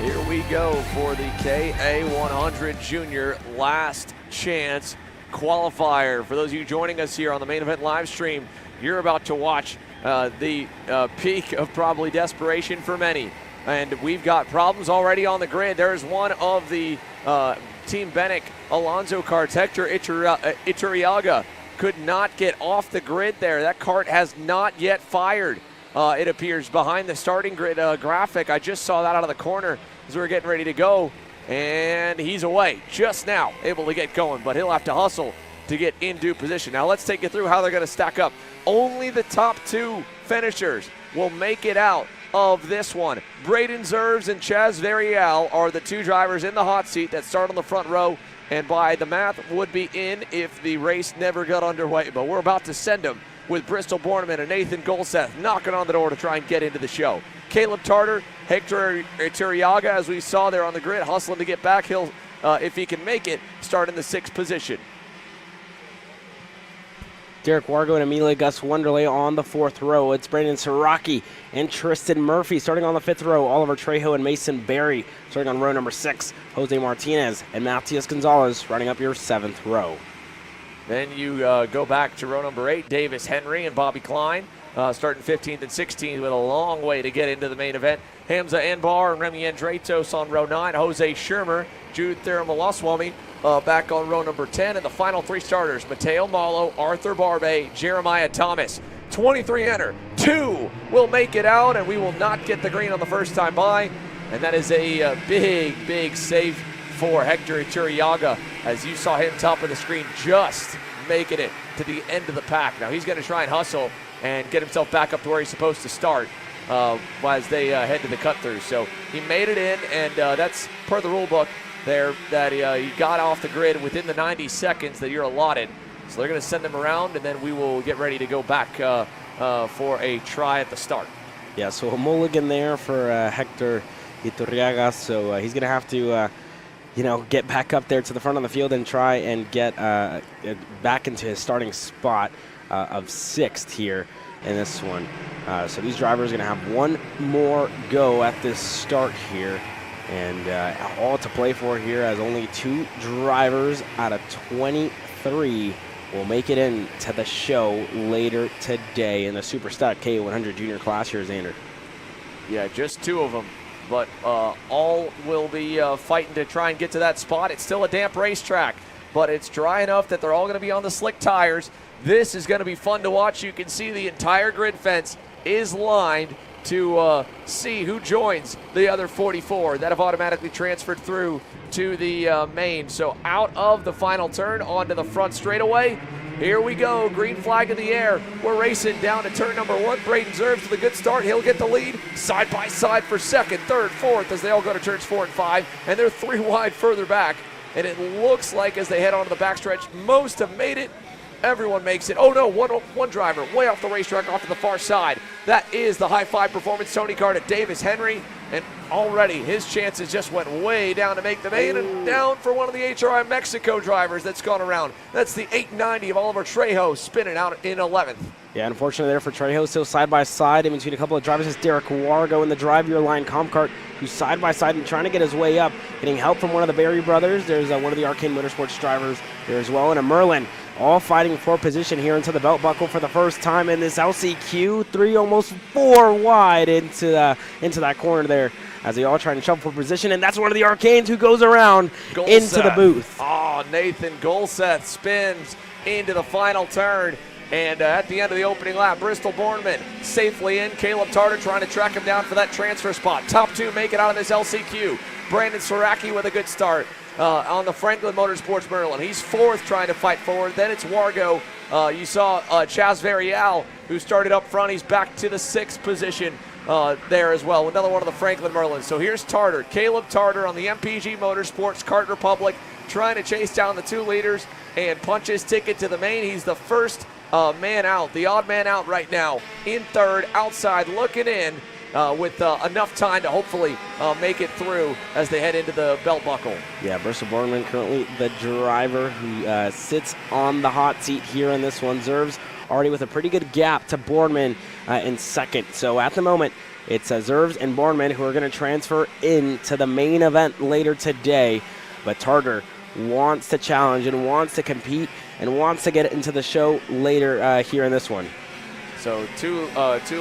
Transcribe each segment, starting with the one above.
Here we go for the KA100 Junior last chance qualifier. For those of you joining us here on the main event live stream, you're about to watch the peak of probably desperation for many. And we've got problems already on the grid. There's one of the Team Benek Alonso karts, Hector Iturriaga, could not get off the grid there. That kart has not yet fired. It appears behind the starting grid graphic. I just saw that out of the corner as we were getting ready to go. And he's away just now, able to get going, but he'll have to hustle to get in due position. Now let's take you through how they're going to stack up. Only the top two finishers will make it out of this one. Braden Zerves and Chaz Varial are the two drivers in the hot seat that start on the front row, and by the math would be in if the race never got underway. But we're about to send them with Bristol Borneman and Nathan Golseth knocking on the door to try and get into the show. Caleb Tartar, Hector Iturriaga, as we saw there on the grid, hustling to get back. He'll, if he can make it, start in the 6th position. Derek Wargo and Amelia Gus Wonderley on the 4th row. It's Brandon Siraki and Tristan Murphy starting on the 5th row. Oliver Trejo and Mason Berry starting on row number 6. Jose Martinez and Matias Gonzalez running up your 7th row. Then you go back to row number 8, Davis Henry and Bobby Klein, starting 15th and 16th with a long way to get into the main event. Hamza Anbar and Remy Andretos on row 9. Jose Shermer, Jude Thiramalaswamy back on row number 10. And the final 3 starters, Mateo Malo, Arthur Barbe, Jeremiah Thomas. 23 enter, 2 will make it out, and we will not get the green on the first time by. And that is a big save for Hector Iturriaga, as you saw him top of the screen just making it to the end of the pack. Now he's going to try and hustle and get himself back up to where he's supposed to start as they head to the cut-through. So he made it in, and that's per the rule book there that he got off the grid within the 90 seconds that you're allotted. So they're going to send him around, and then we will get ready to go back for a try at the start. Yeah, so a mulligan there for Hector Iturriaga. So he's going to have to get back up there to the front of the field and try and get back into his starting spot of 6th here in this one. So these drivers are going to have one more go at this start here, and all to play for here, as only 2 drivers out of 23 will make it into the show later today in the Super Stock K100 Junior class here, Xander. Yeah, just 2 of them. But all will be fighting to try and get to that spot. It's still a damp racetrack, but it's dry enough that they're all going to be on the slick tires. This is going to be fun to watch. You can see the entire grid fence is lined to see who joins the other 44 that have automatically transferred through to the main. So out of the final turn onto the front straightaway. Here we go, green flag in the air. We're racing down to turn number 1. Braden Zerves with a good start. He'll get the lead side by side for 2nd, 3rd, 4th as they all go to turns 4 and 5. And they're 3 wide further back. And it looks like as they head onto the backstretch, most have made it. Everyone makes it. Oh no, one driver way off the racetrack off to the far side. That is the High Five Performance Tony kart at Davis Henry. And already his chances just went way down to make the main, and down for one of the HRI Mexico drivers that's gone around. That's the 890 of Oliver Trejo spinning out in 11th. Yeah, unfortunately there for Trejo, still side by side in between a couple of drivers. Is Derek Wargo in the Drive Your Line comp kart, who's side by side and trying to get his way up, getting help from one of the Berry brothers. There's one of the Arcane Motorsports drivers there as well, and a Merlin, all fighting for position here into the belt buckle for the first time in this LCQ. 3, almost 4 wide into that corner there, as they all try to shuffle for position, and that's one of the Arcanes who goes around into the booth. Oh, Nathan Golseth spins into the final turn. And at the end of the opening lap, Bristol Borneman safely in. Caleb Tartar trying to track him down for that transfer spot. Top 2 make it out of this LCQ. Brandon Siraki with a good start on the Franklin Motorsports Merlin. He's 4th trying to fight forward. Then it's Wargo. You saw Chaz Varial, who started up front. He's back to the 6th position there as well. Another one of the Franklin Merlins. So here's Tartar. Caleb Tartar on the MPG Motorsports Kart Republic, trying to chase down the 2 leaders and punch his ticket to the main. He's the first man out, the odd man out right now, in 3rd, outside looking in with enough time to hopefully make it through as they head into the belt buckle. Yeah, Bristol Borneman currently the driver who sits on the hot seat here in this one. Zerves already with a pretty good gap to Bornemann in second. So at the moment, it's Zerves and Bornemann who are going to transfer into the main event later today. But Tartar wants to challenge and wants to compete and wants to get into the show later here in this one. So two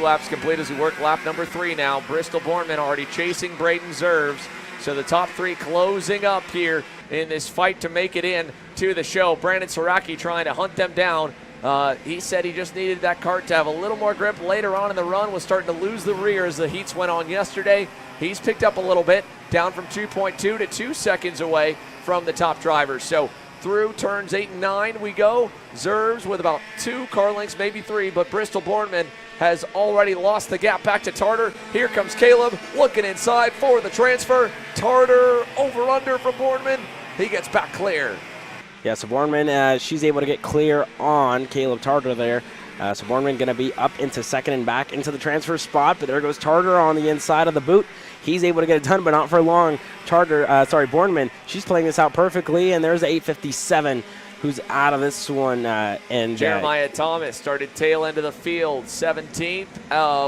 laps complete as we work lap number 3 now. Bristol Bornemann already chasing Braden Zerves. So the top 3 closing up here in this fight to make it in to the show. Brandon Siraki trying to hunt them down. He said he just needed that kart to have a little more grip later on in the run. Was starting to lose the rear as the heats went on yesterday. He's picked up a little bit, down from 2.2 to 2 seconds away from the top drivers. So through turns 8 and 9 we go. Zerves with about 2 car lengths, maybe 3, but Bristol Bornemann has already lost the gap back to Tartar. Here comes Caleb looking inside for the transfer. Tartar over under from Bornemann. He gets back clear. Yeah, so Bornemann, she's able to get clear on Caleb Tartar there. So Bornemann going to be up into second and back into the transfer spot, but there goes Tartar on the inside of the boot. He's able to get it done, but not for long. Bornemann, she's playing this out perfectly, and there's the 857 who's out of this one. And Jeremiah Thomas started tail end of the field. 17th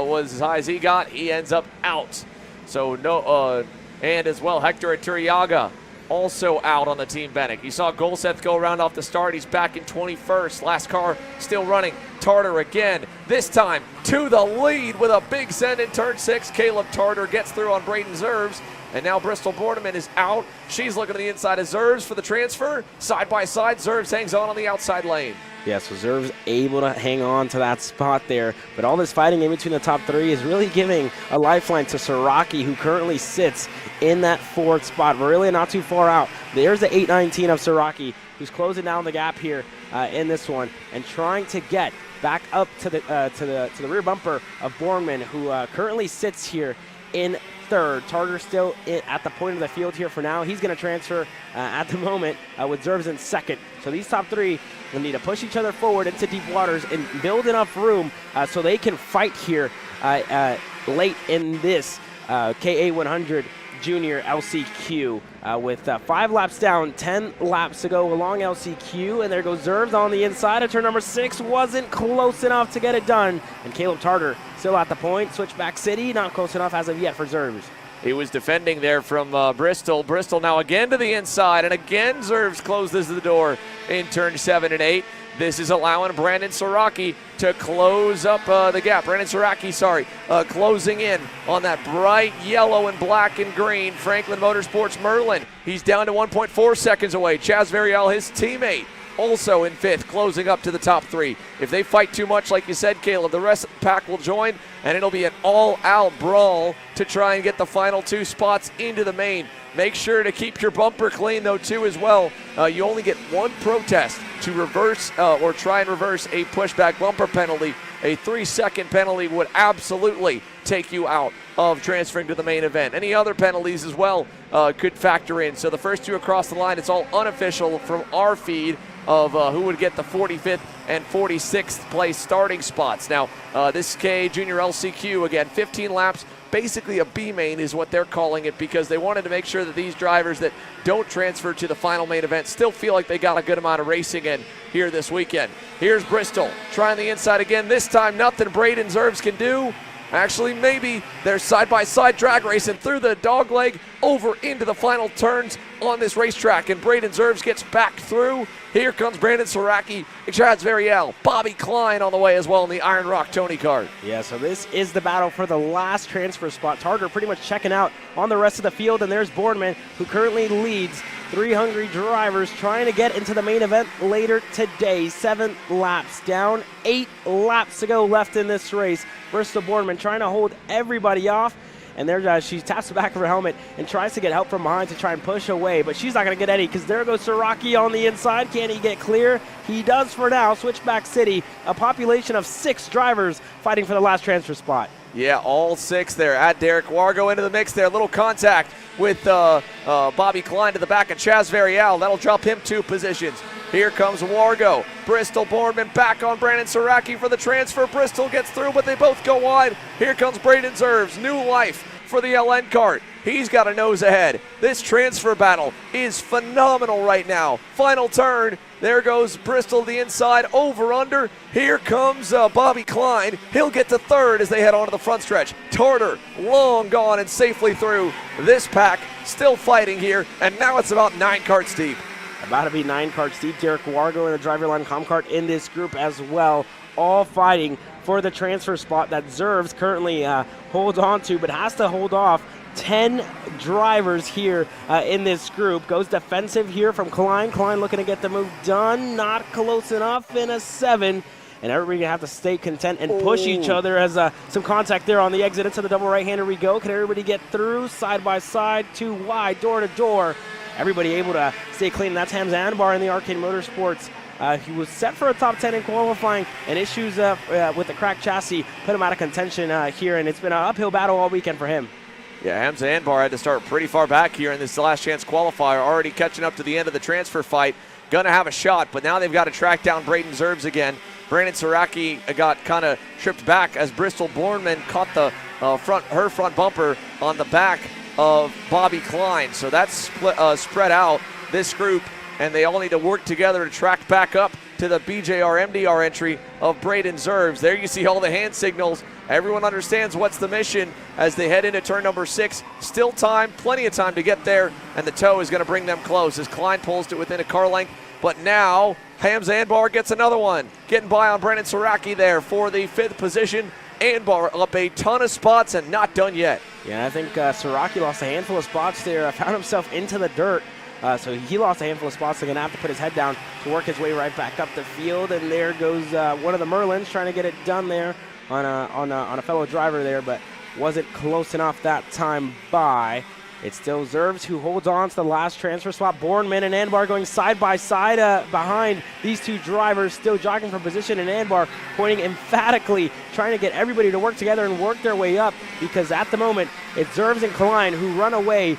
was as high as he got. He ends up out. So no, and as well, Hector Iturriaga also out on the Team Bennett. You saw Golseth go around off the start. He's back in 21st. Last car still running. Tartar again, this time to the lead with a big send in turn 6. Caleb Tartar gets through on Braden Zerves. And now Bristol Bornemann is out. She's looking to the inside of Zerves for the transfer. Side by side, Zerves hangs on the outside lane. Yeah, so Zerves able to hang on to that spot there. But all this fighting in between the top 3 is really giving a lifeline to Siraki, who currently sits in that 4th spot. We're really not too far out. There's the 819 of Siraki, who's closing down the gap here in this one and trying to get back up to the rear bumper of Bornemann, who currently sits here in 3rd. Tartar still at the point of the field here for now. He's going to transfer at the moment with Zerves in 2nd. So these top 3 will need to push each other forward into deep waters and build enough room so they can fight here late in this KA100 Jr LCQ with 5 laps down, 10 laps to go along LCQ, and there goes Zerves on the inside of turn number 6. Wasn't close enough to get it done, and Caleb Tartar still at the point. Switchback City, not close enough as of yet for Zerves. He was defending there from Bristol. Bristol now again to the inside, and again Zerves closes the door in turn 7 and 8. This is allowing Brandon Siraki to close up the gap. Brandon Siraki, closing in on that bright yellow and black and green Franklin Motorsports Merlin. He's down to 1.4 seconds away. Chaz Variel, his teammate, also in 5th, closing up to the top 3. If they fight too much, like you said, Caleb, the rest of the pack will join, and it'll be an all-out brawl to try and get the final 2 spots into the main. Make sure to keep your bumper clean, though, too, as well. You only get 1 protest to reverse or try and reverse a pushback bumper penalty. A 3-second penalty would absolutely take you out of transferring to the main event. Any other penalties as well could factor in. So the first 2 across the line, it's all unofficial from our feed of who would get the 45th and 46th place starting spots. Now, this Jr LCQ, again, 15 laps, basically a B main is what they're calling it, because they wanted to make sure that these drivers that don't transfer to the final main event still feel like they got a good amount of racing in here this weekend. Here's Bristol trying the inside again. This time, nothing Braden Zerves can do. Actually, maybe they're side-by-side drag racing through the dog leg over into the final turns on this racetrack, and Braden Zerves gets back through. Here comes Brandon Siraki, Chaz Variel, Bobby Klein on the way as well in the Iron Rock Tony kart. Yeah, so this is the battle for the last transfer spot. Tartar pretty much checking out on the rest of the field, and there's Bornemann, who currently leads 3 hungry drivers trying to get into the main event later today. 7 laps down, 8 laps to go left in this race. Bristol Bornemann trying to hold everybody off, and there she taps the back of her helmet and tries to get help from behind to try and push away, but she's not going to get any, because there goes Siraki on the inside. Can he get clear? He does for now. Switchback City, a population of 6 drivers fighting for the last transfer spot. Yeah, all 6 there. Add Derek Wargo into the mix there. Little contact with Bobby Klein to the back of Chaz Variel. That'll drop him 2 positions. Here comes Wargo. Bristol Bornemann back on Brandon Siraki for the transfer. Bristol gets through, but they both go wide. Here comes Braden Zerves. New life for the LN kart. He's got a nose ahead. This transfer battle is phenomenal right now. Final turn. There goes Bristol to the inside, over under. Here comes Bobby Klein. He'll get to third as they head onto the front stretch. Tarter long gone and safely through. This pack still fighting here, and now it's about 9 carts deep. About to be 9 carts deep. Derek Wargo in the driver line Comcart in this group as well, all fighting for the transfer spot that Zervs currently holds on to, but has to hold off 10 drivers here in this group. Goes defensive here from Klein. Klein looking to get the move done. Not close enough in a 7. And everybody gonna have to stay content and push each other as some contact there on the exit. Into the double right-hander we go. Can everybody get through side by side, 2 wide, door to door? Everybody able to stay clean. That's Hamza Anbar in the Arcade Motorsports. He was set for a top 10 in qualifying, and issues with the cracked chassis put him out of contention here, and it's been an uphill battle all weekend for him. Yeah, Hamza Anbar had to start pretty far back here in this last chance qualifier, already catching up to the end of the transfer fight. Gonna have a shot, but now they've got to track down Braden Zerbs again. Brandon Saraki got kind of tripped back as Bristol Bornman caught the her front bumper on the back of Bobby Klein. So that's spread out this group, and they all need to work together to track back up to the BJR MDR entry of Braden Zerbs. There you see all the hand signals. Everyone understands what's the mission as they head into turn number 6. Still time, plenty of time to get there, and the tow is going to bring them close as Klein pulls it within a car length. But now Hamza Anbar gets another one, getting by on Brandon Saraki there for the 5th position. Anbar up a ton of spots and not done yet. Yeah, I think Saraki lost a handful of spots there, found himself into the dirt. So he lost a handful of spots. They're going to have to put his head down to work his way right back up the field. And there goes one of the Merlins trying to get it done there on a fellow driver there, but wasn't close enough that time by. It's still Zerbs who holds on to the last transfer spot. Bornman and Anbar going side by side behind these 2 drivers, still jockeying for position, and Anbar pointing emphatically, trying to get everybody to work together and work their way up, because at the moment it's Zerbs and Klein who run away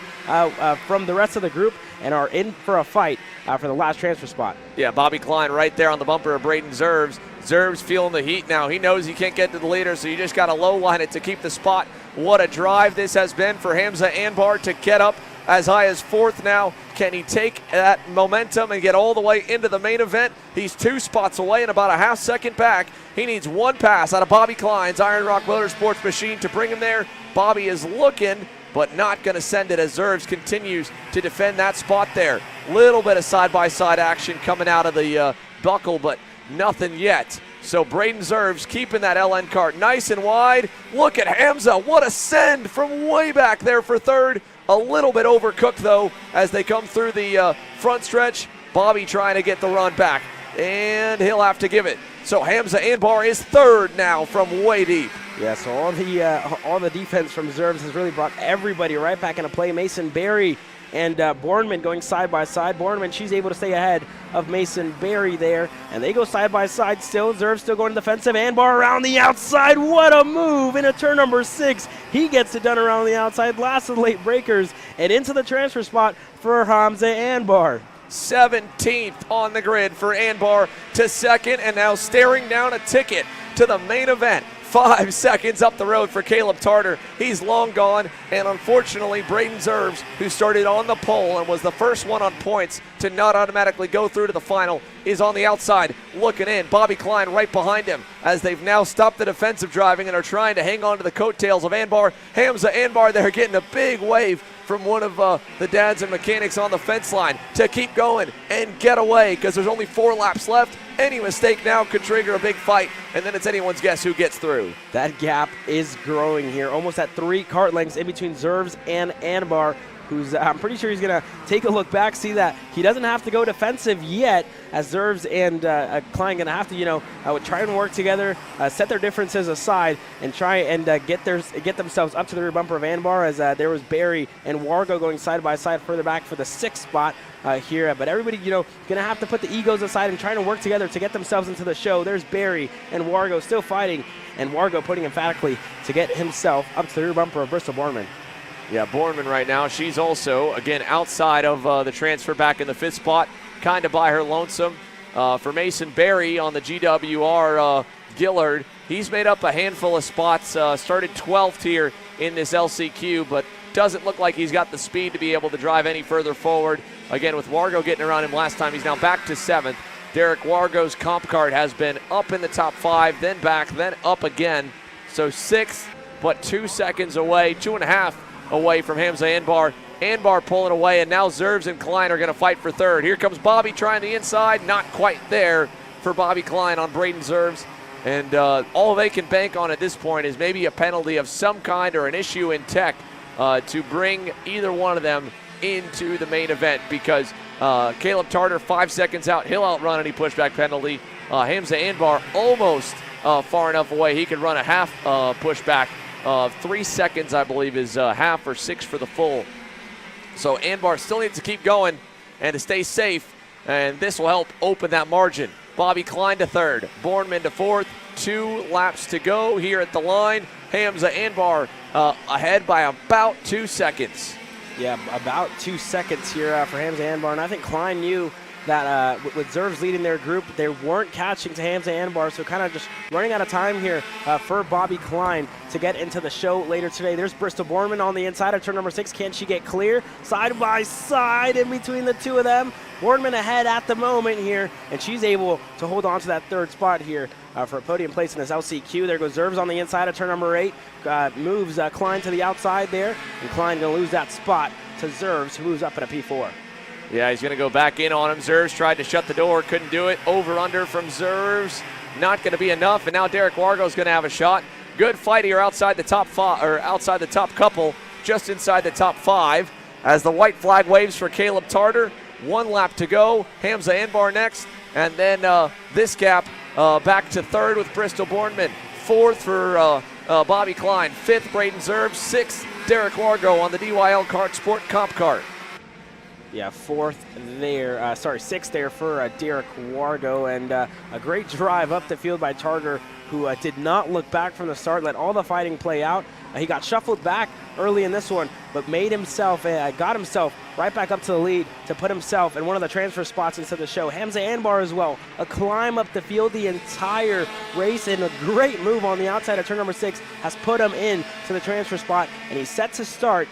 from the rest of the group and are in for a fight for the last transfer spot. Yeah, Bobby Klein right there on the bumper of Braden Zerbs. Zerbs feeling the heat now. He knows he can't get to the leader, so you just got to low line it to keep the spot. What a drive this has been for Hamza Anbar to get up as high as 4th now. Can he take that momentum and get all the way into the main event? He's 2 spots away and about a half second back. He needs 1 pass out of Bobby Klein's Iron Rock Motorsports machine to bring him there. Bobby is looking, but not going to send it as Zerbs continues to defend that spot there. Little bit of side-by-side action coming out of the buckle, but nothing yet. So Braden Zerbs keeping that LN cart nice and wide. Look at Hamza, what a send from way back there for 3rd. A little bit overcooked though as they come through the front stretch. Bobby trying to get the run back, and he'll have to give it. So Hamza Anbar is 3rd now from way deep. Yeah, so all the defense from Zerbs has really brought everybody right back into play. Mason Berry and Bornman going side by side. Bornman, she's able to stay ahead of Mason Berry there, and they go side by side still. Zerbs still going defensive. Anbar around the outside. What a move into turn number 6. He gets it done around the outside. Last of the late breakers and into the transfer spot for Hamza Anbar. 17th on the grid for Anbar to 2nd, and now staring down a ticket to the main event. 5 seconds up the road for Caleb Tarter. He's long gone, and unfortunately Braden Zerbs, who started on the pole and was the first one on points to not automatically go through to the final, is on the outside looking in. Bobby Klein right behind him as they've now stopped the defensive driving and are trying to hang on to the coattails of Anbar. Hamza Anbar there getting a big wave from one of the dads and mechanics on the fence line to keep going and get away, because there's only 4 laps left. Any mistake now could trigger a big fight, and then it's anyone's guess who gets through. That gap is growing here, almost at 3 kart lengths in between Zerbs and Anbar, who's I'm pretty sure he's going to take a look back, see that he doesn't have to go defensive yet, as Zerbs and Klein going to have to, try and work together, set their differences aside, and try and get themselves up to the rear bumper of Anbar, as there was Barry and Wargo going side by side further back for the 6th spot here. But everybody, going to have to put the egos aside and trying to work together to get themselves into the show. There's Barry and Wargo still fighting, and Wargo putting emphatically to get himself up to the rear bumper of Bristol Bornman. Yeah, Bornman right now, she's also, again, outside of the transfer back in the 5th spot, kind of by her lonesome. For Mason Berry on the GWR Gillard, he's made up a handful of spots, started 12th here in this LCQ, but doesn't look like he's got the speed to be able to drive any further forward. Again, with Wargo getting around him last time, he's now back to 7th. Derek Wargo's comp cart has been up in the top 5, then back, then up again. So 6th, but 2 seconds away, 2.5 away from Hamza Anbar. Anbar pulling away, and now Zerves and Klein are going to fight for 3rd. Here comes Bobby trying the inside, not quite there for Bobby Klein on Braden Zerves. And all they can bank on at this point is maybe a penalty of some kind or an issue in tech to bring either one of them into the main event, because Caleb Tarter 5 seconds out, he'll outrun any pushback penalty. Hamza Anbar almost far enough away he could run a half pushback. 3 seconds, I believe, is half, or 6 for the full. So Anbar still needs to keep going and to stay safe, and this will help open that margin. Bobby Klein to 3rd, Bornman to 4th, 2 laps to go here at the line. Hamza Anbar ahead by about 2 seconds. Yeah, about 2 seconds here for Hamza Anbar, and I think Klein knew that with Zerves leading their group, they weren't catching to Hamza Anbar, so kind of just running out of time here for Bobby Klein to get into the show later today. There's Bristol Borman on the inside of turn number 6. Can she get clear? Side by side in between the two of them. Borman ahead at the moment here, and she's able to hold on to that 3rd spot here for a podium place in this LCQ. There goes Zerves on the inside of turn number 8. Moves Klein to the outside there, and Klein going to lose that spot to Zerves, who moves up in a P4. Yeah, he's going to go back in on him. Zerves tried to shut the door, couldn't do it. Over-under from Zerves, not going to be enough. And now Derek Wargo's going to have a shot. Good fight here outside the top 5, or outside the top couple, just inside the top 5. As the white flag waves for Caleb Tarter, 1 lap to go. Hamza Anbar next, and then this gap back to 3rd with Bristol Bornman. 4th for Bobby Klein. 5th, Braden Zerves. 6th, Derek Wargo on the DYL Kart Sport Comp Cart. Yeah, 4th there, 6th there for Derek Wargo, and a great drive up the field by Tarter, who did not look back from the start, let all the fighting play out. He got shuffled back early in this one, but made himself, got himself right back up to the lead to put himself in one of the transfer spots into the show. Hamza Anbar as well, a climb up the field the entire race, and a great move on the outside of turn number 6 has put him in to the transfer spot, and he's set to start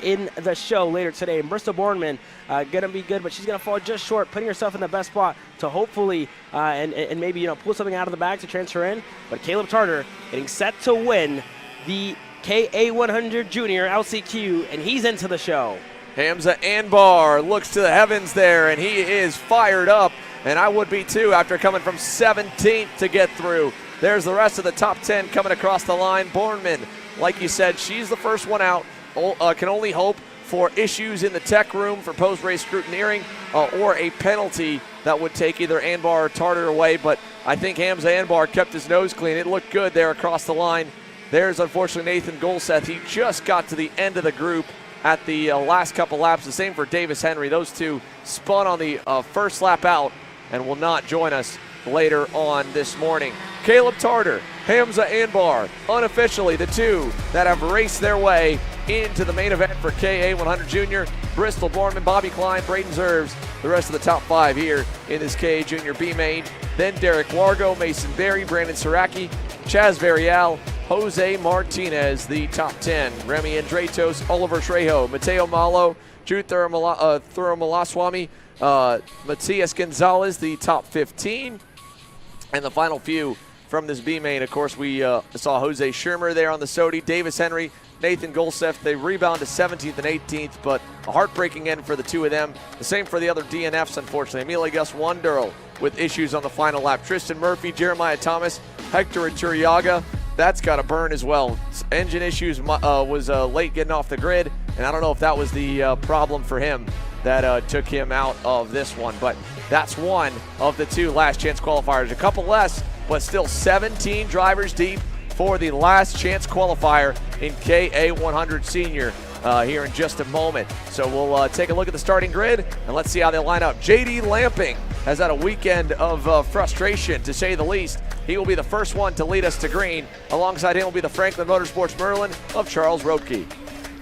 in the show later today. And Bristol Bornman going to be good, but she's going to fall just short, putting herself in the best spot to hopefully and maybe pull something out of the bag to transfer in. But Caleb Tarter getting set to win the KA100 Jr LCQ, and he's into the show. Hamza Anbar looks to the heavens there, and he is fired up, and I would be too after coming from 17th to get through. There's the rest of the top 10 coming across the line. Bornman, like you said, she's the first one out. Can only hope for issues in the tech room for post-race scrutineering or a penalty that would take either Anbar or Tarter away. But I think Hamza Anbar kept his nose clean. It looked good there across the line. There's unfortunately Nathan Golseth. He just got to the end of the group at the last couple laps. The same for Davis Henry. Those two spun on the first lap out and will not join us later on this morning. Caleb Tarter, Hamza Anbar, unofficially the two that have raced their way into the main event for KA100 Jr. Bristol Bornman, Bobby Klein, Braden Zerves, the rest of the top 5 here in this KA Junior B main. Then Derek Wargo, Mason Berry, Brandon Saraki, Chaz Varial, Jose Martinez, the top 10. Remy Andratos, Oliver Trejo, Mateo Malo, Drew Thuramalaswamy, Matias Gonzalez, the top 15. And the final few from this B main, of course, we saw Jose Schirmer there on the Sodi, Davis Henry, Nathan Golseth. They rebound to 17th and 18th, but a heartbreaking end for the two of them. The same for the other DNFs, unfortunately. Amelia Gus Wondurl with issues on the final lap. Tristan Murphy, Jeremiah Thomas, Hector Iturriaga. That's got to burn as well. Engine issues was late getting off the grid, and I don't know if that was the problem for him that took him out of this one. But that's one of the two last chance qualifiers. A couple less, but still 17 drivers deep for the last chance qualifier in KA100 Senior here in just a moment. So we'll take a look at the starting grid, and let's see how they line up. JD Lamping has had a weekend of frustration, to say the least. He will be the first one to lead us to green. Alongside him will be the Franklin Motorsports Merlin of Charles Roedke.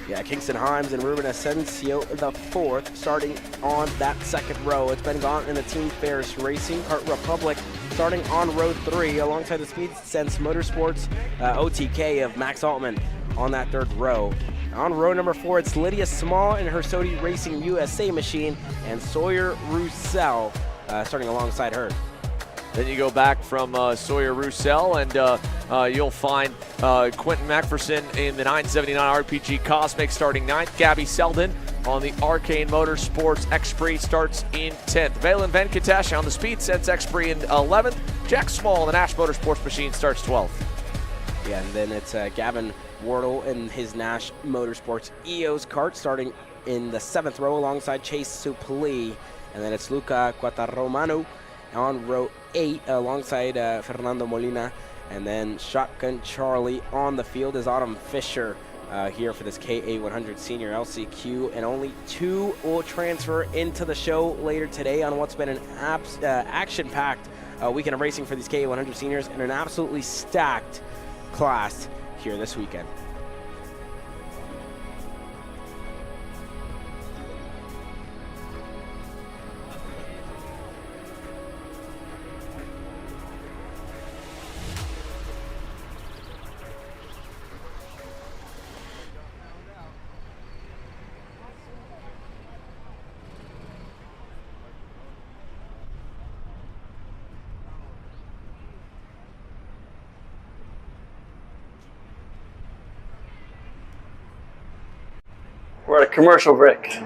Yeah, Kingston Himes and Ruben Asensio the fourth, starting on that second row. It's been gone in the Team Ferris Racing Kart Republic, starting on row 3, alongside the Speedsportz Motorsports OTK of Max Altman on that third row. On row number 4, it's Lydia Small and her Sodi Racing USA machine, and Sawyer Roussel starting alongside her. Then you go back from Sawyer Roussel, and you'll find Quentin McPherson in the 979 RPG Cosmic starting 9th. Gabby Selden on the Arcane Motorsports X-Prix starts in 10th. Valen Venkatesh on the SpeedSense X-Prix in 11th. Jack Small on the Nash Motorsports Machine starts 12th. Yeah, and then it's Gavin Wardle in his Nash Motorsports EOS kart starting in the 7th row alongside Chase Suplee. And then it's Luca Quattaromano on row 8 alongside Fernando Molina. And then Shotgun Charlie on the field is Autumn Fisher here for this KA100 Senior LCQ. And only 2 will transfer into the show later today on what's been an action-packed weekend of racing for these KA100 seniors and an absolutely stacked class here this weekend. We're at a commercial break.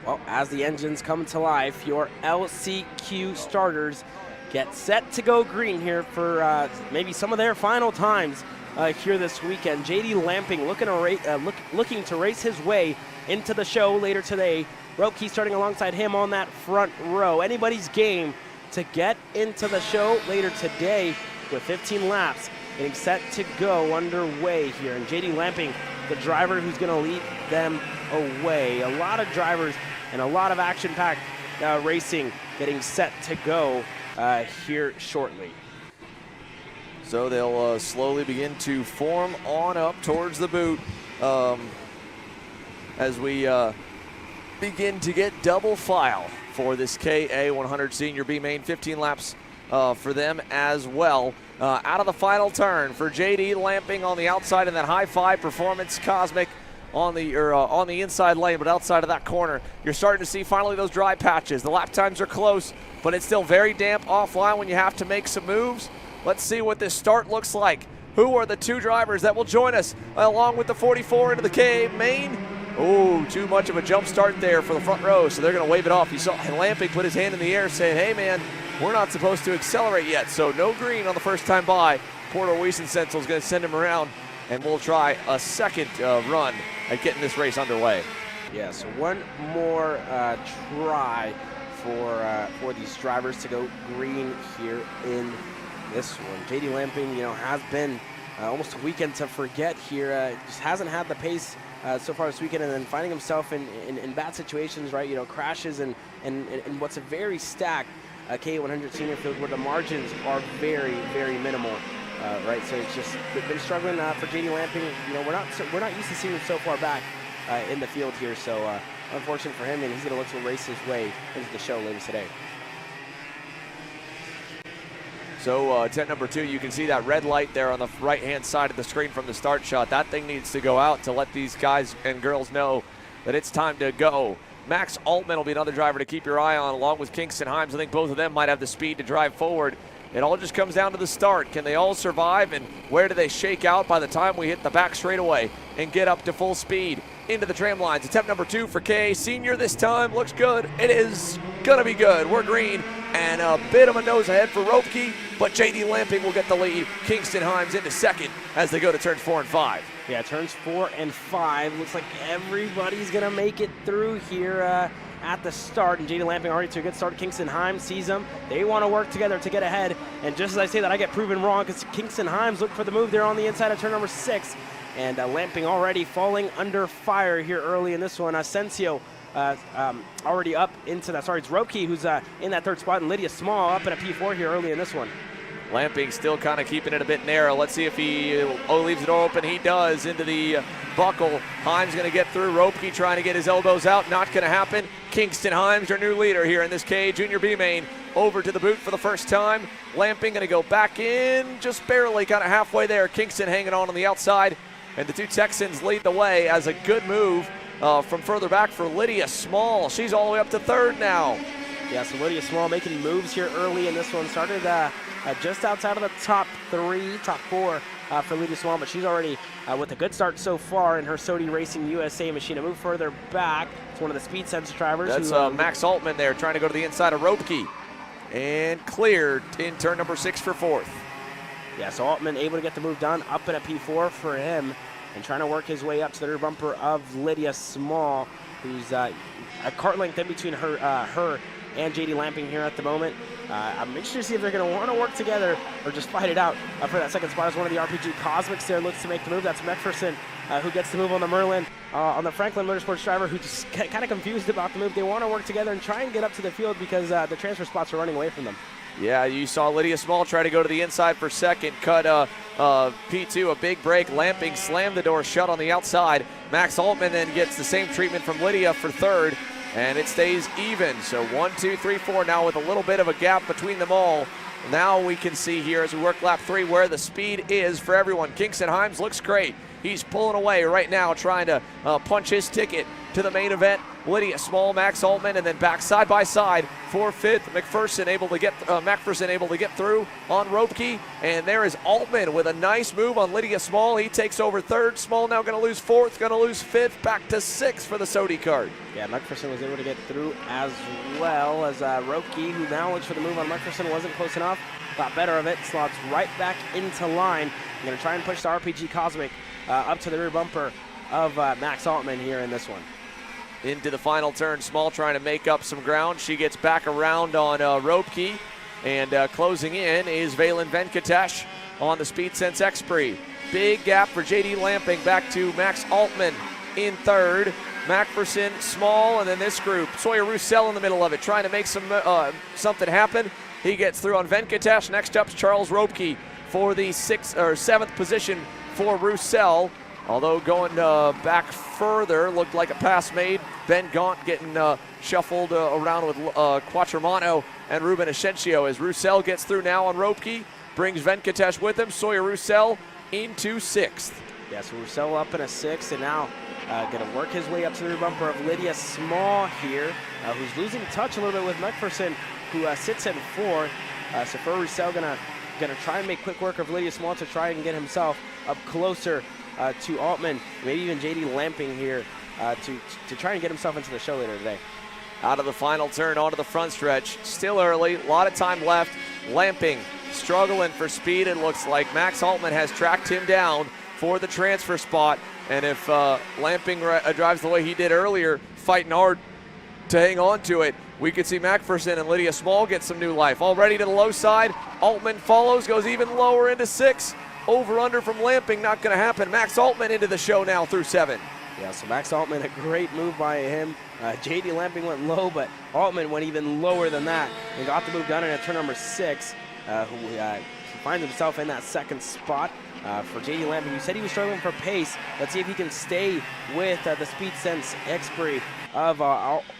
Well, as the engines come to life, your LCQ starters get set to go green here for maybe some of their final times here this weekend. JD Lamping looking to race his way into the show later today. Roepke starting alongside him on that front row. Anybody's game to get into the show later today with 15 laps getting set to go underway here. And JD Lamping, the driver who's going to lead them away. A lot of drivers and a lot of action-packed racing getting set to go here shortly. So they'll slowly begin to form on up towards the boot as we begin to get double file for this KA100 Senior B main. 15 laps for them as well. Out of the final turn for JD Lamping on the outside in that high five Performance Cosmic on the inside lane, but outside of that corner, you're starting to see finally those dry patches. The lap times are close, but it's still very damp offline when you have to make some moves. Let's see what this start looks like. Who are the 2 drivers that will join us along with the 44 into the KA main? Oh, too much of a jump start there for the front row, so they're going to wave it off. You saw Lamping put his hand in the air saying, hey man, we're not supposed to accelerate yet, so no green on the first time by. Porter Wiesensenzel is going to send him around, and we'll try a second run at getting this race underway. Yeah, so one more try for these drivers to go green here in this one. JD Lamping, has been almost a weekend to forget here. Just hasn't had the pace so far this weekend, and then finding himself in bad situations, right? Crashes and what's a very stacked KA100 senior field where the margins are very, very minimal. Right, so it's just been struggling for JD Lamping. We're not used to seeing him so far back in the field here. So unfortunate for him, and he's going to look to race his way into the show later today. So tent number 2, you can see that red light there on the right-hand side of the screen from the start shot. That thing needs to go out to let these guys and girls know that it's time to go. Max Altman will be another driver to keep your eye on, along with Kingston Himes. I think both of them might have the speed to drive forward It all just comes down to the start. Can they all survive, and where do they shake out by the time we hit the back straightaway and get up to full speed into the tram lines? Attempt number 2 for K. Senior this time looks good. It is gonna be good. We're green, and a bit of a nose ahead for Ropke, but JD Lamping will get the lead. Kingston Himes into second as they go to turns 4 and 5. Yeah, turns 4 and 5. Looks like everybody's gonna make it through here at the start, and JD Lamping already to a good start. Kingston Himes sees them. They want to work together to get ahead, and just as I say that, I get proven wrong because Kingston Himes look for the move there on the inside of turn number 6, and Lamping already falling under fire here early in this one. Asensio already up into that. Sorry, it's Ropke who's in that 3rd spot, and Lydia Small up in a P4 here early in this one. Lamping still kind of keeping it a bit narrow. Let's see if he leaves the door open. He does into the buckle. Himes going to get through. Ropke trying to get his elbows out. Not going to happen. Kingston Himes, our new leader here in this K Junior B main, over to the boot for the first time. Lamping going to go back in just barely, kind of halfway there. Kingston hanging on the outside. And the 2 Texans lead the way as a good move from further back for Lydia Small. She's all the way up to 3rd now. Yeah, so Lydia Small making moves here early in this one. Started just outside of the top 4 for Lydia Small, but she's already with a good start so far in her Sr Racing USA machine. A move further back, it's one of the Speedsportz drivers. That's Max Altman there trying to go to the inside of Ropke. And cleared in turn number 6 for 4th. Yeah, so Altman able to get the move done, up in a P4 for him, and trying to work his way up to the rear bumper of Lydia Small, who's a cart length in between her and JD Lamping here at the moment. I'm interested to see if they're going to want to work together or just fight it out for that 2nd spot. As one of the RPG Cosmics there looks to make the move. That's McPherson who gets the move on the Merlin. On the Franklin Motorsports driver, who just kind of confused about the move. They want to work together and try and get up to the field because the transfer spots are running away from them. Yeah, you saw Lydia Small try to go to the inside for 2nd. Cut P2, a big break. Lamping slammed the door shut on the outside. Max Altman then gets the same treatment from Lydia for 3rd. And it stays even. So 1, 2, 3, 4 now with a little bit of a gap between them all. Now we can see here as we work lap 3 where the speed is for everyone. Kingston Himes looks great. He's pulling away right now, trying to punch his ticket to the main event. Lydia Small, Max Altman, and then back side by side for 5th. McPherson able to get through on Ropke, and there is Altman with a nice move on Lydia Small. He takes over 3rd. Small now going to lose 4th, going to lose 5th, back to 6th for the Sodi card. Yeah, McPherson was able to get through as well as Ropke, who now looks for the move on McPherson. Wasn't close enough. Thought better of it. Slots right back into line. I'm going to try and push the RPG Cosmic up to the rear bumper of Max Altman here in this one. Into the final turn, Small trying to make up some ground. She gets back around on Ropke, and closing in is Valen Venkatesh on the Speedsportz X-Prix. Big gap for JD Lamping, back to Max Altman in 3rd. McPherson, Small, and then this group. Sawyer Roussel in the middle of it, trying to make something happen. He gets through on Venkatesh. Next up is Charles Ropke for the 7th position for Roussel. Although going back further, looked like a pass made. Ben Gaunt getting shuffled around with Quattromano and Ruben Ascencio as Roussel gets through now on Ropke. Brings Venkatesh with him. Sawyer Roussel into 6th. Yeah, so Roussel up in a 6th, and now going to work his way up to the rear bumper of Lydia Small here, who's losing touch a little bit with McPherson, who sits in 4th. So for Roussel, going to try and make quick work of Lydia Small to try and get himself up closer to Altman, maybe even JD Lamping here to try and get himself into the show later today. Out of the final turn onto the front stretch. Still early, a lot of time left. Lamping struggling for speed. It looks like Max Altman has tracked him down for the transfer spot. And if Lamping drives the way he did earlier, fighting hard to hang on to it, we could see McPherson and Lydia Small get some new life. Already to the low side. Altman follows, goes even lower into 6. Over under from Lamping, not going to happen. Max Altman into the show now through 7. Yeah, so Max Altman, a great move by him. JD Lamping went low, but Altman went even lower than that and got the move done in turn number 6. Who finds himself in that 2nd spot. For JD Lamping, you said he was struggling for pace. Let's see if he can stay with the Speedsportz X-Prix of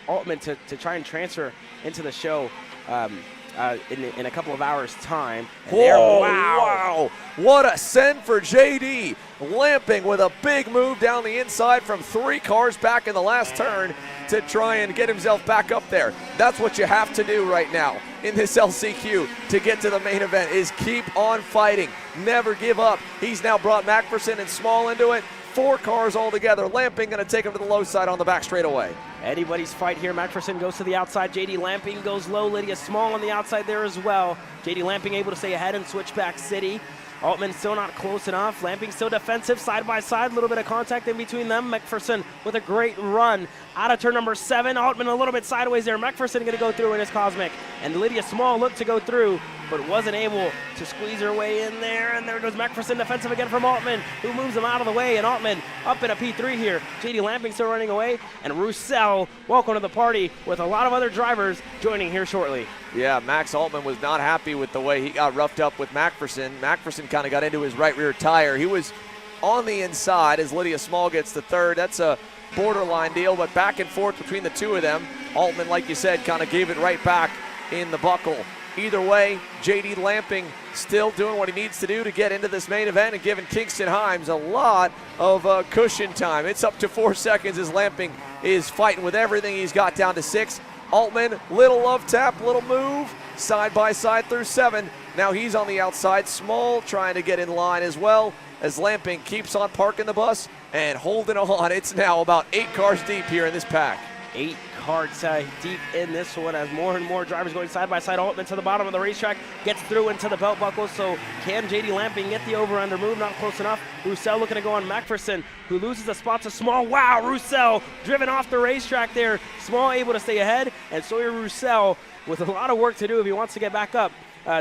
Altman to try and transfer into the show in a couple of hours' time. Whoa, wow. What a send for JD. Lamping with a big move down the inside from 3 cars back in the last turn. to try and get himself back up there. That's what you have to do right now in this LCQ to get to the main event, is keep on fighting. Never give up. He's now brought Macpherson and Small into it. 4 cars all together. Lamping going to take him to the low side on the back straightaway. Anybody's fight here. Macpherson goes to the outside. JD Lamping goes low. Lydia Small on the outside there as well. JD Lamping able to stay ahead and switch back City. Altman still not close enough. Lamping still defensive, side by side. A little bit of contact in between them. Macpherson with a great run out of turn number 7. Altman a little bit sideways there. Macpherson going to go through in his Cosmic. And Lydia Small looked to go through, but wasn't able to squeeze her way in there. And there goes Macpherson defensive again from Altman, who moves him out of the way. And Altman up in a P3 here. JD Lamping still running away. And Roussel, welcome to the party, with a lot of other drivers joining here shortly. Yeah, Max Altman was not happy with the way he got roughed up with Macpherson. Macpherson kind of got into his right rear tire. He was on the inside as Lydia Small gets the third. That's a borderline deal, but back and forth between the two of them. Altman, like you said, kind of gave it right back in the buckle. Either way, JD Lamping still doing what he needs to do to get into this main event and giving Kingston Himes a lot of cushion time. It's up to 4 seconds as Lamping is fighting with everything he's got down to 6. Altman, little love tap, little move, side by side through 7. Now he's on the outside. Small trying to get in line as well as Lamping keeps on parking the bus and holding on. It's now about 8 cars deep here in this pack. 8 cars deep in this one as more and more drivers going side by side. Altman to the bottom of the racetrack, gets through into the belt buckle. So can JD Lamping get the over-under move? Not close enough. Roussel looking to go on Macpherson, who loses a spot to Small. Wow, Roussel driven off the racetrack there. Small able to stay ahead, and Sawyer Roussel with a lot of work to do if he wants to get back up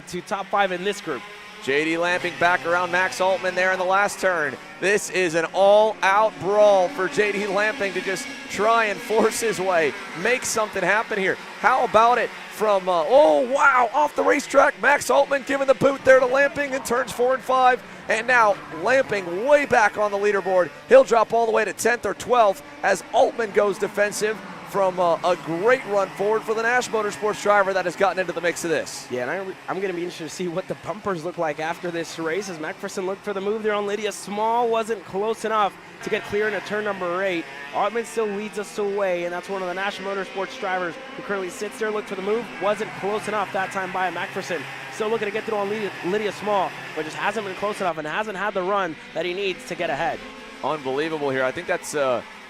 to top 5 in this group. JD Lamping back around Max Altman there in the last turn. This is an all-out brawl for JD Lamping to just try and force his way, make something happen here. How about it from, oh wow, off the racetrack, Max Altman giving the boot there to Lamping in turns 4 and 5. And now Lamping way back on the leaderboard. He'll drop all the way to 10th or 12th as Altman goes defensive from a great run forward for the Nash Motorsports driver that has gotten into the mix of this. Yeah, and I'm going to be interested to see what the bumpers look like after this race as Macpherson looked for the move there on Lydia Small. Wasn't close enough to get clear into turn number 8. Altman still leads us away, and that's one of the Nash Motorsports drivers who currently sits there, looked for the move. Wasn't close enough that time by Macpherson. Still looking to get through on Lydia Small, but just hasn't been close enough and hasn't had the run that he needs to get ahead. Unbelievable here. I think that's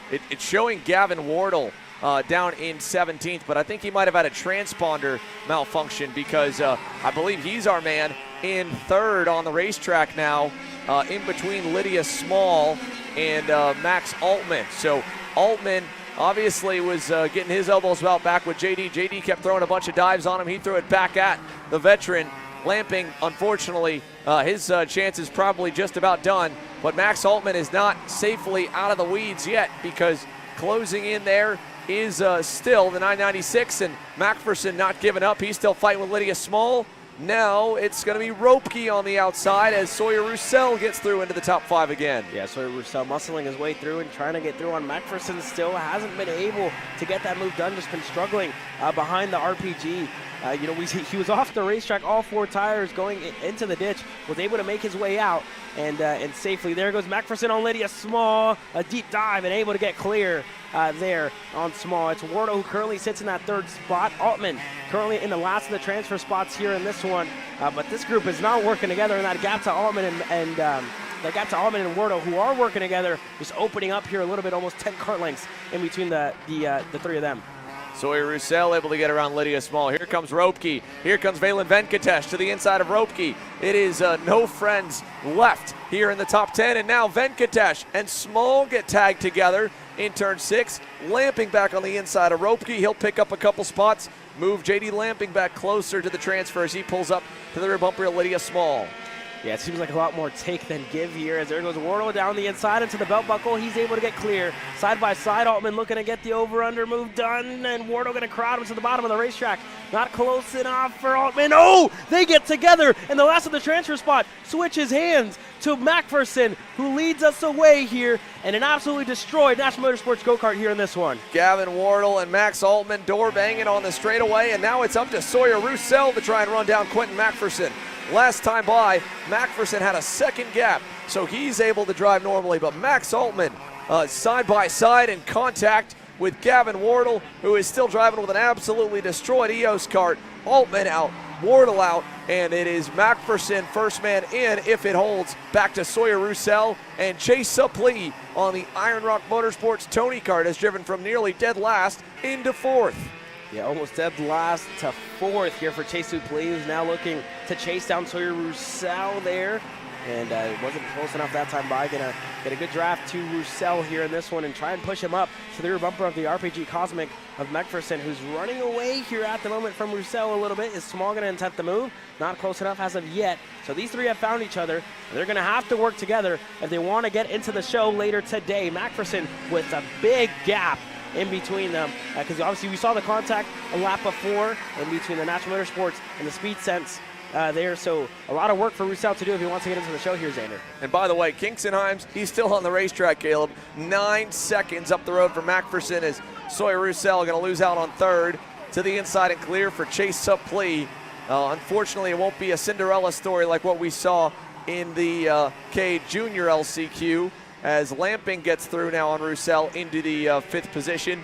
it's showing Gavin Wardle down in 17th, but I think he might have had a transponder malfunction because I believe he's our man in 3rd on the racetrack now, in between Lydia Small and Max Altman. So Altman obviously was getting his elbows about back with JD. JD kept throwing a bunch of dives on him. He threw it back at the veteran. Lamping, unfortunately, his chance is probably just about done, but Max Altman is not safely out of the weeds yet because closing in there is still the 996, and Macpherson not giving up. He's still fighting with Lydia Small. Now it's going to be Ropke on the outside as Sawyer Roussel gets through into the top 5 again. Yeah, Sawyer Roussel muscling his way through and trying to get through on Macpherson. Still hasn't been able to get that move done, just been struggling behind the RPG. He was off the racetrack, all 4 tires going into the ditch, was able to make his way out and safely. There goes Macpherson on Lydia Small, a deep dive and able to get clear there on Small. It's Wardo who currently sits in that 3rd spot. Altman currently in the last of the transfer spots here in this one, but this group is not working together, and that gap to Altman and Wardo, who are working together, just opening up here a little bit, almost 10 kart lengths in between the 3 of them. Sawyer Roussel able to get around Lydia Small. Here comes Ropke. Here comes Valen Venkatesh to the inside of Ropke. It is no friends left here in the top 10, and now Venkatesh and Small get tagged together in turn 6. Lamping back on the inside of Ropke. He'll pick up a couple spots, move JD Lamping back closer to the transfer as he pulls up to the rear bumper of Lydia Small. Yeah, it seems like a lot more take than give here as there goes Wardle down the inside into the belt buckle. He's able to get clear. Side by side, Altman looking to get the over-under move done, and Wardle going to crowd him to the bottom of the racetrack. Not close enough for Altman. Oh, they get together, and the last of the transfer spot switches hands to Macpherson, who leads us away here, and an absolutely destroyed National Motorsports go-kart here in this one. Gavin Wardle and Max Altman door banging on the straightaway, and now it's up to Sawyer Roussel to try and run down Quentin Macpherson. Last time by, Macpherson had a 2nd gap, so he's able to drive normally, but Max Altman side by side in contact with Gavin Wardle, who is still driving with an absolutely destroyed EOS kart. Altman out, Wardle out, and it is McPherson first man in if it holds. Back to Sawyer Roussel, and Chase Suplee on the Iron Rock Motorsports Tony kart has driven from nearly dead last into fourth. Yeah, almost dead last to fourth here for Chase Suplee, who's now looking to chase down Sawyer Roussel there. And it wasn't close enough that time by. Gonna get a good draft to Roussel here in this one and try and push him up to the rear bumper of the RPG Cosmic of McPherson, who's running away here at the moment from Roussel a little bit. Is Small gonna attempt the move? Not close enough as of yet. So these three have found each other. They're gonna have to work together if they wanna get into the show later today. McPherson with a big gap in between them, because obviously we saw the contact a lap before in between the Natural Motorsports and the Speed Sense there, so a lot of work for Roussel to do if he wants to get into the show here, Xander. And by the way, Kingston Himes, he's still on the racetrack, Caleb. 9 seconds up the road for McPherson as Sawyer Roussel going to lose out on third. To the inside and clear for Chase Suplee. Unfortunately, it won't be a Cinderella story like what we saw in the Jr LCQ, as Lamping gets through now on Roussel into the fifth position.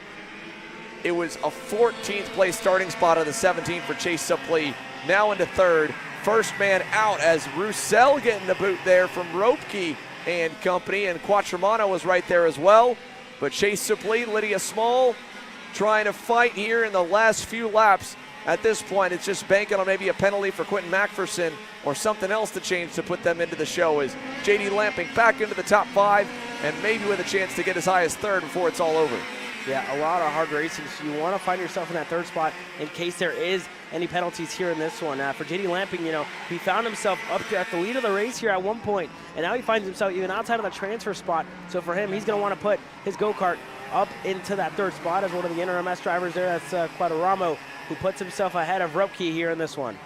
It was a 14th place starting spot of the 17 for Chase Suplee. Now into third. First man out as Roussel getting the boot there from Ropke and company, and Quattromano was right there as well. But Chase Suplee, Lydia Small trying to fight here in the last few laps. At this point, it's just banking on maybe a penalty for Quentin McPherson or something else to change to put them into the show, as JD Lamping back into the top 5 and maybe with a chance to get as high as third before it's all over. Yeah, a lot of hard racing, so you want to find yourself in that third spot in case there is any penalties here in this one. For JD Lamping, he found himself up at the lead of the race here at one point, and now he finds himself even outside of the transfer spot. So for him, he's going to want to put his go-kart up into that third spot as one of the interim S drivers there. That's Quattromano, who puts himself ahead of Ropke here in this one.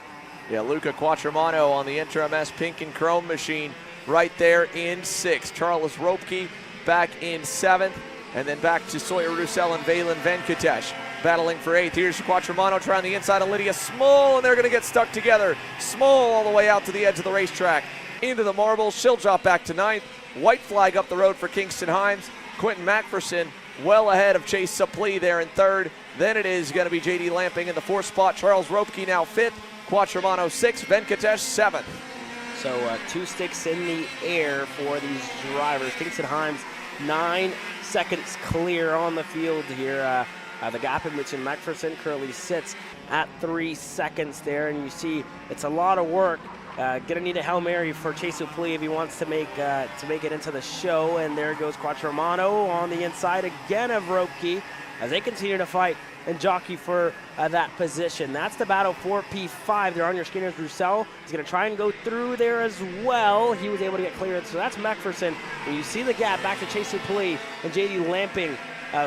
Yeah, Luca Quattromano on the interim S pink and chrome machine right there in 6th. Charles Ropke back in 7th. And then back to Sawyer Roussel and Valen Venkatesh battling for 8th. Here's Quattromano trying the inside of Lydia Small, and they're going to get stuck together. Small all the way out to the edge of the racetrack into the marbles. She'll drop back to 9th. White flag up the road for Kingston Himes. Quentin McPherson well ahead of Chase Suplee there in 3rd. Then it is going to be JD Lamping in the 4th spot. Charles Ropke now 5th. Quattromano 6th. Venkatesh 7th. So 2 sticks in the air for these drivers. Kingston Himes 9 seconds clear on the field here. The gap in between McPherson currently sits at 3 seconds there, and you see it's a lot of work. Gonna need a Hail Mary for Chase Suplee if he wants to make it into the show. And there goes Quattromano on the inside again of Ropke as they continue to fight and jockey for that position. That's the battle for P5. They're on your screen as Roussel. He's going to try and go through there as well. He was able to get clearance. So that's McPherson. And you see the gap back to Chase Suplee and JD Lamping,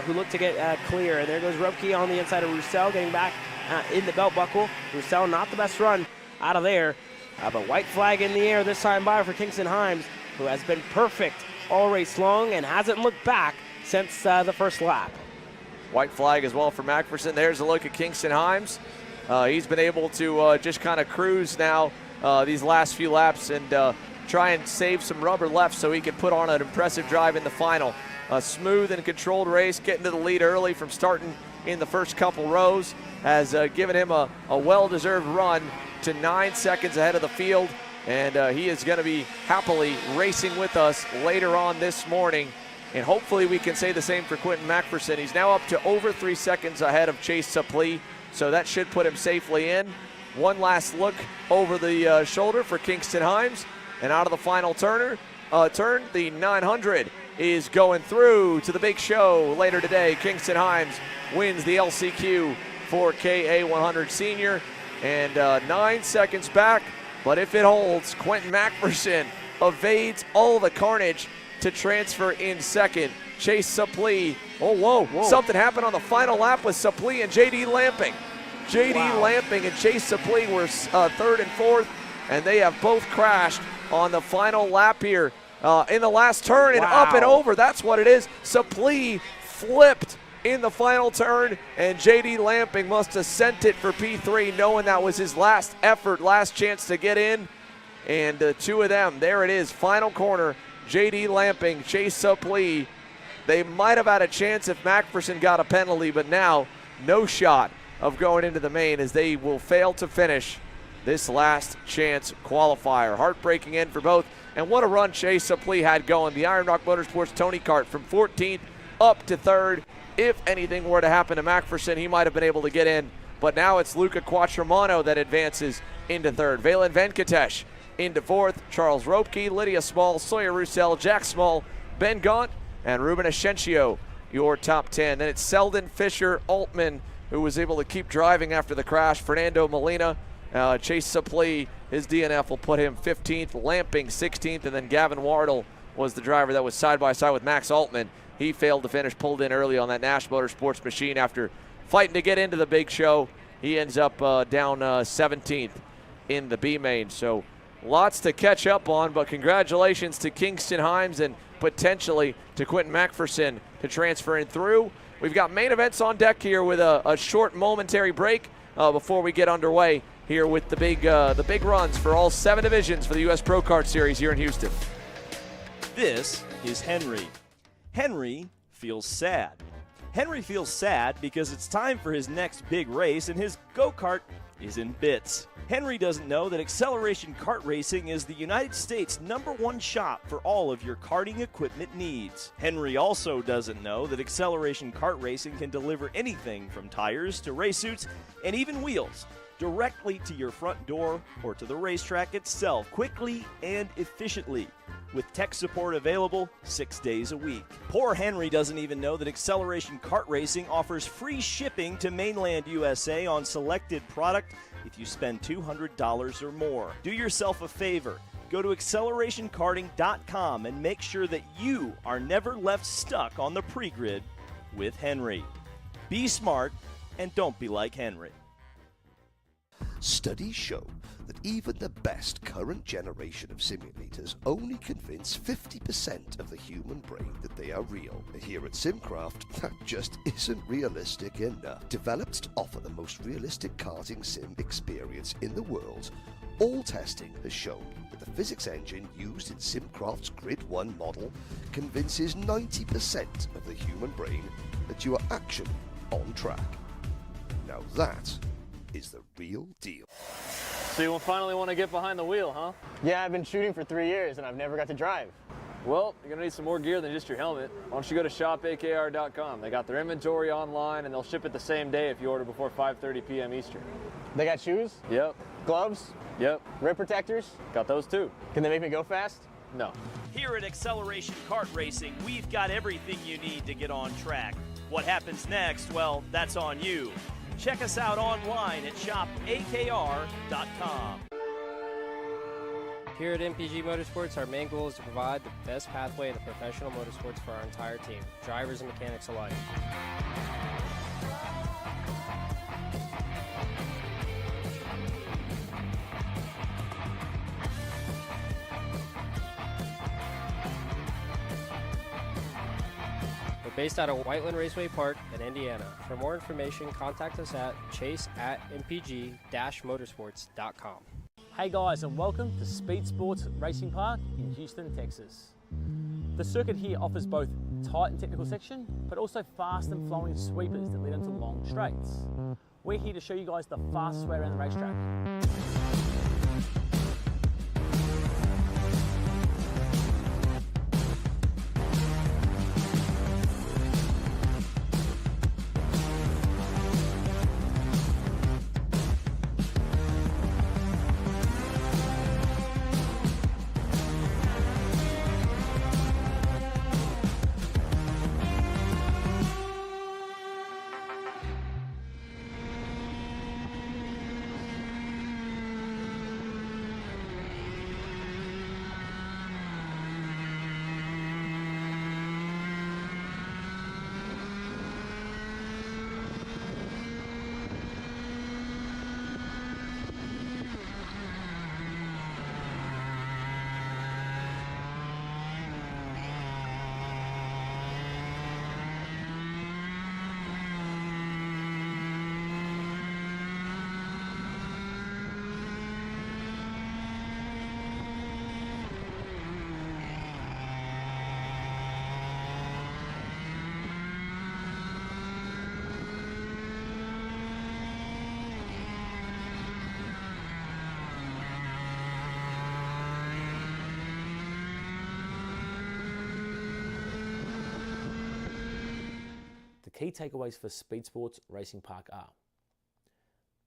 who look to get clear. And there goes Ropke on the inside of Roussel, getting back in the belt buckle. Roussel not the best run out of there. But white flag in the air this time by for Kingston Himes, who has been perfect all race long and hasn't looked back since the first lap. White flag as well for McPherson. There's a look at Kingston Himes. He's been able to just kind of cruise now these last few laps and try and save some rubber left so he can put on an impressive drive in the final. A smooth and controlled race, getting to the lead early from starting in the first couple rows has given him a well-deserved run to 9 seconds ahead of the field. And he is going to be happily racing with us later on this morning. And hopefully we can say the same for Quentin McPherson. He's now up to over 3 seconds ahead of Chase Suplee, so that should put him safely in. One last look over the shoulder for Kingston Himes. And out of the final turn, the 900 is going through to the big show later today. Kingston Himes wins the LCQ for KA100 Senior. And 9 seconds back, but if it holds, Quentin McPherson evades all the carnage to transfer in second. Chase Suplee. Oh, whoa. Something happened on the final lap with Suplee and JD Lamping. JD Lamping and Chase Suplee were 3rd and 4th, and they have both crashed on the final lap here in the last turn and up and over. That's what it is. Suplee flipped in the final turn, and JD Lamping must have sent it for P3, knowing that was his last effort, last chance to get in. And 2 of them, there it is, final corner. JD Lamping, Chase Suplee. they might have had a chance if McPherson got a penalty, but now no shot of going into the main as they will fail to finish this last chance qualifier. Heartbreaking end for both, and what a run Chase Suplee had going. The Iron Rock Motorsports Tony Kart from 14th up to 3rd. If anything were to happen to McPherson, he might have been able to get in, but now it's Luca Quattromano that advances into 3rd. Valen Venkatesh into 4th. Charles Ropke, Lydia Small, Sawyer Roussel, Jack Small, Ben Gaunt, and Ruben Ascencio, your top 10. Then it's Selden, Fisher, Altman, who was able to keep driving after the crash. Fernando Molina, Chase Suplee, his DNF will put him 15th, Lamping 16th, and then Gavin Wardle was the driver that was side-by-side with Max Altman. He failed to finish, pulled in early on that Nash Motorsports machine after fighting to get into the big show. He ends up down 17th in the B main. So lots to catch up on, but congratulations to Kingston Himes and potentially to Quentin McPherson to transfer in through. We've got main events on deck here with a short momentary break before we get underway here with the big runs for all 7 divisions for the US Pro Kart Series here in Houston. This is Henry. Henry feels sad. Henry feels sad because it's time for his next big race and his go-kart is in bits. Henry doesn't know that Acceleration Kart Racing is the United States' #1 shop for all of your karting equipment needs. Henry also doesn't know that Acceleration Kart Racing can deliver anything from tires to race suits and even wheels directly to your front door or to the racetrack itself, quickly and efficiently, with tech support available 6 days a week. Poor Henry doesn't even know that Acceleration Kart Racing offers free shipping to mainland USA on selected product if you spend $200 or more. Do yourself a favor. Go to accelerationkarting.com and make sure that you are never left stuck on the pre-grid with Henry. Be smart and don't be like Henry. Studies show that even the best current generation of simulators only convince 50% of the human brain that they are real. Here at SimCraft, that just isn't realistic enough. Developed to offer the most realistic karting sim experience in the world, all testing has shown that the physics engine used in SimCraft's Grid 1 model convinces 90% of the human brain that you are actually on track. Now that is the real deal. So you finally want to get behind the wheel, huh? Yeah, I've been shooting for 3 years and I've never got to drive. Well, you're gonna need some more gear than just your helmet. Why don't you go to shopakr.com. They got their inventory online and they'll ship it the same day if you order before 5:30 p.m. Eastern. They got shoes? Yep. Gloves? Yep. Rip protectors? Got those too. Can they make me go fast? No. Here at Acceleration Kart Racing, we've got everything you need to get on track. What happens next? Well, that's on you. Check us out online at shopakr.com. Here at MPG Motorsports, our main goal is to provide the best pathway into professional motorsports for our entire team, drivers and mechanics alike. We're based out of Whiteland Raceway Park in Indiana. For more information, contact us at chase@mpg-motorsports.com. Hey guys, and welcome to Speedsportz Racing Park in Houston, Texas. The circuit here offers both tight and technical section, but also fast and flowing sweepers that lead into long straights. We're here to show you guys the fastest way around the racetrack. key takeaways for Speedsportz Racing Park are: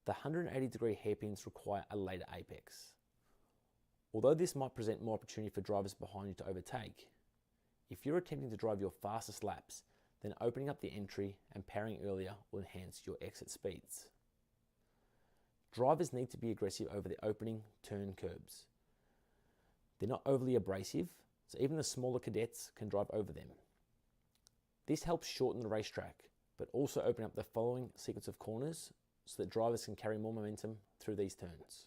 the 180-degree hairpins require a later apex. Although this might present more opportunity for drivers behind you to overtake, if you're attempting to drive your fastest laps, then opening up the entry and parrying earlier will enhance your exit speeds. Drivers need to be aggressive over the opening turn curbs. They're not overly abrasive, so even the smaller cadets can drive over them. This helps shorten the racetrack, but also open up the following sequence of corners so that drivers can carry more momentum through these turns.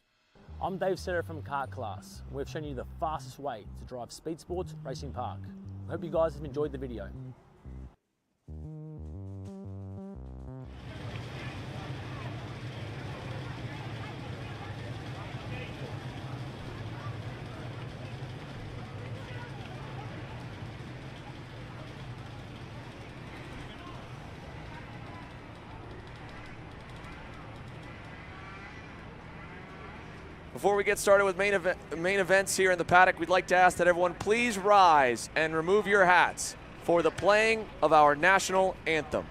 I'm Dave Serra from Kart Class. We've shown you the fastest way to drive Speedsportz Racing Park. I hope you guys have enjoyed the video. Before we get started with main events here in the paddock, we'd like to ask that everyone please rise and remove your hats for the playing of our national anthem.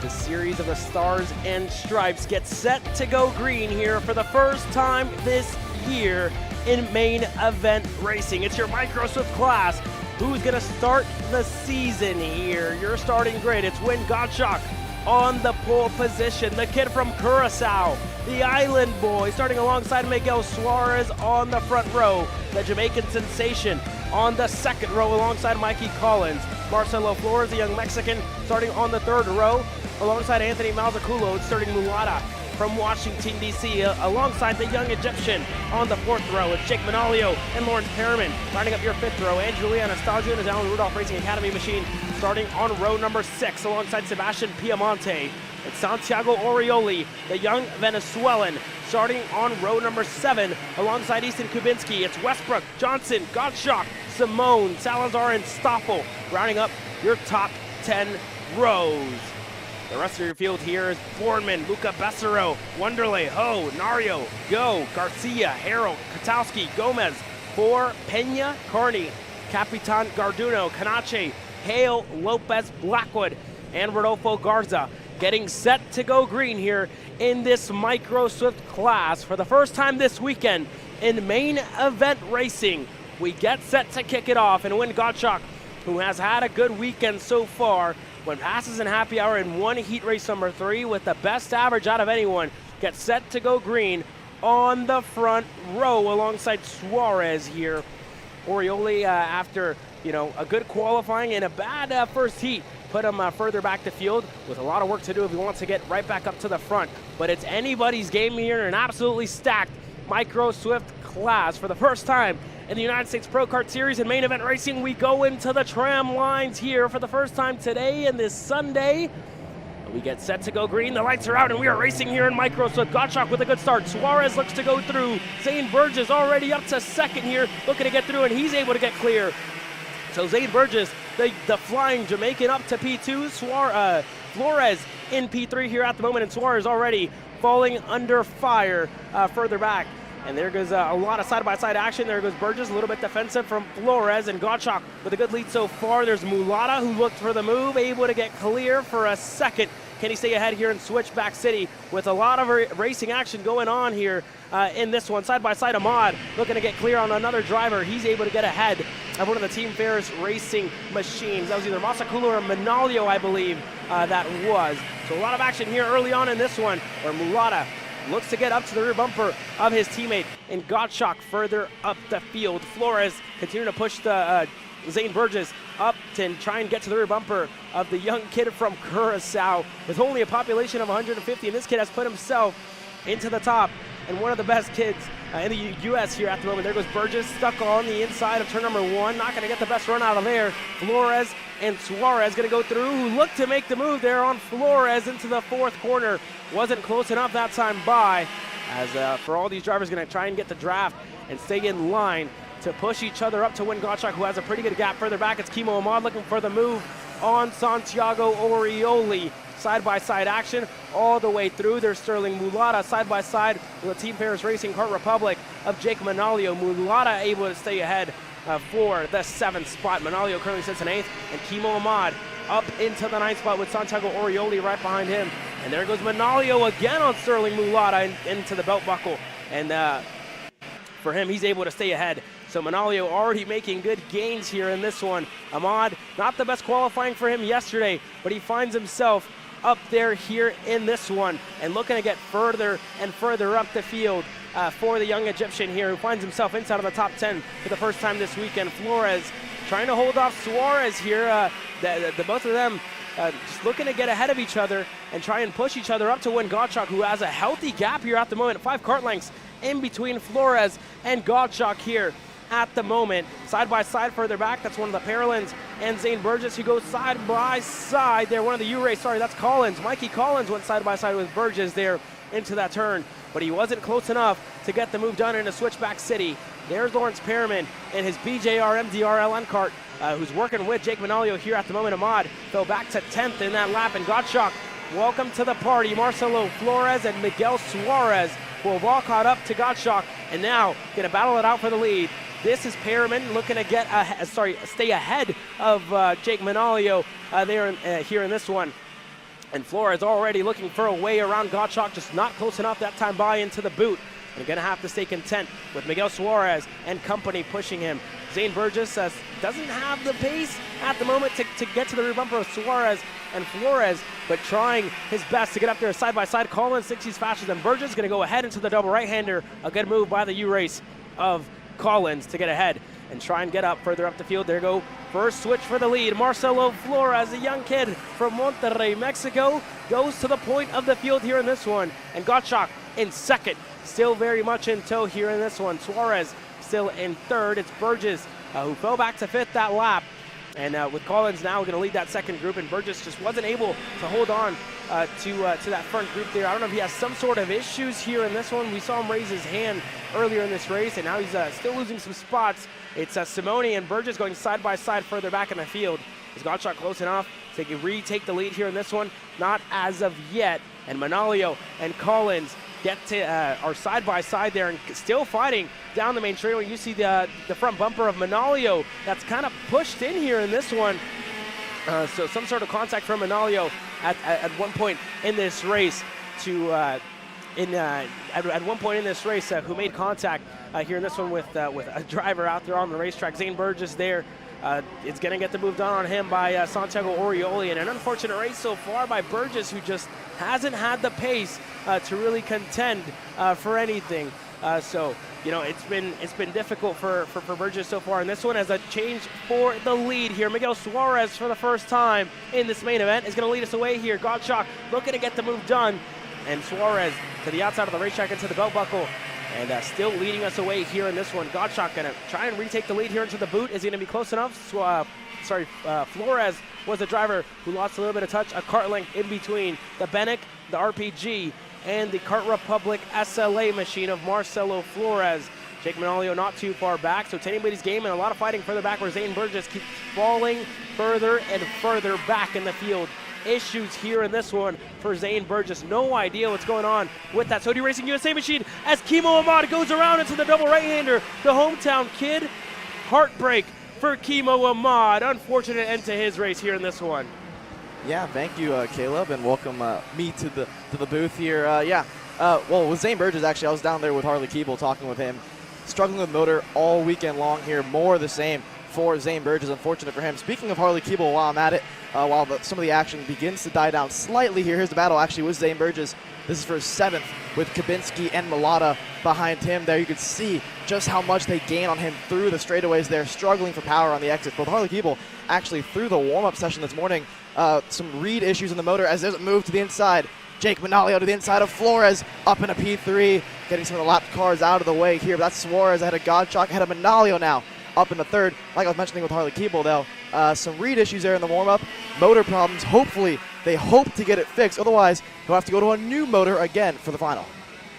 The series of the Stars and Stripes gets set to go green here for the first time this year in main event racing. It's your Micro Swift class. Who's going to start the season here? Your starting grid. It's Win Gottschalk on the pole position. The kid from Curacao, the island boy, starting alongside Miguel Suarez on the front row. The Jamaican sensation on the second row alongside Mikey Collins. Marcelo Flores, the young Mexican, starting on the third row alongside Anthony Malzaculo, starting Mulata from Washington, D.C., alongside the young Egyptian. On the 4th row, it's Jake Manalio and Lawrence Perriman. Lining up your 5th row, Angelia Anastasio and his Alan Rudolph Racing Academy machine. Starting on row number 6, alongside Sebastian Piemonte. It's Santiago Orioli, the young Venezuelan, starting on row number 7, alongside Easton Kubinski. It's Westbrook, Johnson, Gottschalk, Simone, Salazar, and Stoffel, rounding up your top 10 rows. The rest of your field here is Bourneman, Luca Bessero, Wonderley, Ho, Nario, Go, Garcia, Harold, Katowski, Gomez, For, Pena, Carney, Capitan Garduno, Canache, Hale, Lopez, Blackwood, and Rodolfo Garza. Getting set to go green here in this Micro Swift class for the first time this weekend in main event racing. We get set to kick it off, and Wynn Gottschalk, who has had a good weekend so far, when passes in happy hour in one heat race number 3 with the best average out of anyone, gets set to go green on the front row alongside Suarez here. Orioli, after a good qualifying and a bad first heat, put him further back the field with a lot of work to do if he wants to get right back up to the front. But it's anybody's game here in an absolutely stacked Micro Swift class. For the first time in the United States Pro Kart Series and main event racing, we go into the tram lines here for the first time today and this Sunday. We get set to go green. The lights are out and we are racing here in Micro Swift. Gottschalk with a good start. Suarez looks to go through. Zane Burgess already up to second here, looking to get through, and he's able to get clear. So Zane Burgess, the flying Jamaican, up to P2. Flores in P3 here at the moment, and Suarez already falling under fire further back. And there goes a lot of side-by-side action. There goes Burgess, a little bit defensive from Flores, and Gottschalk with a good lead so far. There's Mulata, who looked for the move, able to get clear for a second. Can he stay ahead here in Switchback City with a lot of racing action going on here in this one? Side-by-side, Ahmad looking to get clear on another driver. He's able to get ahead of one of the Team Ferris racing machines. That was either Masakulu or Manalio, I believe that was. So a lot of action here early on in this one, where Mulata looks to get up to the rear bumper of his teammate, and Gottschalk further up the field. Flores continuing to push the Zane Burgess up to try and get to the rear bumper of the young kid from Curacao. With only a population of 150, and this kid has put himself into the top, and one of the best kids in the U.S. here at the moment. There goes Burgess, stuck on the inside of turn number 1, not going to get the best run out of there. Flores and Suarez going to go through, who looked to make the move there on Flores into the 4th corner. Wasn't close enough that time by, as for all these drivers going to try and get the draft and stay in line to push each other up to Wynn Gottschalk, who has a pretty good gap further back. It's Kimo Ahmad looking for the move on Santiago Orioli. Side-by-side action all the way through. There's Sterling Mulata side-by-side with the Team Ferris Racing Kart Republic of Jake Manalio. Mulata able to stay ahead for the 7th spot. Manalio currently sits in 8th, and Kimo Ahmad up into the 9th spot with Santiago Orioli right behind him. And there goes Manalio again on Sterling Mulata into the belt buckle. And for him, he's able to stay ahead. So Manalio already making good gains here in this one. Ahmad, not the best qualifying for him yesterday, but he finds himself up there here in this one, and looking to get further and further up the field for the young Egyptian here, who finds himself inside of the top 10 for the first time this weekend. Flores trying to hold off Suarez here. The both of them just looking to get ahead of each other and try and push each other up to Wynn Gottschalk, who has a healthy gap here at the moment. 5 kart lengths in between Flores and Gottschalk here at the moment. Side by side further back, that's one of the Paralins and Zane Burgess, who goes side by side there. One of the U-Race, sorry, that's Collins. Mikey Collins went side by side with Burgess there into that turn, but he wasn't close enough to get the move done in a Switchback City. There's Lawrence Perriman and his BJR MDR LN kart, who's working with Jake Manalio here at the moment. Ahmad fell back to 10th in that lap, and Gottschalk, welcome to the party. Marcelo Flores and Miguel Suarez will have all caught up to Gottschalk, and now gonna battle it out for the lead. This is Perriman looking to get stay ahead of Jake Manalio here in this one. And Flores already looking for a way around Gottschalk, just not close enough that time by into the boot. And going to have to stay content with Miguel Suarez and company pushing him. Zane Burgess doesn't have the pace at the moment to get to the rear bumper of Suarez and Flores, but trying his best to get up there side by side. Collins thinks he's faster than Burgess, going to go ahead into the double right-hander. A good move by the U-Race of Collins to get ahead. and try and get up further up the field. There go first switch for the lead. Marcelo Flores, a young kid from Monterrey, Mexico, goes to the point of the field here in this one. And Gottschalk in second, still very much in tow here in this one. Suarez still in third. It's Burgess who fell back to fifth that lap. And with Collins now going to lead that second group, and Burgess just wasn't able to hold on to that front group there. I don't know if he has some sort of issues here in this one. We saw him raise his hand earlier in this race, and now he's still losing some spots. It's Simone and Burgess going side by side further back in the field. Is Gottschalk close enough to retake the lead here in this one? Not as of yet. And Manalio and Collins are side by side there and still fighting down the main straightaway. You see the front bumper of Manalio that's kind of pushed in here in this one. So some sort of contact from Manalio at one point in this race at one point in this race who made contact here in this one with a driver out there on the racetrack. Zane Burgess there. It's going to get the move done on him by Santiago Orioli, and an unfortunate race so far by Burgess, who just hasn't had the pace to really contend for anything. So, you know, it's been difficult for Burgess so far. And this one has a change for the lead here. Miguel Suarez, for the first time in this main event, is going to lead us away here. Gottschalk looking to get the move done, and Suarez to the outside of the racetrack into the belt buckle. And still leading us away here in this one. Gottschalk going to try and retake the lead here into the boot. Is he going to be close enough? Flores was the driver who lost a little bit of touch. A kart length in between the Benek, the RPG, and the Kart Republic SLA machine of Marcelo Flores. Jake Manalio not too far back, so it's anybody's game, and a lot of fighting further back where Zane Burgess keeps falling further and further back in the field. Issues here in this one for Zane Burgess. No idea what's going on with that Saudi Racing USA machine as Kimo Ahmad goes around into the double right-hander. The hometown kid. Heartbreak for Kimo Ahmad. Unfortunate end to his race here in this one. Yeah, thank you, Caleb, and welcome me to the booth here. Well, with Zane Burgess, actually, I was down there with Harley Keeble talking with him. Struggling with motor all weekend long here. More of the same for Zane Burgess. Unfortunate for him. Speaking of Harley Keeble, while I'm at it, while some of the action begins to die down slightly here, here's the battle actually with Zane Burgess. This is for seventh with Kabinski and Mulata behind him there. You can see just how much they gain on him through the straightaways there, struggling for power on the exits. Both Harley Keeble actually through the warm-up session this morning, some read issues in the motor as there's a move to the inside. Jake Manalio to the inside of Flores, up in a P3, getting some of the lap cars out of the way here. But that's Suarez ahead of Gottschalk, ahead of Manalio now, up in the third. Like I was mentioning with Harley Keeble, though, some read issues there in the warm-up, motor problems. Hopefully, they hope to get it fixed. Otherwise, he'll have to go to a new motor again for the final.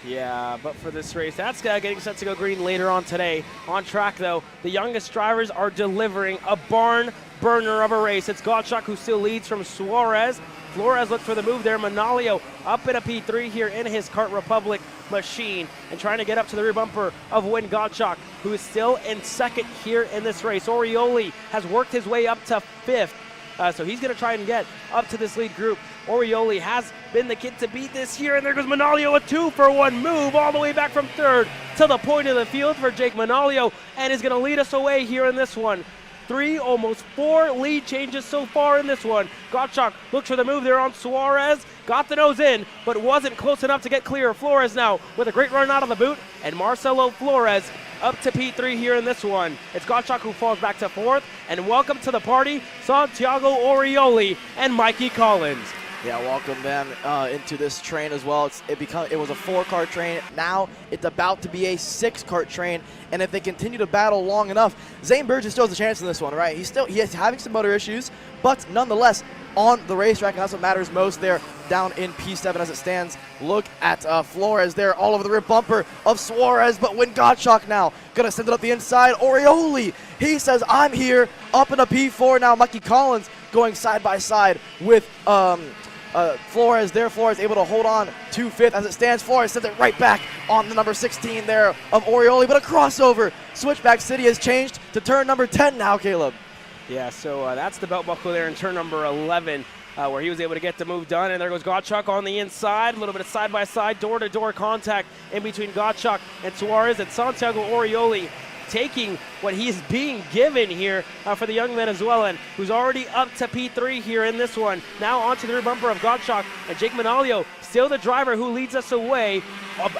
Yeah, but for this race, that's getting set to go green later on today. On track, though, the youngest drivers are delivering a barn burner of a race. It's Gottschalk who still leads from Suarez. Flores looked for the move there. Manalio up in a P3 here in his Kart Republic machine and trying to get up to the rear bumper of Win Gottschalk, who is still in second here in this race. Orioli has worked his way up to fifth, so he's going to try and get up to this lead group. Orioli has been the kid to beat this year, and there goes Manalio, a 2-for-1 move all the way back from third to the point of the field for Jake Manalio, and is going to lead us away here in this one. 3, almost 4 lead changes so far in this one. Gottschalk looks for the move there on Suarez. Got the nose in, but wasn't close enough to get clear. Flores now with a great run out of the boot. And Marcelo Flores up to P3 here in this one. It's Gottschalk who falls back to fourth. And welcome to the party, Santiago Orioli and Mikey Collins. Yeah, welcome them into this train as well. It was a 4-car train. Now it's about to be a 6-car train. And if they continue to battle long enough, Zane Burgess still has a chance in this one, right? He is having some motor issues, but nonetheless on the racetrack, and that's what matters most there down in P7 as it stands. Look at Flores there all over the rear bumper of Suarez, but Win Gottschalk now gonna send it up the inside. Orioli, he says, I'm here, up in a P4 now. Mikey Collins going side by side with Flores there. Flores able to hold on to fifth as it stands. Flores sends it right back on the number 16 there of Orioli, but a crossover. Switchback City has changed to turn number 10 now, Caleb. Yeah, so that's the belt buckle there in turn number 11, where he was able to get the move done. And there goes Gottschalk on the inside. A little bit of side-by-side, door-to-door contact in between Gottschalk and Suarez. And Santiago Orioli taking what he's being given here for the young Venezuelan, who's already up to P3 here in this one. Now onto the rear bumper of Gottschalk, and Jake Manalio, still the driver who leads us away.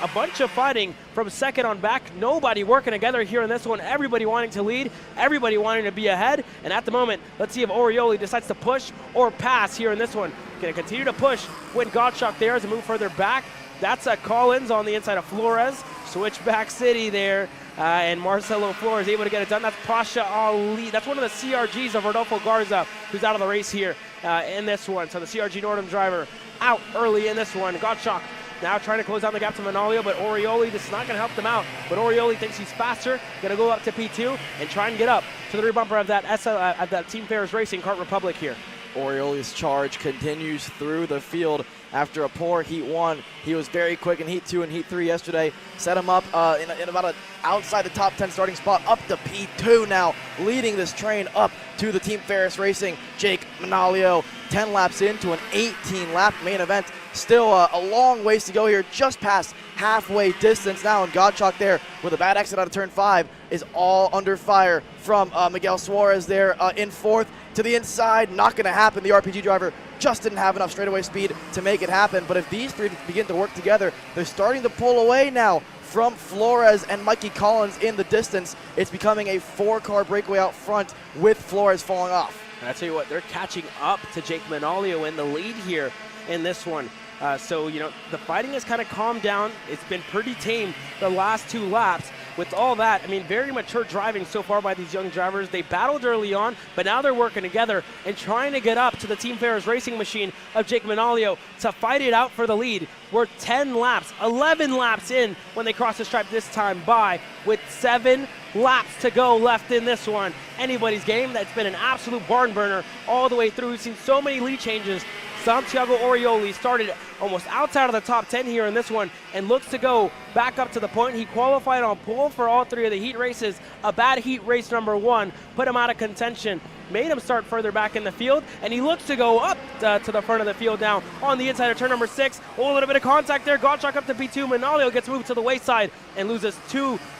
A bunch of fighting from second on back. Nobody working together here in this one. Everybody wanting to lead, everybody wanting to be ahead. And at the moment, let's see if Orioli decides to push or pass here in this one. Going to continue to push when Gottschalk there as a move further back. That's Collins on the inside of Flores. Switchback City there. And Marcelo Flores able to get it done. That's Pasha Ali. That's one of the CRGs of Rodolfo Garza, who's out of the race here in this one. So the CRG Nordum driver out early in this one. Gottschalk now trying to close down the gap to Manalio, but Orioli, this is not going to help them out. But Orioli thinks he's faster, going to go up to P2 and try and get up to the rear bumper of that Team Ferris Racing Kart Republic here. Orioli's charge continues through the field after a poor Heat 1. He was very quick in Heat 2 and Heat 3 yesterday. Set him up in about an outside the top 10 starting spot, up to P2 now, leading this train up to the Team Ferris Racing. Jake Manalio, 10 laps into an 18-lap main event. Still a long ways to go here, just past halfway distance now, and Gottschalk there with a bad exit out of turn 5 is all under fire from Miguel Suarez there in fourth to the inside. Not going to happen. The RPG driver just didn't have enough straightaway speed to make it happen. But if these three begin to work together, they're starting to pull away now from Flores and Mikey Collins in the distance. It's becoming a 4-car breakaway out front with Flores falling off. And I tell you what, they're catching up to Jake Manalio in the lead here in this one. So, you know, the fighting has kind of calmed down. It's been pretty tame the last 2 laps. With all that, I mean, very mature driving so far by these young drivers. They battled early on, but now they're working together and trying to get up to the Team Ferris Racing machine of Jake Manalio to fight it out for the lead. We're 11 laps in when they cross the stripe this time by, with 7 laps to go left in this one. Anybody's game. That's been an absolute barn burner all the way through. We've seen so many lead changes. Santiago Orioli started almost outside of the top 10 here in this one and looks to go back up to the point. He qualified on pole for all 3 of the heat races. A bad heat race number 1 put him out of contention, made him start further back in the field, and he looks to go up to the front of the field now on the inside of turn number 6. Oh, a little bit of contact there. Gottschalk up to P2. Manalio gets moved to the wayside and loses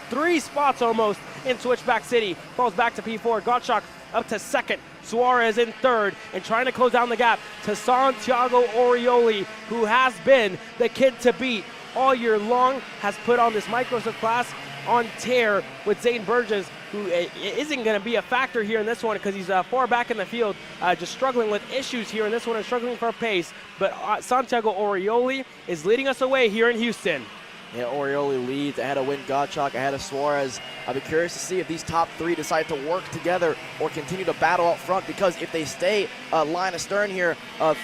3 spots almost in Switchback City. Falls back to P4. Gottschalk up to second. Suarez in third, and trying to close down the gap to Santiago Orioli, who has been the kid to beat all year long, has put on this Microsoft class on tear with Zane Burgess, who isn't going to be a factor here in this one because he's far back in the field, just struggling with issues here in this one and struggling for pace. But Santiago Orioli is leading us away here in Houston. Yeah, Orioli leads ahead of Win Gottschalk, ahead of Suarez. I'll be curious to see if these top 3 decide to work together or continue to battle up front, because if they stay line astern here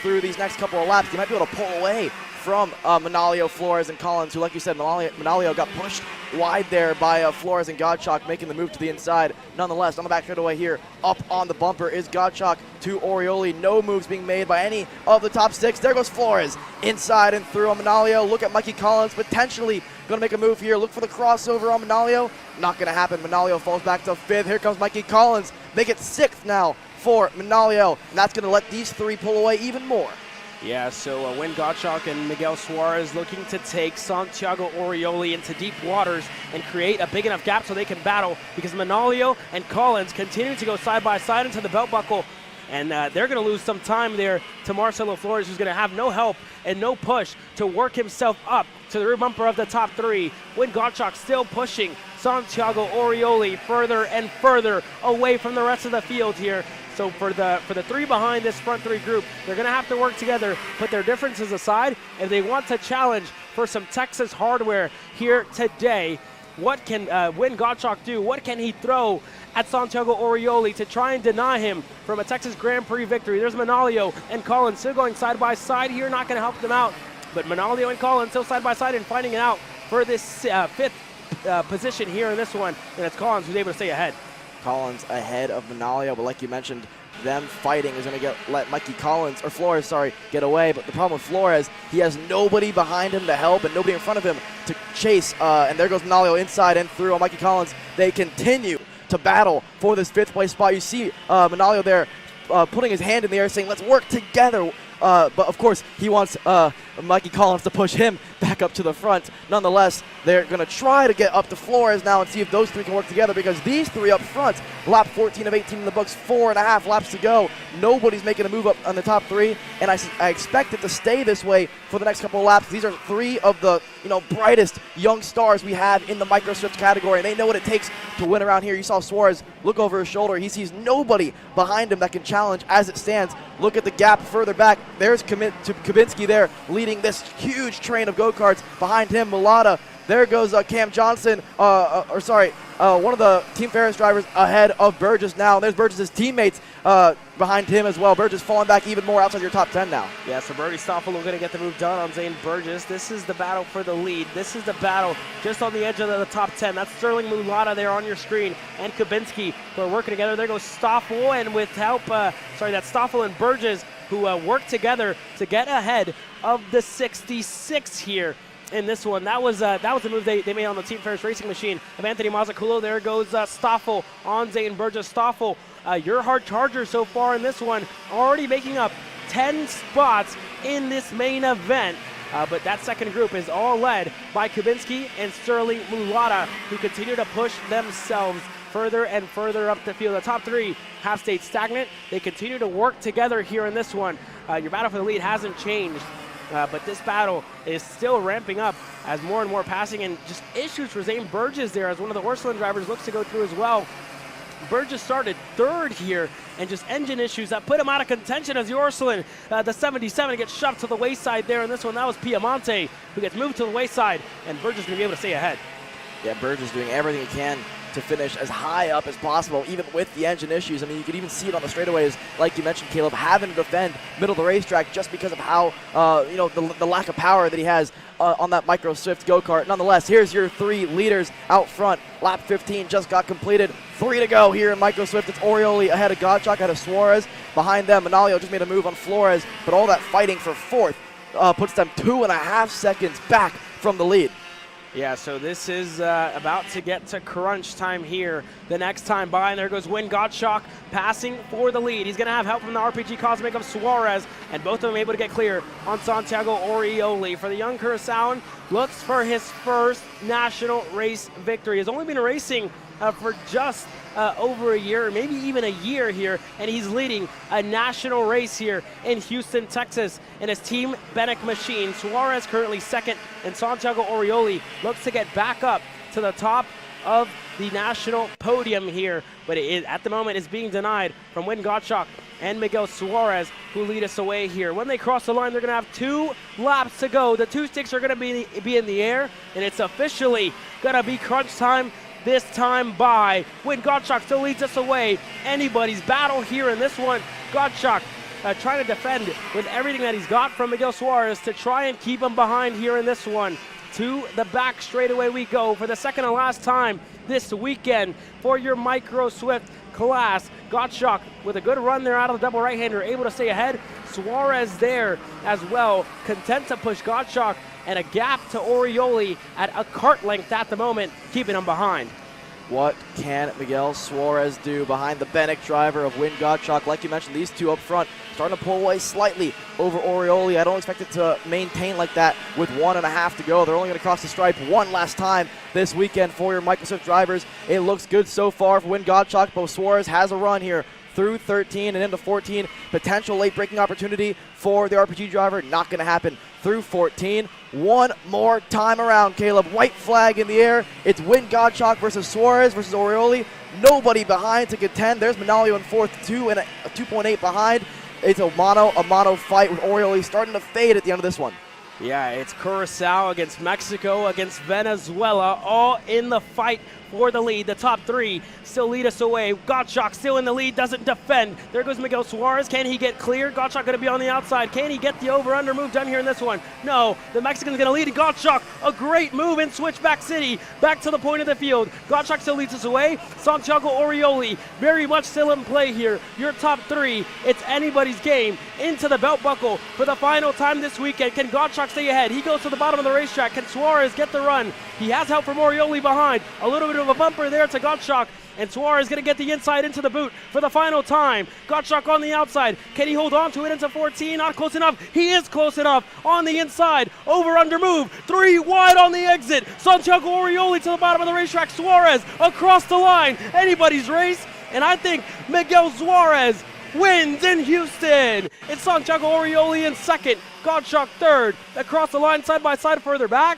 through these next couple of laps, they might be able to pull away from Manalio, Flores, and Collins, who, like you said, Manalio got pushed wide there by Flores and Gottschalk, making the move to the inside. Nonetheless, on the back straightaway here, up on the bumper is Gottschalk to Orioli. No moves being made by any of the top 6. There goes Flores, inside and through on Manalio. Look at Mikey Collins, potentially going to make a move here. Look for the crossover on Manalio. Not going to happen. Manalio falls back to 5th. Here comes Mikey Collins. Make it 6th now for Manalio, and that's going to let these 3 pull away even more. Yeah, so Win Gottschalk and Miguel Suarez looking to take Santiago Orioli into deep waters and create a big enough gap so they can battle, because Manalio and Collins continue to go side by side into the belt buckle, and they're going to lose some time there to Marcelo Flores, who's going to have no help and no push to work himself up to the rear bumper of the top 3. Win Gottschalk still pushing Santiago Orioli further and further away from the rest of the field here. So for the 3 behind this front 3 group, they're going to have to work together, put their differences aside, if they want to challenge for some Texas hardware here today. What can Win Gottschalk do? What can he throw at Santiago Orioli to try and deny him from a Texas Grand Prix victory? There's Manalio and Collins still going side by side here, not going to help them out. But Manalio and Collins still side by side and fighting it out for this 5th position here in this one, and it's Collins who's able to stay ahead. Collins ahead of Manalio, but like you mentioned, them fighting is going to let Mikey Collins, or Flores, sorry, get away. But the problem with Flores, he has nobody behind him to help and nobody in front of him to chase. And there goes Manalio inside and through on Mikey Collins. They continue to battle for this 5th place spot. You see Manalio there putting his hand in the air saying, let's work together. but of course he wants Mikey Collins to push him back up to the front. Nonetheless, they're going to try to get up to Flores now and see if those three can work together, because these three up front, lap 14 of 18 in the books, 4.5 laps to go. Nobody's making a move up on the top three, and I expect it to stay this way for the next couple of laps. These are three of the brightest young stars we have in the micro Swift category, and they know what it takes to win around here. You saw Suarez look over his shoulder. He sees nobody behind him that can challenge as it stands. Look at the gap further back. There's Kubinski there leading this huge train of go-karts. Behind him, Mulata. There goes Cam Johnson, one of the Team Ferris drivers ahead of Burgess now. And there's Burgess's teammates behind him as well. Burgess falling back even more outside your top 10 now. Yeah, so Bertie Stoffel going to get the move done on Zane Burgess. This is the battle for the lead. This is the battle just on the edge of the top 10. That's Sterling Mulata there on your screen, and Kubinski who are working together. There goes Stoffel, and with help, that's Stoffel and Burgess who work together to get ahead of the 66 here. In this one, that was the move they made on the Team Ferris Racing machine of Anthony Mazzucchello. There goes Stoffel on Zane Burgess. Stoffel, your hard charger so far in this one, already making up 10 spots in this main event. But that second group is all led by Kubinski and Sterling Mulata, who continue to push themselves further and further up the field. The top three have stayed stagnant. They continue to work together here in this one. Your battle for the lead hasn't changed. But this battle is still ramping up as more and more passing, and just issues for Zane Burgess there as one of the Orslin drivers looks to go through as well. Burgess started third here, and just engine issues that put him out of contention as the Orslin, the 77, gets shoved to the wayside there in this one. That was Piemonte who gets moved to the wayside, and Burgess going to be able to stay ahead. Yeah, Burgess doing everything he can to finish as high up as possible, even with the engine issues. I mean, you could even see it on the straightaways, like you mentioned, Caleb, having to defend middle of the racetrack just because of how, the lack of power that he has on that Micro Swift go-kart. Nonetheless, here's your three leaders out front. Lap 15 just got completed. 3 to go here in Micro Swift. It's Orioli ahead of Gottschalk, ahead of Suarez. Behind them, Manalio just made a move on Flores, but all that fighting for fourth puts them 2.5 seconds back from the lead. Yeah, so this is about to get to crunch time here. The next time by, and there goes Win Gottschalk passing for the lead. He's going to have help from the RPG Cosmic of Suarez, and both of them able to get clear on Santiago Orioli. For the young Curaçaoan, looks for his first national race victory. He's only been racing for just over a year, maybe even a year here, and he's leading a national race here in Houston, Texas, in his Team Benek machine. Suarez currently second, and Santiago Orioli looks to get back up to the top of the national podium here, but at the moment is being denied from Win Gottschalk and Miguel Suarez, who lead us away here. When they cross the line, they're going to have 2 laps to go. The 2 sticks are going to be in the air, and it's officially going to be crunch time. This time by Win Gottschalk still leads us away. Anybody's battle here in this one. Gottschalk trying to defend with everything that he's got from Miguel Suarez to try and keep him behind here in this one. To the back straightaway we go for the second and last time this weekend for your Micro Swift class. Gottschalk with a good run there out of the double right-hander, able to stay ahead. Suarez there as well, content to push Gottschalk, and a gap to Orioli at a kart length at the moment, keeping him behind. What can Miguel Suarez do behind the Benek driver of Win Gottschalk? Like you mentioned, these two up front starting to pull away slightly over Orioli. I don't expect it to maintain like that with 1.5 to go. They're only going to cross the stripe one last time this weekend for your Micro Swift drivers. It looks good so far for Win Gottschalk, but Suarez has a run here through 13 and into 14. Potential late breaking opportunity for the RPG driver. Not going to happen through 14. One more time around, Caleb. White flag in the air. It's Win Gottschalk versus Suarez versus Orioli. Nobody behind to contend. There's Manalio in fourth, 2 and a 2.8 behind. It's a mono fight with Orioli starting to fade at the end of this one. Yeah, it's Curaçao against Mexico against Venezuela, all in the fight for the lead. The top 3 still lead us away. Gottschalk still in the lead, doesn't defend. There goes Miguel Suarez. Can he get clear? Gottschalk going to be on the outside. Can he get the over-under move done here in this one? No, the Mexican's going to lead. Gottschalk, a great move in Switchback City. Back to the point of the field. Gottschalk still leads us away. Santiago Orioli, very much still in play here. Your top 3, it's anybody's game. Into the belt buckle for the final time this weekend. Can Gottschalk stay ahead. He goes to the bottom of the racetrack. Can Suarez get the run? He has help from Orioli behind. A little bit of a bumper there to Gottschalk. And Suarez going to get the inside into the boot for the final time. Gottschalk on the outside. Can he hold on to it into 14? Not close enough. He is close enough on the inside. Over under move. 3 wide on the exit. Santiago Orioli to the bottom of the racetrack. Suarez across the line. Anybody's race. And I think Miguel Suarez wins in Houston. It's Santiago Orioli in second. Gottschalk third. Across the line side by side further back.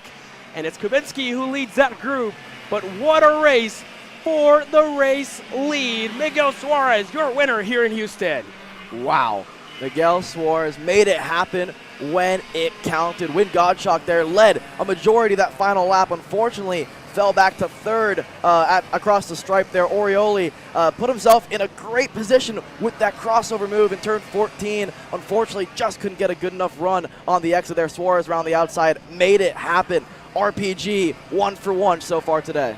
And it's Kubinski who leads that group. But what a race for the race lead. Miguel Suarez, your winner here in Houston. Wow. Miguel Suarez made it happen when it counted. Win Gottschalk there led a majority of that final lap. Unfortunately, fell back to third across the stripe there. Orioli put himself in a great position with that crossover move in turn 14. Unfortunately, just couldn't get a good enough run on the exit there. Suarez around the outside made it happen. RPG 1 for 1 so far today.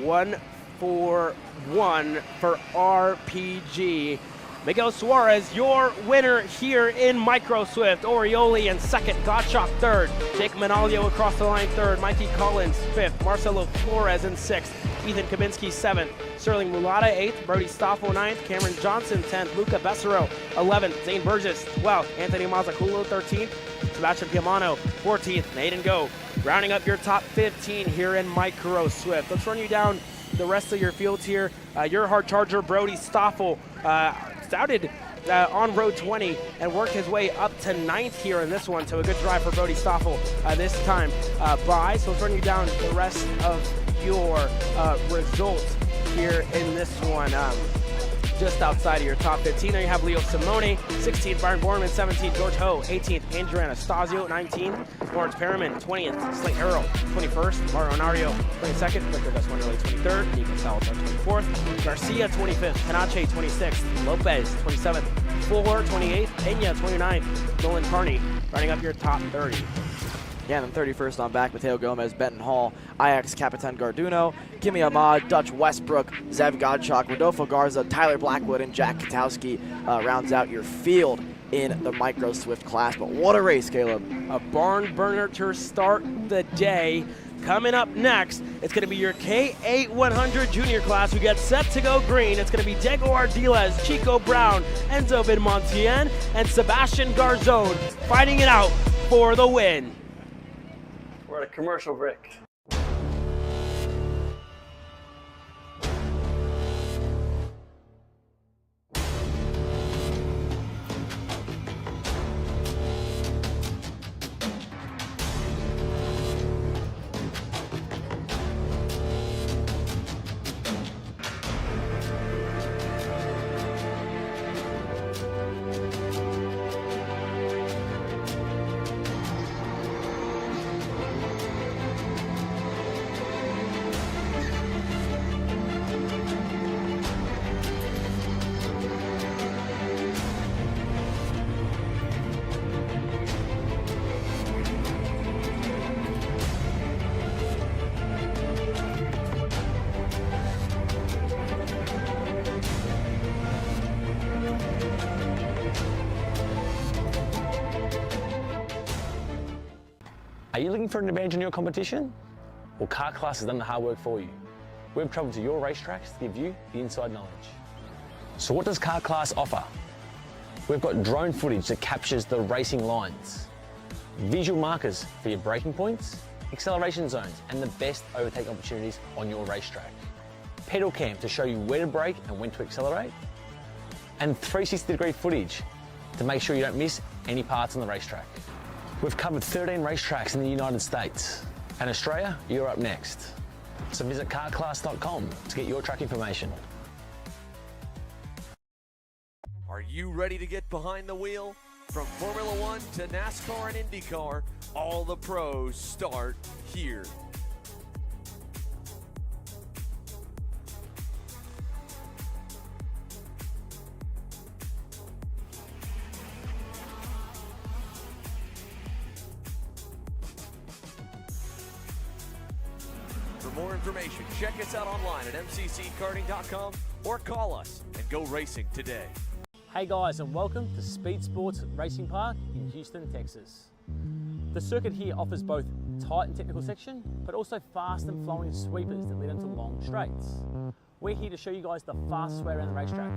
1 for 1 for RPG. Miguel Suarez, your winner here in Micro Swift. Orioli in second, Gottschalk third, Jake Manalio across the line third, Mikey Collins fifth, Marcelo Flores in sixth, Ethan Kabinski seventh, Sterling Mulata eighth, Brody Stoffel ninth, Cameron Johnson 10th, Luca Bessero 11th, Zane Burgess 12th, Anthony Mazzaculo 13th, Sebastian Piamano 14th, Aiden Go rounding up your top 15 here in Micro Swift. Let's run you down the rest of your fields here. Your hard charger, Brody Stoffel, started on road 20 and worked his way up to 9th here in this one. So a good drive for Brody Stoffel this time by. So let's run you down the rest of your results here in this one. Just outside of your top 15, there you have Leo Simone, 16th, Byron Borman, 17th, George Ho, 18th, Andrew Anastasio, 19th, Lawrence Perriman, 20th, Slate Harrell, 21st, Mario Onario, 22nd, Victor Gus Wonderley, 23rd, Nico Salazar, 24th, Garcia, 25th, Panache, 26th, Lopez, 27th, Fuller, 28th, Pena, 29th, Nolan Carney, running up your top 30. Yeah, and then 31st on back, Mateo Gomez, Benton Hall, Ajax Capitan Garduno, Kimi Ahmad, Dutch Westbrook, Zev Gottschalk, Rodolfo Garza, Tyler Blackwood, and Jack Katowski rounds out your field in the Micro Swift class. But what a race, Caleb. A barn burner to start the day. Coming up next, it's going to be your K8 100 junior class who gets set to go green. It's going to be Diego Ardiles, Chico Brown, Enzo Vidmontien, and Sebastian Garzone fighting it out for the win. We're at a commercial break. Are you looking for an advantage in your competition? Well, Car Class has done the hard work for you. We've traveled to your racetracks to give you the inside knowledge. So what does Car Class offer? We've got drone footage that captures the racing lines, visual markers for your braking points, acceleration zones, and the best overtake opportunities on your racetrack. Pedal cam to show you where to brake and when to accelerate, and 360-degree footage to make sure you don't miss any parts on the racetrack. We've covered 13 racetracks in the United States, and Australia, you're up next. So visit carclass.com to get your track information. Are you ready to get behind the wheel? From Formula One to NASCAR and IndyCar, all the pros start here. For more information, check us out online at mcckarting.com or call us and go racing today. Hey guys, and welcome to Speedsportz Racing Park in Houston, Texas. The circuit here offers both tight and technical section, but also fast and flowing sweepers that lead into long straights. We're here to show you guys the fastest way around the racetrack.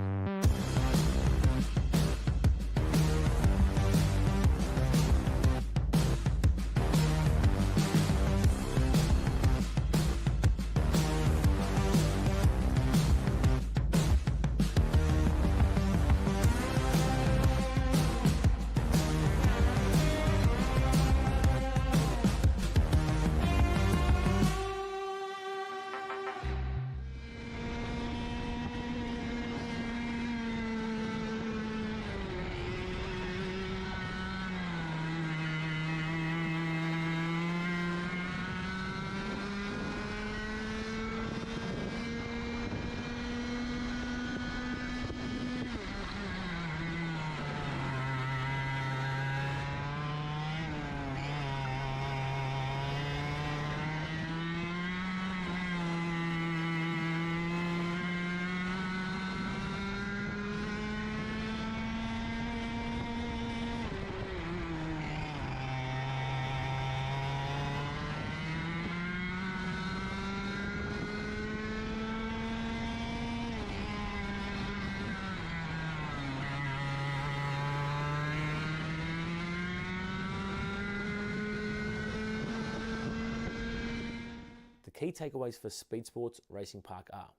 Key takeaways for Speedsportz Racing Park are: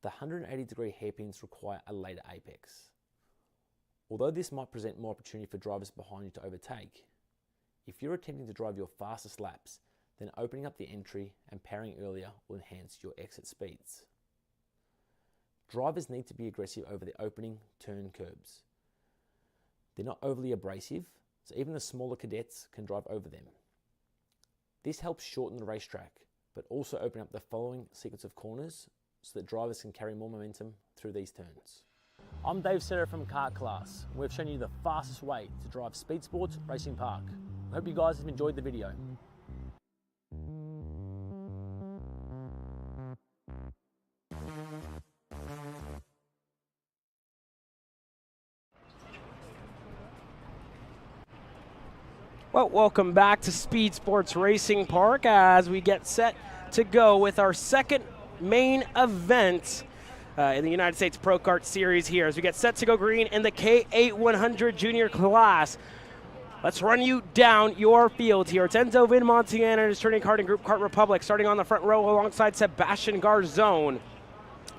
the 180-degree hairpins require a later apex. Although this might present more opportunity for drivers behind you to overtake, if you're attempting to drive your fastest laps, then opening up the entry and parrying earlier will enhance your exit speeds. Drivers need to be aggressive over the opening turn curbs. They're not overly abrasive, so even the smaller cadets can drive over them. This helps shorten the racetrack, but also open up the following sequence of corners so that drivers can carry more momentum through these turns. I'm Dave Serra from Kart Class. We've shown you the fastest way to drive Speedsportz Racing Park. I hope you guys have enjoyed the video. Well, welcome back to Speedsportz Racing Park as we get set to go with our second main event in the United States Pro Kart Series here as we get set to go green in the K8100 Junior class. Let's run you down your field here. It's Enzo Vinmontian and his turning karting group Kart Republic starting on the front row alongside Sebastian Garzone.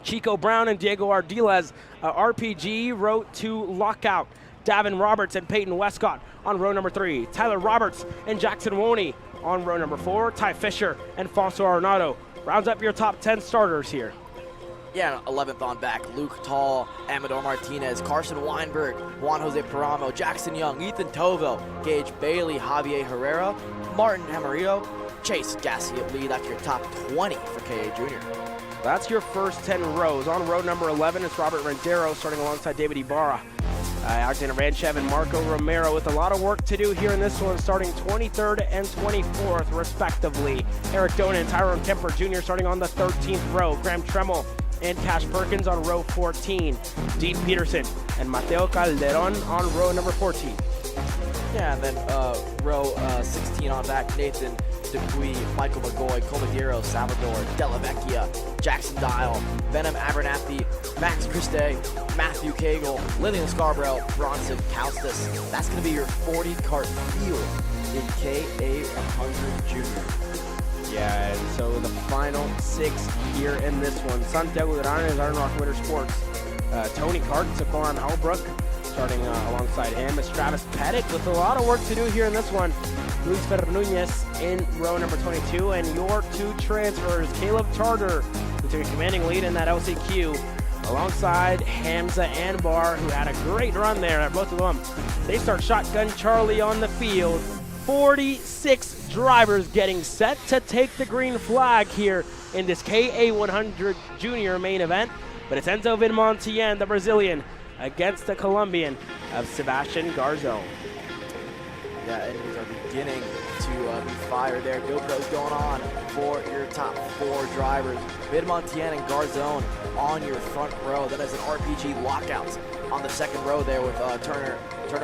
Chico Brown and Diego Ardiles, RPG, row 2 lockout. Davin Roberts and Peyton Westcott on row number 3. Tyler Roberts and Jackson Woney on row number 4. Ty Fisher and Fausto Arnado rounds up your top 10 starters here. Yeah, 11th on back, Luke Tall, Amador Martinez, Carson Weinberg, Juan Jose Paramo, Jackson Young, Ethan Toville, Gage Bailey, Javier Herrera, Martin Amarillo, Chase Gassi lead. That's your top 20 for KA Junior. That's your first 10 rows. On row number 11 is Robert Rendero starting alongside David Ibarra. Alexander Ranchev and Marco Romero with a lot of work to do here in this one, starting 23rd and 24th, respectively. Eric Dona and Tyrone Kemper Jr. starting on the 13th row. Graham Tremmel and Cash Perkins on row 14. Dean Peterson and Mateo Calderon on row number 14. Yeah, and then row 16 on back, Nathan Dupuy, Michael McGoy, Comodero, Salvador, Della Vecchia, Jackson Dial, Venom Abernathy, Max Christe, Matthew Cagle, Lillian Scarborough, Bronson Kaustis. That's going to be your 40 kart field in KA100 Junior. Yeah, and so the final 6 here in this one. Santiago Duran is Iron Rock Winter Sports. Tony Cart, Saquon Albrook starting alongside him. It's Travis Pettit with a lot of work to do here in this one. Luis Fernunez in row number 22, and your 2 transfers, Caleb Charter, who took a commanding lead in that LCQ, alongside Hamza Anbar, who had a great run there. Both of them, they start Shotgun Charlie on the field. 46 drivers getting set to take the green flag here in this KA100 Junior main event, but it's Enzo Vinmontian, the Brazilian, against the Colombian of Sebastian Garzone. Yeah, and we are beginning to be fired there. GoPros going on for your top 4 drivers. Vidmontien and Garzone on your front row. Then there's an RPG lockout on the second row there with Turner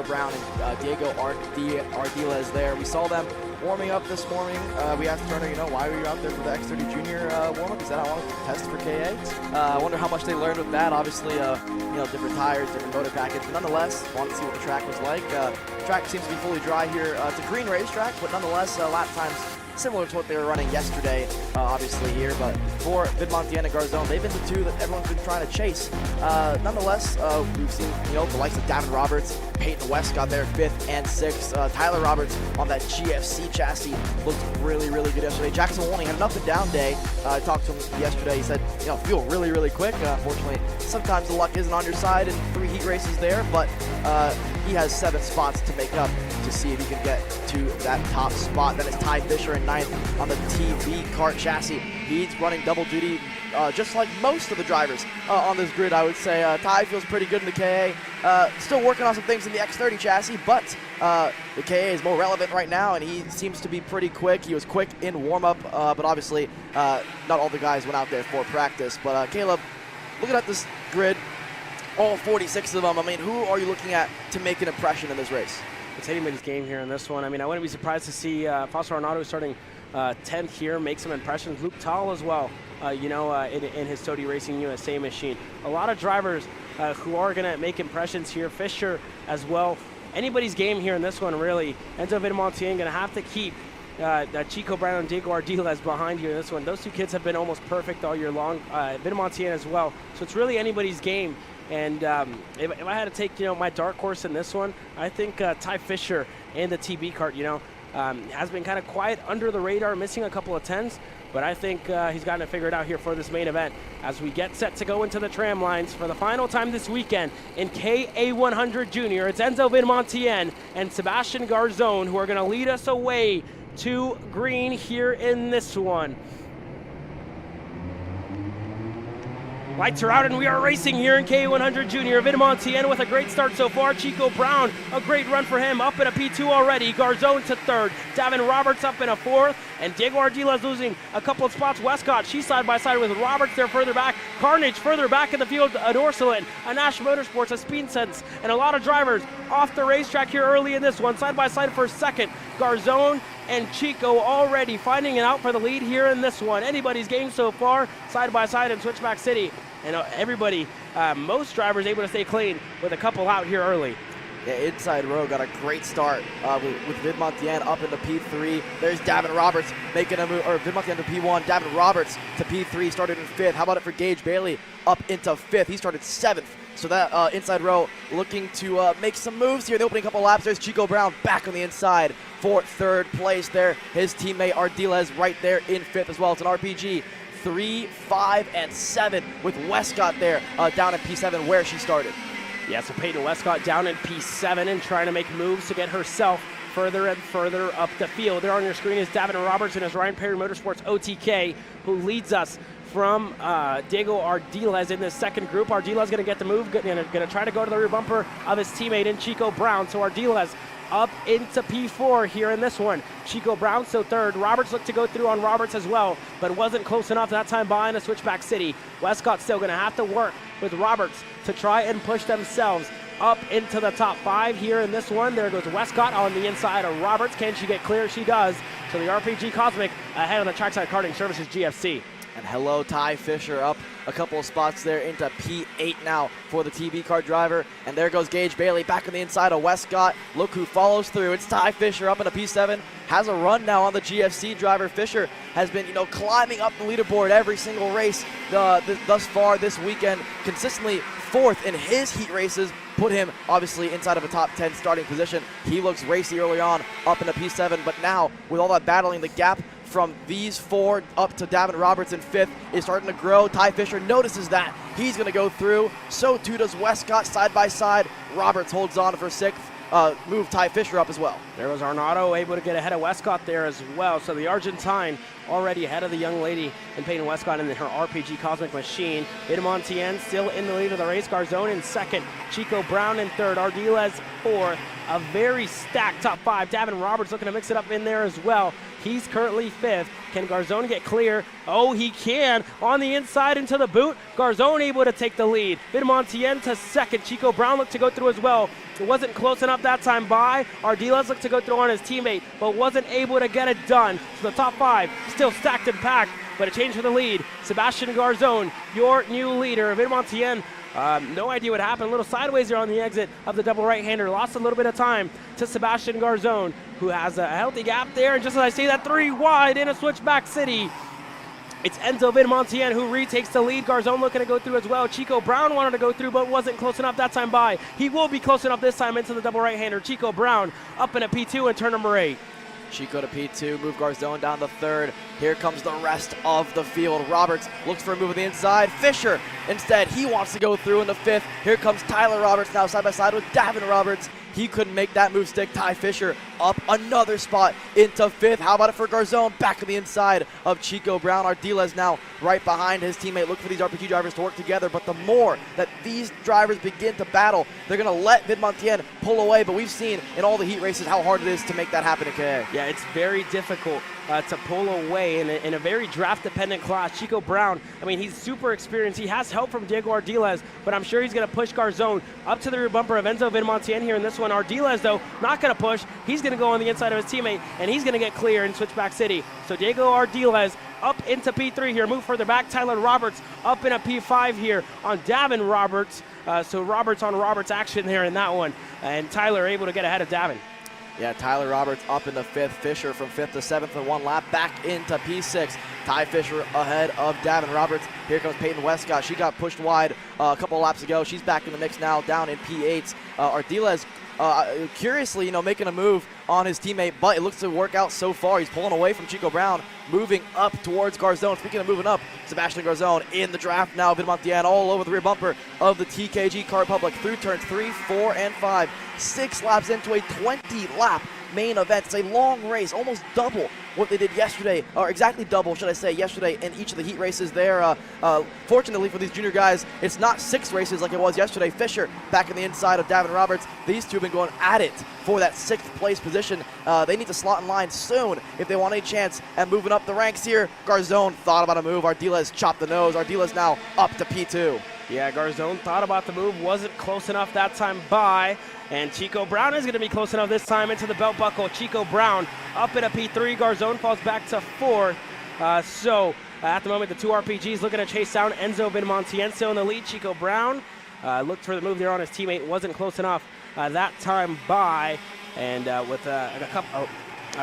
Brown and Diego Ardiles there. We saw them warming up this morning. We asked Turner, why were you out there for the X30 Jr warm-up? He said, I wanted to test for KA. I wonder how much they learned with that. Obviously, different tires, different motor package, but nonetheless, wanted to see what the track was like. Track seems to be fully dry here. It's a green racetrack, but nonetheless, lap times similar to what they were running yesterday, obviously here. But for Vidmontien and Garzone, they've been the 2 that everyone's been trying to chase. Nonetheless, we've seen the likes of Davin Roberts, Peyton West got there 5th and 6th. Tyler Roberts on that GFC chassis looked really, really good yesterday. Jackson Wolning had an up and down day. I talked to him yesterday. He said, feel really, really quick. Unfortunately, sometimes the luck isn't on your side in 3 heat races there, but he has 7 spots to make up to see if he can get to that top spot. Then it's Ty Fisher in 9th on the TV kart chassis. He's running double duty, just like most of the drivers on this grid, I would say. Ty feels pretty good in the KA. Still working on some things in the X30 chassis, but the KA is more relevant right now, and he seems to be pretty quick. He was quick in warm-up, but obviously not all the guys went out there for practice. But Caleb, looking at this grid, all 46 of them, who are you looking at to make an impression in this race? It's anybody's game here in this one. I wouldn't be surprised to see Fausto Arnaudo starting 10th here, make some impressions. Luke Tall as well, in his Todi Racing USA machine. A lot of drivers who are going to make impressions here. Fisher as well. Anybody's game here in this one, really. Enzo Vidmontien going to have to keep Chico Brown and Diego Ardiles behind here in this one. Those 2 kids have been almost perfect all year long. Vidmontien as well. So it's really anybody's game. And if I had to take, my dark horse in this one, I think Ty Fisher and the TB kart, has been kind of quiet under the radar, missing a couple of 10s. But I think he's gotten it figured out here for this main event as we get set to go into the tram lines for the final time this weekend in KA100 Junior. It's Enzo Vidmontien and Sebastian Garzone who are going to lead us away to green here in this one. Lights are out and we are racing here in K100 Junior. Vidmontien with a great start so far. Chico Brown, a great run for him, up in a P2 already. Garzone to 3rd. Davin Roberts up in a 4th. And Diego Ardiles losing a couple of spots. Westcott, she's side by side with Roberts there further back. Carnage further back in the field. A Dorsalin, a Nash Motorsports, a Speedsportz, and a lot of drivers off the racetrack here early in this one. Side by side for 2nd. Garzone and Chico already finding it out for the lead here in this one. Anybody's game so far, side by side in Switchback City. And everybody, most drivers able to stay clean with a couple out here early. Yeah, inside row got a great start with Vidmontien up into P3. There's Davin Roberts making a move, or Vidmontien to P1. Davin Roberts to P3, started in 5th. How about it for Gage Bailey up into 5th? He started 7th. So that inside row looking to make some moves here in the opening couple laps. There's Chico Brown back on the inside for 3rd place there. His teammate Ardiles right there in 5th as well. It's an RPG. 3, 5, and 7 with Westcott there down in P7 where she started. Yeah, so Peyton Westcott down in P7 and trying to make moves to get herself further and further up the field. There on your screen is Davin Roberts and his Ryan Perry Motorsports OTK, who leads us from Diego Ardiles in this second group. Ardiles going to get the move, going to try to go to the rear bumper of his teammate in Chico Brown. So Ardiles up into P4 here in this one. Chico Brown so 3rd. Roberts looked to go through on Roberts as well, but wasn't close enough that time behind a Switchback City. Westcott still going to have to work with Roberts to try and push themselves up into the top 5 here in this one. There goes Westcott on the inside of Roberts. Can she get clear? She does. So the RPG Cosmic ahead of the Trackside Karting Services GFC. And hello, Ty Fisher up a couple of spots there into P8 now for the TB kart driver. And there goes Gage Bailey back on the inside of Westcott. Look who follows through. It's Ty Fisher up into P7. Has a run now on the GFC driver. Fisher has been, climbing up the leaderboard every single race thus far this weekend. Consistently 4th in his heat races. Put him, obviously, inside of a top 10 starting position. He looks racy early on up into P7. But now, with all that battling, the gap from these 4 up to Davin Roberts in 5th is starting to grow. Ty Fisher notices that. He's going to go through. So too does Westcott side by side. Roberts holds on for 6th. move Ty Fisher up as well. There was Arnaudo able to get ahead of Westcott there as well. So the Argentine already ahead of the young lady in Peyton Westcott in her RPG Cosmic Machine. Vidamontien still in the lead of the race. Garzone in second. Chico Brown in third. Ardiles fourth. A very stacked top five. Davin Roberts looking to mix it up in there as well. He's currently fifth. Can Garzone get clear? Oh, he can. On the inside into the boot. Garzone able to take the lead. Vidamontien to second. Chico Brown looked to go through as well. It wasn't close enough that time by. Ardiles looked to go through on his teammate, but wasn't able to get it done. So the top five still stacked and packed, but a change for the lead. Sebastian Garzone, your new leader. Vidamontien, no idea what happened. A little sideways there on the exit of the double right-hander. Lost a little bit of time to Sebastian Garzone, who has a healthy gap there. And just as I say that, 3 wide in a switchback city. It's Enzo Vidamontien who retakes the lead. Garzone looking to go through as well. Chico Brown wanted to go through, but wasn't close enough that time by. He will be close enough this time into the double right-hander. Chico Brown up in a P2 in turn number 8. Chico to P2, move Garzone down the third. Here comes the rest of the field. Roberts looks for a move on the inside. Fisher, instead, he wants to go through in the fifth. Here comes Tyler Roberts now side by side with Davin Roberts. He couldn't make that move stick. Ty Fisher up another spot into fifth. How about it for Garzone? Back to the inside of Chico Brown. Ardiles now right behind his teammate. Look for these RPG drivers to work together, but the more that these drivers begin to battle, they're going to let Vidamontien pull away, but we've seen in all the heat races how hard it is to make that happen in KA. Yeah, it's very difficult to pull away in a very draft-dependent class. Chico Brown, I mean, he's super experienced. He has help from Diego Ardiles, but I'm sure he's going to push Garzone up to the rear bumper of Enzo Vidamontien here in this one. Ardiles, though, not going to push. He's going to go on the inside of his teammate, and he's going to get clear in Switchback City. So Diego Ardiles up into P3 here. Move further back. Tyler Roberts up in a P5 here on Davin Roberts. So Roberts on Roberts action there in that one. And Tyler able to get ahead of Davin. Yeah, Tyler Roberts up in the fifth. Fisher from fifth to seventh in one lap. Back into P6. Ty Fisher ahead of Davin Roberts. Here comes Peyton Westcott. She got pushed wide a couple of laps ago. She's back in the mix now, down in P8. Ardiles, curiously, making a move on his teammate, but it looks to work out so far. He's pulling away from Chico Brown, moving up towards Garzone. Speaking of moving up, Sebastian Garzone in the draft now. Vidamontien all over the rear bumper of the TKG Car Republic through turns 3, 4, and 5. 6 laps into a 20-lap main event. It's a long race, almost double what they did yesterday, or exactly double, should I say, yesterday in each of the heat races there. Fortunately for these junior guys, it's not 6 races like it was yesterday. Fisher back in the inside of Davin Roberts. These two have been going at it for that 6th place position. They need to slot in line soon if they want a chance at moving up the ranks here. Garzone thought about a move. Ardiles chopped the nose. Ardiles now up to P2. Yeah, Garzone thought about the move, wasn't close enough that time by, and Chico Brown is going to be close enough this time into the belt buckle. Chico Brown up in a P3. Garzone falls back to 4th. At the moment, the 2 RPGs looking to chase down Enzo Vidamontien still in the lead. Chico Brown looked for the move there on his teammate, wasn't close enough that time by, and with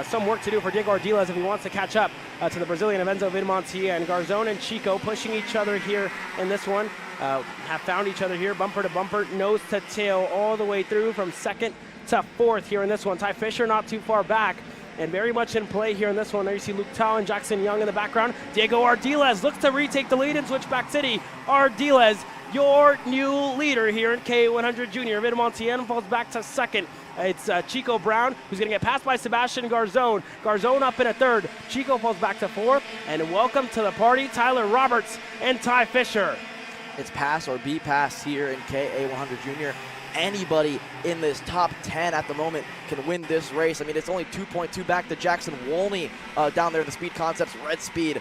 some work to do for Diego Ardiles if he wants to catch up to the Brazilian of Enzo Vidamontien. Garzone and Chico pushing each other here in this one. Have found each other here, bumper to bumper, nose to tail, all the way through from 2nd to 4th here in this one. Ty Fisher not too far back and very much in play here in this one. There you see Luke Tao and Jackson Young in the background. Diego Ardiles looks to retake the lead in Switchback City. Ardiles, your new leader here in K100 Jr. Vidamontien falls back to 2nd. It's Chico Brown who's going to get passed by Sebastian Garzone. Garzone up in a 3rd. Chico falls back to 4th. And welcome to the party, Tyler Roberts and Ty Fisher. It's pass or be passed here in KA100 Junior. Anybody in this top 10 at the moment can win this race. I mean, it's only 2.2 back to Jackson Wolney down there in the Speed Concepts Red Speed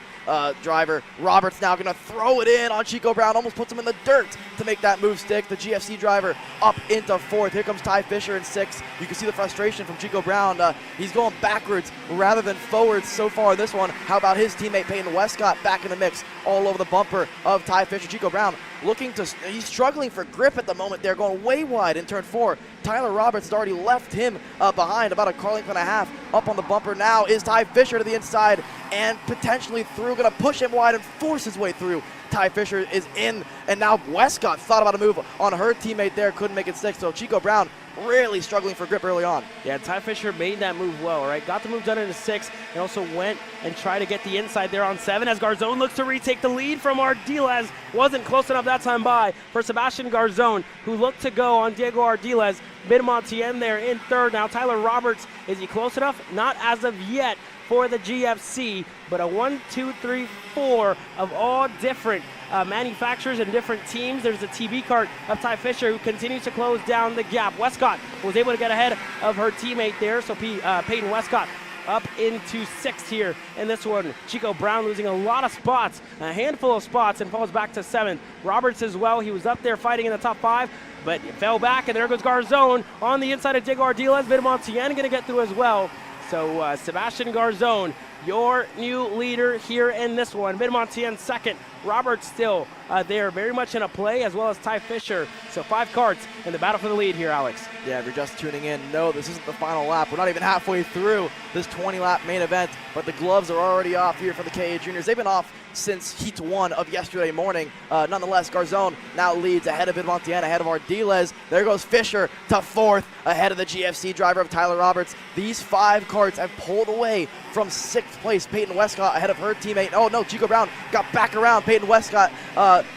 driver. Roberts now going to throw it in on Chico Brown, almost puts him in the dirt to make that move stick. The GFC driver up into 4th. Here comes Ty Fisher in 6th. You can see the frustration from Chico Brown. He's going backwards rather than forwards so far in this one. How about his teammate Peyton Westcott back in the mix all over the bumper of Ty Fisher. Chico Brown he's struggling for grip at the moment. They're going way wide in turn 4. Tyler Roberts has already left him behind about a car length and a half. Up on the bumper now is Ty Fisher to the inside and potentially through. Going to push him wide and force his way through. Ty Fisher is in, and now Westcott thought about a move on her teammate there, couldn't make it stick. So Chico Brown really struggling for grip early on. Yeah, Ty Fisher made that move well, right? Got the move done in a 6 and also went and tried to get the inside there on 7 as Garzone looks to retake the lead from Ardiles. Wasn't close enough that time by for Sebastian Garzone, who looked to go on Diego Ardiles. Mid-Montien there in third. Now Tyler Roberts, is he close enough? Not as of yet for the GFC, but a 1, 2, 3, 4 of all different manufacturers and different teams. There's a TB kart of Ty Fisher, who continues to close down the gap. Westcott was able to get ahead of her teammate there, so Peyton Westcott up into 6th here in this one. Chico Brown losing a lot of spots, a handful of spots, and falls back to 7th. Roberts as well, he was up there fighting in the top 5, but fell back, and there goes Garzone on the inside of Diego Ardiles. Mid-Montien going to get through as well. So Sebastian Garzone, your new leader here in this one. Mid-Montien 2nd. Roberts still there, very much in a play, as well as Ty Fisher. So 5 karts in the battle for the lead here, Alex. Yeah, if you're just tuning in, no, this isn't the final lap. We're not even halfway through this 20-lap main event, but the gloves are already off here for the KA Juniors. They've been off since Heat 1 of yesterday morning. Nonetheless, Garzone now leads ahead of Mid-Montien, ahead of Ardiles. There goes Fisher to 4th, ahead of the GFC driver of Tyler Roberts. These 5 karts have pulled away from 6th place. Peyton Westcott ahead of her teammate. Oh no, Chico Brown got back around Peyton Westcott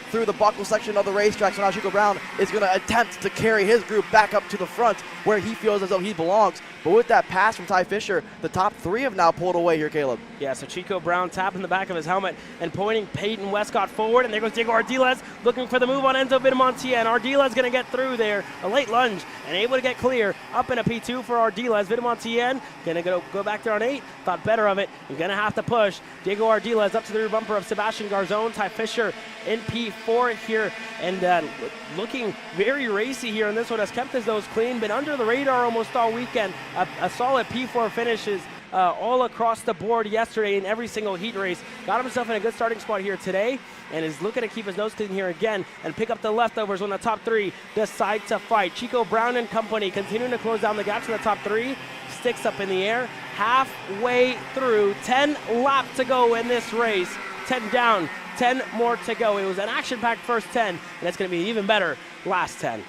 through the buckle section of the racetrack. So now Chico Brown is going to attempt to carry his group back up to the front where he feels as though he belongs. But with that pass from Ty Fisher, the top 3 have now pulled away here, Caleb. Yeah, so Chico Brown tapping the back of his helmet and pointing Peyton Westcott forward. And there goes Diego Ardiles looking for the move on Enzo Mid-Montien. Ardiles going to get through there. A late lunge and able to get clear. Up in a P2 for Ardiles. Mid-Montien going to go back there on 8. Thought better of it. And going to have to push. Diego Ardiles up to the rear bumper of Sebastian Garzone. Ty Fisher in P4 here. And looking very racy here in this one. Has kept his nose clean. Been under the radar almost all weekend. A solid P4 finishes all across the board yesterday in every single heat race. Got himself in a good starting spot here today and is looking to keep his nose clean here again and pick up the leftovers when the top 3 decide to fight. Chico Brown and company continuing to close down the gaps in the top 3. Sticks up in the air. Halfway through. 10 laps to go in this race. 10 down. 10 more to go. It was an action-packed first 10, and it's going to be even better last 10.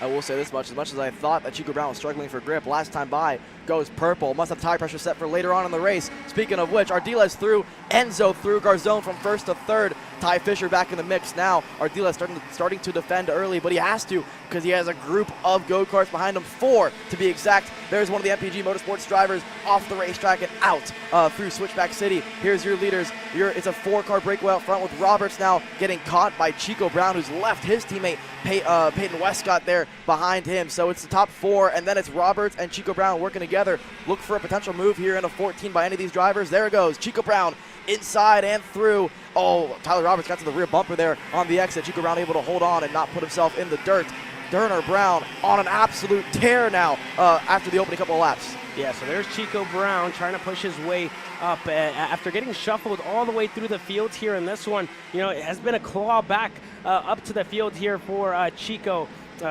I will say this much, as I thought that Chico Brown was struggling for grip, last time by goes purple. Must have tire pressure set for later on in the race. Speaking of which, Ardiles through, Enzo through, Garzone from 1st to 3rd. Ty Fisher back in the mix now. Ardiles starting to defend early, but he has to because he has a group of go-karts behind him, 4 to be exact. There's one of the MPG Motorsports drivers off the racetrack and out through Switchback City. Here's your leaders. It's a 4-car breakaway out front with Roberts now getting caught by Chico Brown, who's left his teammate Peyton Westcott there behind him. So it's the top 4, and then it's Roberts and Chico Brown working together. Look for a potential move here in a 14 by any of these drivers. There it goes. Chico Brown inside and through. Oh, Tyler Roberts got to the rear bumper there on the exit. Chico Brown able to hold on and not put himself in the dirt. Derner Brown on an absolute tear now after the opening couple of laps. Yeah, so there's Chico Brown trying to push his way up after getting shuffled all the way through the field here in this one. You know, it has been a claw back up to the field here for Chico.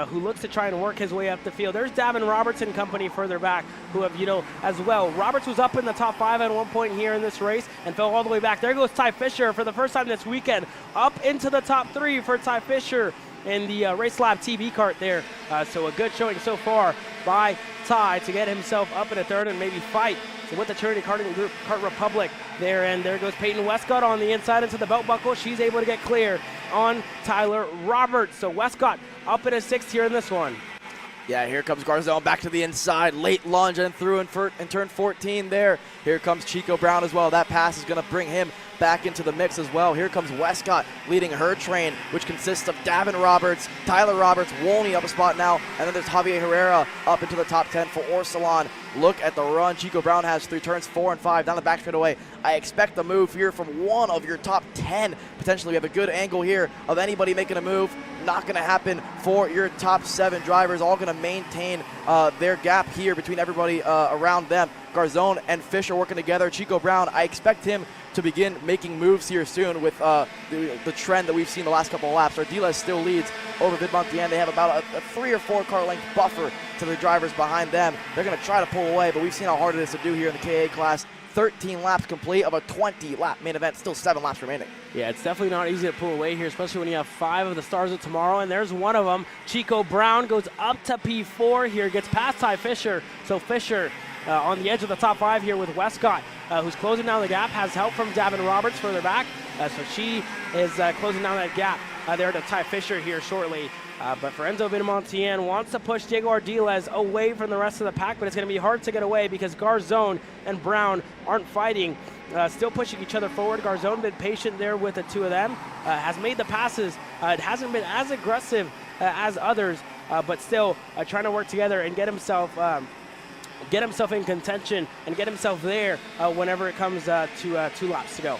Who looks to try and work his way up the field. There's Davin Roberts and company further back who have, as well. Roberts was up in the top 5 at one point here in this race and fell all the way back. There goes Ty Fisher for the first time this weekend. Up into the top 3 for Ty Fisher in the Race Lab TB kart there. So a good showing so far by Ty to get himself up in a 3rd and maybe fight with the Trinity Karting Group, Kart Republic there. And there goes Peyton Westcott on the inside into the belt buckle. She's able to get clear on Tyler Roberts. So Westcott up in a 6th here in this one. Yeah, here comes Garzone back to the inside. Late lunge and through in turn 14 there. Here comes Chico Brown as well. That pass is going to bring him back into the mix as well. Here comes Westcott leading her train, which consists of Davin Roberts, Tyler Roberts, Wolney up a spot now, and then there's Javier Herrera up into the top 10 for Orsalon. Look at the run Chico Brown has through turns 4 and 5 down the back straightaway. I expect the move here from one of your top 10. Potentially we have a good angle here of anybody making a move. Not going to happen for your top 7 drivers. All going to maintain their gap here between everybody around them. Garzone and Fisher working together. Chico Brown, I expect him to begin making moves here soon with the trend that we've seen the last couple of laps. Ardiles still leads over Mid-Montien. They have about a 3 or 4 car length buffer to the drivers behind them. They're going to try to pull away, but we've seen how hard it is to do here in the KA class. 13 laps complete of a 20-lap main event. Still 7 laps remaining. Yeah, it's definitely not easy to pull away here, especially when you have 5 of the stars of tomorrow, and there's one of them. Chico Brown goes up to P4 here, gets past Ty Fisher. So Fisher on the edge of the top 5 here with Westcott, who's closing down the gap, has help from Davin Roberts further back. So she is closing down that gap there to Ty Fisher here shortly. But for Enzo Vidamontien, wants to push Diego Ardiles away from the rest of the pack, but it's going to be hard to get away because Garzone and Brown aren't fighting. Still pushing each other forward. Garzone been patient there with the two of them. Has made the passes. It hasn't been as aggressive as others, but still trying to work together and get himself in contention and get himself there whenever it comes to 2 laps to go.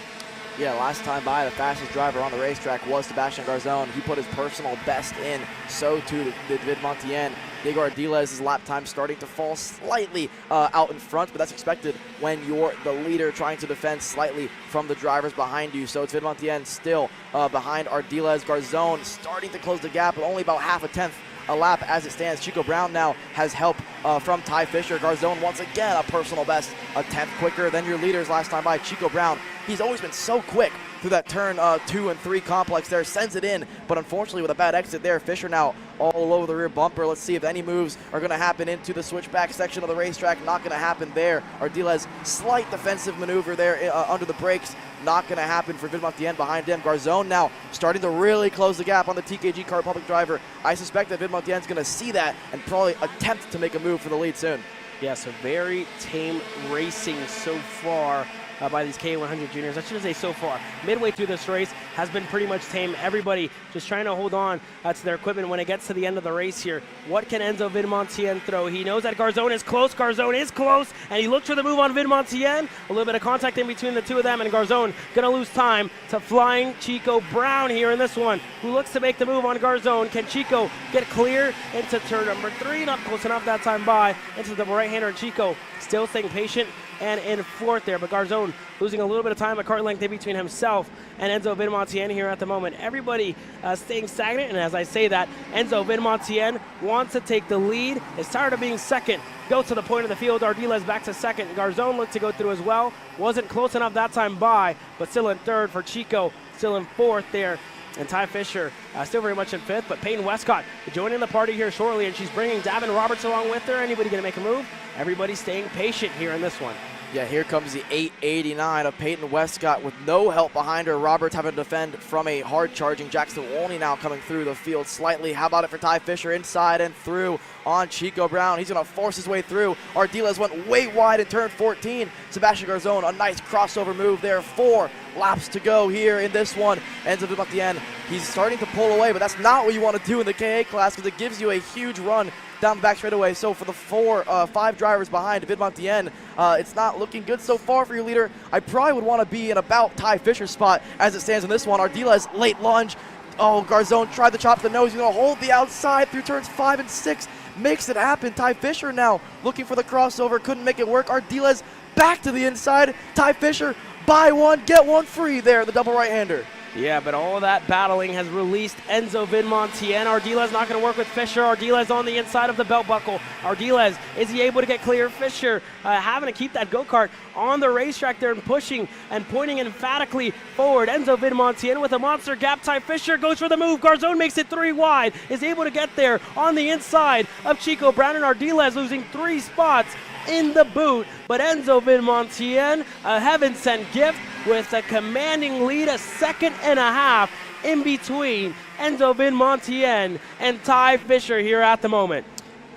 Yeah, last time by, the fastest driver on the racetrack was Sebastian Garzone. He put his personal best in. So too did Vidamontien. Diego Ardiles' lap time starting to fall slightly out in front, but that's expected when you're the leader trying to defend slightly from the drivers behind you. So it's Vidamontien still behind Ardiles. Garzone starting to close the gap, but only about half a tenth a lap as it stands. Chico Brown now has help from Ty Fisher. Garzone once again a personal best, a tenth quicker than your leaders last time by. Chico Brown, he's always been so quick through that turn 2 and 3 complex there, sends it in, but unfortunately with a bad exit there. Fisher now all over the rear bumper. Let's see if any moves are going to happen into the switchback section of the racetrack. Not going to happen there. Ardiles slight defensive maneuver there under the brakes. Not going to happen for Vidamontien behind him. Garzone now starting to really close the gap on the TKG Car Republic driver. I suspect that Vidamontien's going to see that and probably attempt to make a move for the lead soon. Yeah, so very tame racing so far by these K100 juniors. I should say so far. Midway through this race has been pretty much tame. Everybody just trying to hold on to their equipment when it gets to the end of the race here. What can Enzo Vidamontien throw? He knows that Garzone is close. Garzone is close, and he looks for the move on Vidamontien. A little bit of contact in between the two of them, and Garzone going to lose time to flying Chico Brown here in this one, who looks to make the move on Garzone. Can Chico get clear into turn number 3? Not close enough that time by. Into the double right-hander, and Chico still staying patient and in fourth there, but Garzone losing a little bit of time, a kart length in between himself and Enzo Vidamontien here at the moment. Everybody staying stagnant, and as I say that, Enzo Vidamontien wants to take the lead, is tired of being second, goes to the point of the field. Ardiles back to second. Garzone looked to go through as well, wasn't close enough that time by, but still in third for Chico, still in fourth there. And Ty Fisher still very much in fifth, but Peyton Westcott joining the party here shortly, and she's bringing Davin Roberts along with her. Anybody going to make a move? Everybody staying patient here in this one. Yeah, here comes the 889 of Peyton Westcott with no help behind her. Roberts having to defend from a hard-charging Jackson Wolney now coming through the field slightly. How about it for Ty Fisher inside and through on Chico Brown. He's going to force his way through. Ardiles went way wide in turn 14. Sebastian Garzone, a nice crossover move there. 4 laps to go here in this one. Ends up at the end. He's starting to pull away, but that's not what you want to do in the KA class because it gives you a huge run down the back straightaway. So for the 5 drivers behind Vidamontien, it's not looking good so far for your leader. I probably would want to be in about Ty Fisher's spot as it stands in this one. Ardiles late lunge. Oh, Garzone tried to chop the nose. He's going to hold the outside through turns 5 and 6. Makes it happen. Ty Fisher now looking for the crossover. Couldn't make it work. Ardiles back to the inside. Ty Fisher, buy one, get one free there, the double right-hander. Yeah, but all of that battling has released Enzo Vidamontien. Ardiles not going to work with Fisher. Ardiles on the inside of the belt buckle. Ardiles, is he able to get clear? Fisher having to keep that go-kart on the racetrack there and pushing and pointing emphatically forward. Enzo Vidamontien with a monster gap. Ty Fisher goes for the move. Garzone makes it 3 wide. Is able to get there on the inside of Chico Brown, and Ardiles losing 3 spots in the boot. But Enzo Vidamontien, a heaven-sent gift with a commanding lead, a 2.5 seconds in between Enzo Vidamontien and Ty Fisher here at the moment.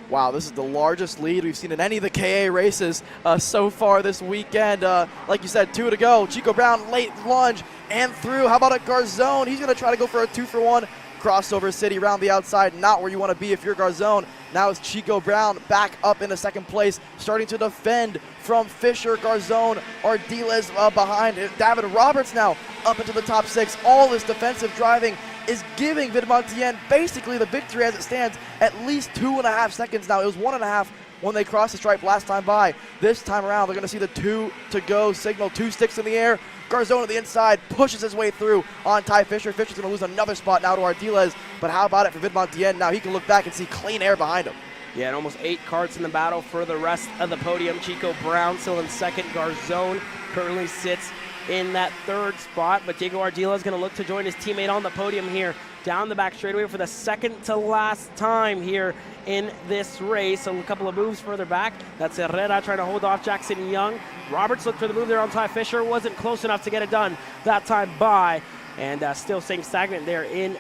Wow, this is the largest lead we've seen in any of the KA races so far this weekend. Like you said, 2 to go. Chico Brown late lunge and through. How about a Garzone? He's going to try to go for a 2-for-1. Crossover City around the outside, not where you want to be if you're Garzone. Now it's Chico Brown back up into second place, starting to defend from Fisher, Garzone, Ardiles behind. Davin Roberts now up into the top 6. All this defensive driving is giving Vidamontien basically the victory as it stands, at least 2.5 seconds now. It was 1.5 when they crossed the stripe last time by. This time around, they're going to see the 2 to go signal. 2 sticks in the air. Garzone on the inside pushes his way through on Ty Fisher. Fisher's going to lose another spot now to Ardiles, but how about it for Vidamontien? Now he can look back and see clean air behind him. Yeah, and almost 8 karts in the battle for the rest of the podium. Chico Brown still in second. Garzone currently sits in that 3rd spot, but Diego Ardiles is going to look to join his teammate on the podium here down the back straightaway for the 2nd to last time here in this race. So a couple of moves further back. That's Herrera trying to hold off Jackson Young. Roberts looked for the move there on Ty Fisher. Wasn't close enough to get it done that time by. And still staying stagnant there in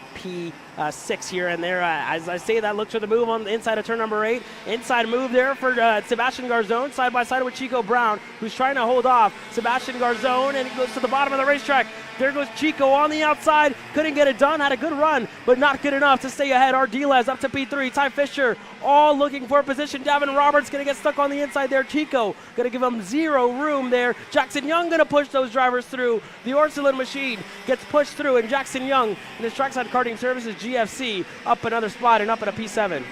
P6 here, and there, as I say that, look for the move on the inside of turn number 8. Inside move there for Sebastian Garzone, side by side with Chico Brown, who's trying to hold off Sebastian Garzone, and he goes to the bottom of the racetrack. There goes Chico on the outside, couldn't get it done, had a good run, but not good enough to stay ahead. Ardiles up to P3, Ty Fisher, all looking for a position. Davin Roberts gonna get stuck on the inside there. Chico gonna give him zero room there. Jackson Young gonna push those drivers through. The Orsolin machine gets pushed through, and Jackson Young and his Trackside Karting Services GFC up another spot and up at a P7.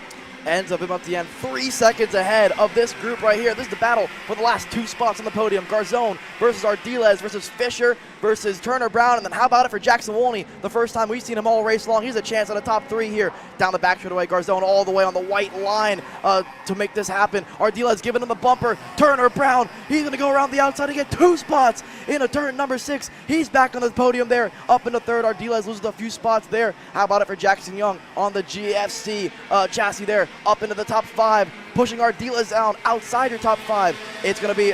Enzo Vimontienne 3 seconds ahead of this group right here. This is the battle for the last 2 spots on the podium. Garzone versus Ardiles versus Fisher versus Turner Brown. And then how about it for Jackson Wolney? The first time we've seen him all race long. He's a chance at a top 3 here. Down the back straightaway, Garzone all the way on the white line to make this happen. Ardiles giving him the bumper. Turner Brown, he's going to go around the outside and get 2 spots into turn number 6. He's back on the podium there. Up into third, Ardiles loses a few spots there. How about it for Jackson Young on the GFC chassis there. Up into the top 5, pushing Ardiles down outside your top 5. It's going to be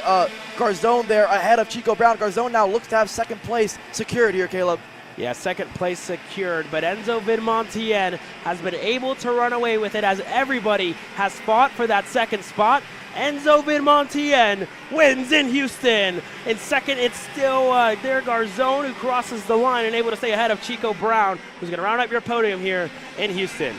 Garzone there ahead of Chico Brown. Garzone now looks to have second place secured here, Caleb. Yeah, second place secured, but Enzo Vimontienne has been able to run away with it as everybody has fought for that second spot. Enzo Vimontienne wins in Houston. In second, it's still there Garzone, who crosses the line and able to stay ahead of Chico Brown, who's going to round up your podium here in Houston.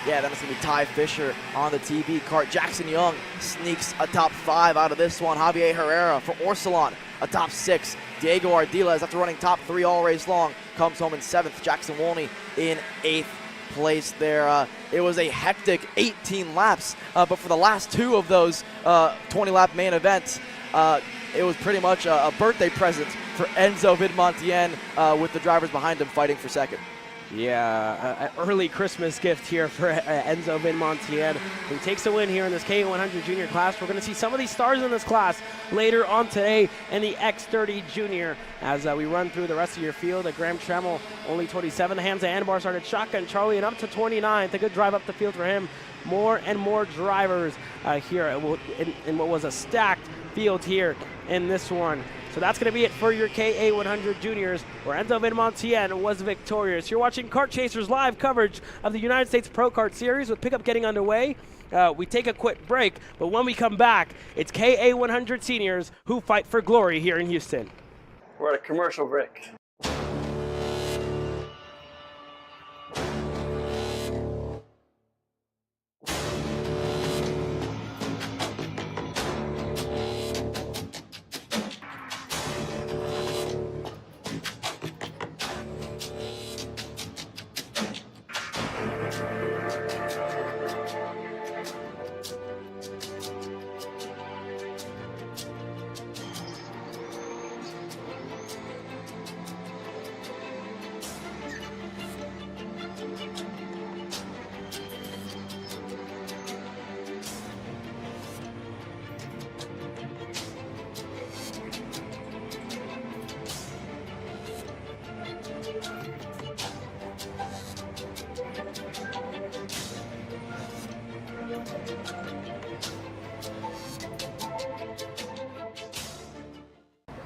Yeah, then it's going to be Ty Fisher on the TV kart. Jackson Young sneaks a top 5 out of this one. Javier Herrera for Orsolon, a top 6. Diego Ardiles, after running top 3 all race long, comes home in 7th. Jackson Wolney in 8th place there. It was a hectic 18 laps, but for the last 2 of those 20-lap main events, it was pretty much a birthday present for Enzo Vimontienne with the drivers behind him fighting for second. Yeah, an early Christmas gift here for Enzo Vimontienne, who takes a win here in this K100 Junior class. We're going to see some of these stars in this class later on today in the X30 Jr. As we run through the rest of your field. Graham Trammell, only 27. Hamza Anbar started shotgun. Charlie and up to 29th. A good drive up the field for him. More and more drivers here in what was a stacked field here in this one. So that's going to be it for your KA100 Juniors, where Enzo Vimontienne was victorious. You're watching Kart Chasers live coverage of the United States Pro Kart Series with pickup getting underway. We take a quick break, but when we come back, it's KA100 Seniors who fight for glory here in Houston. We're at a commercial break.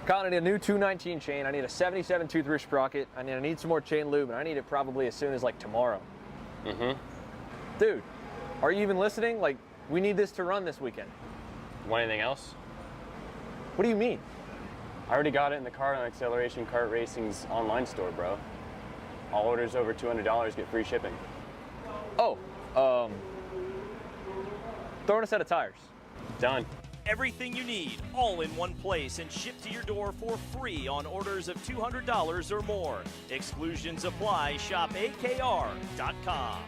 Colin, I need a new 219 chain. I need a 77 tooth sprocket. I need some more chain lube, and I need it probably as soon as like tomorrow. Dude, are you even listening? Like, we need this to run this weekend. Want anything else? What do you mean? I already got it in the car on Acceleration Kart Racing's online store, bro. All orders over $200 get free shipping. Oh, throw in a set of tires. Done. Everything you need, all in one place and shipped to your door for free on orders of $200 or more. Exclusions apply. Shop AKR.com.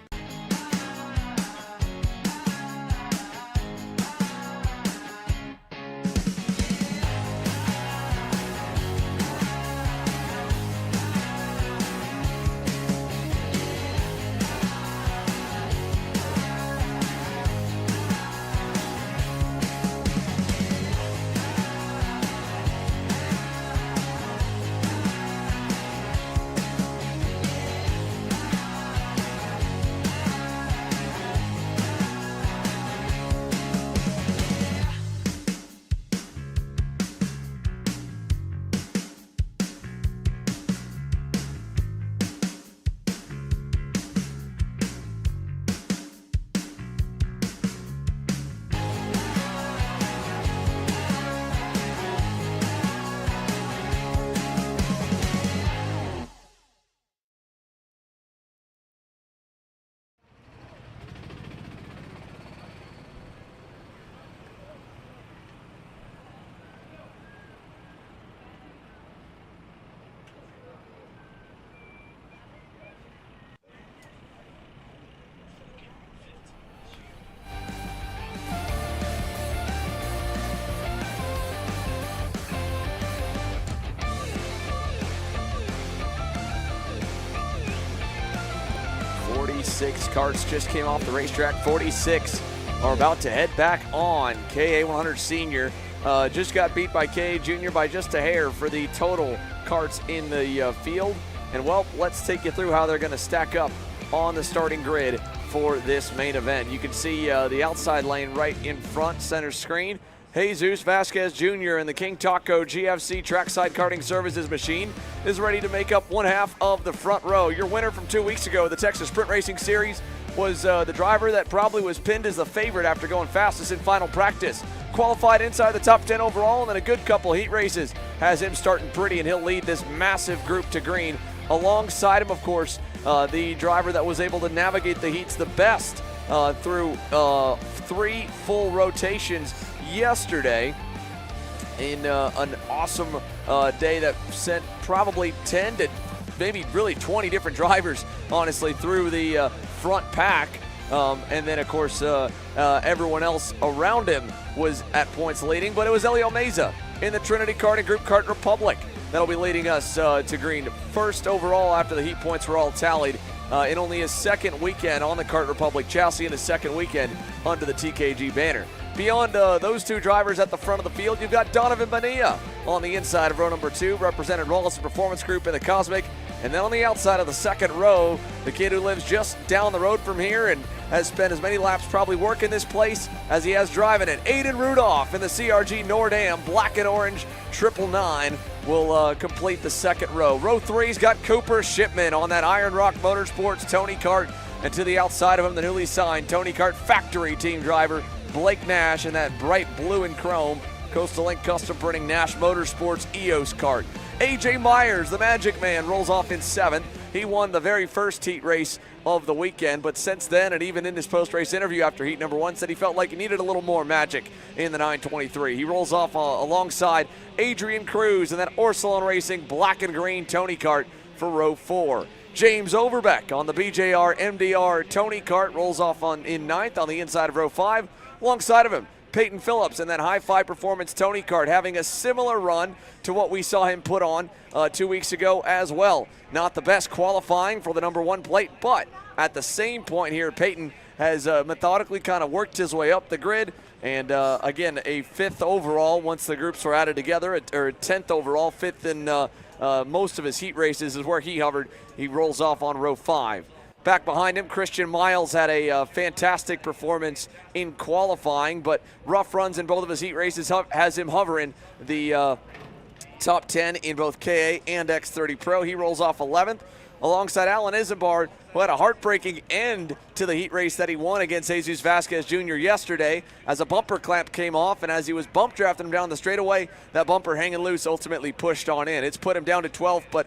46 karts just came off the racetrack. 46 are about to head back on. KA100 Senior just got beat by KA Jr. by just a hair for the total karts in the field. And well, let's take you through how they're going to stack up on the starting grid for this main event. You can see the outside lane right in front, center screen. Jesus Vasquez Jr. in the King Taco GFC Trackside Karting Services machine is ready to make up one half of the front row. Your winner from 2 weeks ago, the Texas Sprint Racing Series, was the driver that probably was pinned as the favorite after going fastest in final practice. Qualified inside the top 10 overall, and then a good couple heat races has him starting pretty, and he'll lead this massive group to green. Alongside him, of course, the driver that was able to navigate the heats the best through 3 full rotations yesterday in an awesome day that sent probably 10 to maybe really 20 different drivers, honestly, through the front pack. And then, of course, everyone else around him was at points leading, but it was Elio Meza in the Trinity Karting Group Kart Republic that'll be leading us to green. First overall after the heat points were all tallied in only his second weekend on the Kart Republic chassis and his second weekend under the TKG banner. Beyond those 2 drivers at the front of the field, you've got Donovan Bonilla on the inside of row number 2, represented Rawlison Performance Group in the Cosmic. And then on the outside of the second row, the kid who lives just down the road from here and has spent as many laps probably working this place as he has driving it. Aiden Rudolph in the CRG Nordam Black and Orange 999 will complete the second row. Row 3's got Cooper Shipman on that Iron Rock Motorsports Tony Kart. And to the outside of him, the newly signed Tony Kart Factory team driver Blake Nash in that bright blue and chrome Coastal Link custom printing Nash Motorsports EOS kart. AJ Myers, the Magic Man, rolls off in 7th. He won the very first heat race of the weekend, but since then, and even in his post-race interview after heat number 1, said he felt like he needed a little more magic in the 923. He rolls off alongside Adrian Cruz in that Orsilon Racing black and green Tony kart for row 4. James Overbeck on the BJR MDR Tony kart rolls off in 9th on the inside of row 5. Alongside of him, Peyton Phillips in that Hi-Fi Performance Tony kart, having a similar run to what we saw him put on 2 weeks ago as well. Not the best qualifying for the number 1 plate, but at the same point here, Peyton has methodically kind of worked his way up the grid. And again, a 5th overall once the groups were added together, or 10th overall, 5th in most of his heat races is where he hovered. He rolls off on row 5. Back behind him, Christian Miles had a fantastic performance in qualifying, but rough runs in both of his heat races has him hovering the top 10 in both KA and X30 Pro. He rolls off 11th alongside Alan Isambard, who had a heartbreaking end to the heat race that he won against Jesus Vasquez Jr. yesterday as a bumper clamp came off, and as he was bump drafting him down the straightaway, that bumper hanging loose ultimately pushed on in. It's put him down to 12th, but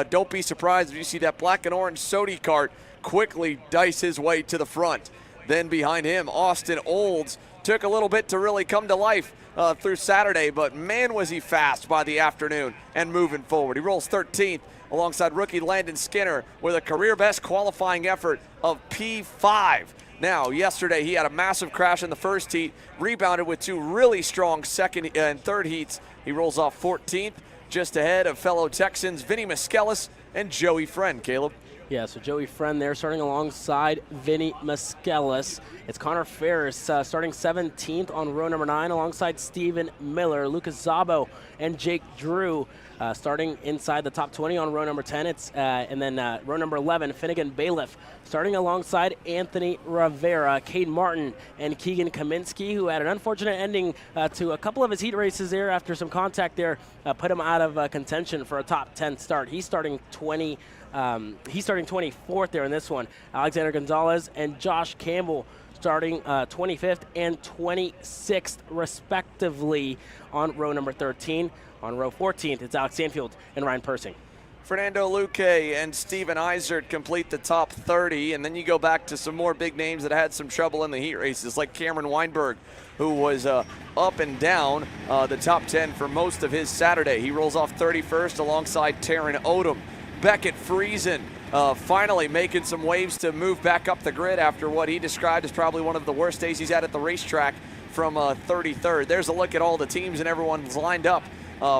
don't be surprised if you see that black and orange Sodi kart quickly dice his way to the front. Then behind him, Austin Olds took a little bit to really come to life through Saturday, but man was he fast by the afternoon and moving forward. He rolls 13th alongside rookie Landon Skinner with a career best qualifying effort of P5. Now, yesterday he had a massive crash in the first heat, rebounded with 2 really strong second and third heats. He rolls off 14th, just ahead of fellow Texans Vinny Miskelis and Joey Friend. Caleb? Yeah, so Joey Friend there starting alongside Vinny Miskelis. It's Connor Ferris starting 17th on row number 9 alongside Steven Miller, Lucas Zabo, and Jake Drew starting inside the top 20 on row number 10. And then row number 11, Finnegan Bailiff starting alongside Anthony Rivera, Cade Martin, and Keegan Kaminsky, who had an unfortunate ending to a couple of his heat races there after some contact there, put him out of contention for a top 10 start. He's starting 24th there in this one. Alexander Gonzalez and Josh Campbell starting 25th and 26th respectively on row number 13. On row 14th, it's Alex Sanfield and Ryan Persing. Fernando Luque and Steven Eisert complete the top 30, and then you go back to some more big names that had some trouble in the heat races, like Cameron Weinberg, who was up and down the top 10 for most of his Saturday. He rolls off 31st alongside Taryn Odom. Beckett Friesen finally making some waves to move back up the grid after what he described as probably one of the worst days he's had at the racetrack from 33rd. There's a look at all the teams and everyone's lined up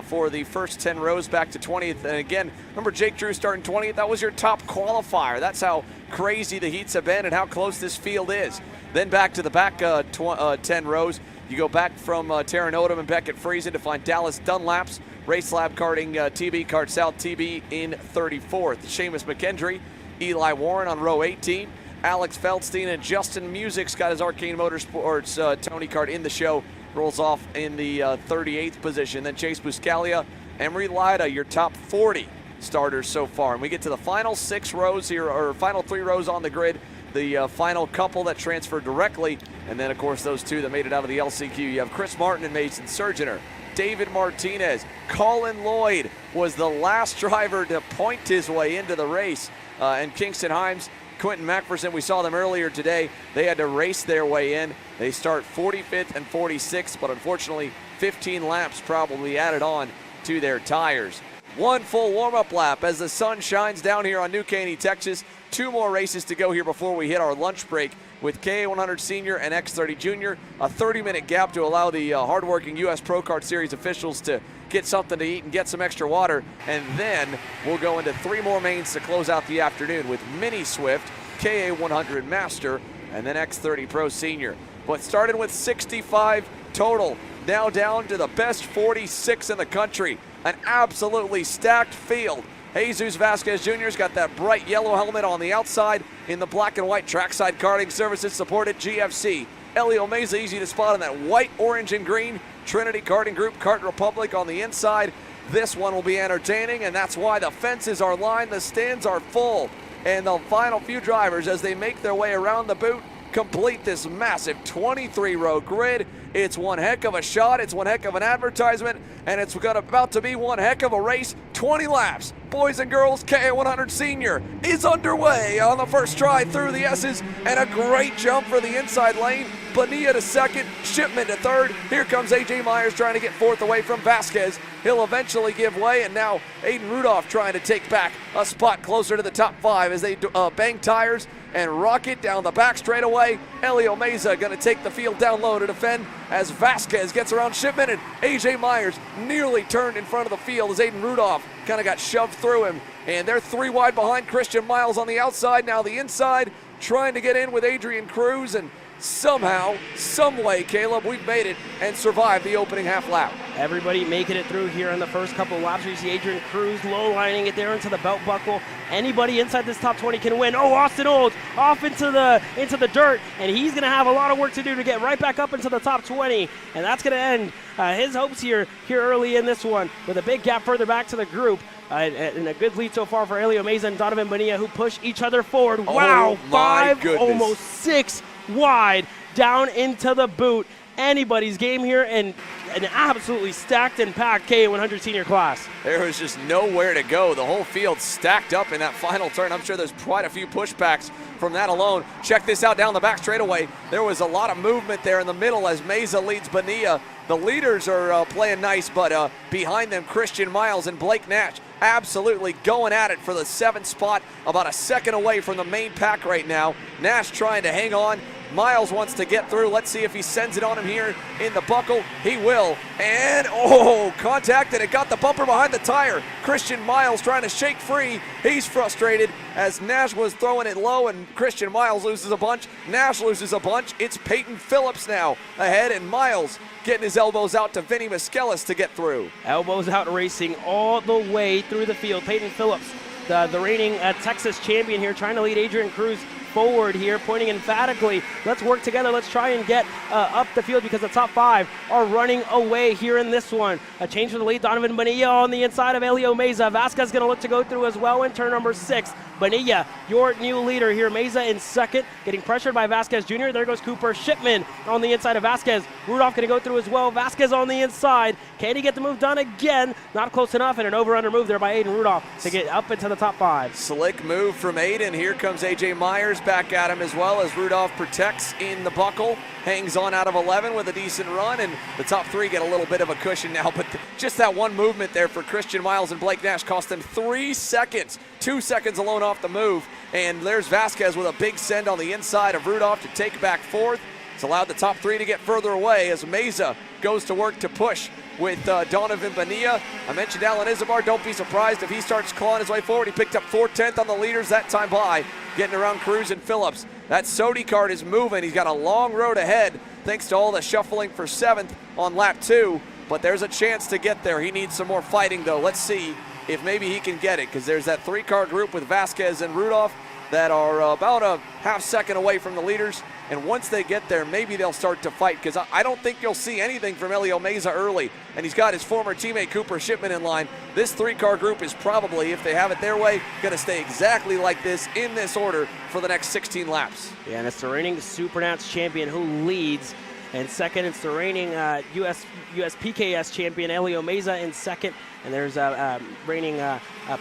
for the first 10 rows back to 20th. And again, remember Jake Drew starting 20th? That was your top qualifier. That's how crazy the heats have been and how close this field is. Then back to the back 10 rows. You go back from Taron Odom and Beckett Friesen to find Dallas Dunlaps, Race Lab Karting TB, Kart South TB in 34th. Seamus McKendry, Eli Warren on row 18. Alex Feldstein and Justin Music's got his Arcane Motorsports Tony Kart in the show. Rolls off in the 38th position. Then Chase Buscalia, Emery Lida, your top 40 starters so far. And we get to the final 6 rows here, or final 3 rows on the grid. The final couple that transferred directly, and then of course those 2 that made it out of the LCQ. You have Chris Martin and Mason Surgener, David Martinez. Colin Lloyd was the last driver to point his way into the race. And Kingston Himes, Quentin Macpherson, we saw them earlier today. They had to race their way in. They start 45th and 46th, but unfortunately 15 laps probably added on to their tires. 1 full warm-up lap as the sun shines down here on New Caney, Texas. 2 more races to go here before we hit our lunch break with KA100 Senior and X30 Jr. A 30-minute gap to allow the hardworking US Pro Kart Series officials to get something to eat and get some extra water. And then we'll go into 3 more mains to close out the afternoon with Mini Swift, KA100 Master, and then X30 Pro Senior. But started with 65 total, now down to the best 46 in the country. An absolutely stacked field. Jesus Vasquez Jr.'s got that bright yellow helmet on the outside in the black and white Trackside Karting Services supported GFC. Elio Meza easy to spot in that white, orange, and green Trinity Karting Group Kart Republic on the inside. This one will be entertaining, and that's why the fences are lined, the stands are full. And the final few drivers, as they make their way around the boot, complete this massive 23-row grid. It's one heck of a shot, it's one heck of an advertisement, and it's about to be one heck of a race. 20 laps. Boys and girls, KA100 Senior is underway on the first try through the S's, and a great jump for the inside lane. Bonilla to second, Shipman to third. Here comes AJ Myers trying to get fourth away from Vasquez. He'll eventually give way, and now Aiden Rudolph trying to take back a spot closer to the top 5 as they bang tires and rocket down the back straightaway. Elio Meza going to take the field down low to defend as Vasquez gets around Shipman, and AJ Myers nearly turned in front of the field as Aiden Rudolph kind of got shoved through him. And they're 3 wide behind Christian Miles on the outside. Now the inside trying to get in with Adrian Cruz, and somehow, some way, Caleb, we've made it and survived the opening half lap. Everybody making it through here in the first couple of laps. You see Adrian Cruz low lining it there into the belt buckle. Anybody inside this top 20 can win. Oh, Austin Olds off into the dirt, and he's going to have a lot of work to do to get right back up into the top 20, and that's going to end his hopes here early in this one with a big gap further back to the group. And a good lead so far for Elio Meza and Donovan Bonilla, who push each other forward. Oh, wow, 5, goodness. almost 6 wide down into the boot. Anybody's game here, and an absolutely stacked and packed KA100 Senior class. There was just nowhere to go. The whole field stacked up in that final turn. I'm sure there's quite a few pushbacks from that alone. Check this out down the back straightaway. There was a lot of movement there in the middle as Meza leads Bonilla. The leaders are playing nice, but behind them, Christian Miles and Blake Nash absolutely going at it for the 7th spot, about a second away from the main pack right now. Nash trying to hang on. Miles wants to get through. Let's see if he sends it on him here in the buckle. He will. And, oh, contact, and it got the bumper behind the tire. Christian Miles trying to shake free. He's frustrated as Nash was throwing it low, and Christian Miles loses a bunch. Nash loses a bunch. It's Peyton Phillips now ahead, and Miles getting his elbows out to Vinny Miskelis to get through. Elbows out racing all the way through the field. Peyton Phillips, the reigning Texas champion here, trying to lead Adrian Cruz forward here, pointing emphatically, let's work together, let's try and get up the field because the top 5 are running away here in this one. A change for the lead, Donovan Bonilla on the inside of Elio Meza. Vasquez going to look to go through as well in turn number 6. Bonilla, your new leader here. Meza in second, getting pressured by Vasquez Jr. There goes Cooper Shipman on the inside of Vasquez. Rudolph going to go through as well. Vasquez on the inside. Can he get the move done again? Not close enough, and an over-under move there by Aiden Rudolph to get up into the top 5. Slick move from Aiden. Here comes AJ Myers back at him as well as Rudolph protects in the buckle. Hangs on out of 11 with a decent run, and the top 3 get a little bit of a cushion now, but just that one movement there for Christian Miles and Blake Nash cost them 3 seconds. 2 seconds alone off the move, and there's Vasquez with a big send on the inside of Rudolph to take back 4th. It's allowed the top 3 to get further away as Meza goes to work to push with Donovan Bonilla. I mentioned Alan Isambard. Don't be surprised if he starts clawing his way forward. He picked up 4/10 on the leaders that time by, getting around Cruz and Phillips. That Sodi cart is moving. He's got a long road ahead thanks to all the shuffling for 7th on lap 2, but there's a chance to get there. He needs some more fighting, though. Let's see if maybe he can get it, because there's that 3-car group with Vasquez and Rudolph that are about a half second away from the leaders. And once they get there, maybe they'll start to fight, because I don't think you'll see anything from Elio Meza early. And he's got his former teammate Cooper Shipman in line. This 3-car group is probably, if they have it their way, going to stay exactly like this in this order for the next 16 laps. Yeah, and it's the reigning Supernats champion who leads. And second, it's the reigning US PKS champion, Elio Meza, in second. And there's a reigning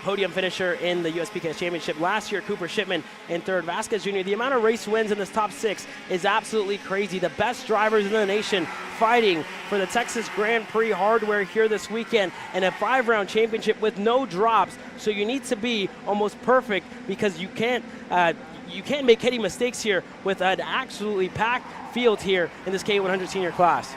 podium finisher in the US PKS Championship last year, Cooper Shipman, in third. Vasquez Jr., the amount of race wins in this top 6 is absolutely crazy. The best drivers in the nation fighting for the Texas Grand Prix hardware here this weekend, and a 5-round championship with no drops. So you need to be almost perfect, because you can't make any mistakes here with an absolutely packed field here in this K100 senior class.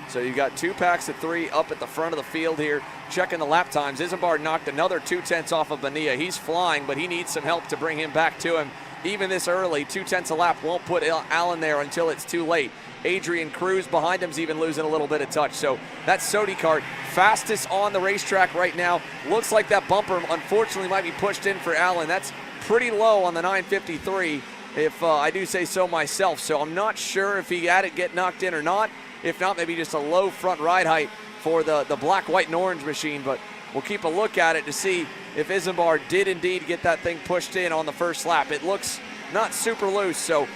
So you've got 2 packs of 3 up at the front of the field here, checking the lap times. Isambard knocked another 2/10 off of Bonilla. He's flying, but he needs some help to bring him back to him. Even this early, 2/10 a lap won't put Allen there until it's too late. Adrian Cruz behind him's even losing a little bit of touch. So that Sodi kart, fastest on the racetrack right now. Looks like that bumper, unfortunately, might be pushed in for Allen. That's pretty low on the 953, if I do say so myself. So I'm not sure if he had it get knocked in or not. If not, maybe just a low front ride height for the black, white, and orange machine. But we'll keep a look at it to see if Isambard did indeed get that thing pushed in on the first lap. It looks not super loose, so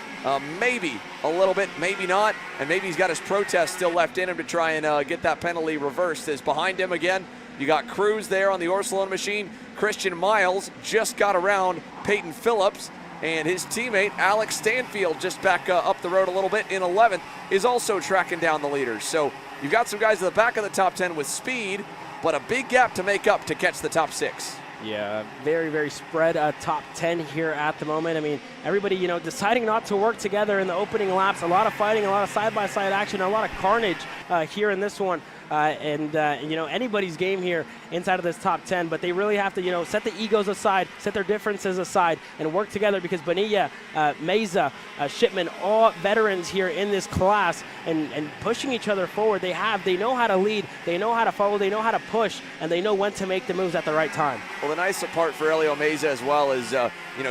maybe a little bit, maybe not. And maybe he's got his protest still left in him to try and get that penalty reversed. As behind him again, you got Cruz there on the Orsolone machine. Christian Miles just got around Peyton Phillips. And his teammate, Alex Stanfield, just back up the road a little bit in 11th, is also tracking down the leaders. So you've got some guys at the back of the top 10 with speed, but a big gap to make up to catch the top 6. Yeah, very, very spread top 10 here at the moment. I mean, everybody, deciding not to work together in the opening laps. A lot of fighting, a lot of side-by-side action, a lot of carnage here in this one. Anybody's game here inside of this top 10, but they really have to, set the egos aside, set their differences aside, and work together, because Bonilla, Meza, Shipman, all veterans here in this class, and pushing each other forward. They know how to lead, they know how to follow, they know how to push, and they know when to make the moves at the right time. Well, the nice part for Elio Meza as well is,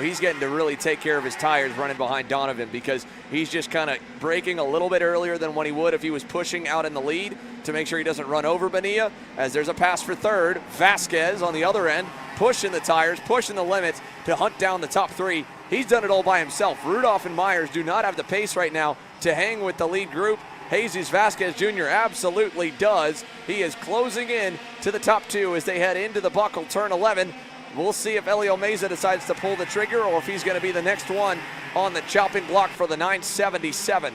he's getting to really take care of his tires running behind Donovan, because he's just kind of braking a little bit earlier than what he would if he was pushing out in the lead to make sure he doesn't run over Bonilla. As there's a pass for third, Vasquez on the other end, pushing the tires, pushing the limits to hunt down the top 3. He's done it all by himself. Rudolph and Myers do not have the pace right now to hang with the lead group. Jesus Vasquez Jr. absolutely does. He is closing in to the top 2 as they head into the buckle, turn 11. We'll see if Elio Meza decides to pull the trigger, or if he's going to be the next one on the chopping block for the 977.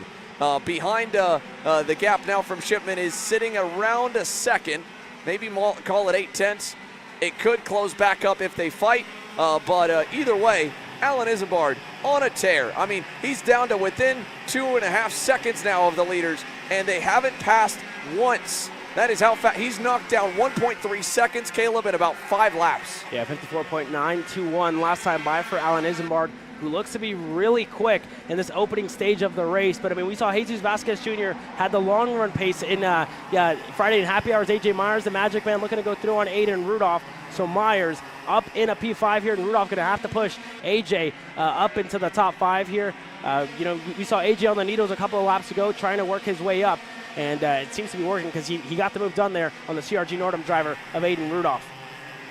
Behind the gap now from Shipman is sitting around a second, maybe call it 8/10. It could close back up if they fight, but either way, Alan Isambard on a tear. I mean, he's down to within 2.5 seconds now of the leaders, and they haven't passed once. That is how fast he's knocked down 1.3 seconds, Caleb, in about 5 laps. Yeah, 54.921 last time by for Alan Isambard, who looks to be really quick in this opening stage of the race. But, I mean, we saw Jesus Vasquez Jr. had the long run pace in Friday in Happy Hours. A.J. Myers, the Magic Man, looking to go through on Aiden Rudolph. So Myers up in a P5 here, and Rudolph going to have to push A.J. Up into the top 5 here. We saw A.J. on the needles a couple of laps ago trying to work his way up. And it seems to be working, because he got the move done there on the CRG Nordum driver of Aiden Rudolph.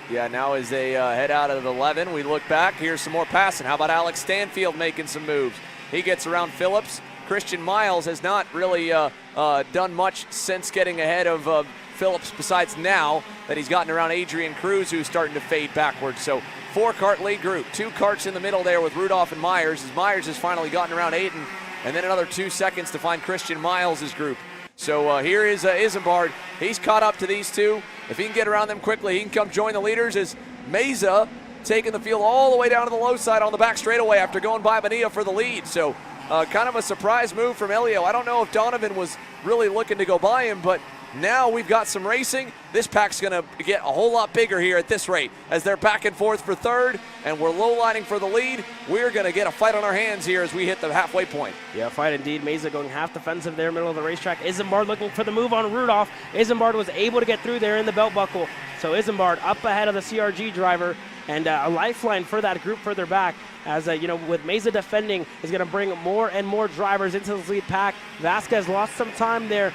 Yeah, now as they head out of 11, we look back. Here's some more passing. How about Alex Stanfield making some moves? He gets around Phillips. Christian Miles has not really done much since getting ahead of Phillips, besides now that he's gotten around Adrian Cruz, who's starting to fade backwards. So 4-cart lead group, 2 carts in the middle there with Rudolph and Myers, as Myers has finally gotten around Aiden, and then another 2 seconds to find Christian Miles' group. So here is Isambard. He's caught up to these 2. If he can get around them quickly, he can come join the leaders, as Meza taking the field all the way down to the low side on the back straightaway after going by Bonilla for the lead. So kind of a surprise move from Elio. I don't know if Donovan was really looking to go by him, but now we've got some racing. This pack's going to get a whole lot bigger here at this rate as they're back and forth for third, and we're low-lining for the lead. We're going to get a fight on our hands here as we hit the halfway point. Yeah, fight indeed. Meza going half defensive there, middle of the racetrack. Isambard looking for the move on Rudolph. Isambard was able to get through there in the belt buckle. So Isambard up ahead of the CRG driver, and a lifeline for that group further back. As with Meza defending, is going to bring more and more drivers into the lead pack. Vasquez lost some time there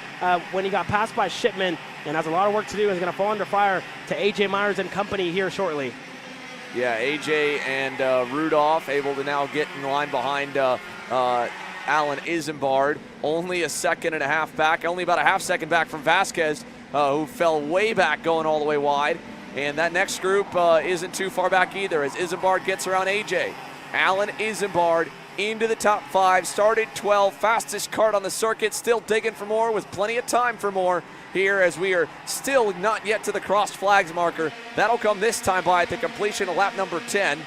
when he got passed by Shipman, and has a lot of work to do. Is going to fall under fire to AJ Myers and company here shortly. Yeah, AJ and Rudolph able to now get in line behind Alan Isambard. Only a second and a half back, only about a half second back from Vasquez, who fell way back going all the way wide. And that next group isn't too far back either as Isambard gets around AJ. Alan Isambard into the top 5, started 12, fastest kart on the circuit, still digging for more with plenty of time for more here as we are still not yet to the crossed flags marker. That'll come this time by at the completion of lap number 10.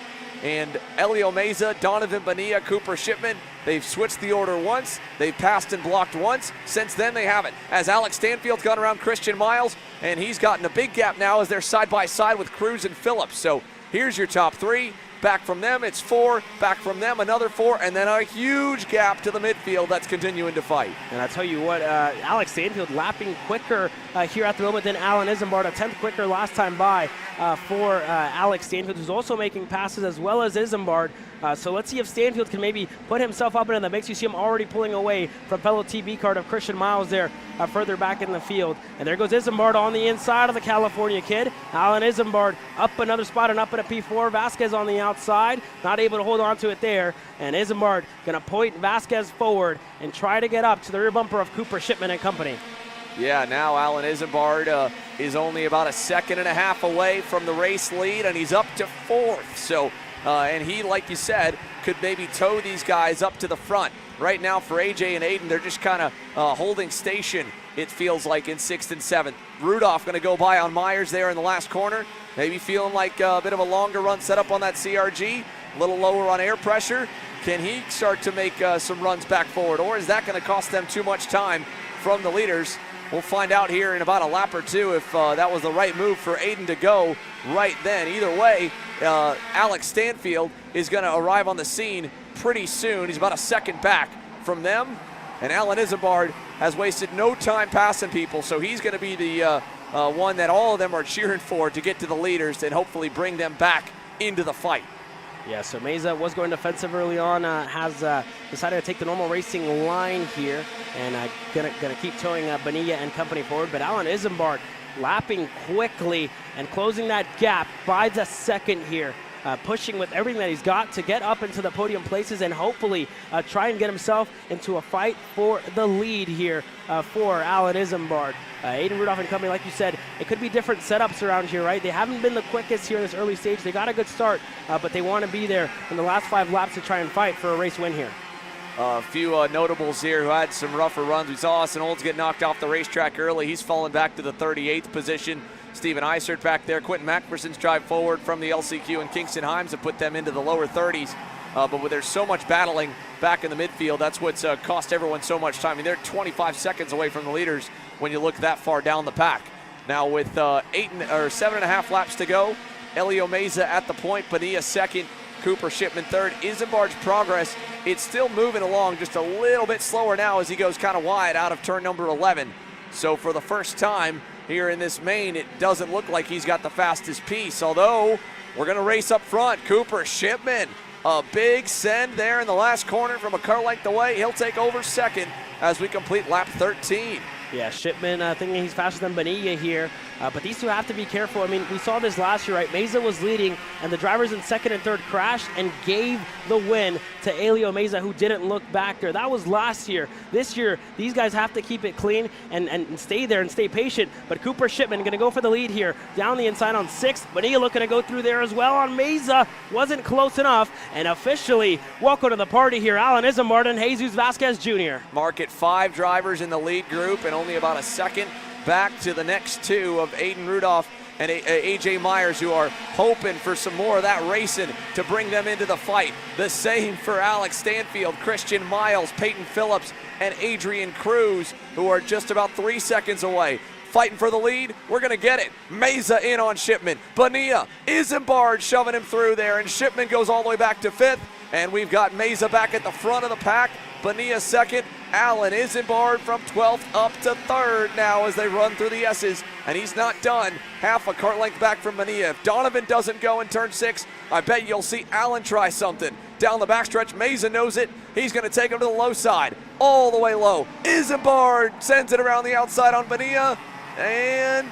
And Elio Meza, Donovan Bonilla, Cooper Shipman, they've switched the order once, they've passed and blocked once. Since then they haven't, as Alex Stanfield's gone around Christian Miles, and he's gotten a big gap now as they're side by side with Cruz and Phillips. So here's your top 3. Back from them, it's 4. Back from them, another 4. And then a huge gap to the midfield that's continuing to fight. And I tell you what, Alex Stanfield lapping quicker here at the moment than Alan Isambard. A 10th quicker last time by for Alex Stanfield, who's also making passes as well as Isambard. So let's see if Stanfield can maybe put himself up into the mix. You see him already pulling away from fellow TB card of Christian Miles there further back in the field. And there goes Isambard on the inside of the California kid. Alan Isambard up another spot and up at a P4. Vasquez on the outside, not able to hold on to it there. And Isambard going to point Vasquez forward and try to get up to the rear bumper of Cooper Shipman and company. Yeah, now Alan Isambard is only about a second and a half away from the race lead, and he's up to 4th. So, and he, like you said, could maybe tow these guys up to the front. Right now for AJ and Aiden, they're just kind of holding station, it feels like, in 6th and 7th. Rudolph going to go by on Myers there in the last corner. Maybe feeling like a bit of a longer run set up on that CRG, a little lower on air pressure. Can he start to make some runs back forward, or is that going to cost them too much time from the leaders? We'll find out here in about a lap or two if that was the right move for Aiden to go right then. Either way, Alex Stanfield is going to arrive on the scene pretty soon. He's about a second back from them. And Alan Isambard has wasted no time passing people, so he's going to be the one that all of them are cheering for to get to the leaders and hopefully bring them back into the fight. Yeah, so Meza was going defensive early on, has decided to take the normal racing line here, and gonna keep towing Bonilla and company forward. But Alan Isambard lapping quickly and closing that gap by the second here, pushing with everything that he's got to get up into the podium places and hopefully try and get himself into a fight for the lead here for Alan Isambard. Aiden Rudolph and company, like you said, it could be different setups around here, right? They haven't been the quickest here in this early stage. They got a good start, but they want to be there in the last 5 laps to try and fight for a race win here. A few notables here who had some rougher runs. We saw Austin Olds get knocked off the racetrack early. He's fallen back to the 38th position. Stephen Eisert back there. Quentin Macpherson's drive forward from the LCQ, and Kingston Himes have put them into the lower 30s. But there's so much battling back in the midfield, that's what's cost everyone so much time. I mean, they're 25 seconds away from the leaders when you look that far down the pack. Now with 7.5 laps to go, Elio Meza at the point, Bonilla second, Cooper Shipman third. Isambard's progress, it's still moving along just a little bit slower now as he goes kind of wide out of turn number 11. So for the first time here in this main, it doesn't look like he's got the fastest piece, although we're going to race up front. Cooper Shipman, a big send there in the last corner from a car length away. He'll take over second as we complete lap 13. Yeah, Shipman thinking he's faster than Bonilla here, but these two have to be careful. I mean, we saw this last year, right? Meza was leading, and the drivers in second and third crashed and gave the win to Elio Meza, who didn't look back there. That was last year. This year, these guys have to keep it clean and stay there and stay patient, but Cooper Shipman going to go for the lead here. Down the inside on 6th, Bonilla looking to go through there as well on Meza. Wasn't close enough, and officially, welcome to the party here, Alan Isambard and Jesus Vasquez Jr. Mark at 5 drivers in the lead group, and only about a second back to the next 2 of Aiden Rudolph and AJ Myers, who are hoping for some more of that racing to bring them into the fight. The same for Alex Stanfield, Christian Miles, Peyton Phillips, and Adrian Cruz, who are just about 3 seconds away. Fighting for the lead, we're going to get it. Meza in on Shipman. Bonilla, Isambard shoving him through there, and Shipman goes all the way back to 5th. And we've got Meza back at the front of the pack. Bonilla 2nd. Allen Isambard from 12th up to 3rd now as they run through the S's. And he's not done. Half a kart length back from Bonilla. If Donovan doesn't go in turn 6, I bet you'll see Allen try something. Down the backstretch, Meza knows it. He's going to take him to the low side. All the way low. Isambard sends it around the outside on Bonilla. And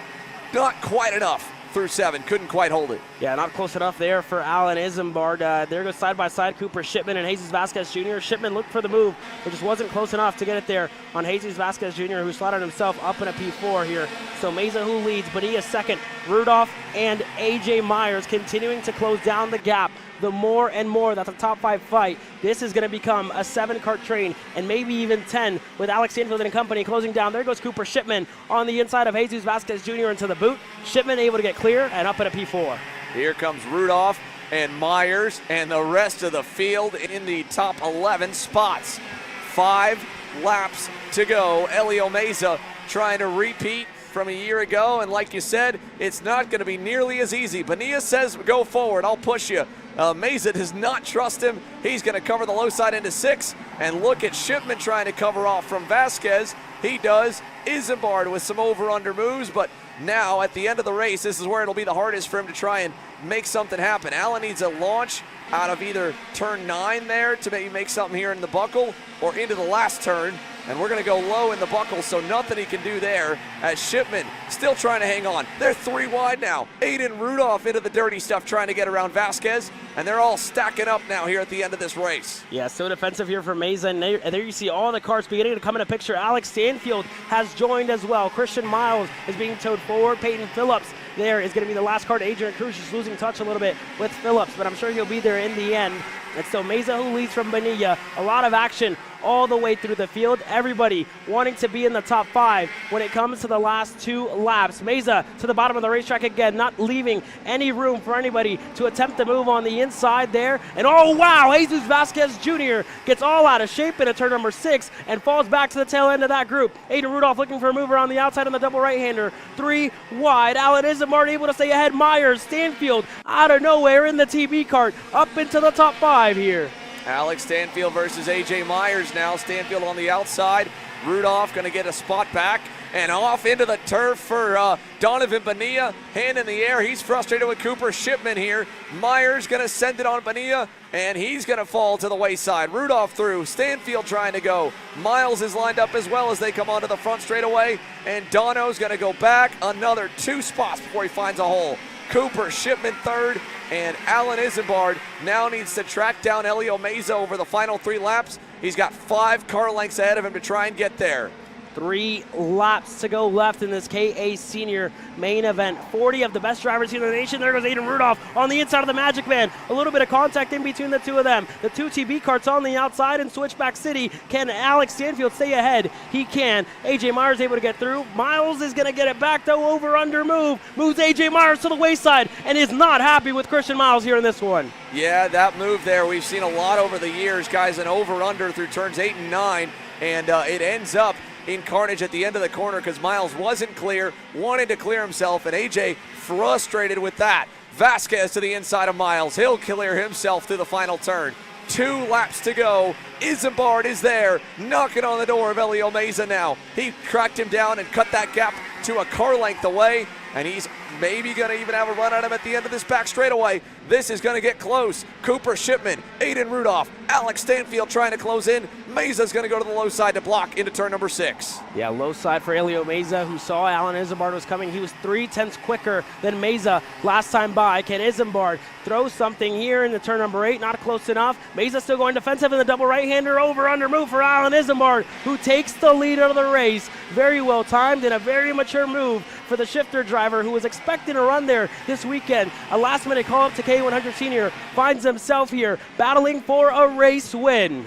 not quite enough through 7. Couldn't quite hold it. Yeah, not close enough there for Allen Isambard. There goes side-by-side Cooper Shipman and Jesus Vasquez Jr. Shipman looked for the move, but just wasn't close enough to get it there on Jesus Vasquez Jr., who slotted himself up in a P4 here. So Meza who leads, Bonilla 2nd, Rudolph and AJ Myers continuing to close down the gap. The more and more that the top 5 fight, this is going to become a 7-kart train and maybe even 10 with Alex Stanfield and company closing down. There goes Cooper Shipman on the inside of Jesus Vasquez Jr. into the boot. Shipman able to get clear and up at a P4. Here comes Rudolph and Myers and the rest of the field in the top 11 spots. 5 laps to go. Elio Meza trying to repeat from a year ago, and like you said, it's not going to be nearly as easy. Bonilla says, go forward, I'll push you. Meza does not trust him. He's going to cover the low side into 6, and look at Shipman trying to cover off from Vasquez. He does. Isambard with some over-under moves, but now at the end of the race, this is where it'll be the hardest for him to try and make something happen. Allen needs a launch out of either turn 9 there to maybe make something here in the buckle or into the last turn. And we're going to go low in the buckle, so nothing he can do there as Shipman still trying to hang on. They're 3 wide now. Aiden Rudolph into the dirty stuff trying to get around Vasquez, and they're all stacking up now here at the end of this race. Yeah, so defensive here for Meza, and there you see all the carts beginning to come into picture. Alex Stanfield has joined as well. Christian Miles is being towed forward. Peyton Phillips there is going to be the last cart. Adrian Cruz just losing touch a little bit with Phillips, but I'm sure he'll be there in the end. And so Meza who leads from Bonilla. A lot of action all the way through the field. Everybody wanting to be in the top 5 when it comes to the last 2 laps. Meza to the bottom of the racetrack again, not leaving any room for anybody to attempt to move on the inside there. And oh wow, Jesus Vasquez Jr. gets all out of shape into turn number 6 and falls back to the tail end of that group. Aiden Rudolph looking for a move around the outside on the double right-hander. 3 wide. Allen Isambard able to stay ahead. Myers, Stanfield out of nowhere in the TB cart up into the top 5 here. Alex Stanfield versus AJ Myers now. Stanfield on the outside. Rudolph going to get a spot back and off into the turf for Donovan Bonilla. Hand in the air. He's frustrated with Cooper Shipman here. Myers going to send it on Bonilla, and he's going to fall to the wayside. Rudolph through. Stanfield trying to go. Miles is lined up as well as they come onto the front straightaway, and Dono's going to go back another 2 spots before he finds a hole. Cooper Shipman 3rd, and Allen Isambard now needs to track down Elio Meza over the final 3 laps. He's got 5 car lengths ahead of him to try and get there. 3 laps to go left in this KA Senior main event. 40 of the best drivers here in the nation. There goes Aiden Rudolph on the inside of the Magic Man. A little bit of contact in between the 2 of them. The 2 TB carts on the outside in Switchback City. Can Alex Stanfield stay ahead? He can. AJ Myers able to get through. Miles is going to get it back though. Over under move. Moves AJ Myers to the wayside and is not happy with Christian Miles here in this one. Yeah, that move there we've seen a lot over the years, guys, an over under through turns 8 and 9, and it ends up in carnage at the end of the corner because Miles wasn't clear, wanted to clear himself, and AJ frustrated with that. Vasquez to the inside of Miles. He'll clear himself through the final turn. 2 laps to go. Isambard is there, knocking on the door of Elio Meza now. He cracked him down and cut that gap to a car length away, and he's maybe going to even have a run at him at the end of this back straightaway. This is going to get close. Cooper Shipman, Aiden Rudolph, Alex Stanfield trying to close in. Meza's going to go to the low side to block into turn number 6. Yeah, low side for Elio Meza, who saw Allen Isambard was coming. He was 3/10 quicker than Meza last time by. Can Isambard throw something here in the turn number 8? Not close enough. Meza still going defensive in the double right-hander. Over under move for Allen Isambard, who takes the lead of the race. Very well timed and a very mature move for the shifter driver who was expecting a run there this weekend. A last-minute call up to K100 Senior finds himself here battling for a race win.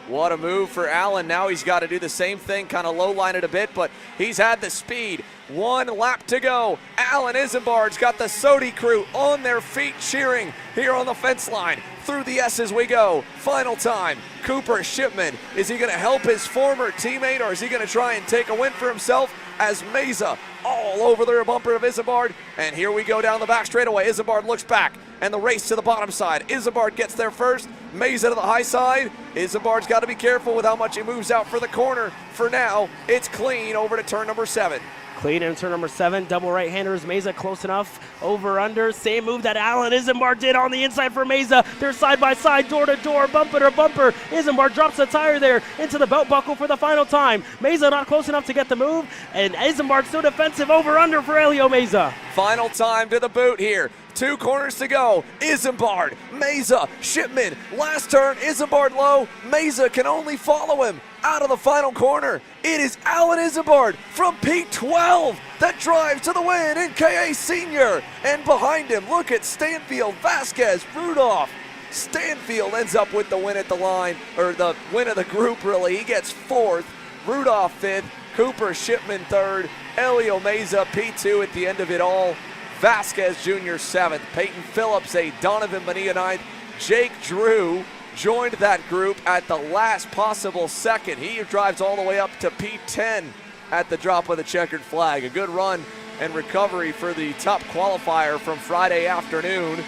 What a move for Allen. Now he's got to do the same thing, kind of low line it a bit, but he's had the speed. 1 lap to go. Allen Isambard's got the Sodi crew on their feet cheering here on the fence line. Through the S's we go. Final time. Cooper Shipman. Is he going to help his former teammate, or is he going to try and take a win for himself? As Meza all over the rear bumper of Isambard. And here we go down the back straightaway. Isambard looks back, and the race to the bottom side. Isambard gets there first. Meza to the high side. Isambard's got to be careful with how much he moves out for the corner. For now, it's clean over to turn number 7. Clean in turn number 7, double right-handers. Meza close enough, over, under. Same move that Allen Isambard did on the inside for Meza. They're side by side, door to door, bumper to bumper. Isambard drops the tire there into the belt buckle for the final time. Meza not close enough to get the move, and Isambard still defensive, over, under for Elio Meza. Final time to the boot here. 2 corners to go. Isambard, Meza, Shipman. Last turn, Isambard low. Meza can only follow him out of the final corner. It is Allen Isambard from P12 that drives to the win in KA Senior. And behind him, look at Stanfield, Vasquez, Rudolph. Stanfield ends up with the win at the line, or the win of the group really. He gets 4th, Rudolph 5th, Cooper Shipman 3rd, Elio Meza P2 at the end of it all. Vasquez Jr. 7th, Peyton Phillips 8th, Donovan Bonilla 9th, Jake Drew joined that group at the last possible second. He drives all the way up to P10 at the drop of the checkered flag. A good run and recovery for the top qualifier from Friday afternoon.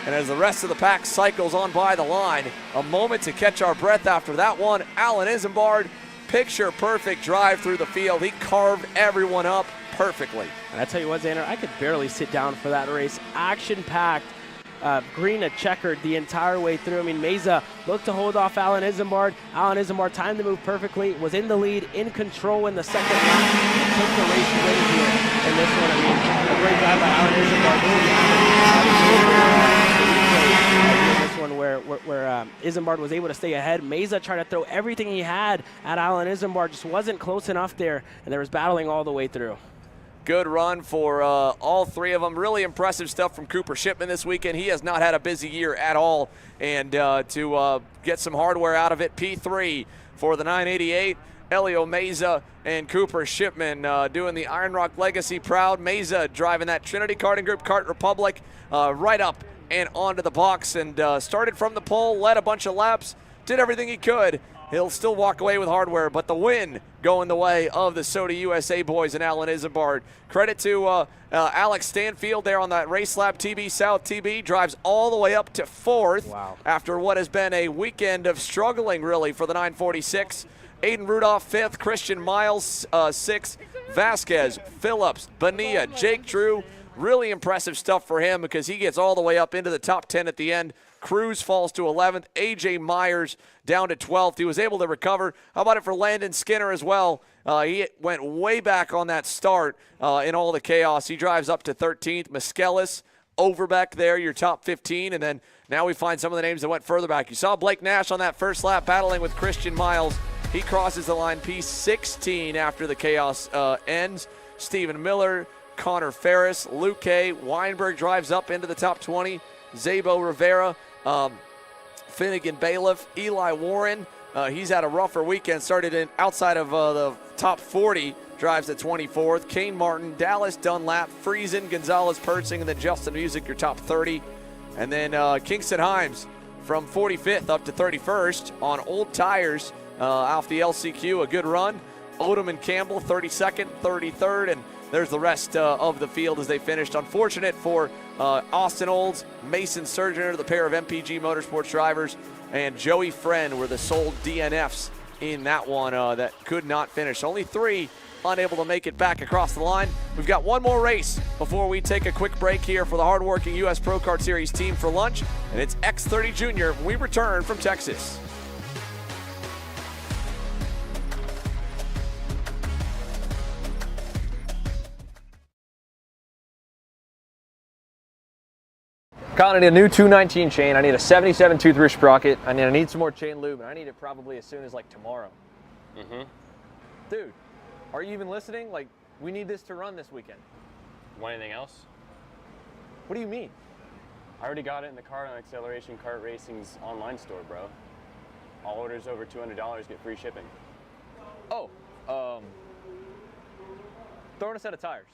And as the rest of the pack cycles on by the line, a moment to catch our breath after that one. Allen Isambard, picture perfect drive through the field. He carved everyone up perfectly. And I tell you what, Xander, I could barely sit down for that race. Action-packed. Green a checkered the entire way through. I mean, Meza looked to hold off Allen Isambard. Allen Isambard timed the move perfectly, was in the lead, in control in the second lap, and took the race away here in this one. I mean, a great drive by Allen Isambard. This one where Isambard was able to stay ahead. Meza tried to throw everything he had at Allen Isambard, just wasn't close enough there, and there was battling all the way through. Good run for all 3 of them. Really impressive stuff from Cooper Shipman this weekend. He has not had a busy year at all. And to get some hardware out of it, P3 for the 988. Elio Meza and Cooper Shipman doing the Iron Rock legacy proud. Meza driving that Trinity Karting Group Kart Republic right up and onto the box, and started from the pole, led a bunch of laps, did everything he could. He'll still walk away with hardware, but the win going the way of the Soda USA boys and Allen Isambard. Credit to Alex Stanfield there on that race lap. TB South. TB drives all the way up to 4th. Wow. After what has been a weekend of struggling, really, for the 946. Aiden Rudolph 5th, Christian Miles 6th, Vasquez, Phillips, Bonilla, Jake Drew. Really impressive stuff for him because he gets all the way up into the top 10 at the end. Cruz falls to 11th. A.J. Myers down to 12th. He was able to recover. How about it for Landon Skinner as well? He went way back on that start in all the chaos. He drives up to 13th. Miskelis, Overbeck there, your top 15. And then now we find some of the names that went further back. You saw Blake Nash on that first lap battling with Christian Miles. He crosses the line P16 after the chaos ends. Stephen Miller, Connor Ferris, Luke K. Weinberg drives up into the top 20. Zabo Rivera, Finnegan Bailiff, Eli Warren. He's had a rougher weekend. Started in outside of the top 40. Drives at 24th. Kane Martin, Dallas Dunlap, Friesen, Gonzalez Pertzing, and then Justin Music, your top 30. And then Kingston Himes from 45th up to 31st on old tires off the LCQ. A good run. Odom and Campbell, 32nd, 33rd, and there's the rest of the field as they finished. Unfortunate for Austin Olds, Mason Surgener, the pair of MPG Motorsports drivers, and Joey Friend were the sole DNFs in that one that could not finish. Only 3 unable to make it back across the line. We've got one more race before we take a quick break here for the hardworking US Pro Kart Series team for lunch, and it's X30 Jr. when we return from Texas. Colin, I need a new 219 chain. I need a 77 tooth sprocket. I need some more chain lube, and I need it probably as soon as like tomorrow. Dude, are you even listening? Like, we need this to run this weekend. Want anything else? What do you mean? I already got it in the car on Acceleration Kart Racing's online store, bro. All orders over $200 get free shipping. Oh, throw in a set of tires.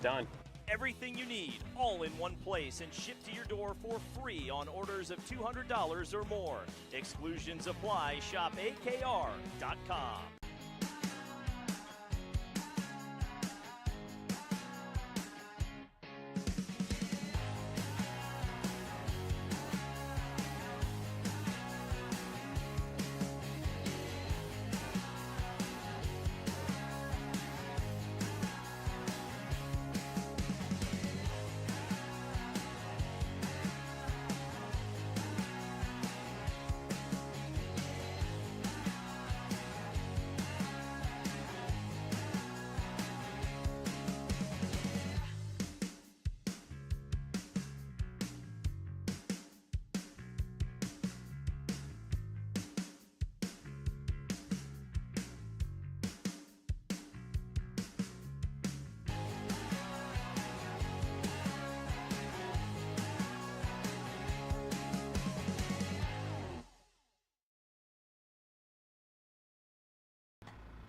Done. Everything you need, all in one place and shipped to your door for free on orders of $200 or more. Exclusions apply. Shop akr.com.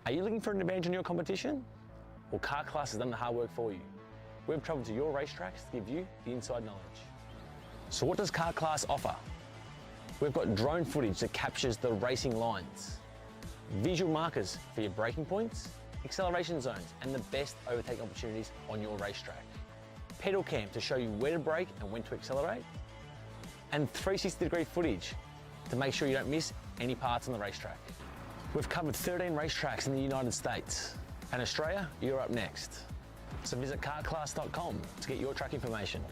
Are you looking for an advantage in your competition? Well, Car Class has done the hard work for you. We've traveled to your racetracks to give you the inside knowledge. So what does Car Class offer? We've got drone footage that captures the racing lines, visual markers for your braking points, acceleration zones, and the best overtake opportunities on your racetrack. Pedal cam to show you where to brake and when to accelerate, and 360-degree footage to make sure you don't miss any parts on the racetrack. We've covered 13 racetracks in the United States, and Australia, you're up next. So visit carclass.com to get your track information.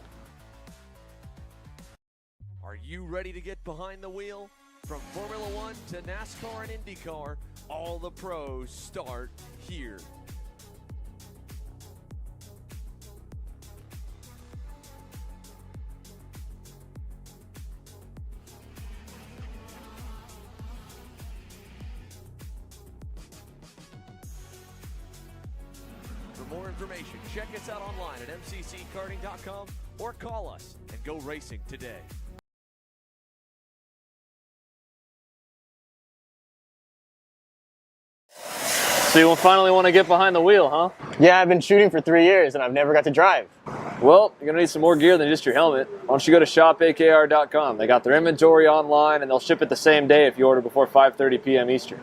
Are you ready to get behind the wheel? From Formula One to NASCAR and IndyCar, all the pros start here. For more information, check us out online at mcckarting.com or call us and go racing today. So you finally want to get behind the wheel, huh? Yeah, I've been shooting for 3 years and I've never got to drive. Well, you're going to need some more gear than just your helmet. Why don't you go to shopakr.com. They got their inventory online and they'll ship it the same day if you order before 5:30 p.m. Eastern.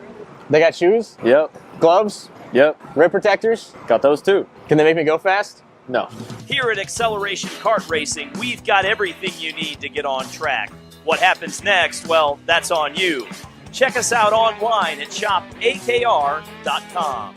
They got shoes? Yep. Gloves? Yep. Rib protectors? Got those too. Can they make me go fast? No. Here at Acceleration Kart Racing, we've got everything you need to get on track. What happens next? Well, that's on you. Check us out online at shopakr.com.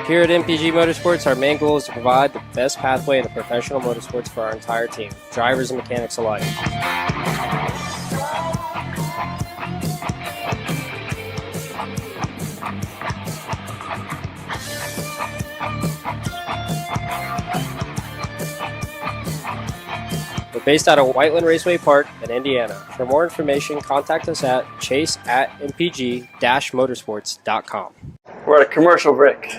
Here at MPG Motorsports, our main goal is to provide the best pathway into professional motorsports for our entire team, drivers and mechanics alike. We're based out of Whiteland Raceway Park in Indiana. For more information, contact us at chase@mpg-motorsports.com. We're at a commercial break.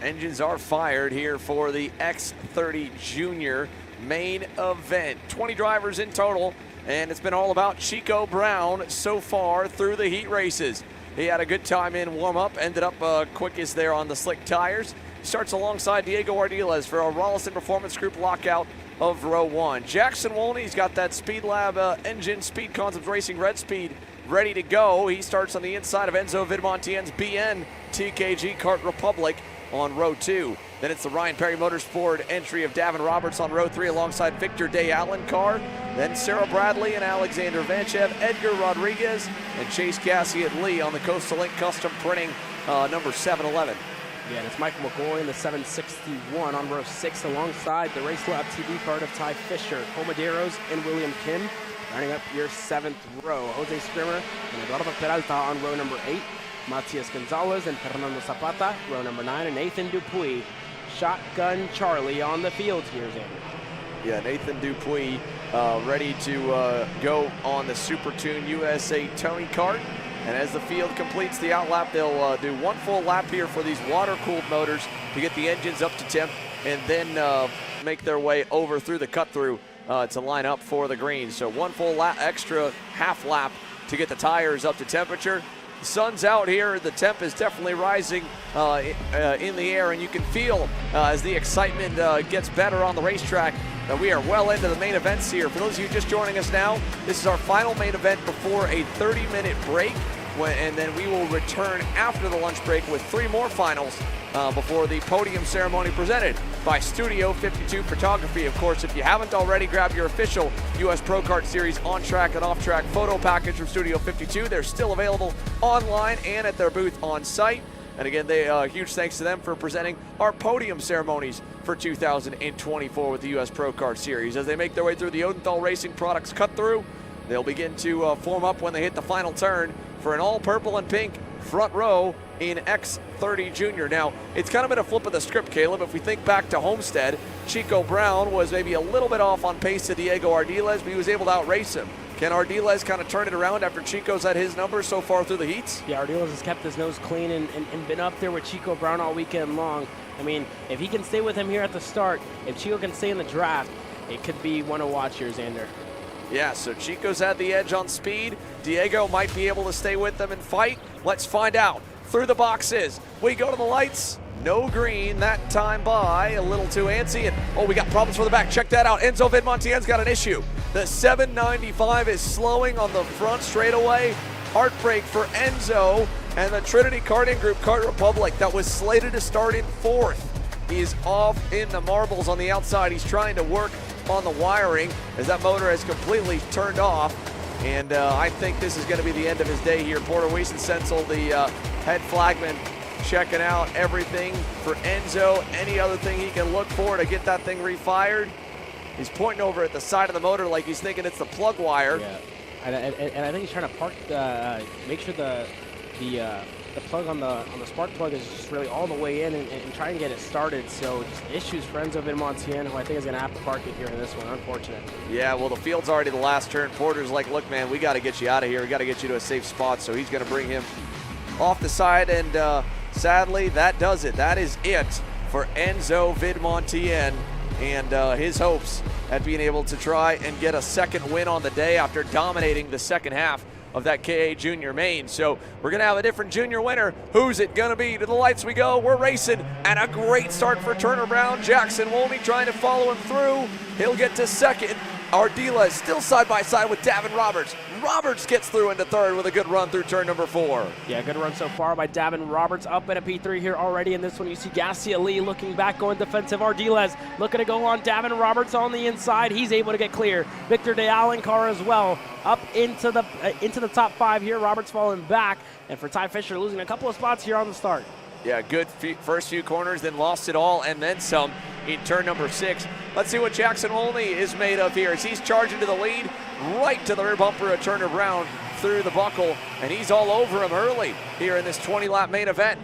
Engines are fired here for the X30 Jr main event. 20 drivers in total, and it's been all about Chico Brown so far through the heat races. He had a good time in warm-up, ended up quickest there on the slick tires. Starts alongside Diego Ardiles for a Rollison Performance Group lockout of row 1. Jackson Wolney's got that Speed Lab engine, Speed Concepts Racing Red Speed, ready to go. He starts on the inside of Enzo Vidmontien's BN TKG Kart Republic on row 2. Then it's the Ryan Perry Motorsport entry of Davin Roberts on row 3 alongside Victor Day Allen car. Then Sarah Bradley and Alexander Vanchev, Edgar Rodriguez, and Chase Cassie at Lee on the Coastal Link Custom Printing number 711. Yeah, and it's Michael McGoy in the 761 on row 6 alongside the Race Lab TV card of Ty Fisher, Comaderos, and William Kim. Rounding up your 7th row, Jose Scrimmer and Eduardo Peralta on row number 8. Matias Gonzalez and Fernando Zapata, row number 9, and Nathan Dupuis, Shotgun Charlie on the field here, Xander. Yeah, Nathan Dupuis ready to go on the Super Tune USA Tony kart. And as the field completes the outlap, they'll do one full lap here for these water-cooled motors to get the engines up to temp, and then make their way over through the cut-through to line up for the greens. So one full lap, extra half lap to get the tires up to temperature. The sun's out here. The temp is definitely rising in the air, and you can feel as the excitement gets better on the racetrack that we are well into the main events here. For those of you just joining us now, this is our final main event before a 30-minute break, and then we will return after the lunch break with 3 more finals before the podium ceremony presented by Studio 52 Photography. Of course, if you haven't already, grab your official US Pro Kart Series on-track and off-track photo package from Studio 52. They're still available online and at their booth on site. And again, huge thanks to them for presenting our podium ceremonies for 2024 with the US Pro Kart Series. As they make their way through the Odenthal Racing Products cut-through, they'll begin to form up when they hit the final turn for an all-purple and pink front row in X30 Jr. Now, it's kind of been a flip of the script, Caleb. If we think back to Homestead, Chico Brown was maybe a little bit off on pace to Diego Ardiles, but he was able to outrace him. Can Ardiles kind of turn it around after Chico's had his numbers so far through the heats? Yeah, Ardiles has kept his nose clean and been up there with Chico Brown all weekend long. I mean, if he can stay with him here at the start, if Chico can stay in the draft, it could be one to watch here, Xander. Yeah, so Chico's had the edge on speed. Diego might be able to stay with them and fight. Let's find out. Through the boxes, we go to the lights. No green that time by, a little too antsy. And oh, we got problems for the back. Check that out. Enzo Vidmontien's got an issue. The 795 is slowing on the front straightaway. Heartbreak for Enzo and the Trinity Karting Group Kart Republic that was slated to start in 4th. He's off in the marbles on the outside. He's trying to work on the wiring as that motor has completely turned off. And I think this is going to be the end of his day here. Porter Wiesensenzel, the head flagman, checking out everything for Enzo. Any other thing he can look for to get that thing refired. He's pointing over at the side of the motor like he's thinking it's the plug wire. Yeah, and I think he's trying to park, make sure the plug on the spark plug is just really all the way in and trying to get it started. So just issues for Enzo Vidmontien, who I think is going to have to park it here in this one. Unfortunate. Yeah, well, the field's already the last turn. Porter's like, look, man, we got to get you out of here. We got to get you to a safe spot. So he's going to bring him off the side, and sadly, that does it. That is it for Enzo Vidmontien and his hopes at being able to try and get a second win on the day after dominating the second half of that KA Junior main. So we're going to have a different junior winner. Who's it going to be? To the lights we go. We're racing, and a great start for Turner Brown. Jackson Wolney trying to follow him through. He'll get to second. Ardiles still side by side with Davin Roberts. Roberts gets through into third with a good run through turn number 4. Yeah, good run so far by Davin Roberts, up at a P3 here already. In this one, you see Gassia Lee looking back, going defensive. Ardiles looking to go on Davin Roberts on the inside. He's able to get clear. Victor De Allen car as well, up into the top 5 here. Roberts falling back, and for Ty Fisher losing a couple of spots here on the start. Yeah, good first few corners, then lost it all and then some in turn number 6. Let's see what Jackson Wolney is made of here as he's charging to the lead, right to the rear bumper of Turner Brown through the buckle, and he's all over him early here in this 20-lap main event.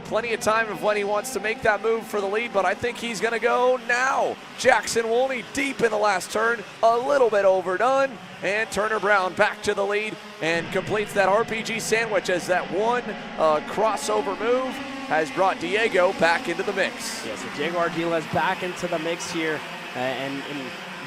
plenty of time of when he wants to make that move for the lead, but I think he's going to go now. Jackson Wolney deep in the last turn, a little bit overdone, and Turner Brown back to the lead and completes that RPG sandwich as that one crossover move has brought Diego back into the mix. Yeah, so Diego Ardiles back into the mix here, and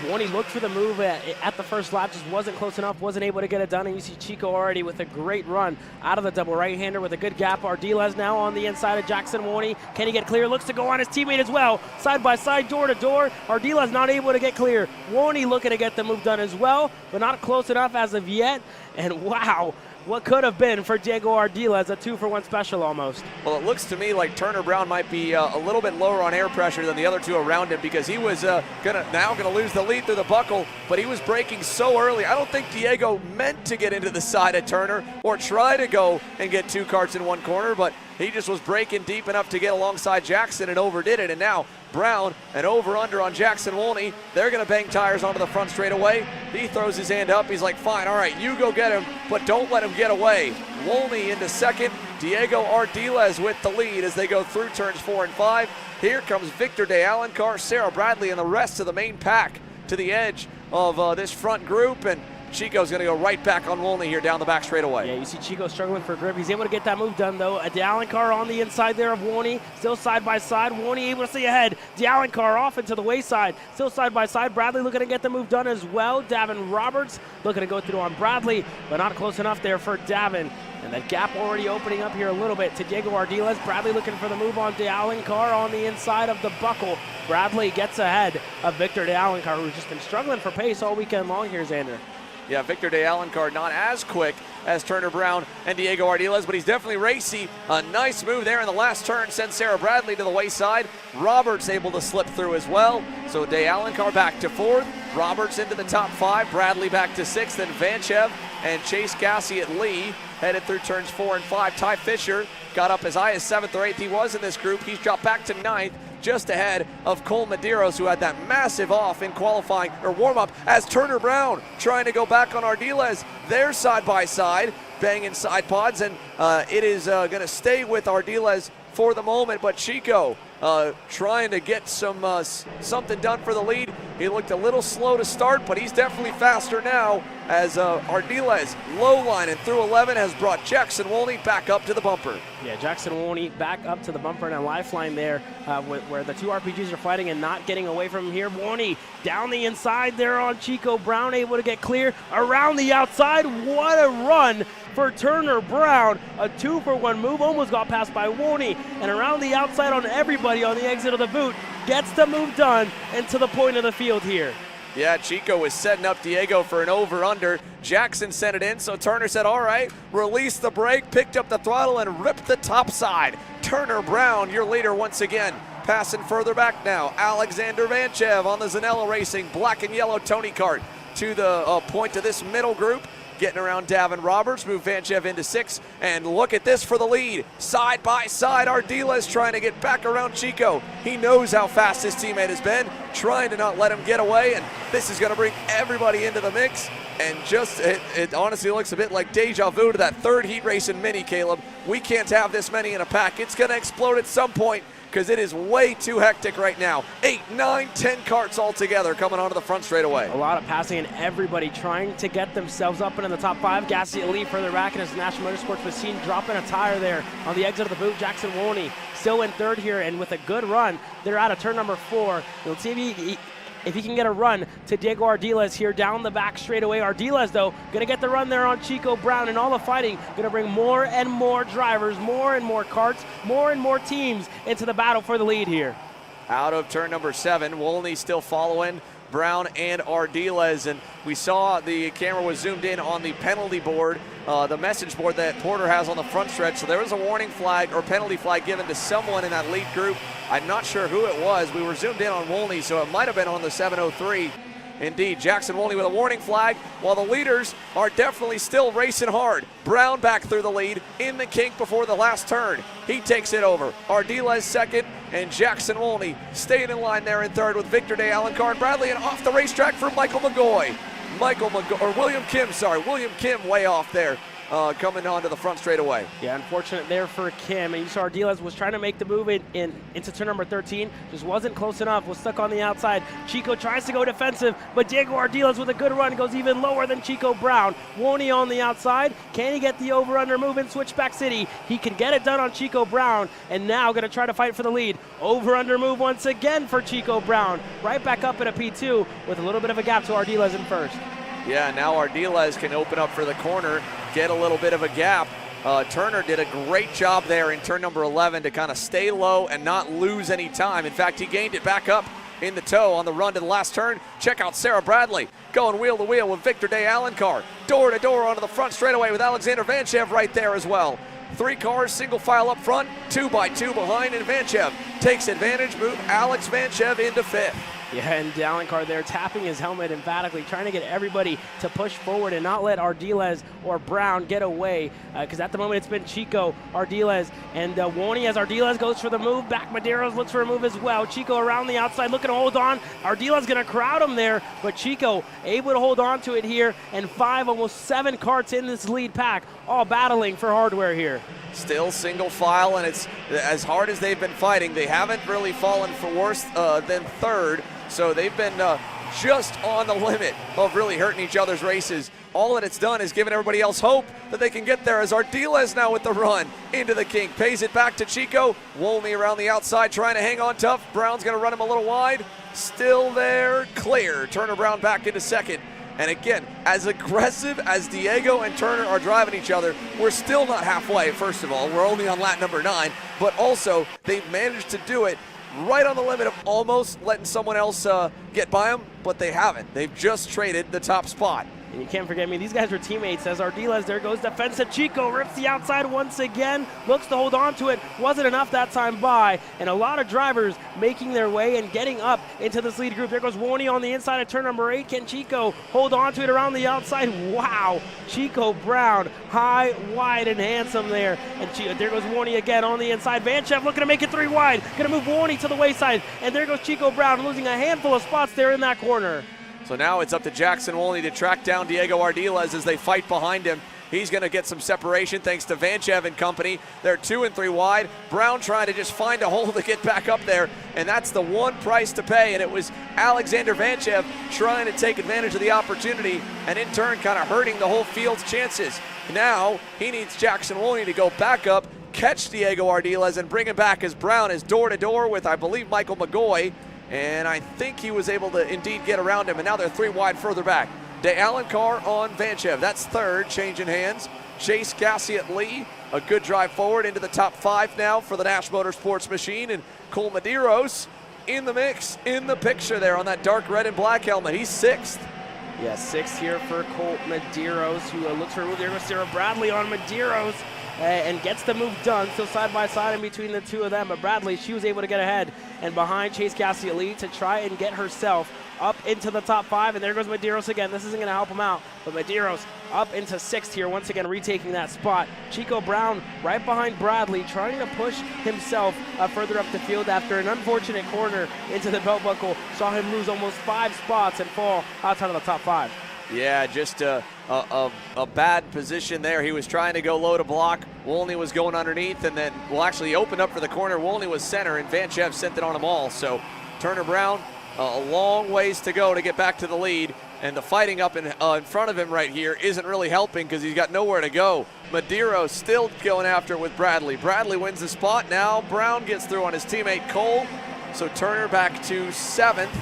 Wolney looked for the move at the first lap, just wasn't close enough, wasn't able to get it done, and you see Chico already with a great run out of the double right-hander with a good gap. Ardiles now on the inside of Jackson Wolney. Can he get clear? Looks to go on his teammate as well. Side by side, door to door. Ardiles not able to get clear. Wolney looking to get the move done as well, but not close enough as of yet. And wow, what could have been for Diego Ardiles, a 2-for-1 special almost. Well, it looks to me like Turner Brown might be a little bit lower on air pressure than the other two around him, because he was gonna lose the lead through the buckle, but he was braking so early. I don't think Diego meant to get into the side of Turner or try to go and get two karts in one corner, but he just was braking deep enough to get alongside Jackson and overdid it. And now Brown, an over-under on Jackson Wolney. They're going to bang tires onto the front straightaway. He throws his hand up. He's like, fine, all right, you go get him, but don't let him get away. Wolney into second. Diego Ardiles with the lead as they go through turns 4 and 5. Here comes Victor de Alencar, Sarah Bradley, and the rest of the main pack to the edge of this front group. And Chico's going to go right back on Wolney here down the back straightaway. Yeah, you see Chico struggling for grip. He's able to get that move done, though. De Alencar on the inside there of Wolney, still side by side. Wolney able to stay ahead. De Alencar off into the wayside, still side by side. Bradley looking to get the move done as well. Davin Roberts looking to go through on Bradley, but not close enough there for Davin. And that gap already opening up here a little bit to Diego Ardiles. Bradley looking for the move on De Alencar on the inside of the buckle. Bradley gets ahead of Victor De Alencar, who's just been struggling for pace all weekend long here, Xander. Yeah, Victor de Alencar not as quick as Turner Brown and Diego Ardiles, but he's definitely racy. A nice move there in the last turn sends Sarah Bradley to the wayside. Roberts able to slip through as well. So de Alencar back to 4th. Roberts into the top 5. Bradley back to 6th. Then Vanchev and Chase Gassiet Lee headed through turns 4 and 5. Ty Fisher got up as high as 7th or 8th. He was in this group. He's dropped back to 9th. Just ahead of Cole Medeiros, who had that massive off in qualifying or warm-up, as Turner Brown trying to go back on Ardiles. They're side by side, banging side pods, and it is going to stay with Ardiles for the moment. But Chico trying to get something done for the lead. He looked a little slow to start, but he's definitely faster now, as Ardiles low line and through 11 has brought Jackson Wolney back up to the bumper. Yeah, Jackson Wolney back up to the bumper and a lifeline there where the two RPGs are fighting and not getting away from him here. Wolney down the inside there on Chico. Brown able to get clear around the outside. What a run for Turner Brown. A 2-for-1 move, almost got passed by Wolney, and around the outside on everybody on the exit of the boot. Gets the move done and to the point of the field here. Yeah, Chico was setting up Diego for an over-under. Jackson sent it in, so Turner said, all right, release the brake, picked up the throttle, and ripped the top side. Turner Brown, your leader once again. Passing further back now, Alexander Vanchev on the Zanella Racing black and yellow Tony kart to the point of this middle group. Getting around Davin Roberts, move Vanchev into 6th, and look at this for the lead. Side by side, Ardiles trying to get back around Chico. He knows how fast his teammate has been, trying to not let him get away, and this is going to bring everybody into the mix. And just, it honestly looks a bit like deja vu to that third heat race in Mini, Caleb. We can't have this many in a pack. It's going to explode at some point, because it is way too hectic right now. 8, 9, 10 karts all together coming onto the front straightaway. A lot of passing and everybody trying to get themselves up into the top 5. Gassiet Lee further back, and as National Motorsports was seen dropping a tire there on the exit of the boot. Jackson Wolney still in 3rd here, and with a good run, they're out of turn number 4. Let's see if he can get a run to Diego Ardiles here down the back straightaway. Ardiles, though, going to get the run there on Chico Brown, and all the fighting going to bring more and more drivers, more and more karts, more and more teams into the battle for the lead here. Out of turn number 7, Wolney still following Brown and Ardiles, and we saw the camera was zoomed in on the penalty board, the message board that Porter has on the front stretch. So there was a warning flag or penalty flag given to someone in that lead group. I'm not sure who it was. We were zoomed in on Wolney, so it might have been on the 703. Indeed, Jackson Wolney with a warning flag, while the leaders are definitely still racing hard. Brown back through the lead in the kink before the last turn. He takes it over. Ardiles 2nd, and Jackson Wolney staying in line there in 3rd with Victor de Alencar and Bradley, and off the racetrack for Michael McGoy. William Kim way off there. coming onto the front straightaway. Yeah, unfortunate there for Kim. And you saw Ardiles was trying to make the move into turn number 13. Just wasn't close enough. Was stuck on the outside. Chico tries to go defensive, but Diego Ardiles with a good run goes even lower than Chico Brown. Woney on the outside. Can he get the over-under move in Switchback City? He can get it done on Chico Brown, and now going to try to fight for the lead. Over-under move once again for Chico Brown. Right back up at a P2 with a little bit of a gap to Ardiles in first. Yeah, now Ardiles can open up for the corner, get a little bit of a gap. Turner did a great job there in turn number 11 to kind of stay low and not lose any time. In fact, he gained it back up in the toe on the run to the last turn. Check out Sarah Bradley going wheel to wheel with Victor De Alencar. Door to door onto the front straightaway with Alexander Vanchev right there as well. 3 cars, single file up front, 2 by 2 behind, and Vanchev takes advantage, move Alex Vanchev into 5th. Yeah, and Alencar there tapping his helmet emphatically, trying to get everybody to push forward and not let Ardiles or Brown get away, because at the moment it's been Chico, Ardiles, and Woney as Ardiles goes for the move. Back Medeiros looks for a move as well. Chico around the outside looking to hold on. Ardiles going to crowd him there, but Chico able to hold on to it here, and 5, almost 7 karts in this lead pack, all battling for hardware here. Still single file, and it's as hard as they've been fighting. They haven't really fallen for worse than 3rd. So they've been just on the limit of really hurting each other's races. All that it's done is given everybody else hope that they can get there, as Ardiles now with the run into the kink. Pays it back to Chico. Wolney around the outside trying to hang on tough. Brown's going to run him a little wide. Still there, clear. Turner Brown back into 2nd. And again, as aggressive as Diego and Turner are driving each other, we're still not halfway, first of all. We're only on lap number 9. But also, they've managed to do it right on the limit of almost letting someone else get by them, but they haven't. They've just traded the top spot. And you can't forget me, these guys are teammates. As Ardiles, there goes defensive. Chico rips the outside once again, looks to hold on to it. Wasn't enough that time by, and a lot of drivers making their way and getting up into this lead group. There goes Woney on the inside of turn number 8. Can Chico hold on to it around the outside? Wow, Chico Brown, high, wide, and handsome there. And there goes Woney again on the inside. Vanchev looking to make it 3 wide. Going to move Woney to the wayside, and there goes Chico Brown, losing a handful of spots there in that corner. So now it's up to Jackson Wolney to track down Diego Ardiles as they fight behind him. He's going to get some separation thanks to Vanchev and company. They're 2 and 3 wide. Brown trying to just find a hole to get back up there, and that's the one price to pay. And it was Alexander Vanchev trying to take advantage of the opportunity and in turn kind of hurting the whole field's chances. Now he needs Jackson Wolney to go back up, catch Diego Ardiles, and bring him back as Brown is door to door with, I believe, Michael McGoy. And I think he was able to indeed get around him, and now they're 3 wide further back. De Alencar on Vanchev. That's 3rd, changing hands. Chase Gassiet Lee, a good drive forward into the top 5 now for the Nash Motorsports machine. And Cole Medeiros in the mix, in the picture there on that dark red and black helmet. He's 6th. Yeah, 6th here for Colt Medeiros, who looks for a move. There goes Sarah Bradley on Medeiros. And gets the move done, still side by side in between the 2 of them. But Bradley, she was able to get ahead and behind Chase Gassiet to try and get herself up into the top 5. And there goes Medeiros again. This isn't going to help him out. But Medeiros up into 6th here, once again retaking that spot. Chico Brown right behind Bradley, trying to push himself further up the field after an unfortunate corner into the belt buckle. Saw him lose almost 5 spots and fall outside of the top 5. Yeah, just a bad position there. He was trying to go low to block. Wolney was going underneath, and then, well, actually he opened up for the corner. Wolney was center, and Vanchev sent it on them all. So Turner Brown, a long ways to go to get back to the lead, and the fighting up in front of him right here isn't really helping because he's got nowhere to go. Medeiros still going after it with Bradley. Bradley wins the spot. Now Brown gets through on his teammate Cole. So Turner back to 7th.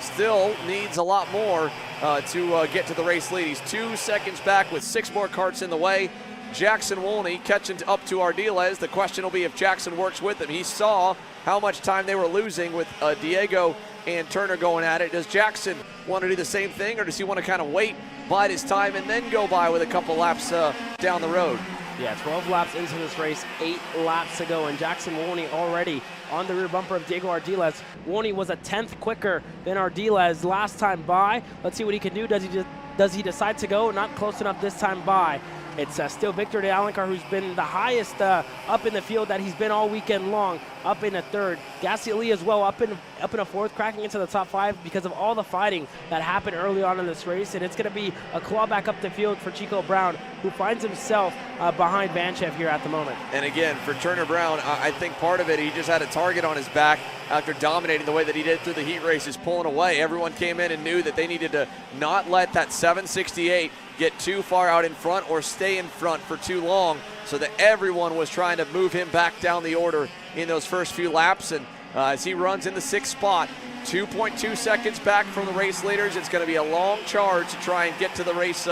Still needs a lot more to get to the race lead. He's 2 seconds back with 6 more karts in the way. Jackson Wolney catching up to Ardiles. The question will be if Jackson works with him. He saw how much time they were losing with Diego and Turner going at it. Does Jackson want to do the same thing, or does he want to kind of wait, bide his time, and then go by with a couple laps down the road? Yeah, 12 laps into this race, 8 laps to go, and Jackson Wolney already on the rear bumper of Diego Ardiles. Wolney was a 10th quicker than Ardiles last time by. Let's see what he can do. Does he decide to go? Not close enough this time by. It's still Victor De Alencar, who's been the highest up in the field that he's been all weekend long. up in a third. Gassi Lee as well up in a fourth, cracking into the top 5 because of all the fighting that happened early on in this race. And it's going to be a claw back up the field for Chico Brown, who finds himself behind Vanchev here at the moment. And again, for Turner Brown, I think part of it, he just had a target on his back after dominating the way that he did through the heat races, pulling away. Everyone came in and knew that they needed to not let that 768 get too far out in front or stay in front for too long, so that everyone was trying to move him back down the order in those first few laps. And as he runs in the 6th spot, 2.2 seconds back from the race leaders, it's going to be a long charge to try and get to the race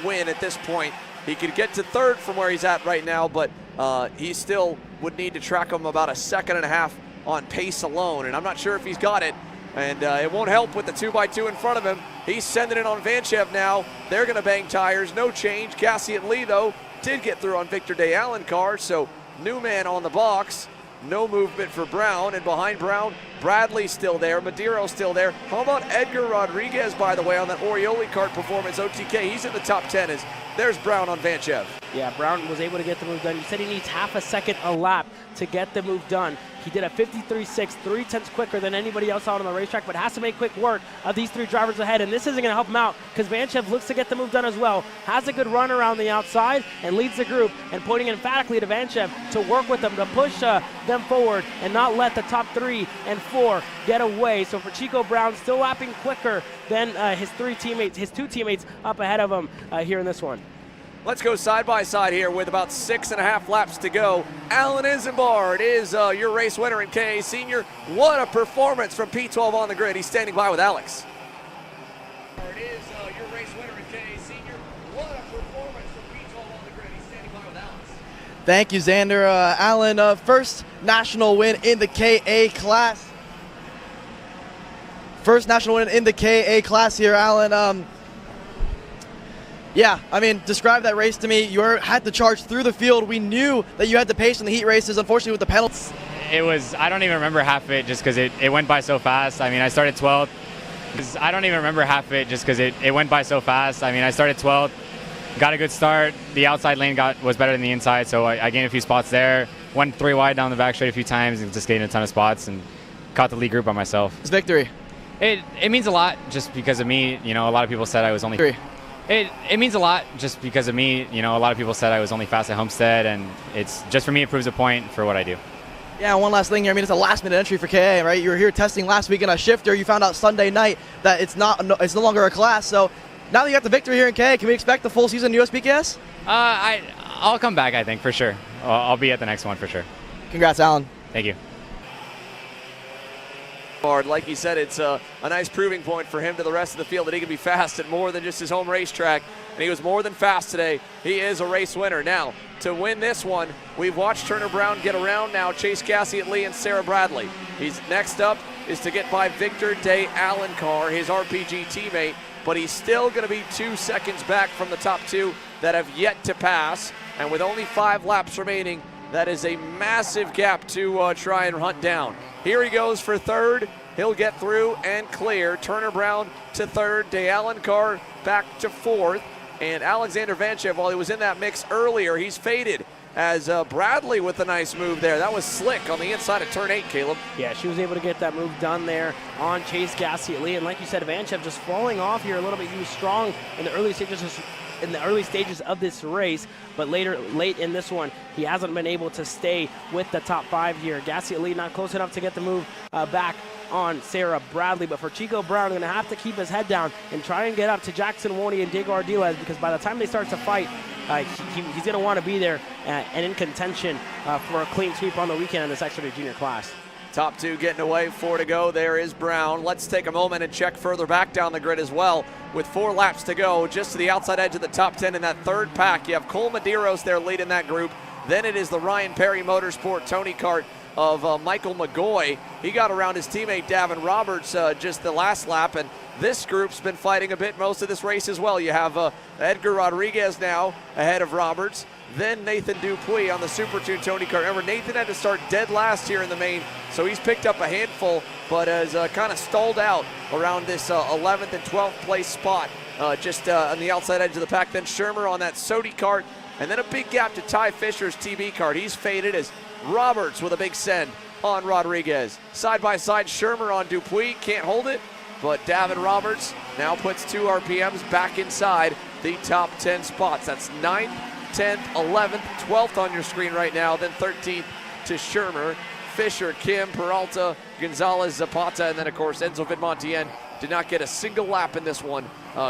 win at this point. He could get to 3rd from where he's at right now, but he still would need to track him about a 1.5 seconds on pace alone, and I'm not sure if he's got it. And it won't help with the 2x2 in front of him. He's sending it on Vanchev now. They're going to bang tires. No change. Gassi and Lee, though, did get through on Victor Day Allen car, so new man on the box. No movement for Brown, and behind Brown, Bradley's still there, Madero's still there. How about Edgar Rodriguez, by the way, on that Orioli kart performance OTK? He's in the top 10. There's Brown on Vanchev. Yeah, Brown was able to get the move done. You said he needs 0.5 second a lap to get the move done. He did a 53.6, 3/10 quicker than anybody else out on the racetrack, but has to make quick work of these 3 drivers ahead, and this isn't going to help him out because Vanchev looks to get the move done as well. Has a good run around the outside and leads the group, and pointing emphatically to Vanchev to work with them, to push them forward and not let the top 3 and 4 get away. So for Chico Brown, still lapping quicker than his 2 teammates up ahead of him here in this one. Let's go side by side here with about 6.5 laps to go. Alan Isambard is your race winner in KA Senior. What a performance from P12 on the grid. He's standing by with Alex. Is your race winner in KA Senior. What a performance from P12 on the grid. He's standing by with Alex. Thank you, Xander. Alan, first national win in the KA class. First national win in the KA class here, Alan. Yeah, I mean, describe that race to me. You had to charge through the field. We knew that you had the pace in the heat races, unfortunately with the penalties. It was, I don't even remember half of it just because it went by so fast. I mean, I started 12th. I don't even remember half of it just because it went by so fast. I mean, I started 12th, got a good start. The outside lane was better than the inside, so I gained a few spots there. Went 3 wide down the back straight a few times and just gained a ton of spots and caught the lead group by myself. It's victory. It means a lot just because of me. You know, a lot of people said I was only... It means a lot just because of me. You know, a lot of people said I was only fast at Homestead, and it's just for me, it proves a point for what I do. Yeah, one last thing here. I mean, it's a last-minute entry for KA, right? You were here testing last week in a shifter. You found out Sunday night that it's no longer a class. So now that you got the victory here in KA, can we expect the full season USBKS? I'll come back, I think, for sure. I'll be at the next one for sure. Congrats, Alan. Thank you. Like you said, it's a nice proving point for him to the rest of the field that he can be fast at more than just his home racetrack, and he was more than fast today. He is a race winner. Now, to win this one, we've watched Turner Brown get around now, Chase Gassi at Lee and Sarah Bradley. He's next up is to get by Victor Day Allen Carr, his RPG teammate, but he's still going to be 2 seconds back from the top 2 that have yet to pass, and with only 5 laps remaining, that is a massive gap to try and hunt down. Here he goes for 3rd. He'll get through and clear. Turner Brown to 3rd. Day Allen Carr back to 4th. And Alexander Vanchev, while he was in that mix earlier, he's faded as Bradley with a nice move there. That was slick on the inside of turn 8, Caleb. Yeah, she was able to get that move done there on Chase Gassi at Lee. And like you said, Vanchev just falling off here a little bit. He was strong in the early stages of this race, but late in this one, he hasn't been able to stay with the top 5 here. Gassi at Lee not close enough to get the move back on Sarah Bradley, but for Chico Brown, going to have to keep his head down and try and get up to Jackson Woney and Diego Ardiles, because by the time they start to fight, he's going to want to be there and in contention for a clean sweep on the weekend in this X30 Jr class. Top 2 getting away, 4 to go. There is Brown. Let's take a moment and check further back down the grid as well. With 4 laps to go, just to the outside edge of the top 10 in that 3rd pack, you have Cole Medeiros there leading that group. Then it is the Ryan Perry Motorsport Tony Kart of Michael McGoy. He got around his teammate Davin Roberts just the last lap, and this group's been fighting a bit most of this race as well. You have Edgar Rodriguez now ahead of Roberts. Then Nathan Dupuis on the Super 2 Tony Kart. Remember, Nathan had to start dead last here in the main, so he's picked up a handful, but has kind of stalled out around this 11th and 12th place spot, just on the outside edge of the pack. Then Shermer on that Sodi kart, and then a big gap to Ty Fisher's TB kart. He's faded as Roberts with a big send on Rodriguez. Side by side, Shermer on Dupuis, can't hold it, but Davin Roberts now puts 2 RPMs back inside the top 10 spots. That's 9th, 10th, 11th, 12th on your screen right now, then 13th to Shermer, Fisher, Kim, Peralta, Gonzalez, Zapata, and then of course Enzo Vidmontien did not get a single lap in this one,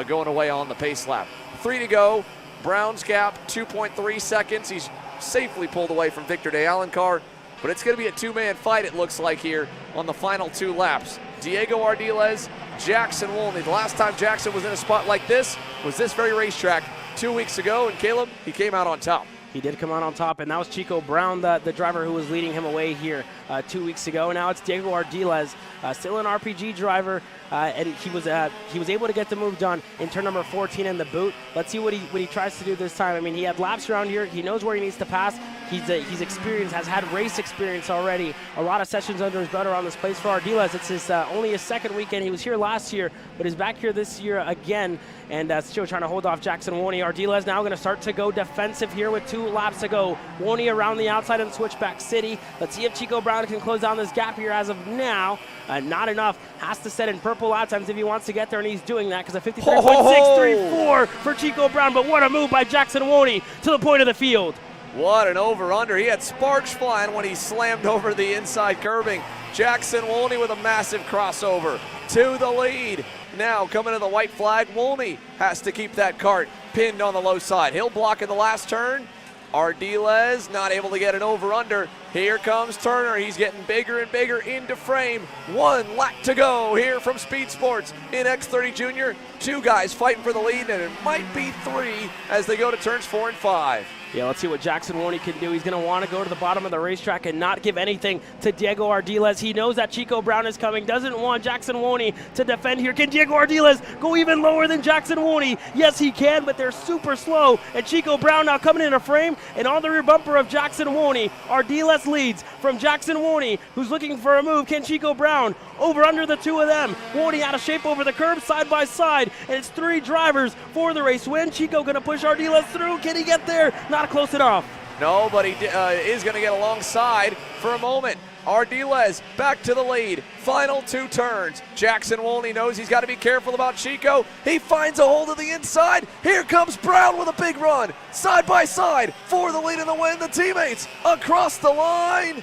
going away on the pace lap. 3 to go, Brown's gap, 2.3 seconds. He's safely pulled away from Victor de Alencar, but it's going to be a 2-man fight, it looks like, here on the final 2 laps. Diego Ardiles, Jackson Wolney. The last time Jackson was in a spot like this was this very racetrack 2 weeks ago, and Caleb, he came out on top. He did come out on top, and that was Chico Brown, the driver who was leading him away here 2 weeks ago. Now it's Diego Ardiles, still an RPG driver, and he was able to get the move done in turn number 14 in the boot. Let's see what he tries to do this time. I mean, he had laps around here. He knows where he needs to pass. He's experienced, has had race experience already. A lot of sessions under his belt around this place for Ardiles. It's his only his second weekend. He was here last year, but is back here this year again. And still trying to hold off Jackson Wolney. Ardiles now going to start to go defensive here with 2 laps to go. Wolney around the outside and switchback city. Let's see if Chico Brown can close down this gap here as of now. Not enough. Has to set in purple lap times if he wants to get there, and he's doing that because a 53.634 for Chico Brown. But what a move by Jackson Wolney to the point of the field. What an over-under. He had sparks flying when he slammed over the inside curbing. Jackson Wolney with a massive crossover to the lead. Now coming to the white flag, Wolney has to keep that kart pinned on the low side. He'll block in the last turn. Ardiles not able to get an over-under. Here comes Turner. He's getting bigger and bigger into frame. 1 lap to go here from Speedsportz in X30 Jr. 2 guys fighting for the lead, and it might be 3 as they go to turns 4 and 5. Yeah, let's see what Jackson Wolney can do. He's going to want to go to the bottom of the racetrack and not give anything to Diego Ardiles. He knows that Chico Brown is coming, doesn't want Jackson Wolney to defend here. Can Diego Ardiles go even lower than Jackson Wolney? Yes, he can, but they're super slow. And Chico Brown now coming in a frame, and on the rear bumper of Jackson Wolney, Ardiles leads from Jackson Wolney, who's looking for a move. Can Chico Brown over under the 2 of them? Wolney out of shape over the curb, side by side, and it's 3 drivers for the race win. Chico going to push Ardiles through. Can he get there? Not close enough. No, but he is going to get alongside for a moment. Ardiles back to the lead. Final 2 turns. Jackson Wolney knows he's got to be careful about Chico. He finds a hold of the inside. Here comes Brown with a big run. Side by side for the lead and the win. The teammates across the line.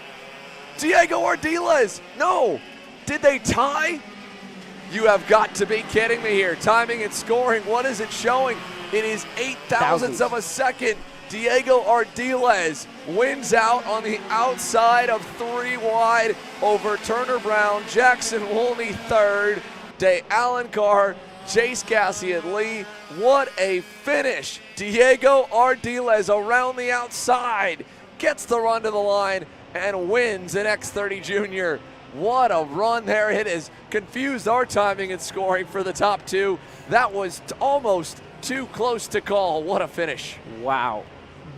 Diego Ardiles. No. Did they tie? You have got to be kidding me here. Timing and scoring. What is it showing? It is 0.008 of a second. Diego Ardiles wins out on the outside of 3 wide over Turner Brown, Jackson Wolney 3rd, De Alencar, Chase Cassian Lee. What a finish. Diego Ardiles around the outside, gets the run to the line and wins in X30 Jr. What a run there. It has confused our timing and scoring for the top 2. That was almost too close to call. What a finish. Wow.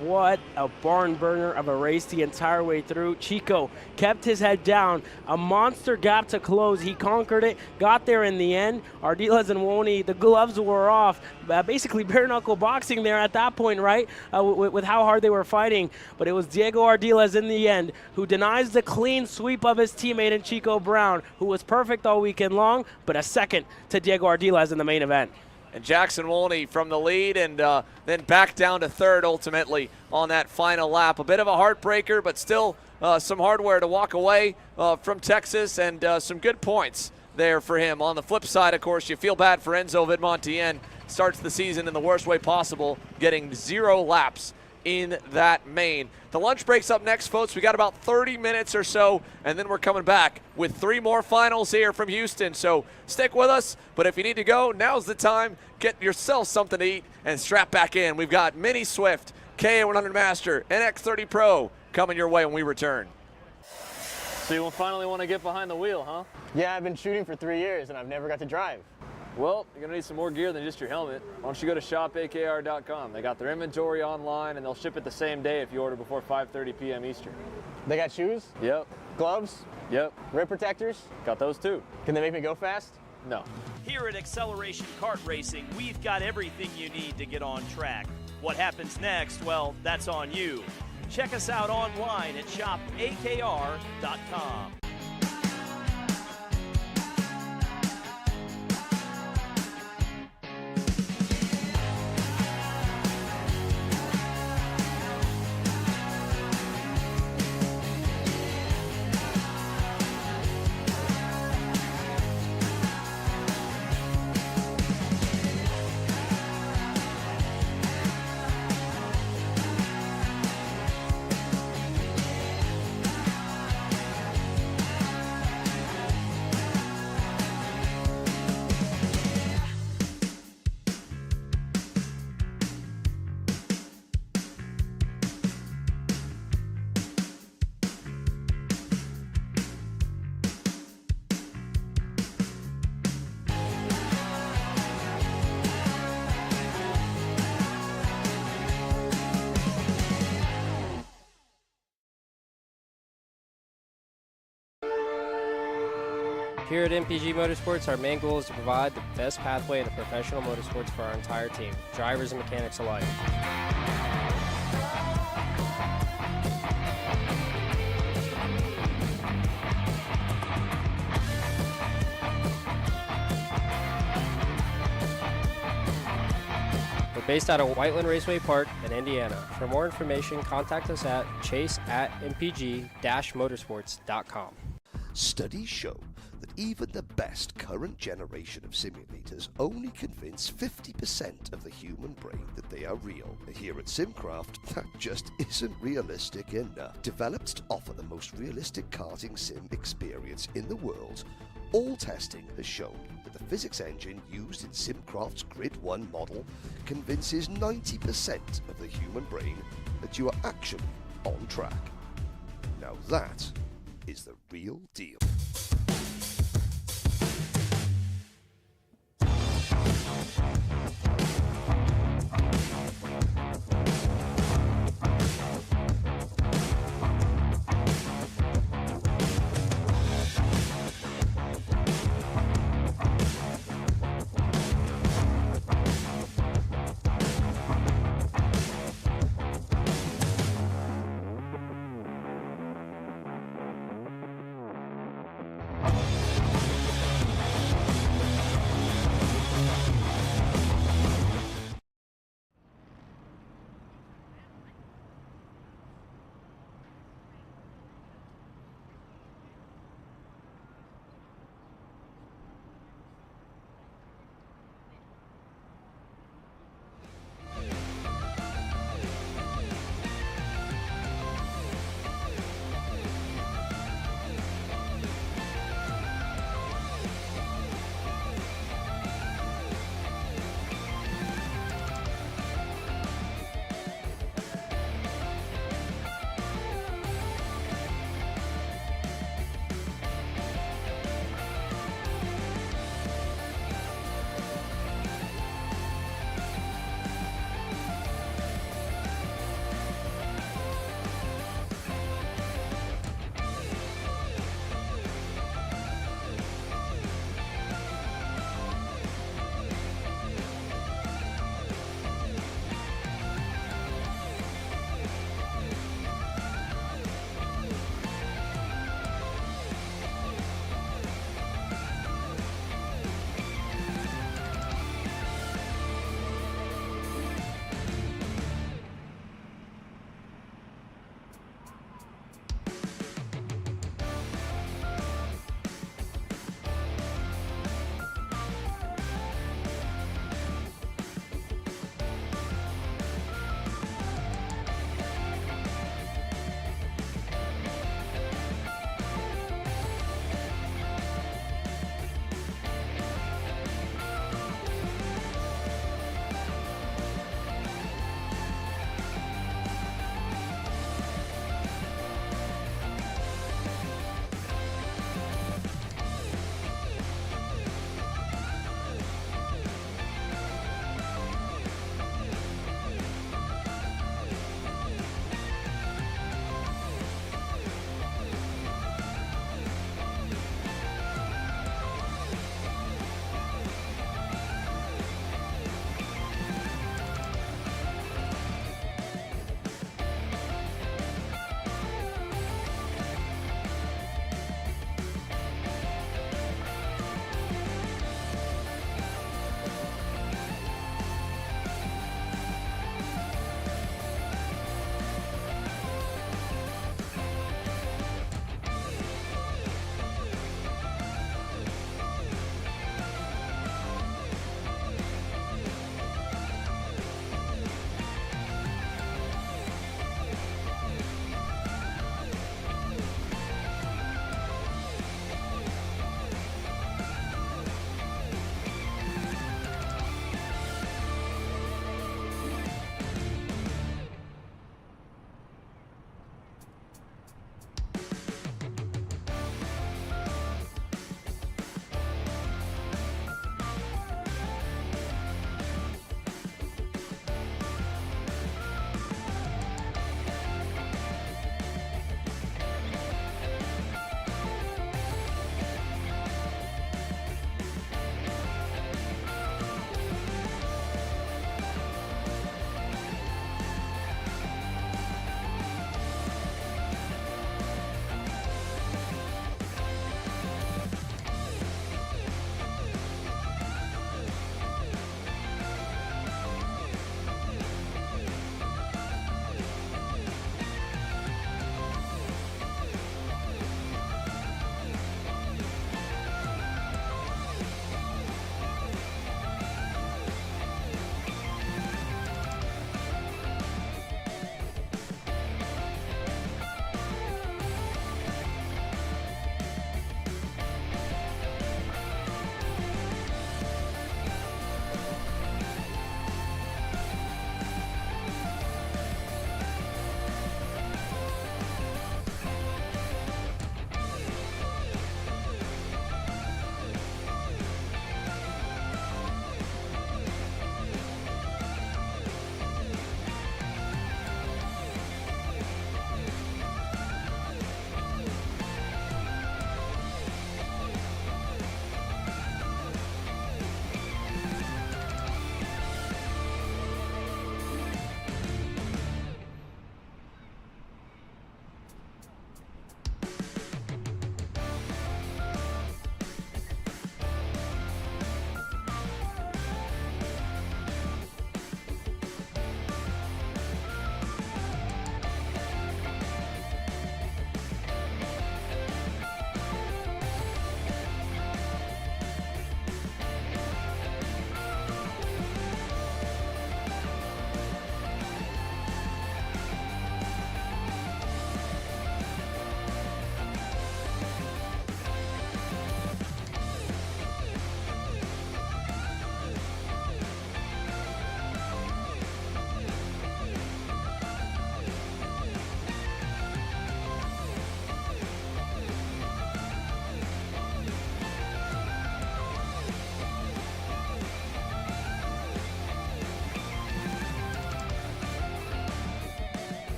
What a barn burner of a race the entire way through. Chico kept his head down. A monster gap to close. He conquered it, got there in the end. Ardiles and Wolney, the gloves were off. Basically bare knuckle boxing there at that point, right? With how hard they were fighting. But it was Diego Ardiles in the end who denies the clean sweep of his teammate in Chico Brown, who was perfect all weekend long, but a second to Diego Ardiles in the main event. And Jackson Wolney from the lead and then back down to 3rd ultimately on that final lap. A bit of a heartbreaker, but still some hardware to walk away from Texas and some good points there for him. On the flip side, of course, you feel bad for Enzo Vidmontien. Starts the season in the worst way possible, getting 0 laps in that main. The lunch break's up next, folks. We got about 30 minutes or so, and then we're coming back with 3 more finals here from Houston. So stick with us, but if you need to go, now's the time. Get yourself something to eat and strap back in. We've got Mini Swift, KA100 Master, and X30 Pro coming your way when we return. So you finally want to get behind the wheel, huh? Yeah, I've been shooting for 3 years and I've never got to drive. Well, you're going to need some more gear than just your helmet. Why don't you go to shopakr.com. They got their inventory online, and they'll ship it the same day if you order before 5:30 p.m. Eastern. They got shoes? Yep. Gloves? Yep. Rip protectors? Got those too. Can they make me go fast? No. Here at Acceleration Kart Racing, we've got everything you need to get on track. What happens next? Well, that's on you. Check us out online at shopakr.com. Here at MPG Motorsports, our main goal is to provide the best pathway to professional motorsports for our entire team, drivers and mechanics alike. We're based out of Whiteland Raceway Park in Indiana. For more information, contact us at chase@mpg-motorsports.com. Studies show that even the best current generation of simulators only convince 50% of the human brain that they are real. Here at Simcraft, that just isn't realistic enough. Developed to offer the most realistic karting sim experience in the world, all testing has shown that the physics engine used in Simcraft's Grid 1 model convinces 90% of the human brain that you are actually on track. Now that is the real deal.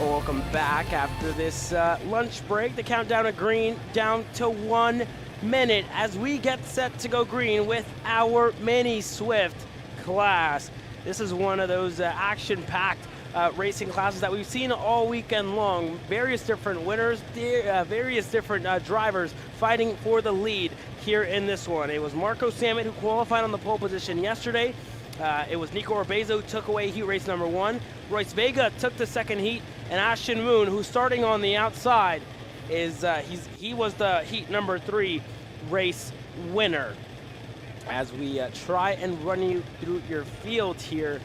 Welcome back after this lunch break. The countdown to green down to 1 minute as we get set to go green with our Mini Swift class. This is one of those action-packed racing classes that we've seen all weekend long. Various different winners, various different drivers fighting for the lead here in this one. It was Marco Sammet who qualified on the pole position yesterday. It was Nico Orbezo who took away heat race number 1. Royce Vega took the second heat, and Ashton Moon, who's starting on the outside, he was the heat number 3 race winner. As we try and run you through your field here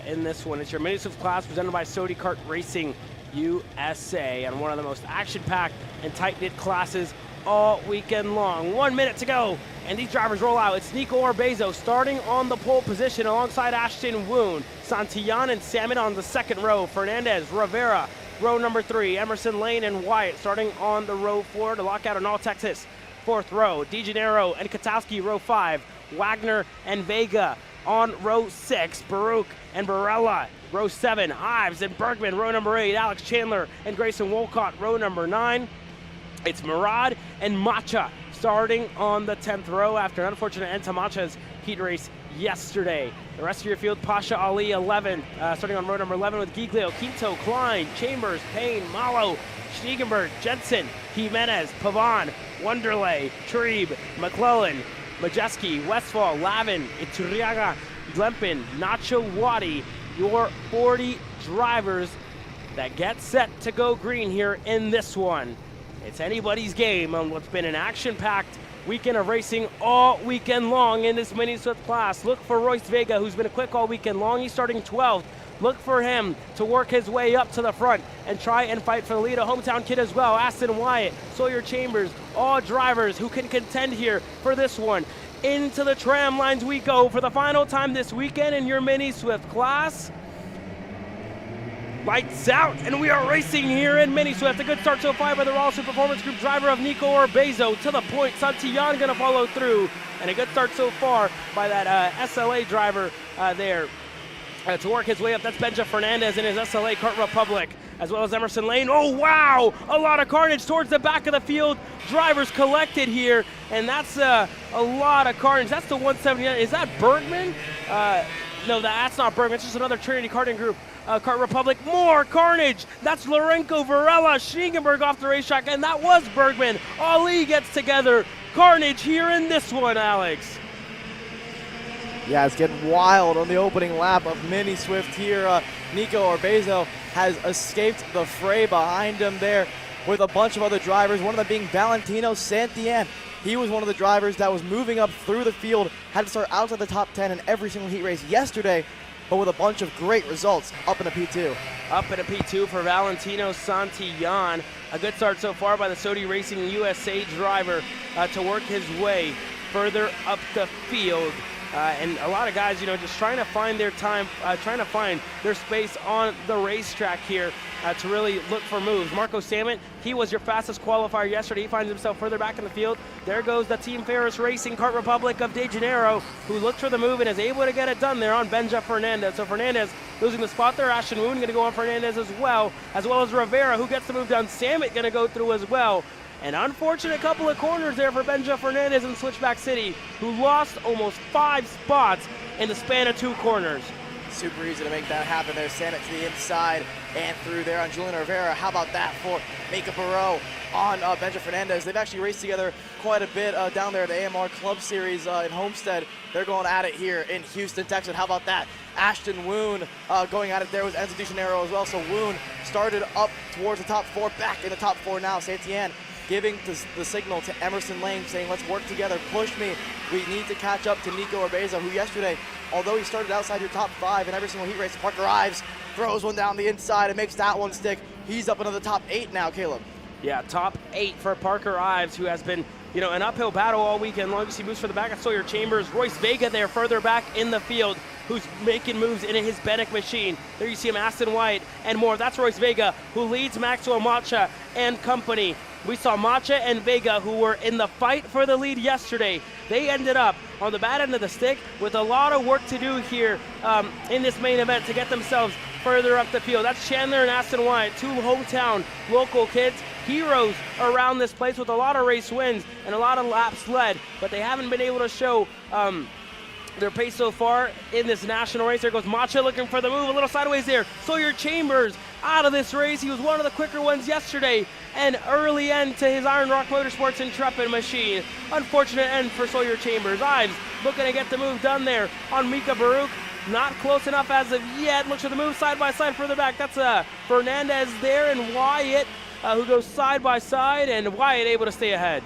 in this one, it's your Mini Swift class presented by Sony Kart Racing USA, and one of the most action-packed and tight-knit classes all weekend long. 1 minute to go, and these drivers roll out. It's Nico Orbezo starting on the pole position alongside Ashton Woon. Santillan and Sammet on the second row. Fernandez, Rivera, row number 3. Emerson Lane and Wyatt starting on the row 4 to lock out in all Texas. 4th row. De Janeiro and Katowski, row 5. Wagner and Vega on row 6. Baruch and Barella, row 7. Ives and Bergman, row number 8. Alex Chandler and Grayson Wolcott, row number 9. It's Murad and Macha starting on the 10th row after an unfortunate end to Macha's heat race yesterday. The rest of your field, Pasha Ali, 11, starting on row number 11 with Giglio, Quinto, Klein, Chambers, Payne, Malo, Schniegenberg, Jensen, Jimenez, Pavan, Wonderlay, Trebe, McClellan, Majeski, Westfall, Lavin, Iturriaga, Glempin, Nacho Wadi, your 40 drivers that get set to go green here in this one. It's anybody's game on what's been an action-packed weekend of racing all weekend long in this Mini Swift class. Look for Royce Vega, who's been quick all weekend long. He's starting 12th. Look for him to work his way up to the front and try and fight for the lead. A hometown kid as well, Aston Wyatt, Sawyer Chambers, all drivers who can contend here for this one. Into the tram lines we go for the final time this weekend in your Mini Swift class. Lights out, and we are racing here in Mini Swift. A good start so far by the Rawlson Performance Group driver of Nico Orbezo to the point. Santillan going to follow through, and a good start so far by that SLA driver there to work his way up. That's Benja Fernandez in his SLA Kart Republic, as well as Emerson Lane. Oh, wow! A lot of carnage towards the back of the field. Drivers collected here, and that's a lot of carnage. That's the 179. Is that Bergman? No, that's not Bergman. It's just another Trinity Karting Group. Kart Republic, more carnage. That's Lorenko Varela, Schniegenberg off the racetrack, and that was Bergman. Ali gets together. Carnage here in this one, Alex. Yeah, it's getting wild on the opening lap of Mini Swift here. Nico Orbezo has escaped the fray behind him there with a bunch of other drivers, one of them being Valentino Santillan. He was one of the drivers that was moving up through the field, had to start outside the top 10 in every single heat race yesterday, but with a bunch of great results up in a P2. Up in a P2 for Valentino Santillan. A good start so far by the Sony Racing USA driver to work his way further up the field. And a lot of guys, just trying to find their time, trying to find their space on the racetrack here to really look for moves. Marco Sammet, he was your fastest qualifier yesterday. He finds himself further back in the field. There goes the Team Ferris Racing Kart Republic of De Janeiro, who looked for the move and is able to get it done there on Benja Fernandez. So Fernandez losing the spot there. Ashton Woon going to go on Fernandez as well as Rivera, who gets the move done. Sammet going to go through as well. An unfortunate couple of corners there for Benja Fernandez in Switchback City, who lost almost 5 spots in the span of 2 corners. Super easy to make that happen there. Send it to the inside and through there on Julian Rivera. How about that for Mika Barreau on Benja Fernandez? They've actually raced together quite a bit down there at the AMR Club Series in Homestead. They're going at it here in Houston, Texas. How about that? Ashton Woon going at it there with Enzo De Janeiro as well. So Woon started up towards the top 4, back in the top 4 now. Santillan giving the signal to Emerson Lane, saying, let's work together, push me. We need to catch up to Nico Orbezo, who yesterday, although he started outside your top 5 in every single heat race, Parker Ives throws one down the inside and makes that one stick. He's up into the top 8 now, Caleb. Yeah, top 8 for Parker Ives, who has been, an uphill battle all weekend long. You see moves for the back of Sawyer Chambers. Royce Vega there further back in the field, who's making moves in his Bennick machine. There you see him, Aston White and more. That's Royce Vega, who leads Maxwell Macha and company we saw Macha and Vega, who were in the fight for the lead yesterday. They ended up on the bad end of the stick with a lot of work to do here in this main event to get themselves further up the field. That's Chandler and Aston Wyatt, two hometown local kids, heroes around this place with a lot of race wins and a lot of laps led, but they haven't been able to show their pace so far in this national race. There goes Macha looking for the move, a little sideways there. Sawyer Chambers out of this race. He was one of the quicker ones yesterday. An early end to his Iron Rock Motorsports Intrepid machine. Unfortunate end for Sawyer Chambers. Ives looking to get the move done there on Mika Baruch. Not close enough as of yet. Looks for the move side by side further back. That's Fernandez there and Wyatt who goes side by side, and Wyatt able to stay ahead.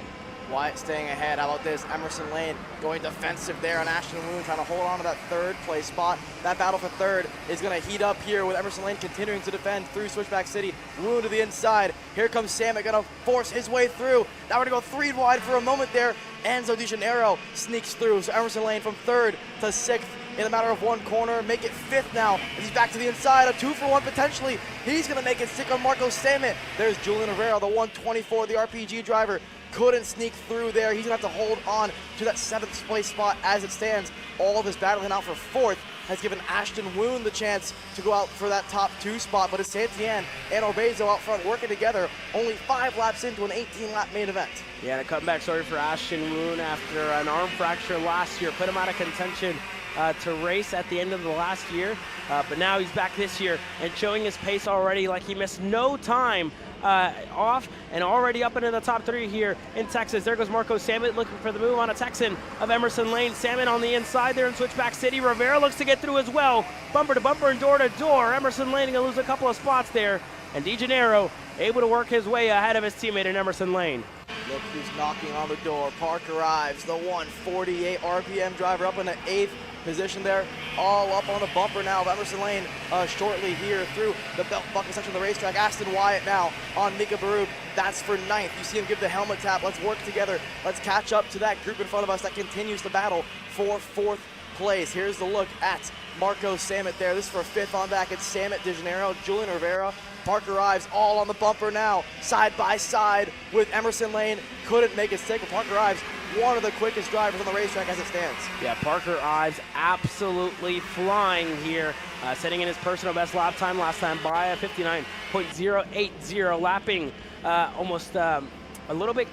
Wyatt staying ahead. How about this? Emerson Lane going defensive there on Ashton Woon, trying to hold on to that third place spot. That battle for third is going to heat up here with Emerson Lane continuing to defend through Switchback City. Woon to the inside. Here comes Samet, going to force his way through. Now we're going to go 3 wide for a moment there. Enzo De Janeiro sneaks through. So Emerson Lane from third to 6th in a matter of 1 corner. Make it 5th now as he's back to the inside. A 2-for-1 potentially. He's going to make it stick on Marco Samet. There's Julian Rivera, the 124, the RPG driver. Couldn't sneak through there. He's going to have to hold on to that 7th place spot as it stands. All of his battling out for 4th has given Ashton Woon the chance to go out for that top 2 spot, but it's Santillan and Orbezo out front working together, only 5 laps into an 18-lap main event. Yeah, and a comeback story for Ashton Woon after an arm fracture last year. Put him out of contention to race at the end of the last year, but now he's back this year and showing his pace already like he missed no time off and already up into the top 3 here in Texas. There goes Marco Samet looking for the move on a Texan of Emerson Lane. Samet on the inside there in Switchback City. Rivera looks to get through as well. Bumper to bumper and door to door. Emerson Lane going to lose a couple of spots there. And De Janeiro able to work his way ahead of his teammate in Emerson Lane. Look who's knocking on the door. Parker Ives, the 148 RPM driver, up in the 8th position there, all up on the bumper now of Emerson Lane shortly here through the belt buckle section of the racetrack. Aston Wyatt now on Mika Baruch. That's for 9th. You see him give the helmet tap. Let's work together. Let's catch up to that group in front of us that continues the battle for 4th place. Here's the look at Marco Samet there. This is for 5th on back. It's Samet, De Janeiro, Julian Rivera, Parker Ives all on the bumper now, side by side with Emerson Lane. Couldn't make it stick, but Parker Ives, one of the quickest drivers on the racetrack as it stands. Yeah, Parker Ives absolutely flying here, setting in his personal best lap time last time by a 59.080, lapping almost a little bit,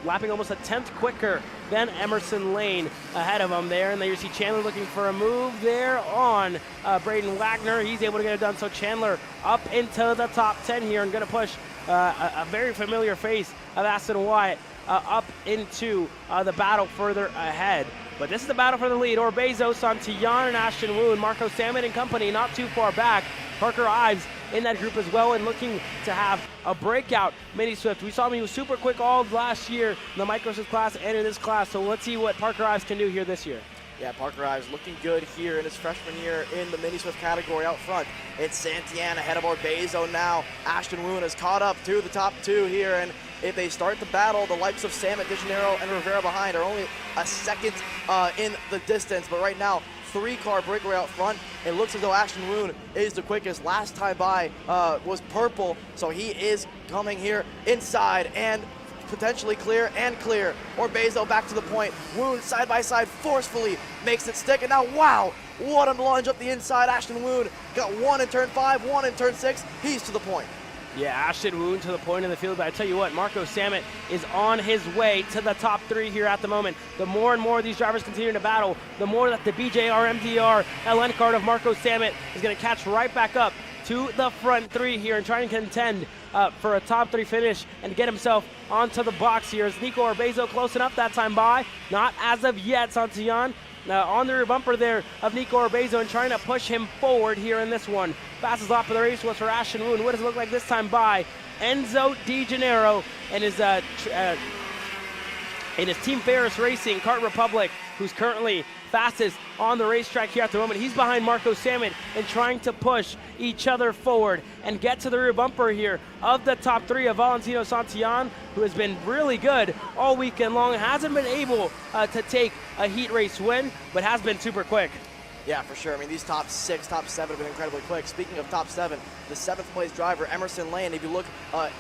lapping almost a 10th quicker than Emerson Lane ahead of him there. And there you see Chandler looking for a move there on Braden Wagner. He's able to get it done. So Chandler up into the top 10 here and going to push a very familiar face of Aston Wyatt up into the battle further ahead. But this is the battle for the lead. Orbezo, Santillan, and Ashton Woon, Marco Samet and company not too far back. Parker Ives in that group as well and looking to have a breakout mini Swift. We saw him, he was super quick all of last year in the Micro Swift class and in this class. So let's see what Parker Ives can do here this year. Yeah, Parker Ives looking good here in his freshman year in the mini Swift category out front. It's Santillan ahead of Orbezo now. Ashton Woon has caught up to the top 2 here, and if they start the battle, the likes of Samet, De Janeiro, and Rivera behind are only a second in the distance. But right now, 3-car breakaway out front. It looks as though Ashton Woon is the quickest. Last time by was purple, so he is coming here inside and potentially clear and clear. Orbezo back to the point. Woon side by side forcefully makes it stick, and now wow, what a lunge up the inside. Ashton Woon got 1 in turn 5, 1 in turn 6. He's to the point. Yeah, Ashton Woon to the point in the field, but I tell you what, Marco Samet is on his way to the top 3 here at the moment. The more and more these drivers continue to battle, the more that the BJR MDR LN card of Marco Samet is going to catch right back up to the front 3 here and try and contend for a top 3 finish and get himself onto the box here. Is Nico Orbezo close enough that time by? Not as of yet. Santillan on the rear bumper there of Nico Orbezo and trying to push him forward here in this one. Fastest lap of the race was for Ashton Woon. What does it look like this time by? Enzo De Janeiro and his Team Ferris Racing Kart Republic, who's currently fastest on the racetrack here at the moment. He's behind Marco Samet and trying to push each other forward and get to the rear bumper here of the top 3 of Valentino Santillan, who has been really good all weekend long. Hasn't been able to take a heat race win, but has been super quick. Yeah, for sure. I mean, these top 6, top 7 have been incredibly quick. Speaking of top 7, the 7th place driver, Emerson Lane, if you look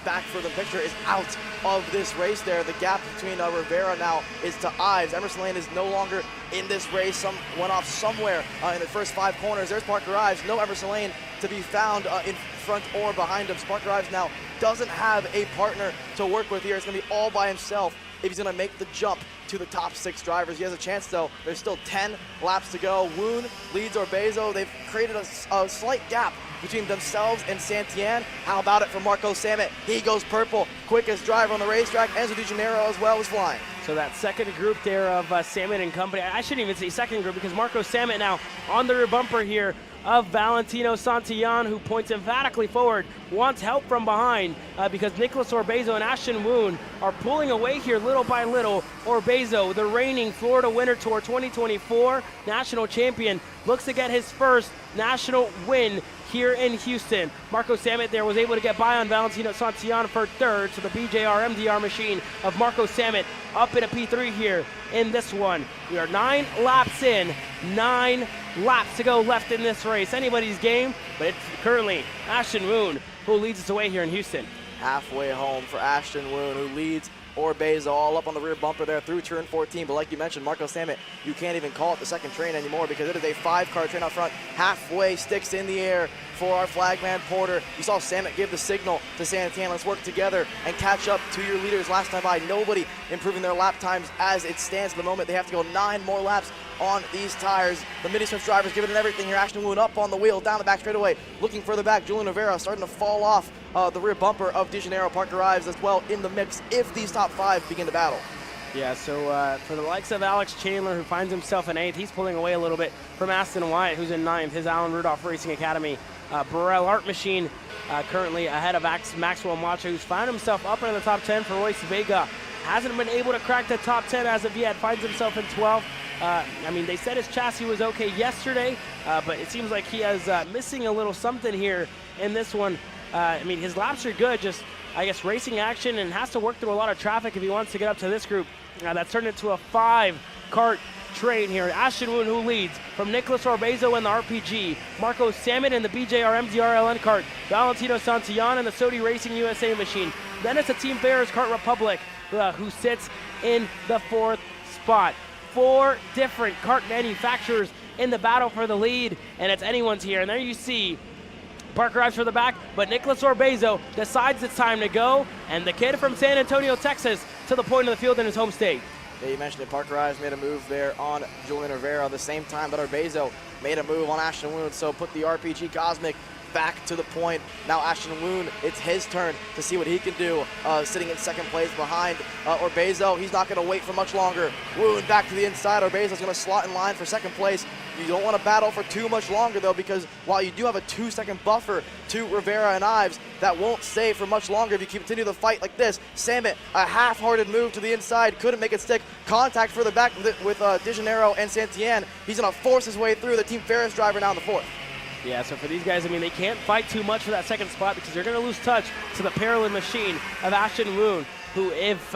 back for the picture, is out of this race there. The gap between Rivera now is to Ives. Emerson Lane is no longer in this race. Went off somewhere in the first 5 corners. There's Parker Ives. No Emerson Lane to be found in front or behind him. Parker Ives now doesn't have a partner to work with here. It's going to be all by himself if he's going to make the jump to the top 6 drivers. He has a chance, though. There's still 10 laps to go. Woon leads Orbezo. They've created a slight gap between themselves and Santillan. How about it for Marco Samet? He goes purple. Quickest driver on the racetrack. Enzo Di Gennaro as well is flying. So that second group there of Samet and company, I shouldn't even say second group because Marco Samet now on the rear bumper here of Valentino Santillan, who points emphatically forward, wants help from behind because Nicholas Orbezo and Ashton Woon are pulling away here little by little. Orbezo, the reigning Florida Winter Tour 2024 national champion, looks to get his first national win here in Houston. Marco Samet there was able to get by on Valentino Santillan for third, so the BJR MDR machine of Marco Samet up in a P3 here in this one. We are 9 laps in, 9 laps to go left in this race. Anybody's game, but it's currently Ashton Woon who leads us away here in Houston. Halfway home for Ashton Woon, who leads Orbezo all up on the rear bumper there through turn 14. But like you mentioned, Marco Samet, you can't even call it the second train anymore because it is a 5-car train out front. Halfway, sticks in the air for our flagman Porter. You saw Samet give the signal to Santillan. Let's work together and catch up to your leaders last time by. Nobody improving their lap times as it stands at the moment. They have to go 9 more laps on these tires. The Mini Swift drivers giving it everything here. Ashton Woon up on the wheel, down the back straightaway, looking further back. Julian Rivera starting to fall off the rear bumper of Di Gennaro. Parker Ives as well in the mix if these top 5 begin to battle. Yeah, so for the likes of Alex Chandler, who finds himself in 8th, he's pulling away a little bit from Aston Wyatt, who's in 9th, his Alan Rudolph Racing Academy. Burrell Art Machine currently ahead of Maxwell Macho, who's found himself up in the top 10 for Royce Vega. Hasn't been able to crack the top 10 as of yet, finds himself in 12th. I mean, they said his chassis was okay yesterday, but it seems like he is missing a little something here in this one. I mean, his laps are good, just, I guess, racing action, and has to work through a lot of traffic if he wants to get up to this group. That's turned into a 5-kart train here. Ashton Woon, who leads from Nicholas Orbezo in the RPG, Marco Samet in the BJR MDR LN kart, Valentino Santillan in the Sodi Racing USA machine. Then it's a Team Ferris Kart Republic who sits in the 4th spot. 4 different kart manufacturers in the battle for the lead, and it's anyone's here. And there you see Parker Ives for the back, but Nicholas Orbezo decides it's time to go, and the kid from San Antonio, Texas, to the point of the field in his home state. Yeah, you mentioned it. Parker Ives made a move there on Julian Rivera, the same time that Orbezo made a move on Ashton Woon, so put the RPG Cosmic back to the point. Now Ashton Woon, it's his turn to see what he can do, sitting in 2nd place behind Orbezo. He's not going to wait for much longer. Woon back to the inside. Orbezo's going to slot in line for 2nd place. You don't want to battle for too much longer, though, because while you do have a 2-second buffer to Rivera and Ives, that won't stay for much longer if you continue the fight like this. Samet, a half-hearted move to the inside, couldn't make it stick. Contact further back with Di Gennaro and Santillan. He's going to force his way through. The Team Ferris driver now in the 4th. Yeah, so for these guys, I mean, they can't fight too much for that 2nd spot because they're going to lose touch to the Paralympic machine of Ashton Woon, who if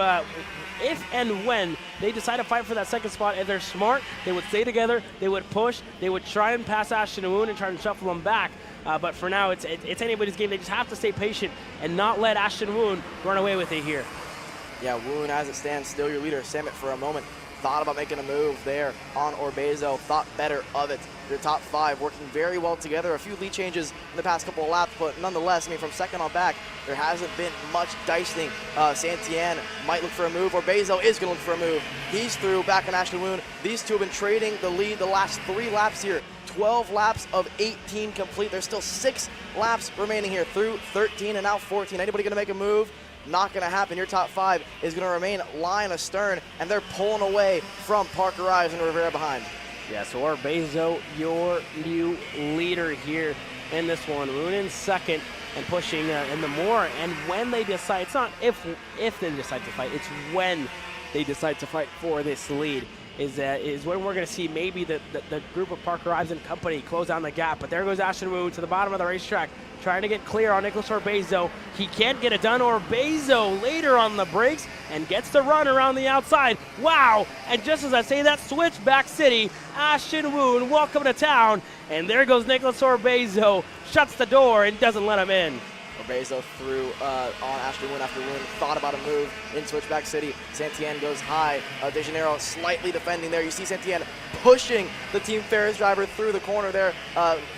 and when they decide to fight for that 2nd spot, if they're smart, they would stay together, they would push, they would try and pass Ashton Woon and try and shuffle them back. But for now, it's anybody's game. They just have to stay patient and not let Ashton Woon run away with it here. Yeah, Woon, as it stands, still your leader. Samet for a moment thought about making a move there on Orbezo, thought better of it. Your top 5 working very well together. A few lead changes in the past couple of laps, but nonetheless, I mean, from 2nd on back, there hasn't been much dicing. Santillan might look for a move. Orbezo is going to look for a move. He's through back on Ashton Woon. These two have been trading the lead the last 3 laps here. 12 laps of 18 complete. There's still 6 laps remaining here through 13 and now 14. Anybody going to make a move? Not going to happen. Your top 5 is going to remain line astern, and they're pulling away from Parker Ives and Rivera behind. Yeah, so Orbezo, your new leader here in this one. Woon in 2nd and pushing in the more. And when they decide, it's not if they decide to fight, it's when they decide to fight for this lead is when we're going to see maybe the group of Parker Ives and company close down the gap. But there goes Ashton Woon to the bottom of the racetrack, trying to get clear on Nicholas Orbezo. He can't get it done. Orbezo later on the brakes and gets the run around the outside. Wow! And just as I say that, Switchback City, Ashton Woon, welcome to town. And there goes Nicholas Orbezo, shuts the door and doesn't let him in. Orbezo threw on Ashton Woon after Woon thought about a move in Switchback City. Santillan goes high. De Janeiro slightly defending there. You see Santillan pushing the Team Ferris driver through the corner there.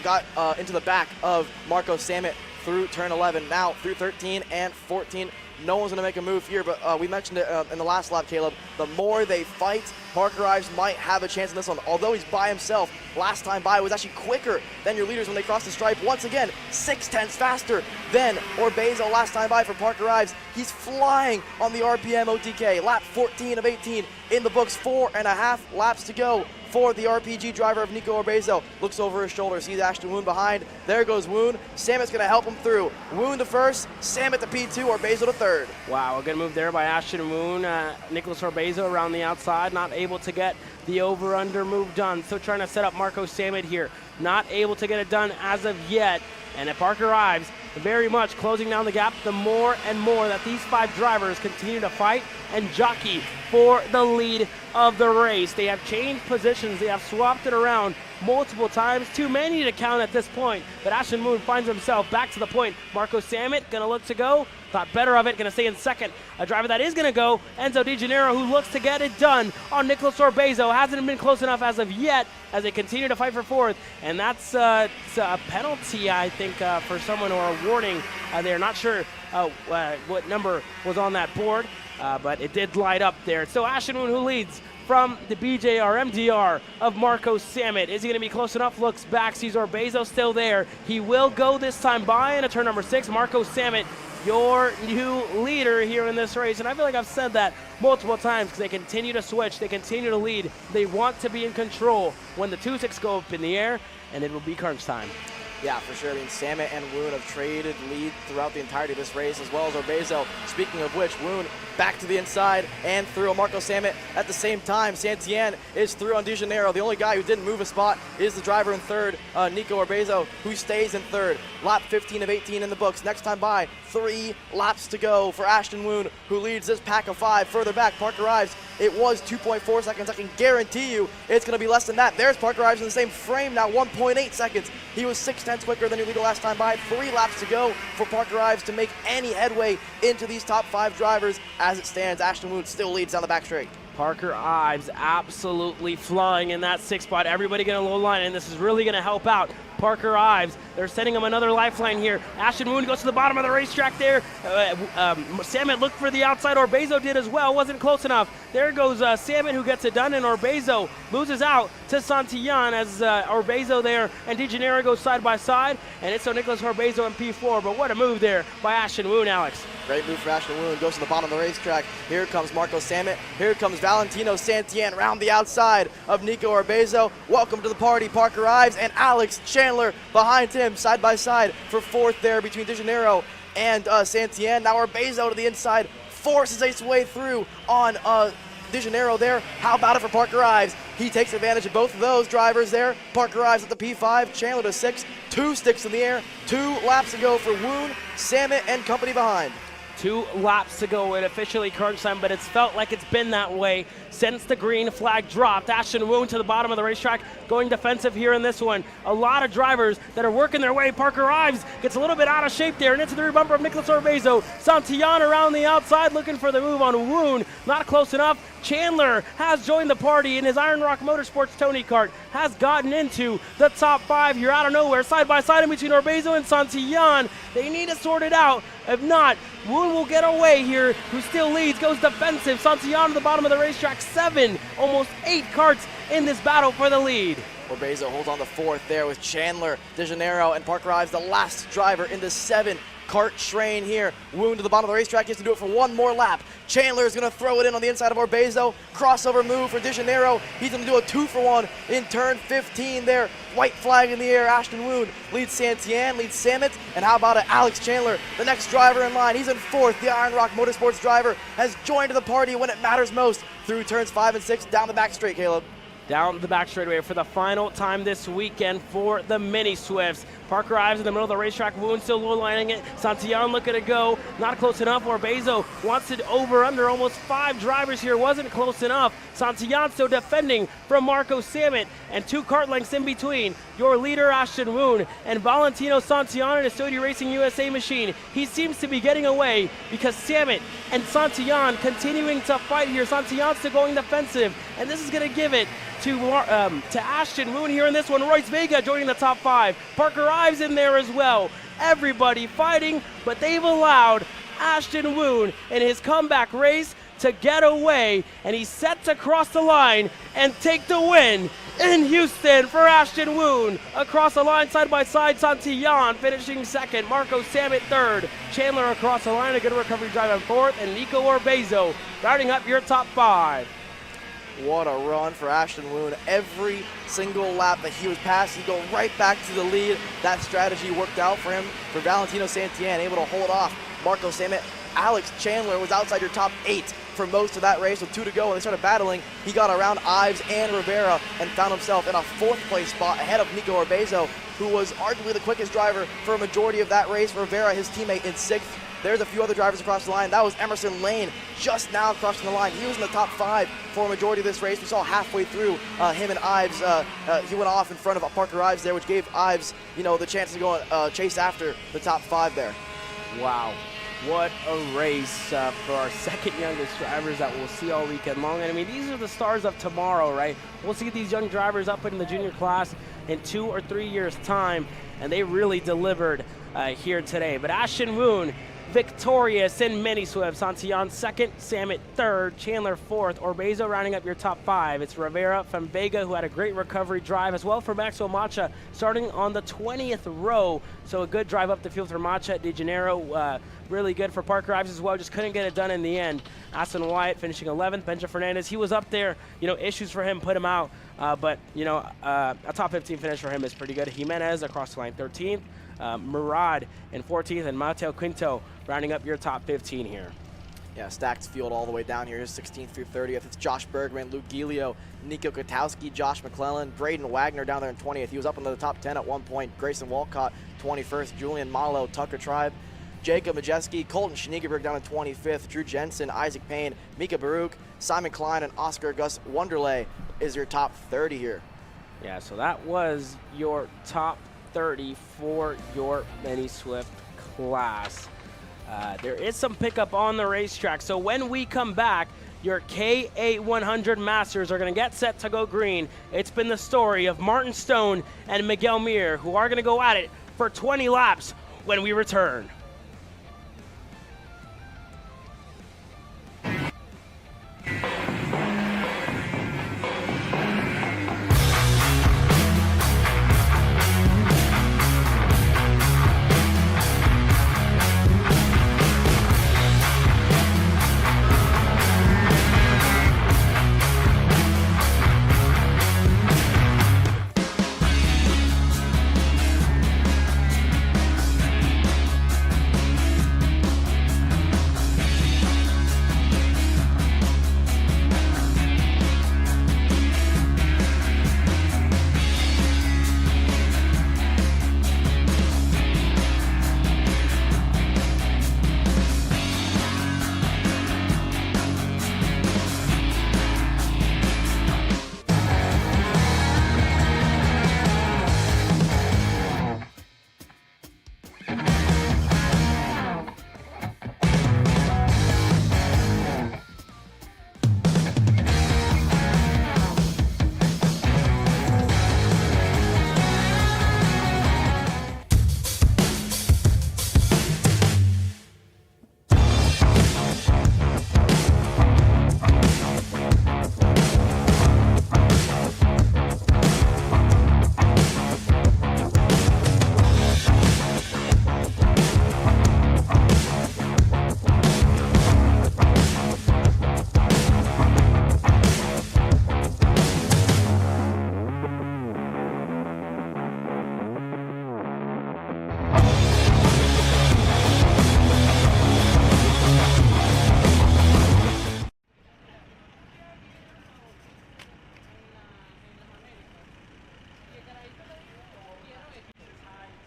Got into the back of Marco Samet through turn 11. Now through 13 and 14. No one's going to make a move here, but we mentioned it in the last lap, Caleb. The more they fight, Parker Ives might have a chance in this one. Although he's by himself, last time by was actually quicker than your leaders when they crossed the stripe. Once again, 6/10 faster than Orbezo last time by for Parker Ives. He's flying on the RPM OTK. Lap 14 of 18 in the books, 4.5 laps to go for the RPG driver of Nico Orbezo. Looks over his shoulder, sees Ashton Woon behind. There goes Woon. Samet's going to help him through. Woon to first, Samet to P2, Orbezo to third. Wow, a good move there by Ashton Woon. Nicholas Orbezo around the outside, not able to get the over-under move done. Still trying to set up Marco Samet here. Not able to get it done as of yet. And at Parker Ives, very much closing down the gap the more and more that these 5 drivers continue to fight and jockey for the lead of the race. They have changed positions. They have swapped it around multiple times. Too many to count at this point. But Ashton Woon finds himself back to the point. Marco Samet going to look to go. Thought better of it. Going to stay in second. A driver that is going to go, Enzo De Janeiro, who looks to get it done on Nicholas Orbezo. Hasn't been close enough as of yet as they continue to fight for fourth. And that's a penalty, I think, for someone or a warning. They're not sure what number was on that board, but it did light up there. So Ashton Woon, who leads from the BJR MDR of Marco Samet. Is he going to be close enough? Looks back, sees Orbezo still there. He will go this time by into turn number 6. Marco Samet, your new leader here in this race. And I feel like I've said that multiple times because they continue to switch. They continue to lead. They want to be in control when the 2-6 go up in the air, and it will be crunch time. Yeah, for sure. I mean, Samet and Woon have traded lead throughout the entirety of this race, as well as Orbezo. Speaking of which, Woon back to the inside and through Marco Samet at the same time. Santillan is through on De Janeiro. The only guy who didn't move a spot is the driver in third, Nico Orbezo, who stays in third. Lap 15 of 18 in the books. Next time by, 3 laps to go for Ashton Woon, who leads this pack of 5. Further back, Parker Ives. It was 2.4 seconds. I can guarantee you it's going to be less than that. There's Parker Ives in the same frame now, 1.8 seconds. He was 6/10 quicker than your leader last time by. 3 laps to go for Parker Ives to make any headway into these top 5 drivers. As it stands, Ashton Woon still leads down the back straight. Parker Ives absolutely flying in that 6th spot. Everybody getting a low line, and this is really going to help out Parker Ives. They're sending him another lifeline here. Ashton Woon goes to the bottom of the racetrack there. Samet looked for the outside. Orbezo did as well. Wasn't close enough. There goes Samet, who gets it done, and Orbezo loses out to Santillan as Orbezo there and De Janeiro goes side by side, and it's Nicholas Orbezo in P4. But what a move there by Ashton Woon, Alex. Great move for Ashton Woon. Goes to the bottom of the racetrack. Here comes Marco Samet. Here comes Valentino Santillan round the outside of Nico Orbezo. Welcome to the party, Parker Ives and Alex Chandler behind him, side by side for 4th there between De Janeiro and Santillan. Now Orbezo to the inside, forces his way through on De Janeiro there. How about it for Parker Ives? He takes advantage of both of those drivers there. Parker Ives at the P5, Chandler to 6, 2 sticks in the air, 2 laps to go for Woon, Samet, and company behind. 2 laps to go and officially crunch time, but it's felt like it's been that way since the green flag dropped. Ashton Woon to the bottom of the racetrack, going defensive here in this one. A lot of drivers that are working their way. Parker Ives gets a little bit out of shape there and into the rear bumper of Nicholas Orbezo. Santillan around the outside looking for the move on Woon. Not close enough. Chandler has joined the party in his Iron Rock Motorsports Tony Kart, has gotten into the top 5 here out of nowhere, side by side in between Orbezo and Santillan. They need to sort it out. If not, Woon will get away here, who still leads, goes defensive. Santillan to the bottom of the racetrack, 7, almost 8 karts in this battle for the lead. Orbezo holds on the 4th there with Chandler, De Janeiro, and Parker Ives, the last driver in the 7 Kart Schrain here. Wound to the bottom of the racetrack. He has to do it for one more lap. Chandler is going to throw it in on the inside of Orbezo. Crossover move for De Janeiro. He's going to do a 2-for-1 in turn 15 there. White flag in the air. Ashton Woon leads Santian, leads Samet. And how about it? Alex Chandler, the next driver in line. He's in fourth. The Iron Rock Motorsports driver has joined the party when it matters most. Through turns 5 and 6, down the back straight, Caleb. Down the back straightaway for the final time this weekend for the Mini Swifts. Parker Ives in the middle of the racetrack. Woon still low lining it. Santillan looking to go. Not close enough. Orbezo wants it over under. Almost 5 drivers here. Wasn't close enough. Santillan still defending from Marco Samet. And 2 kart lengths in between. Your leader, Ashton Woon, and Valentino Santillan in a Sony Racing USA machine. He seems to be getting away because Samet and Santillan continuing to fight here. Santillan still going defensive. And this is going to give it to Ashton Woon here in this one. Royce Vega joining the top 5. Parker Ives in there as well. Everybody fighting, but they've allowed Ashton Woon in his comeback race to get away, and he's set to cross the line and take the win in Houston for Ashton Woon. Across the line, side by side, Santillan finishing second, Marco Samet third, Chandler across the line, a good recovery drive on fourth, and Nico Orbezo rounding up your top 5. What a run for Ashton Woon. Every single lap that he was passed, he'd go right back to the lead. That strategy worked out for him. For Valentino Santillan, able to hold off Marco Samet. Alex Chandler was outside your top 8 for most of that race with 2 to go. When they started battling, he got around Ives and Rivera and found himself in a 4th place spot ahead of Nico Orbezo, who was arguably the quickest driver for a majority of that race. Rivera, his teammate, in 6th. There's a few other drivers across the line. That was Emerson Lane just now crossing the line. He was in the top 5 for a majority of this race. We saw halfway through him and Ives. He went off in front of Parker Ives there, which gave Ives, the chance to go chase after the top 5 there. Wow. What a race for our second youngest drivers that we'll see all weekend long. And I mean, these are the stars of tomorrow, right? We'll see these young drivers up in the junior class in 2 or 3 years' time, and they really delivered here today. But Ashton Woon, victorious in Mini Swift. Santillan second, Samet third, Chandler fourth, Orbezo rounding up your top 5. It's Rivera from Vega who had a great recovery drive as well for Maxwell Macha starting on the 20th row. So a good drive up the field for Macha. De Janeiro really good for Parker Ives as well, just couldn't get it done in the end. Aston Wyatt finishing 11th. Benja Fernandez, he was up there, issues for him put him out, but a top 15 finish for him is pretty good. Jimenez across the line 13th. Murad in 14th, and Mateo Quinto rounding up your top 15 here. Yeah, stacked field all the way down here. Here's 16th through 30th. It's Josh Bergman, Luke Gilio, Nico Kotowski, Josh McClellan, Braden Wagner down there in 20th. He was up into the top 10 at one point. Grayson Walcott, 21st. Julian Malo, Tucker Tribe. Jacob Majeski, Colton Schneegerberg down in 25th. Drew Jensen, Isaac Payne, Mika Baruch, Simon Klein, and Oscar Gus Wonderlay is your top 30 here. Yeah, so that was your top 30 for your Mini Swift class. There is some pickup on the racetrack, so when we come back, your K8 Masters are going to get set to go green. It's been the story of Martin Stone and Miguel Mir, who are going to go at it for 20 laps when we return.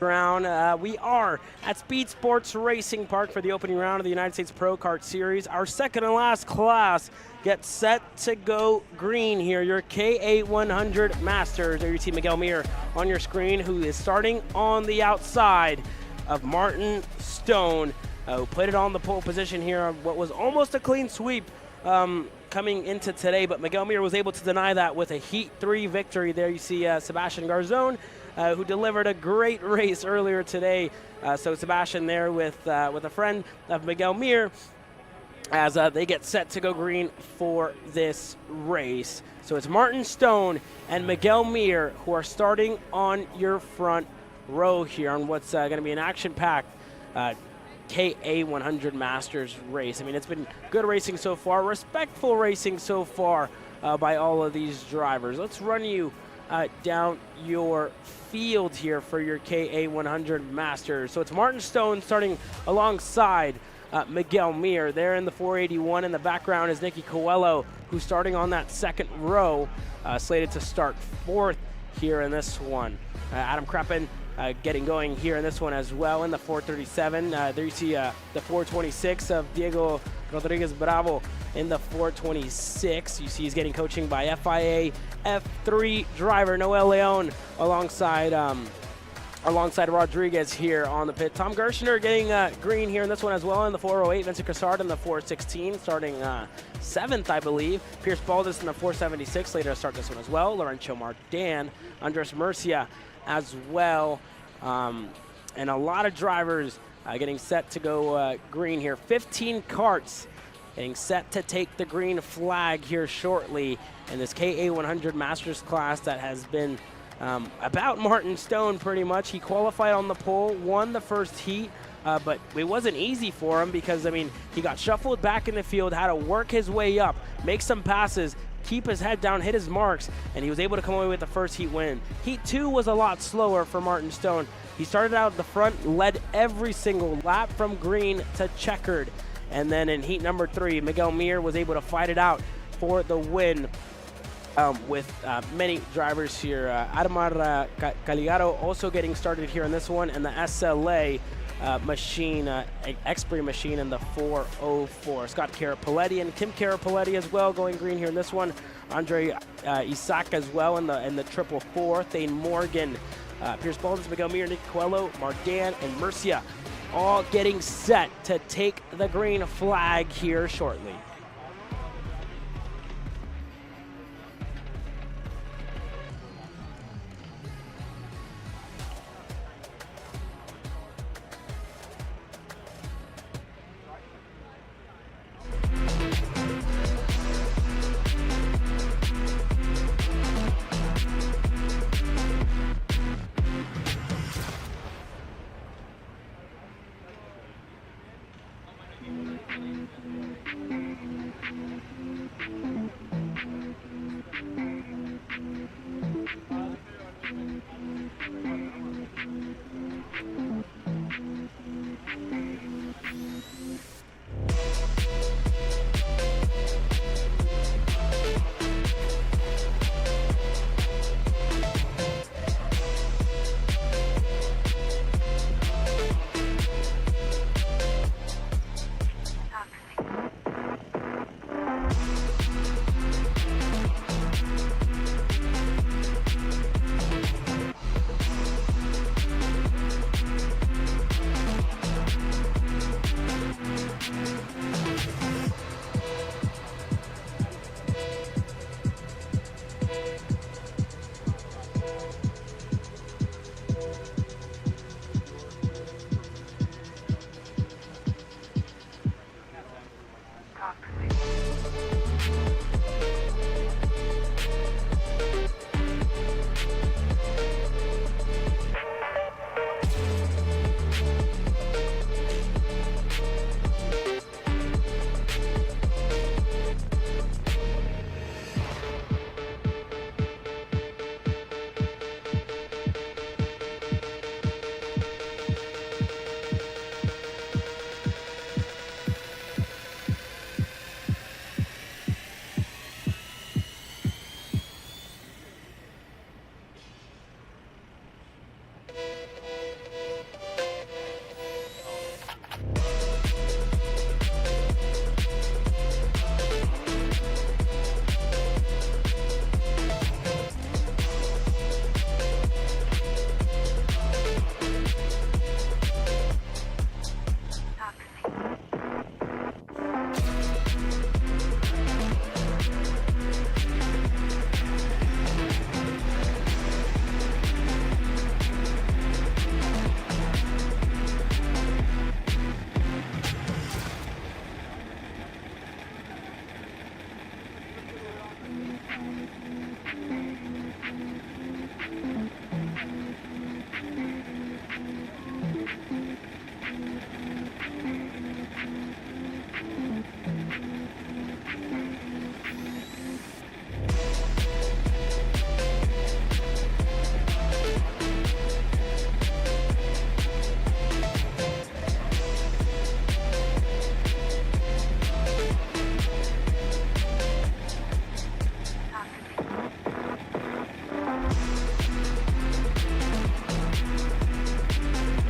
background, we are at Speedsportz Racing Park for the opening round of the United States Pro Kart Series. Our second and last class gets set to go green here. Your KA100 Masters. There you see Miguel Mir on your screen, who is starting on the outside of Martin Stone, who put it on the pole position here on what was almost a clean sweep coming into today, but Miguel Mir was able to deny that with a Heat 3 victory. There you see Sebastian Garzon, who delivered a great race earlier today. So Sebastian there with a friend of Miguel Mir as they get set to go green for this race. So it's Martin Stone and Miguel Mir who are starting on your front row here on what's going to be an action-packed KA100 Masters race. I mean, it's been good racing so far, respectful racing so far by all of these drivers. Let's run you down your field here for your KA100 Masters. So it's Martin Stone starting alongside Miguel Mir. There in the 481 in the background is Nicky Coelho, who's starting on that second row, slated to start fourth here in this one. Adam Kreppen getting going here in this one as well in the 437. There you see the 426 of Diego Rodriguez Bravo in the 426. You see he's getting coaching by FIA F3 driver Noel Leon alongside Rodriguez here on the pit. Tom Gershner getting green here in this one as well in the 408. Vincent Cassard in the 416, starting 7th, I believe. Pierce Baldus in the 476, later to start this one as well. Laurencio Mardan, Andres Murcia as well. And a lot of drivers getting set to go green here. 15 karts getting set to take the green flag here shortly in this KA100 Masters class that has been about Martin Stone pretty much. He qualified on the pole, won the first heat, but it wasn't easy for him because, I mean, he got shuffled back in the field, had to work his way up, make some passes, keep his head down, hit his marks, and he was able to come away with the first heat win. Heat 2 was a lot slower for Martin Stone. He started out at the front, led every single lap from green to checkered. And then in heat number 3, Miguel Mir was able to fight it out for the win with many drivers here. Adamar Caligaro also getting started here in this one, and the SLA machine, Xpree machine in the 404. Scott Carapaletti and Kim Carapaletti as well going green here in this one. Andre Isaac as well in the 444. Thane Morgan, Pierce Baldus, Miguel Mir, Nick Coelho, Mardan, and Murcia all getting set to take the green flag here shortly.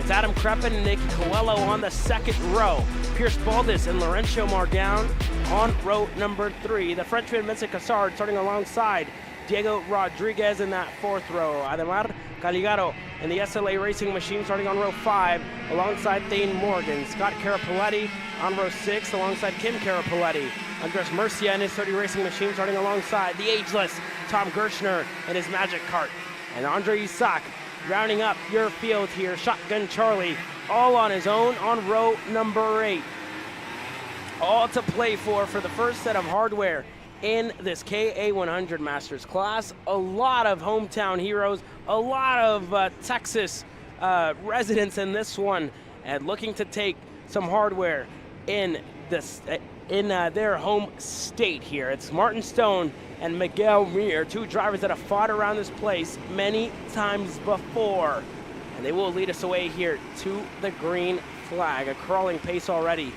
It's Adam Kreppen and Nicky Coelho on the second row. Pierce Baldus and Laurencio Margan on row number 3. The Frenchman Vincent Cassard starting alongside Diego Rodriguez in that fourth row. Ademar Caligaro and the SLA Racing Machine starting on row 5 alongside Thane Morgan. Scott Carapoletti on row 6 alongside Kim Carapoletti. Andres Murcia and his 30 Racing Machine starting alongside the ageless Tom Gershner and his Magic Cart. And Andre Isak rounding up your field here. Shotgun Charlie all on his own on row number 8. All to play for the first set of hardware in this KA100 Masters class. A lot of hometown heroes, a lot of Texas residents in this one, and looking to take some hardware in this in their home state here. It's Martin Stone and Miguel Muir, two drivers that have fought around this place many times before. And they will lead us away here to the green flag. A crawling pace already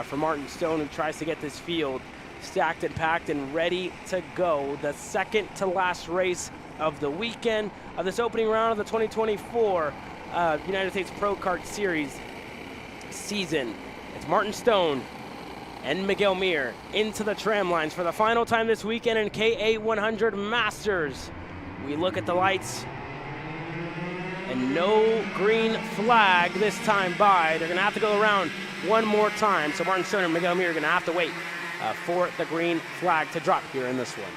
for Martin Stone, who tries to get this field stacked and packed and ready to go. The second to last race of the weekend of this opening round of the 2024 United States Pro Kart Series season. It's Martin Stone and Miguel Muir into the tram lines for the final time this weekend in KA100 Masters. We look at the lights, and no green flag this time by. They're going to have to go around one more time, so Martin Stone and Miguel Muir are going to have to wait for the green flag to drop here in this one.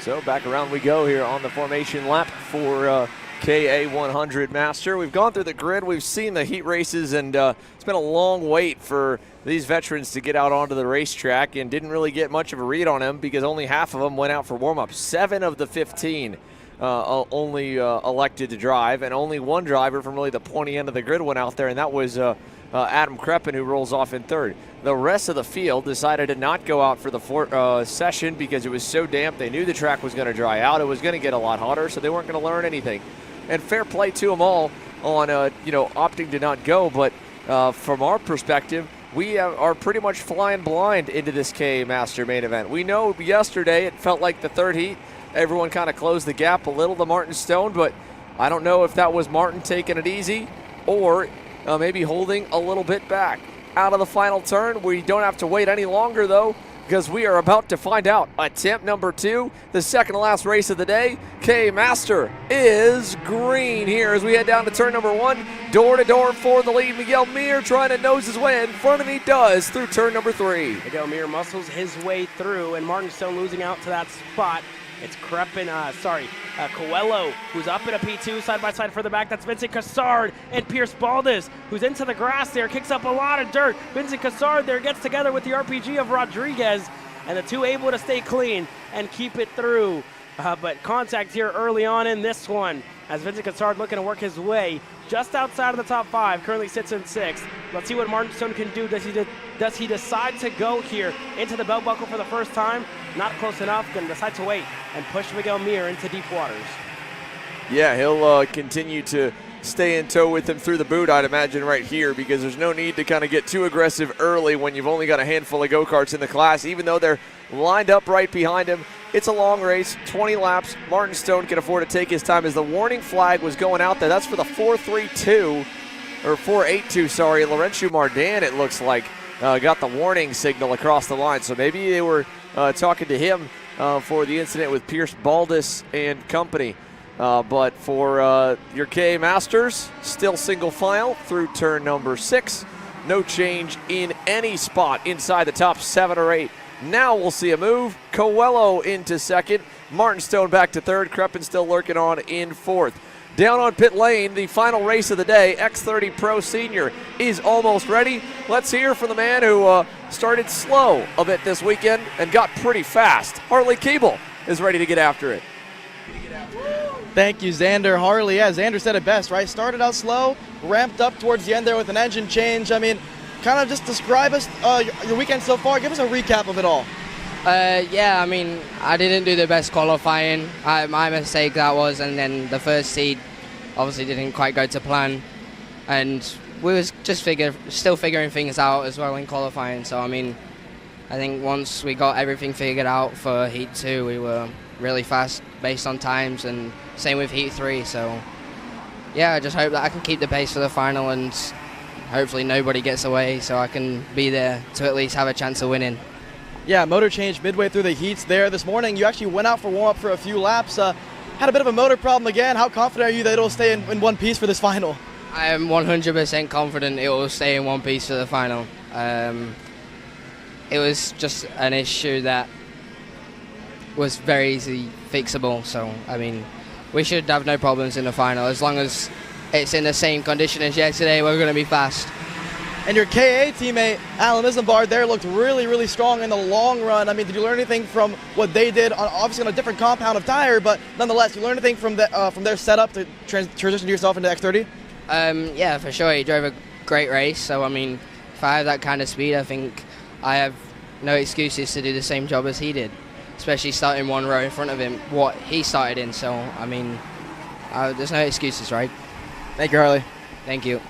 So back around we go here on the formation lap for KA100 Master. We've gone through the grid, we've seen the heat races, and it's been a long wait for these veterans to get out onto the racetrack, and didn't really get much of a read on them because only half of them went out for warm-up. 7 of the 15 only elected to drive, and only one driver from really the pointy end of the grid went out there, and that was Adam Kreppen, who rolls off in third. The rest of the field decided to not go out for the session because it was so damp. They knew the track was going to dry out. It was going to get a lot hotter, so they weren't going to learn anything. And fair play to them all on opting to not go. But from our perspective, we are pretty much flying blind into this KA Master main event. We know yesterday it felt like the third heat. Everyone kind of closed the gap a little to Martin Stone, but I don't know if that was Martin taking it easy or maybe holding a little bit back. Out of the final turn, we don't have to wait any longer though, because we are about to find out. Attempt number 2, the second to last race of the day. KA Master is green here as we head down to turn number 1. Door to door for the lead. Miguel Muir trying to nose his way in front, and he does through turn number 3. Miguel Muir muscles his way through, and Martin Stone losing out to that spot. It's Coelho, who's up in a P2, side by side further back. That's Vincent Cassard and Pierce Baldus, who's into the grass there, kicks up a lot of dirt. Vincent Cassard there gets together with the RPG of Rodriguez, and the two able to stay clean and keep it through. But contact here early on in this one as Vincent Cassard looking to work his way just outside of the top 5, currently sits in 6th. Let's see what Martin Stone can do. Does he decide to go here into the belt buckle for the first time? Not close enough, going to decide to wait and push Miguel Muir into deep waters. Yeah, he'll continue to stay in tow with him through the boot, I'd imagine, right here, because there's no need to kind of get too aggressive early when you've only got a handful of go-karts in the class, even though they're lined up right behind him. It's a long race, 20 laps. Martin Stone can afford to take his time as the warning flag was going out there. That's for the 4-3-2, or 4-8-2, sorry. Laurencio Mardan, it looks like, got the warning signal across the line. So maybe they were talking to him for the incident with Pierce Baldus and company. But for your KA Masters, still single file through turn number 6. No change in any spot inside the top 7 or 8. Now we'll see a move. Coelho into second. Martin Stone back to third. Kreppen still lurking on in 4th. Down on pit lane, the final race of the day, X30 Pro Sr is almost ready. Let's hear from the man who started slow a bit this weekend and got pretty fast. Harley Keeble is ready to get after it. Thank you, Xander. Harley, yeah, Xander said it best, right? Started out slow, ramped up towards the end there with an engine change. I mean, kind of just describe us your weekend so far. Give us a recap of it all. Yeah, I mean, I didn't do the best qualifying. My mistake that was, and then the first seed obviously didn't quite go to plan. And we was just still figuring things out as well in qualifying. So, I mean, I think once we got everything figured out for Heat 2, we were really fast based on times, and same with Heat 3. So, yeah, I just hope that I can keep the pace for the final and hopefully nobody gets away so I can be there to at least have a chance of winning. Yeah, motor change midway through the heats there this morning. You actually went out for warm-up for a few laps. Had a bit of a motor problem again. How confident are you that it'll stay in one piece for this final? I am 100% confident it will stay in one piece for the final. It was just an issue that was very easily fixable, so I mean, we should have no problems in the final. As long as it's in the same condition as yesterday, we're going to be fast. And your KA teammate, Alan Isambard, there looked really, really strong in the long run. I mean, did you learn anything from what they did, obviously on a different compound of tire, but nonetheless, you learned anything from their setup to transition yourself into X30? Yeah, for sure. He drove a great race, so I mean, if I have that kind of speed, I think I have no excuses to do the same job as he did, especially starting one row in front of him, what he started in. So, I mean, there's no excuses, right? Thank you, Harley. Thank you.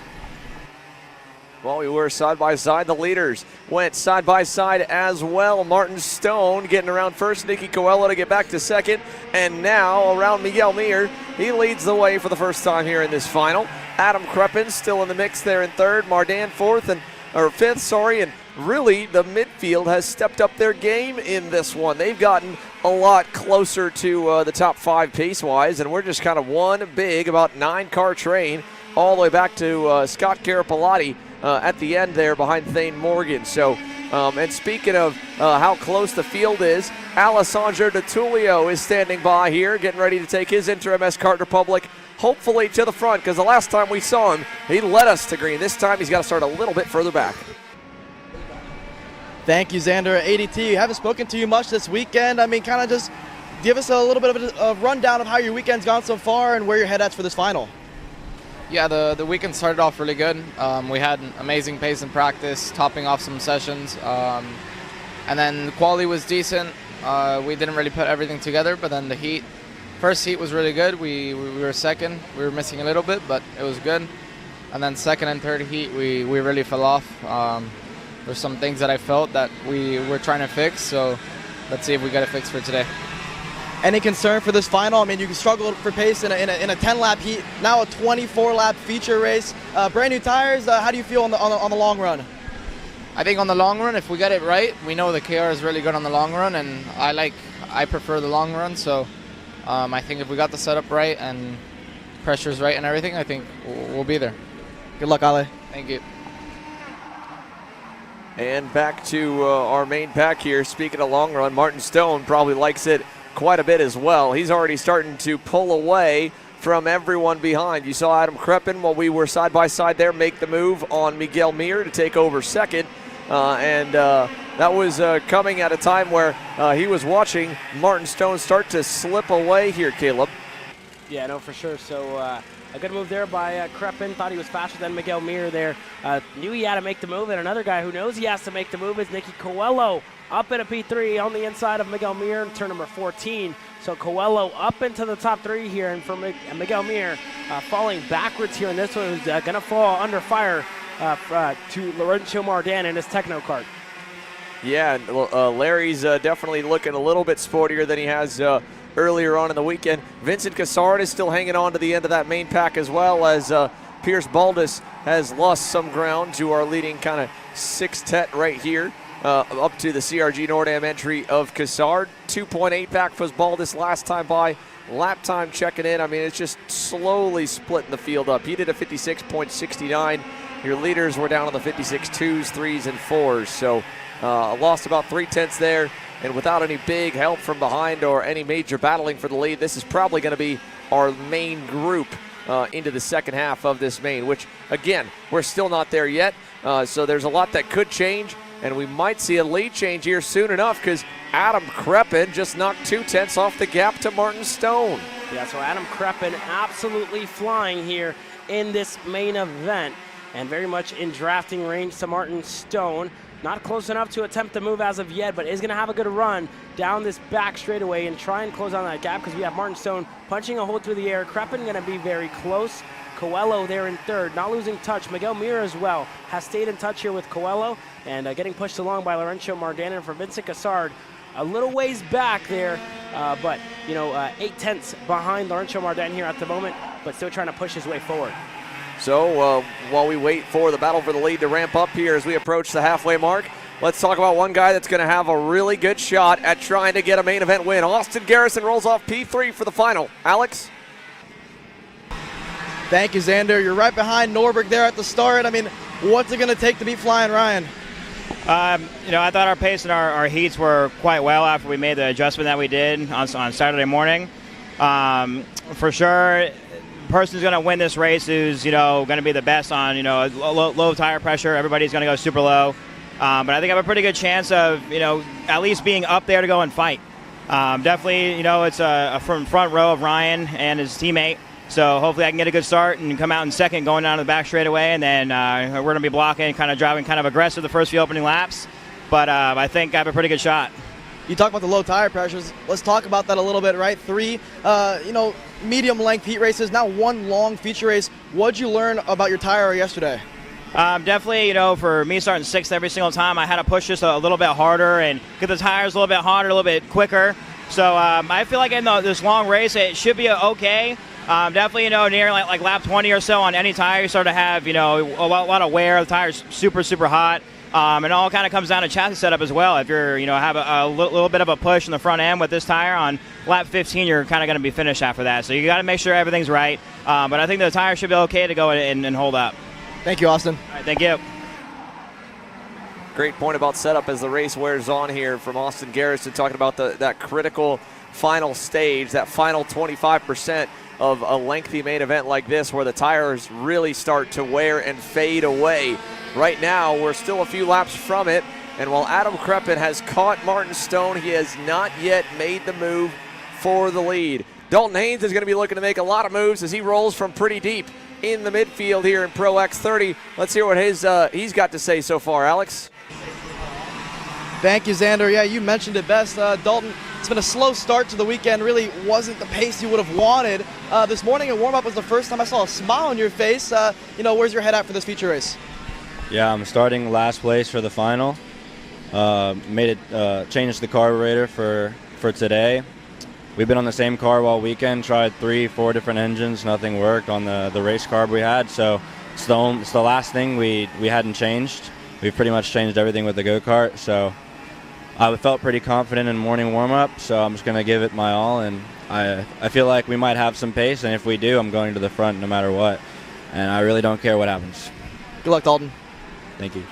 Well, we were side by side. The leaders went side by side as well. Martin Stone getting around first. Nicky Coelho to get back to second. And now around Miguel Mir. He leads the way for the first time here in this final. Adam Kreppen still in the mix there in third. Mardan fifth. And really the midfield has stepped up their game in this one. They've gotten a lot closer to the top five pace-wise. And we're just kind of one big, about 9-car train all the way back to Scott Carapalati at the end there behind Thane Morgan. So, and speaking of how close the field is, Alessandro Di Tullio is standing by here, getting ready to take his Inter-MS Kart Republic hopefully to the front, because the last time we saw him, he led us to green. This time he's got to start a little bit further back. Thank you, Xander. ADT, haven't spoken to you much this weekend. I mean, kind of just give us a little bit of a rundown of how your weekend's gone so far and where your head at for this final. Yeah, the weekend started off really good. We had an amazing pace in practice, topping off some sessions. And then the quality was decent. We didn't really put everything together, but then the first heat was really good. We were second. We were missing a little bit, but it was good. And then second and third heat, we really fell off. There's some things that I felt that we were trying to fix, so let's see if we got it fixed for today. Any concern for this final? I mean, you struggled for pace in a 10-lap heat, now a 24-lap feature race. Brand new tires, how do you feel on the long run? I think on the long run, if we get it right, we know the KR is really good on the long run, and I prefer the long run, so I think if we got the setup right and pressure's right and everything, I think we'll be there. Good luck, Ale. Thank you. And back to our main pack here. Speaking of long run, Martin Stone probably likes it quite a bit as well. He's already starting to pull away from everyone behind. You saw Adam Kreppen while we were side by side there make the move on Miguel Mir to take over second. That was coming at a time where he was watching Martin Stone start to slip away here, Caleb. Yeah, no, for sure. So a good move there by Kreppen. Thought he was faster than Miguel Mir there. Knew he had to make the move, and another guy who knows he has to make the move is Nicky Coelho. Up in a P3 on the inside of Miguel Mir in turn number 14. So Coelho up into the top three here, and for Miguel Mir falling backwards here in this one, who's going to fall under fire to Laurencio Mardan in his Techno Kart. Yeah, Larry's definitely looking a little bit sportier than he has earlier on in the weekend. Vincent Cassard is still hanging on to the end of that main pack, as well as Pierce Baldus has lost some ground to our leading kind of sextet right here. Up to the CRG Nordam entry of Cassard. 2.8 back was Baldus last time by. Lap time checking in. I mean, it's just slowly splitting the field up. He did a 56.69. Your leaders were down on the 56 2s, 3s, and 4s. So lost about 3/10 there. And without any big help from behind or any major battling for the lead, this is probably going to be our main group into the second half of this main, which, again, we're still not there yet. So there's a lot that could change. And we might see a lead change here soon enough, because Adam Kreppen just knocked 2/10 off the gap to Martin Stone. Yeah, so Adam Kreppen absolutely flying here in this main event, and very much in drafting range to Martin Stone. Not close enough to attempt the move as of yet, but is going to have a good run down this back straightaway and try and close on that gap, because we have Martin Stone punching a hole through the air. Kreppen going to be very close. Coelho there in third, not losing touch. Miguel Mir as well has stayed in touch here with Coelho, and getting pushed along by Laurencio Mardan. And for Vincent Cassard, a little ways back there, but 8/10 behind Laurencio Martin here at the moment, but still trying to push his way forward. So while we wait for the battle for the lead to ramp up here as we approach the halfway mark, let's talk about one guy that's going to have a really good shot at trying to get a main event win. Austin Garrison rolls off P3 for the final. Alex? Thank you, Xander. You're right behind Norberg there at the start. I mean, what's it going to take to beat Flying Ryan? I thought our pace and our heats were quite well after we made the adjustment that we did on Saturday morning. For sure, the person who's going to win this race who's, going to be the best on, low tire pressure. Everybody's going to go super low. But I think I have a pretty good chance of, at least being up there to go and fight. Definitely, it's a front row of Ryan and his teammate. So hopefully I can get a good start and come out in second going down to the back straightaway. And then we're going to be blocking, kind of driving kind of aggressive the first few opening laps. But I think I have a pretty good shot. You talk about the low tire pressures. Let's talk about that a little bit, right? 3, medium length heat races, now 1 long feature race. What'd you learn about your tire yesterday? Definitely, for me starting 6th every single time, I had to push just a little bit harder and get the tires a little bit hotter, a little bit quicker. So I feel like in this long race, it should be okay. Definitely, near like lap 20 or so on any tire, you start to have, a lot of wear. The tire's super, super hot. And it all kind of comes down to chassis setup as well. If you're, have a little bit of a push in the front end with this tire on lap 15, you're kind of going to be finished after that. So you got to make sure everything's right. But I think the tire should be okay to go and hold up. Thank you, Austin. All right, thank you. Great point about setup as the race wears on here from Austin Garrison, talking about that critical final stage, that final 25% of a lengthy main event like this where the tires really start to wear and fade away. Right now, we're still a few laps from it, and while Adam Kreppen has caught Martin Stone, he has not yet made the move for the lead. Dalton Haynes is going to be looking to make a lot of moves as he rolls from pretty deep in the midfield here in Pro X30. Let's hear what he's got to say so far. Alex? Thank you, Xander. Yeah, you mentioned it best. Dalton, it's been a slow start to the weekend. Really wasn't the pace you would have wanted. This morning in warm-up was the first time I saw a smile on your face. Where's your head at for this feature race? Yeah, I'm starting last place for the final. Changed the carburetor for today. We've been on the same carb all weekend, tried 3-4 different engines, nothing worked on the race carb we had, so it's the last thing we hadn't changed. We've pretty much changed everything with the go-kart, so I felt pretty confident in morning warm-up, so I'm just going to give it my all, and I feel like we might have some pace, and if we do, I'm going to the front no matter what, and I really don't care what happens. Good luck, Dalton. Thank you.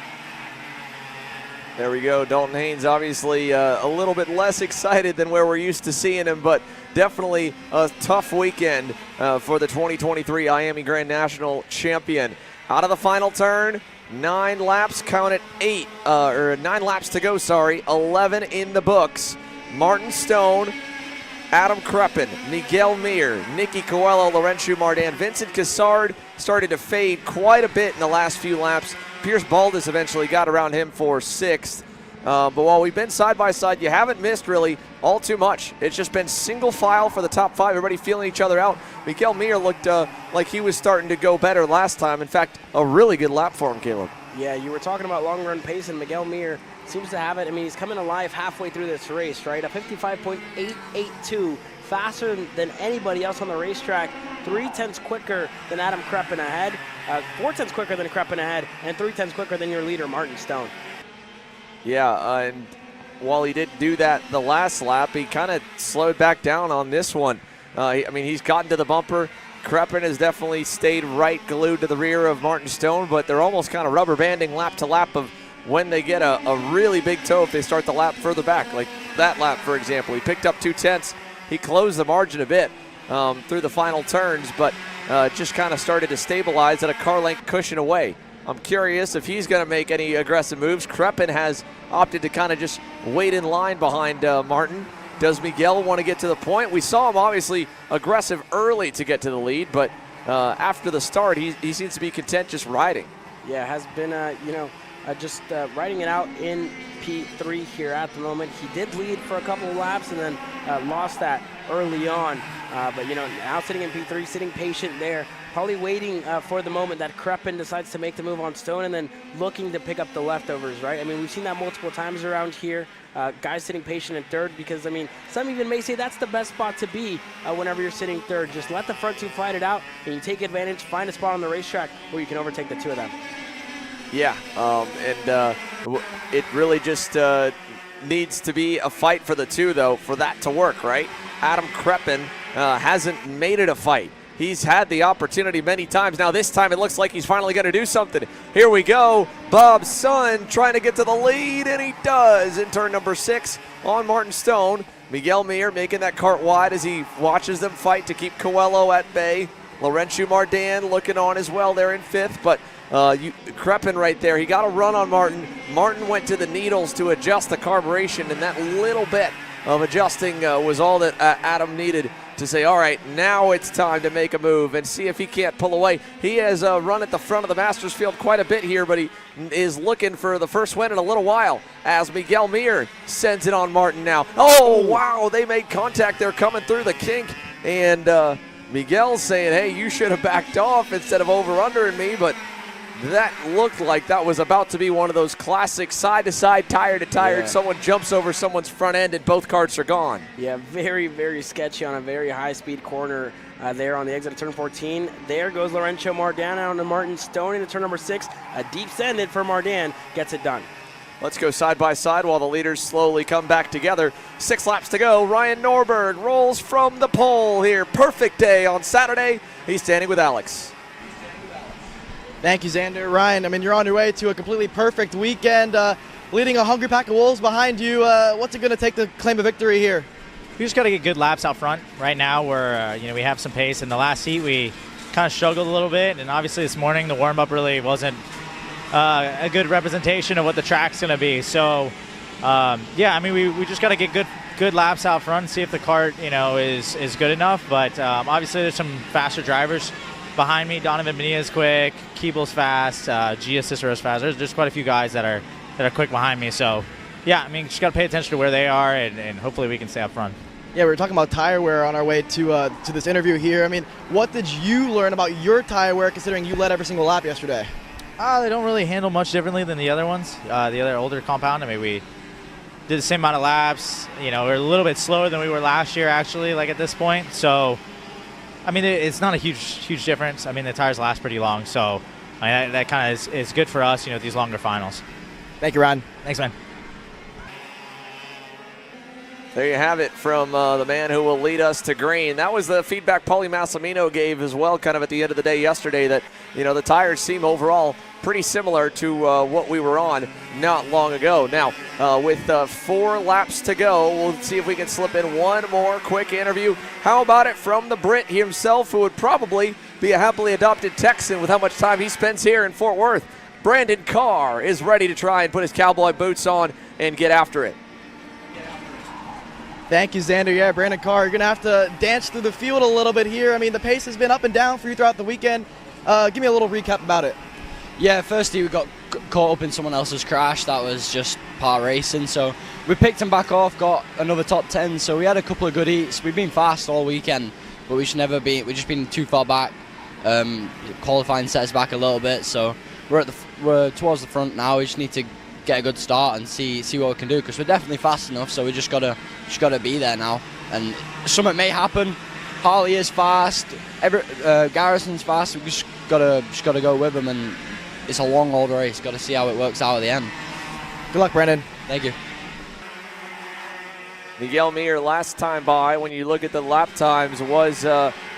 There we go. Dalton Haynes obviously a little bit less excited than where we're used to seeing him, but definitely a tough weekend for the 2023 Miami Grand National champion. Out of the final turn, 9 laps, count it 9 laps to go, 11 in the books. Martin Stone, Adam Kreppen, Miguel Mir, Nicky Coelho, Laurencio Martin, Vincent Cassard started to fade quite a bit in the last few laps. Pierce Baldus eventually got around him for 6th. But while we've been side by side, you haven't missed really all too much. It's just been single file for the top 5, everybody feeling each other out. Miguel Mir looked like he was starting to go better last time. In fact, a really good lap for him, Caleb. Yeah, you were talking about long run pace, and Miguel Mir seems to have it. I mean, he's coming alive halfway through this race, right? A 55.882, faster than anybody else on the racetrack. 0.3 quicker than Adam Kreppen ahead, 0.4 quicker than Kreppen ahead, and 0.3 quicker than your leader, Martin Stone. Yeah, and while he didn't do that the last lap, he kind of slowed back down on this one. He's gotten to the bumper. Kreppen has definitely stayed right glued to the rear of Martin Stone, but they're almost kind of rubber banding lap to lap of when they get a really big toe if they start the lap further back. Like that lap, for example. He picked up 0.2. He closed the margin a bit through the final turns, but just kind of started to stabilize at a car length cushion away. I'm curious if he's going to make any aggressive moves. Kreppen has opted to kind of just wait in line behind Martin. Does Miguel want to get to the point? We saw him obviously aggressive early to get to the lead, but after the start, he seems to be content just riding. Yeah, has been, just riding it out in P3 here at the moment. He did lead for a couple of laps and then lost that early on. But, now sitting in P3, sitting patient there, probably waiting for the moment that Crepin decides to make the move on Stone and then looking to pick up the leftovers, right? I mean, we've seen that multiple times around here. Guys sitting patient in third because, I mean, some even may say that's the best spot to be whenever you're sitting third. Just let the front two fight it out, and you take advantage, find a spot on the racetrack where you can overtake the two of them. Yeah, it really just needs to be a fight for the two, though, for that to work, right? Adam Crepin hasn't made it a fight. He's had the opportunity many times. Now this time it looks like he's finally going to do something. Here we go. Bob's son trying to get to the lead, and he does in turn number 6 on Martin Stone. Miguel Mir making that cart wide as he watches them fight to keep Coelho at bay. Laurentiu Mardan looking on as well there in 5th, but Crepin right there, he got a run on Martin. Martin went to the needles to adjust the carburation, and that little bit of adjusting was all that Adam needed to say, all right, now it's time to make a move and see if he can't pull away. He has run at the front of the Masters field quite a bit here, but he is looking for the first win in a little while as Miguel Mir sends it on Martin now. Oh, wow, they made contact there coming through the kink, and Miguel's saying, hey, you should have backed off instead of over-undering me, but that looked like that was about to be one of those classic side-to-side, tire-to-tire. Yeah. Someone jumps over someone's front end and both carts are gone. Yeah, very, very sketchy on a very high-speed corner there on the exit of turn 14. There goes Laurentiu Mardan out to Martin Stone into turn number 6. A deep send-in for Mardan gets it done. Let's go side by side while the leaders slowly come back together. 6 laps to go. Ryan Norberg rolls from the pole here. Perfect day on Saturday. He's standing with Alex. Thank you, Xander. Ryan, I mean, you're on your way to a completely perfect weekend, leading a hungry pack of wolves behind you. What's it going to take to claim a victory here? We just got to get good laps out front. Right now, we're we have some pace. In the last heat, we kind of struggled a little bit, and obviously this morning the warm-up really wasn't a good representation of what the track's going to be. So, yeah, I mean, we just got to get good laps out front and see if the cart, is good enough. But obviously there's some faster drivers behind me. Donovan Benia's quick, Keeble's fast, Gia Cicero's fast. There's quite a few guys that are quick behind me. So, yeah, I mean, just got to pay attention to where they are, and hopefully we can stay up front. Yeah, we were talking about tire wear on our way to this interview here. I mean, what did you learn about your tire wear considering you led every single lap yesterday? They don't really handle much differently than the other ones, the other older compound. I mean, we did the same amount of laps. We're a little bit slower than we were last year, actually, like at this point. So, I mean, it's not a huge difference. I mean, the tires last pretty long, so I mean, that kind of is good for us, these longer finals. Thank you, Ron. Thanks, man. There you have it from the man who will lead us to green. That was the feedback Paulie Massimino gave as well, kind of at the end of the day yesterday, that the tires seem overall pretty similar to what we were on not long ago. Now, with 4 laps to go, we'll see if we can slip in one more quick interview. How about it from the Brit himself, who would probably be a happily adopted Texan with how much time he spends here in Fort Worth. Brandon Carr is ready to try and put his cowboy boots on and get after it. Thank you, Xander. Yeah, Brandon Carr, you're going to have to dance through the field a little bit here. I mean, the pace has been up and down for you throughout the weekend. Give me a little recap about it. Yeah, firstly, we got caught up in someone else's crash. That was just part racing. So we picked him back off, got another top 10. So we had a couple of good heats. We've been fast all weekend, but we've just been too far back. Qualifying set us back a little bit. So we're towards the front now. We just need to get a good start and see what we can do, because we're definitely fast enough. So we just gotta be there now, and something may happen. Harley is fast, Garrison's fast. We just gotta go with them, and it's a long old race. Got to see how it works out at the end. Good luck, Brandon. Thank you. Miguel Mir, last time by, when you look at the lap times, was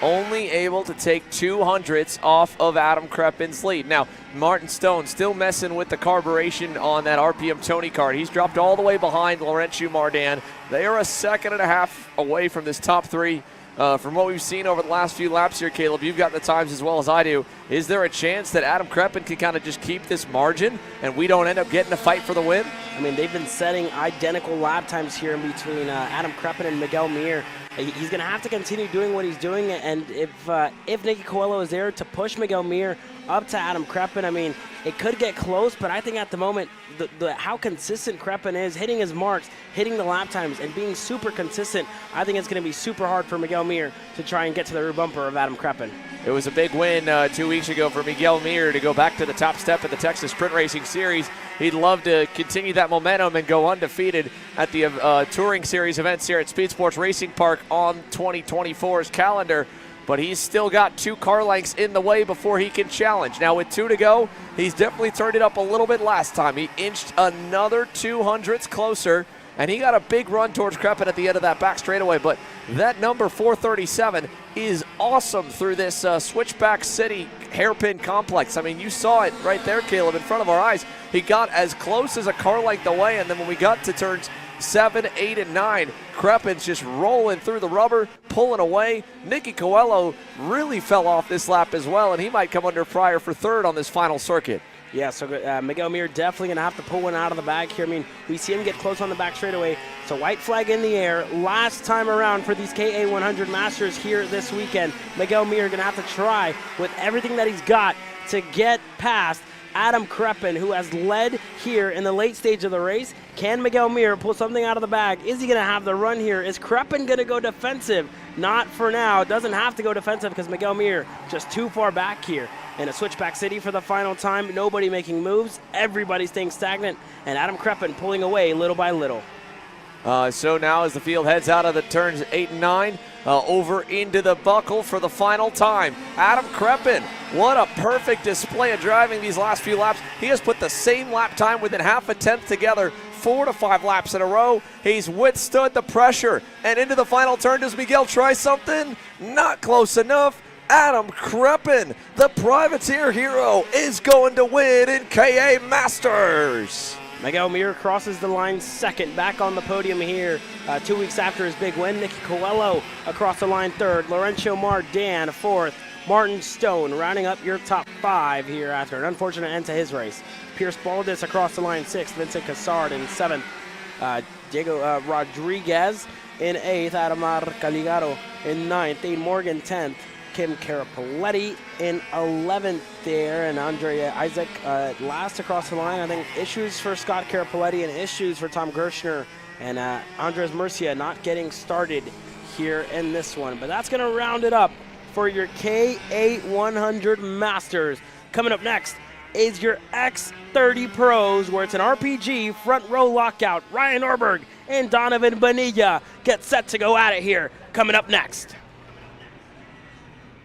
only able to take 200ths off of Adam Crepin's lead. Now, Martin Stone still messing with the carburation on that RPM Tony kart. He's dropped all the way behind Laurentiu Mardan. They are a second and a half away from this top 3. From what we've seen over the last few laps here, Caleb, you've got the times as well as I do. Is there a chance that Adam Crepin can kind of just keep this margin and we don't end up getting a fight for the win? I mean, they've been setting identical lap times here in between Adam Crepin and Miguel Mir. He's going to have to continue doing what he's doing, and if Nicky Coelho is there to push Miguel Mir up to Adam Kreppen. I mean, it could get close, but I think at the moment, how consistent Kreppen is, hitting his marks, hitting the lap times, and being super consistent, I think it's going to be super hard for Miguel Mir to try and get to the rear bumper of Adam Kreppen. It was a big win 2 weeks ago for Miguel Mir to go back to the top step of the Texas Sprint Racing Series. He'd love to continue that momentum and go undefeated at the Touring Series events here at Speedsportz Racing Park on 2024's calendar. But he's still got 2 car lengths in the way before he can challenge. Now with 2 to go, he's definitely turned it up a little bit last time. He inched another 200ths closer, and he got a big run towards Kreppen at the end of that back straightaway. But that number 437 is awesome through this Switchback City hairpin complex. I mean, you saw it right there, Caleb, in front of our eyes. He got as close as a car length away, and then when we got to turns 7, 8, and 9, Kreppen's just rolling through the rubber, pulling away. Nicky Coelho really fell off this lap as well, and he might come under fire for 3rd on this final circuit. Yeah, so Miguel Mir definitely going to have to pull one out of the bag here. I mean, we see him get close on the back straightaway. So white flag in the air. Last time around for these KA100 Masters here this weekend. Miguel Mir going to have to try with everything that he's got to get past Adam Kreppen, who has led here in the late stage of the race. Can Miguel Mir pull something out of the bag? Is he going to have the run here? Is Kreppen going to go defensive? Not for now. Doesn't have to go defensive because Miguel Mir just too far back here. In a Switchback City for the final time, nobody making moves, everybody staying stagnant, and Adam Kreppen pulling away little by little. So now as the field heads out of the turns 8 and 9, over into the buckle for the final time. Adam Kreppen, what a perfect display of driving these last few laps. He has put the same lap time within half a tenth together 4 to 5 laps in a row. He's withstood the pressure, and into the final turn. Does Miguel try something? Not close enough. Adam Kreppen, the privateer hero, is going to win in KA Masters. Miguel Mir crosses the line 2nd, back on the podium here 2 weeks after his big win. Nicky Coelho across the line 3rd, Laurencio Mardan 4th, Martin Stone rounding up your top 5 here after an unfortunate end to his race. Pierce Baldis across the line 6th, Vincent Cassard in 7th, Diego Rodriguez in 8th, Adamar Caligaro in 9th, Dane Morgan 10th, Kim Carapoletti in 11th there, and Andre Isaac last across the line. I think issues for Scott Carapoletti and issues for Tom Gershner, and Andres Murcia not getting started here in this one. But that's going to round it up for your KA100 Masters. Coming up next is your X30 Pros, where it's an RPG front row lockout. Ryan Orberg and Donovan Bonilla get set to go at it here. Coming up next.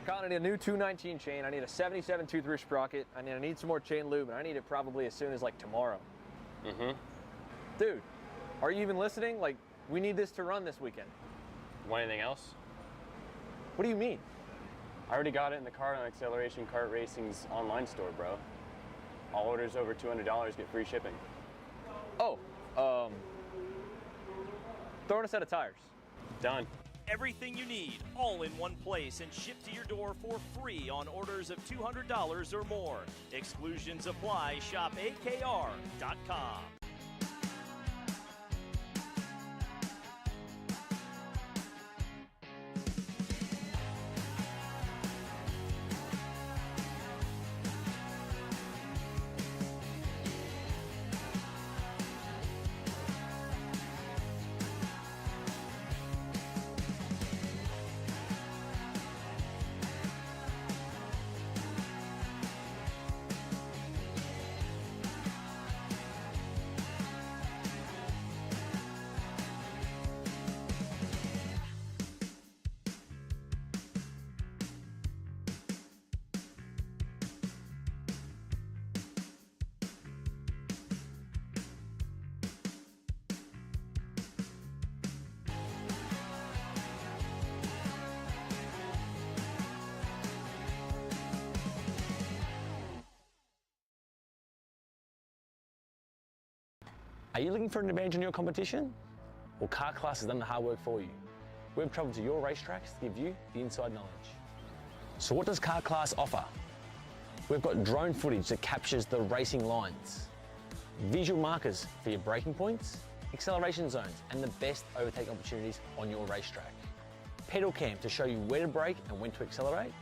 I need a new 219 chain. I need a 77 tooth sprocket. I need some more chain lube, and I need it probably as soon as like tomorrow. Dude, are you even listening? Like, we need this to run this weekend. Want anything else? What do you mean? I already got it in the car on Acceleration Kart Racing's online store, bro. All orders over $200 get free shipping. Oh, throw in a set of tires. Done. Everything you need, all in one place, and shipped to your door for free on orders of $200 or more. Exclusions apply. Shop AKR.com. Are you looking for an advantage in your competition? Well, Car Class has done the hard work for you. We've traveled to your racetracks to give you the inside knowledge. So what does Car Class offer? We've got drone footage that captures the racing lines, visual markers for your braking points, acceleration zones, and the best overtake opportunities on your racetrack. Pedal cam to show you where to brake and when to accelerate,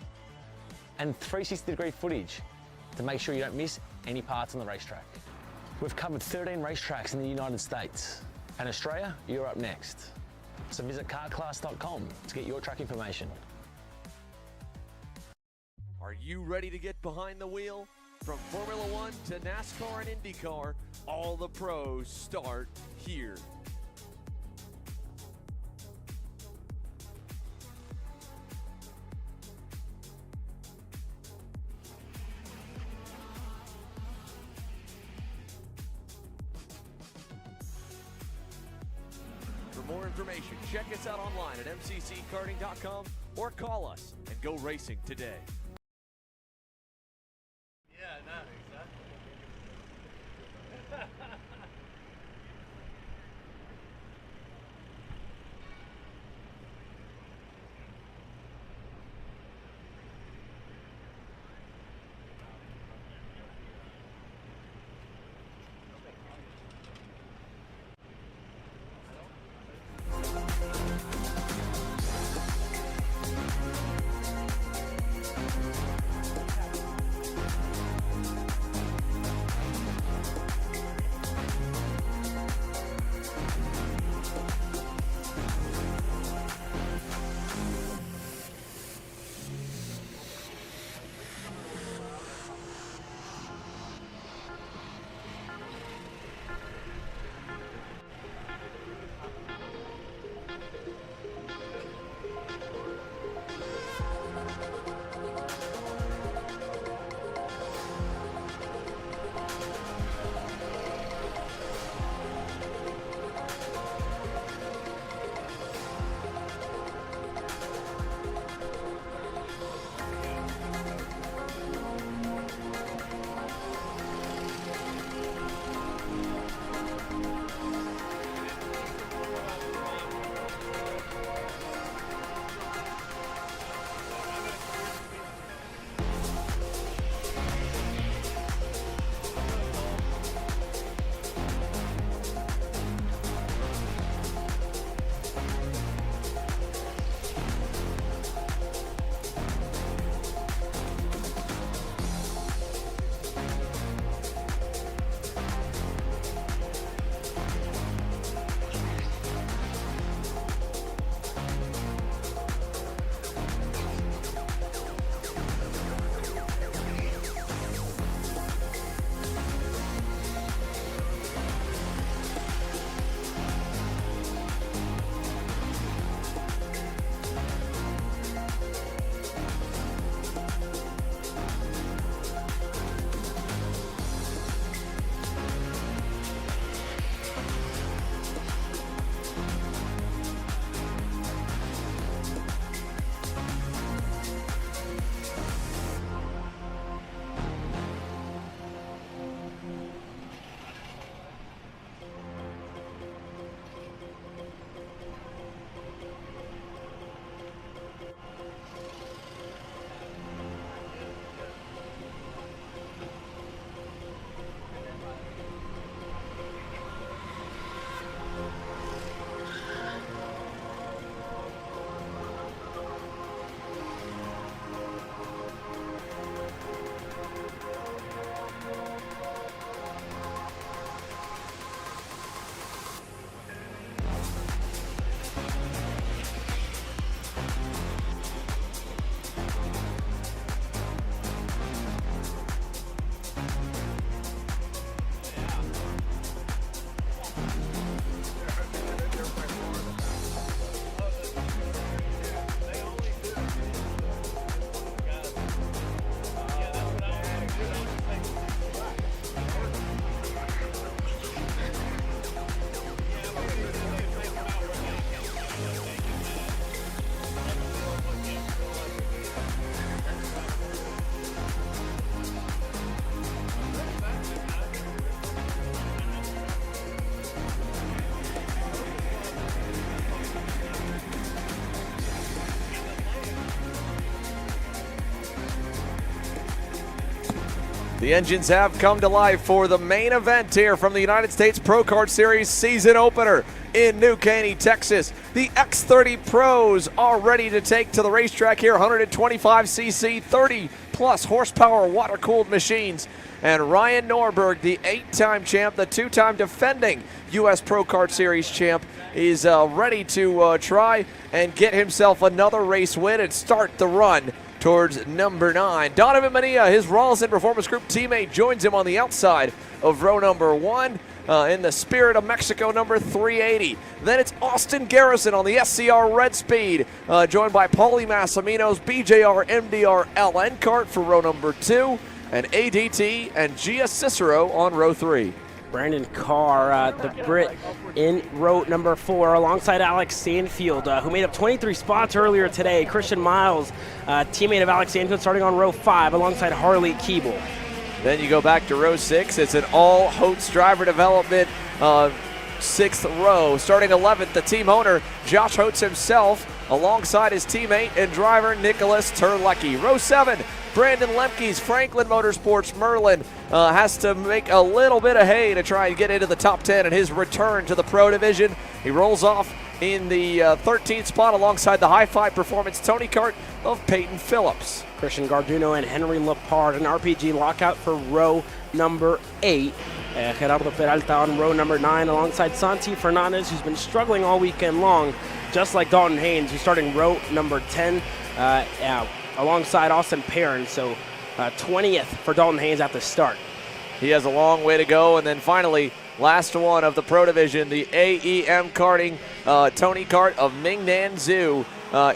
and 360-degree footage to make sure you don't miss any parts on the racetrack. We've covered 13 racetracks in the United States, and Australia, you're up next. So visit kartclass.com to get your track information. Are you ready to get behind the wheel? From Formula One to NASCAR and IndyCar, all the pros start here. For more information, check us out online at mcckarting.com or call us and go racing today. Yeah, no, exactly. The engines have come to life for the main event here from the United States Pro Kart Series season opener in New Caney, Texas. The X30 Pros are ready to take to the racetrack here. 125cc, 30-plus horsepower water-cooled machines. And Ryan Norberg, the 8-time champ, the 2-time defending US Pro Kart Series champ, is ready to try and get himself another race win and start the run towards number 9. Donovan Mania, his Rawlson Performance Group teammate, joins him on the outside of row number 1 in the Spirit of Mexico number 380. Then it's Austin Garrison on the SCR Red Speed, joined by Paulie Massimino's BJR MDR LN kart for row number 2, and ADT and Gia Cicero on row 3. Brandon Carr, the Brit, in row number 4 alongside Alex Sandfield, who made up 23 spots earlier today. Christian Miles, teammate of Alex Sandfield, starting on row 5 alongside Harley Keeble. Then you go back to row 6. It's an all Holtz driver development 6th row. Starting 11th, the team owner, Josh Holtz himself, alongside his teammate and driver, Nicholas Terlecki. Row 7, Brandon Lemke's Franklin Motorsports Merlin has to make a little bit of hay to try and get into the top 10 in his return to the Pro Division. He rolls off in the 13th spot alongside the Hi-Fi Performance Tony Kart of Peyton Phillips. Christian Garduno and Henry Lepard, an RPG lockout for row number 8. Gerardo Peralta on row number 9 alongside Santi Fernandez, who's been struggling all weekend long, just like Dalton Haynes, who's starting row number 10 alongside Austin Perrin. So 20th for Dalton Haynes at the start. He has a long way to go. And then finally, last one of the Pro Division, the AEM Karting Tony Kart of Mingnan Zhu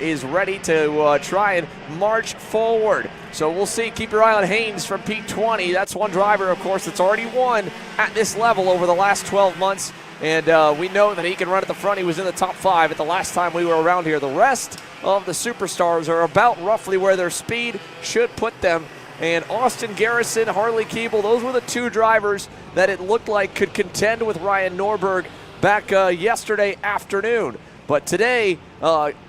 is ready to try and march forward. So we'll see. Keep your eye on Haynes from P20. That's one driver, of course, that's already won at this level over the last 12 months. And we know that he can run at the front. He was in the top 5 at the last time we were around here. The rest of the superstars are about roughly where their speed should put them. And Austin Garrison, Harley Keeble, those were the 2 drivers that it looked like could contend with Ryan Norberg back yesterday afternoon. But today,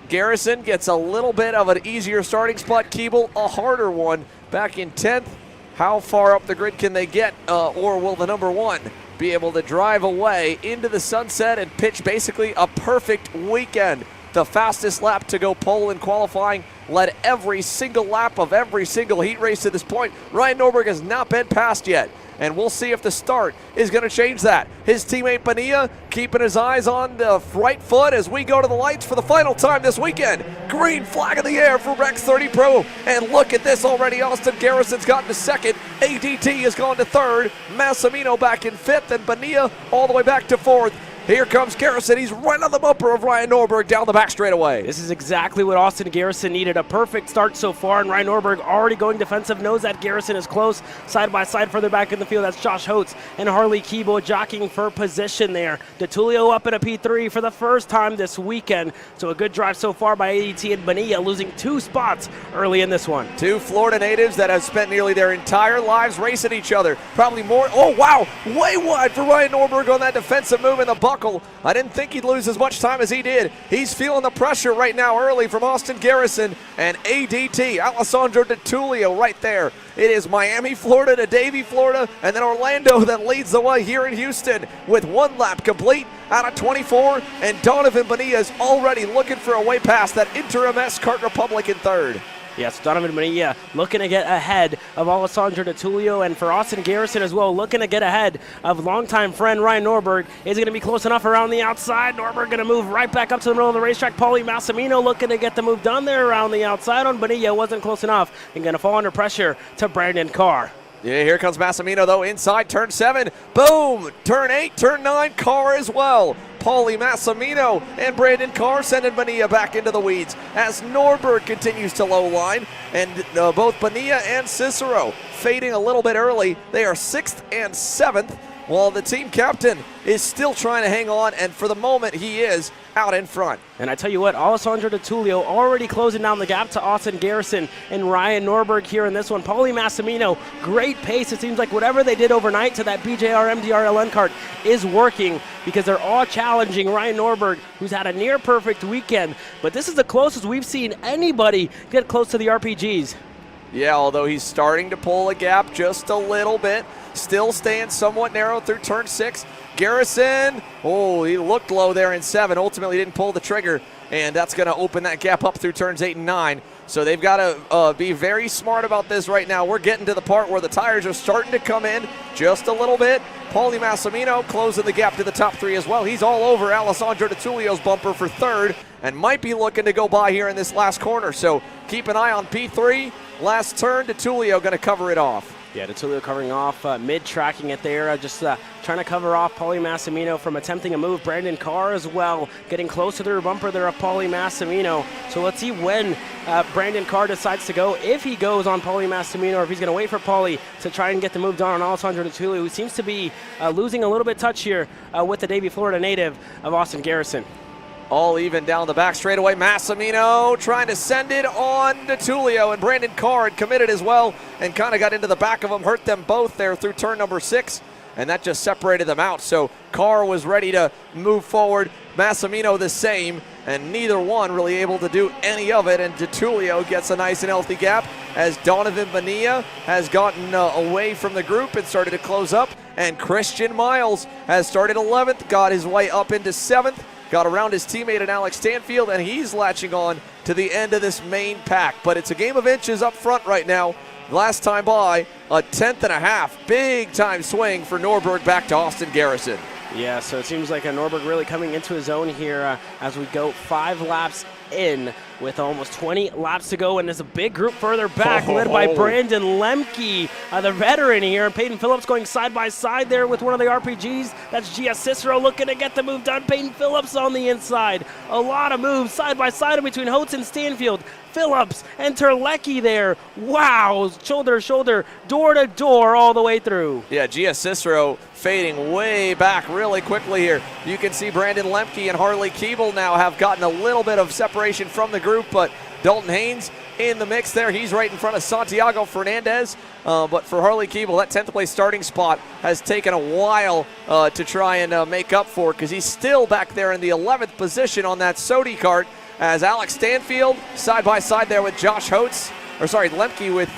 Garrison gets a little bit of an easier starting spot. Keeble, a harder one, back in 10th. How far up the grid can they get, or will the number 1 be able to drive away into the sunset and pitch basically a perfect weekend? The fastest lap to go pole in qualifying, led every single lap of every single heat race to this point. Ryan Norberg has not been passed yet, and we'll see if the start is going to change that. His teammate Bonilla keeping his eyes on the right foot as we go to the lights for the final time this weekend. Green flag in the air for X30 Pro, and look at this already. Austin Garrison's gotten to 2nd, ADT has gone to 3rd, Massimino back in 5th, and Bonilla all the way back to 4th. Here comes Garrison. He's right on the bumper of Ryan Norberg down the back straightaway. This is exactly what Austin Garrison needed. A perfect start so far, and Ryan Norberg already going defensive. Knows that Garrison is close. Side by side further back in the field, that's Josh Holtz and Harley Keeble jockeying for position there. DeTulio up in a P3 for the first time this weekend. So a good drive so far by ADT and Bonilla, losing 2 spots early in this one. 2 Florida natives that have spent nearly their entire lives racing each other. Probably more. Oh, wow. Way wide for Ryan Norberg on that defensive move in the buckle. I didn't think he'd lose as much time as he did. He's feeling the pressure right now early from Austin Garrison and ADT, Alessandro DeTulio right there. It is Miami, Florida to Davie, Florida, and then Orlando that leads the way here in Houston with 1 lap complete out of 24, and Donovan Bonilla is already looking for a way past that Inter MS Kart Republic in 3rd. Yes, Donovan Bonilla looking to get ahead of Alessandro DeTulio, and for Austin Garrison as well, looking to get ahead of longtime friend Ryan Norberg. Is going to be close enough around the outside. Norberg going to move right back up to the middle of the racetrack. Paulie Massimino looking to get the move done there around the outside on Bonilla. Wasn't close enough and going to fall under pressure to Brandon Carr. Yeah, here comes Massimino, though, inside turn 7. Boom! Turn 8, turn 9, Carr as well. Paulie Massimino and Brandon Carr sending Bonilla back into the weeds as Norberg continues to low line, and both Bonilla and Cicero fading a little bit early. They are 6th and 7th, while the team captain is still trying to hang on, and for the moment he is out in front. And I tell you what, Alessandro DeTulio already closing down the gap to Austin Garrison and Ryan Norberg here in this one. Paulie Massimino, great pace. It seems like whatever they did overnight to that BJR MDR LN kart is working, because they're all challenging Ryan Norberg, who's had a near perfect weekend. But this is the closest we've seen anybody get close to the RPGs. Yeah, although he's starting to pull a gap just a little bit. Still staying somewhat narrow through turn 6. Garrison, oh, he looked low there in 7. Ultimately didn't pull the trigger, and that's going to open that gap up through turns 8 and 9. So they've got to be very smart about this right now. We're getting to the part where the tires are starting to come in just a little bit. Paulie Massimino closing the gap to the top 3 as well. He's all over Alessandro DiTullio's bumper for 3rd and might be looking to go by here in this last corner. So keep an eye on P3. Last turn, DiTullio going to cover it off. Yeah, DiTullio covering off, mid-tracking it there, just trying to cover off Paulie Massimino from attempting a move. Brandon Carr as well, getting close to the rear bumper there of Paulie Massimino. So let's see when Brandon Carr decides to go, if he goes on Paulie Massimino, or if he's going to wait for Paulie to try and get the move done on Alessandro DiTullio, who seems to be losing a little bit touch here with the Davie, Florida native of Austin Garrison. All even down the back straightaway. Massimino trying to send it on DiTullio, and Brandon Carr had committed as well and kind of got into the back of them, hurt them both there through turn number 6, and that just separated them out. So Carr was ready to move forward, Massimino the same, and neither one really able to do any of it, and DiTullio gets a nice and healthy gap as Donovan Bonilla has gotten away from the group and started to close up, and Christian Miles has started 11th, got his way up into 7th, got around his teammate in Alex Stanfield, and he's latching on to the end of this main pack. But it's a game of inches up front right now. Last time by, a 10th and a half. Big time swing for Norberg back to Austin Garrison. Yeah, so it seems like Norberg really coming into his own here as we go 5 laps in with almost 20 laps to go, and there's a big group further back led by Brandon Lemke, the veteran here, and Peyton Phillips going side by side there with one of the RPGs. That's Gia Cicero looking to get the move done. Peyton Phillips on the inside. A lot of moves side by side in between Holtz and Stanfield. Phillips and Terlecki there. Wow, shoulder to shoulder, door to door all the way through. Yeah, Gia Cicero fading way back really quickly here. You can see Brandon Lemke and Harley Keeble now have gotten a little bit of separation from the group, but Dalton Haynes in the mix there. He's right in front of Santiago Fernandez. But for Harley Keeble, that 10th place starting spot has taken a while to try and make up for, because he's still back there in the 11th position on that Sodi kart, as Alex Stanfield side by side there with Josh Holtz, or sorry, Lemke with,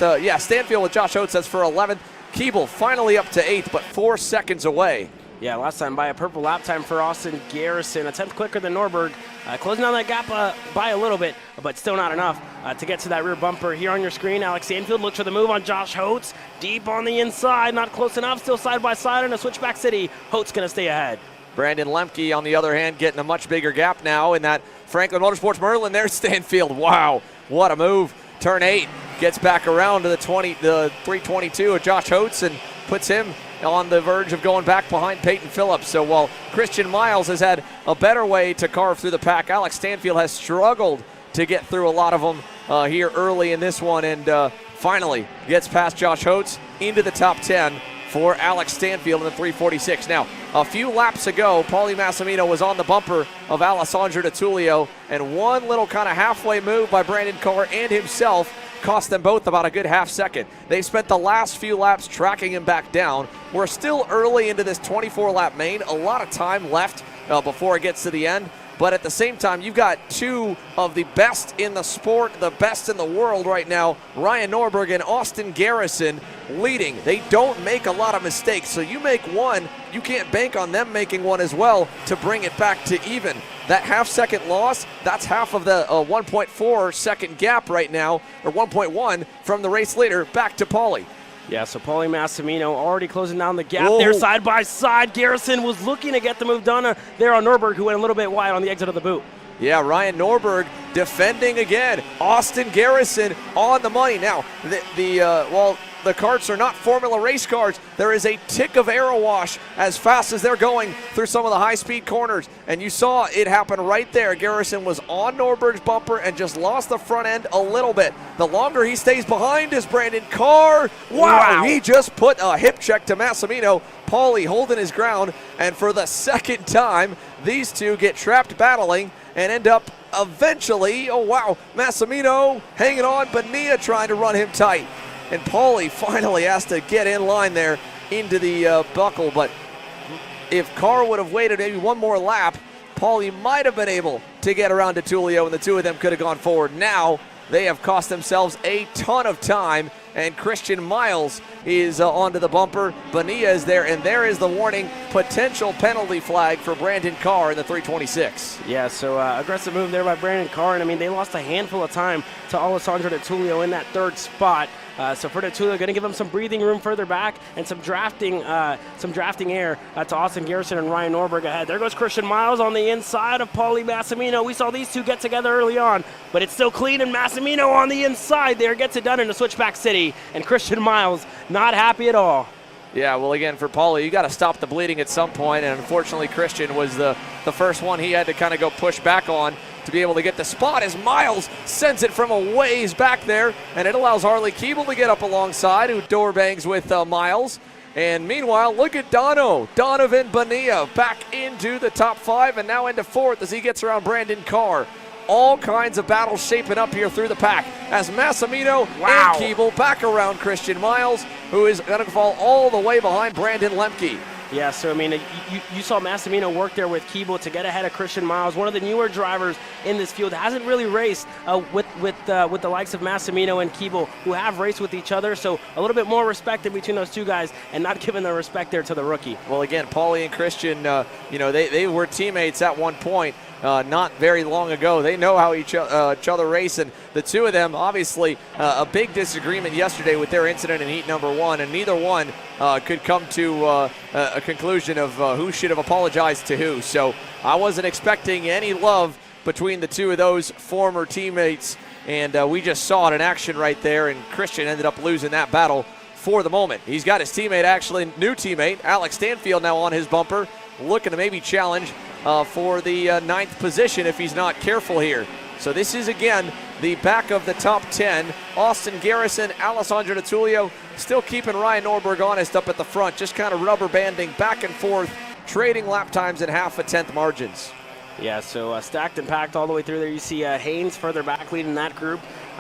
Stanfield with Josh Holtz, that's for 11th. Keeble finally up to 8th, but 4 seconds away. Yeah, last time by a purple lap time for Austin Garrison. A 10th quicker than Norberg. Closing down that gap by a little bit, but still not enough to get to that rear bumper. Here on your screen, Alex Stanfield looks for the move on Josh Holtz. Deep on the inside, not close enough. Still side by side in a switchback city. Holtz going to stay ahead. Brandon Lemke, on the other hand, getting a much bigger gap now in that Franklin Motorsports Merlin. There's Stanfield. Wow, what a move. Turn 8, gets back around to the 322 of Josh Holtz and puts him on the verge of going back behind Peyton Phillips. So while Christian Miles has had a better way to carve through the pack, Alex Stanfield has struggled to get through a lot of them here early in this one, and finally gets past Josh Holtz into the top 10 for Alex Stanfield in the 346. Now, a few laps ago, Paulie Massimino was on the bumper of Alessandro DiTullio, and one little kind of halfway move by Brandon Carr and himself cost them both about a good half second. They spent the last few laps tracking him back down. We're still early into this 24-lap main, a lot of time left before it gets to the end. But at the same time, you've got 2 of the best in the sport, the best in the world right now, Ryan Norberg and Austin Garrison, leading. They don't make a lot of mistakes, so you make one, you can't bank on them making one as well to bring it back to even. That half-second loss, that's half of the 1.4 second gap right now, or 1.1 from the race leader back to Paulie. Yeah, so Paulie Massimino already closing down the gap there side by side. Garrison was looking to get the move done there on Norberg, who went a little bit wide on the exit of the boot. Yeah, Ryan Norberg defending again. Austin Garrison on the money. Now, while the karts are not Formula race cars, there is a tick of aero wash as fast as they're going through some of the high-speed corners. And you saw it happen right there. Garrison was on Norberg's bumper and just lost the front end a little bit. The longer he stays behind is Brandon Carr. Wow. He just put a hip check to Massimino. Paulie holding his ground. And for the second time, these two get trapped battling and end up eventually, Massimino hanging on, Bonilla trying to run him tight. And Paulie finally has to get in line there into the buckle. But if Carr would have waited maybe one more lap, Paulie might have been able to get around DiTullio, and the two of them could have gone forward. Now, they have cost themselves a ton of time, and Christian Miles is onto the bumper. Bonilla is there, and there is the warning, potential penalty flag for Brandon Carr in the 326. Yeah, so aggressive move there by Brandon Carr, and I mean, they lost a handful of time to Alessandro De Tullio in that third spot. So for De Tullio, going to give him some breathing room further back and some drafting air to Austin Garrison and Ryan Norberg ahead. There goes Christian Miles on the inside of Paulie Massimino. We saw these two get together early on, but it's still clean, and Massimino on the inside there gets it done in the switchback city, and Christian Miles not happy at all. Yeah, well, again, for Paulie, you got to stop the bleeding at some point, and unfortunately Christian was the first one he had to kind of go push back on to be able to get the spot as Miles sends it from a ways back there, and it allows Harley Keeble to get up alongside, who door bangs with Miles. And meanwhile, look at Donovan Bonilla back into the top 5 and now into 4th as he gets around Brandon Carr. All kinds of battles shaping up here through the pack as Massimino and Keeble back around Christian Miles, who is going to fall all the way behind Brandon Lemke. Yeah, so I mean, you saw Massimino work there with Keeble to get ahead of Christian Miles, one of the newer drivers in this field. Hasn't really raced with the likes of Massimino and Keeble, who have raced with each other. So a little bit more respect in between those two guys, and not giving the respect there to the rookie. Well, again, Paulie and Christian, they were teammates at one point. Not very long ago. They know how each other race, and the two of them, obviously, a big disagreement yesterday with their incident in heat number 1, and neither one could come to a conclusion of who should have apologized to who. So I wasn't expecting any love between the two of those former teammates, and we just saw it in action right there, and Christian ended up losing that battle for the moment. He's got his teammate, actually, new teammate, Alex Stanfield, now on his bumper, looking to maybe challenge for the 9th position if he's not careful here. So this is, again, the back of the top 10. Austin Garrison, Alessandro De Tullio, still keeping Ryan Norberg honest up at the front, just kind of rubber banding back and forth, trading lap times in half a tenth margins. Yeah, so stacked and packed all the way through there. You see Haynes further back leading that group.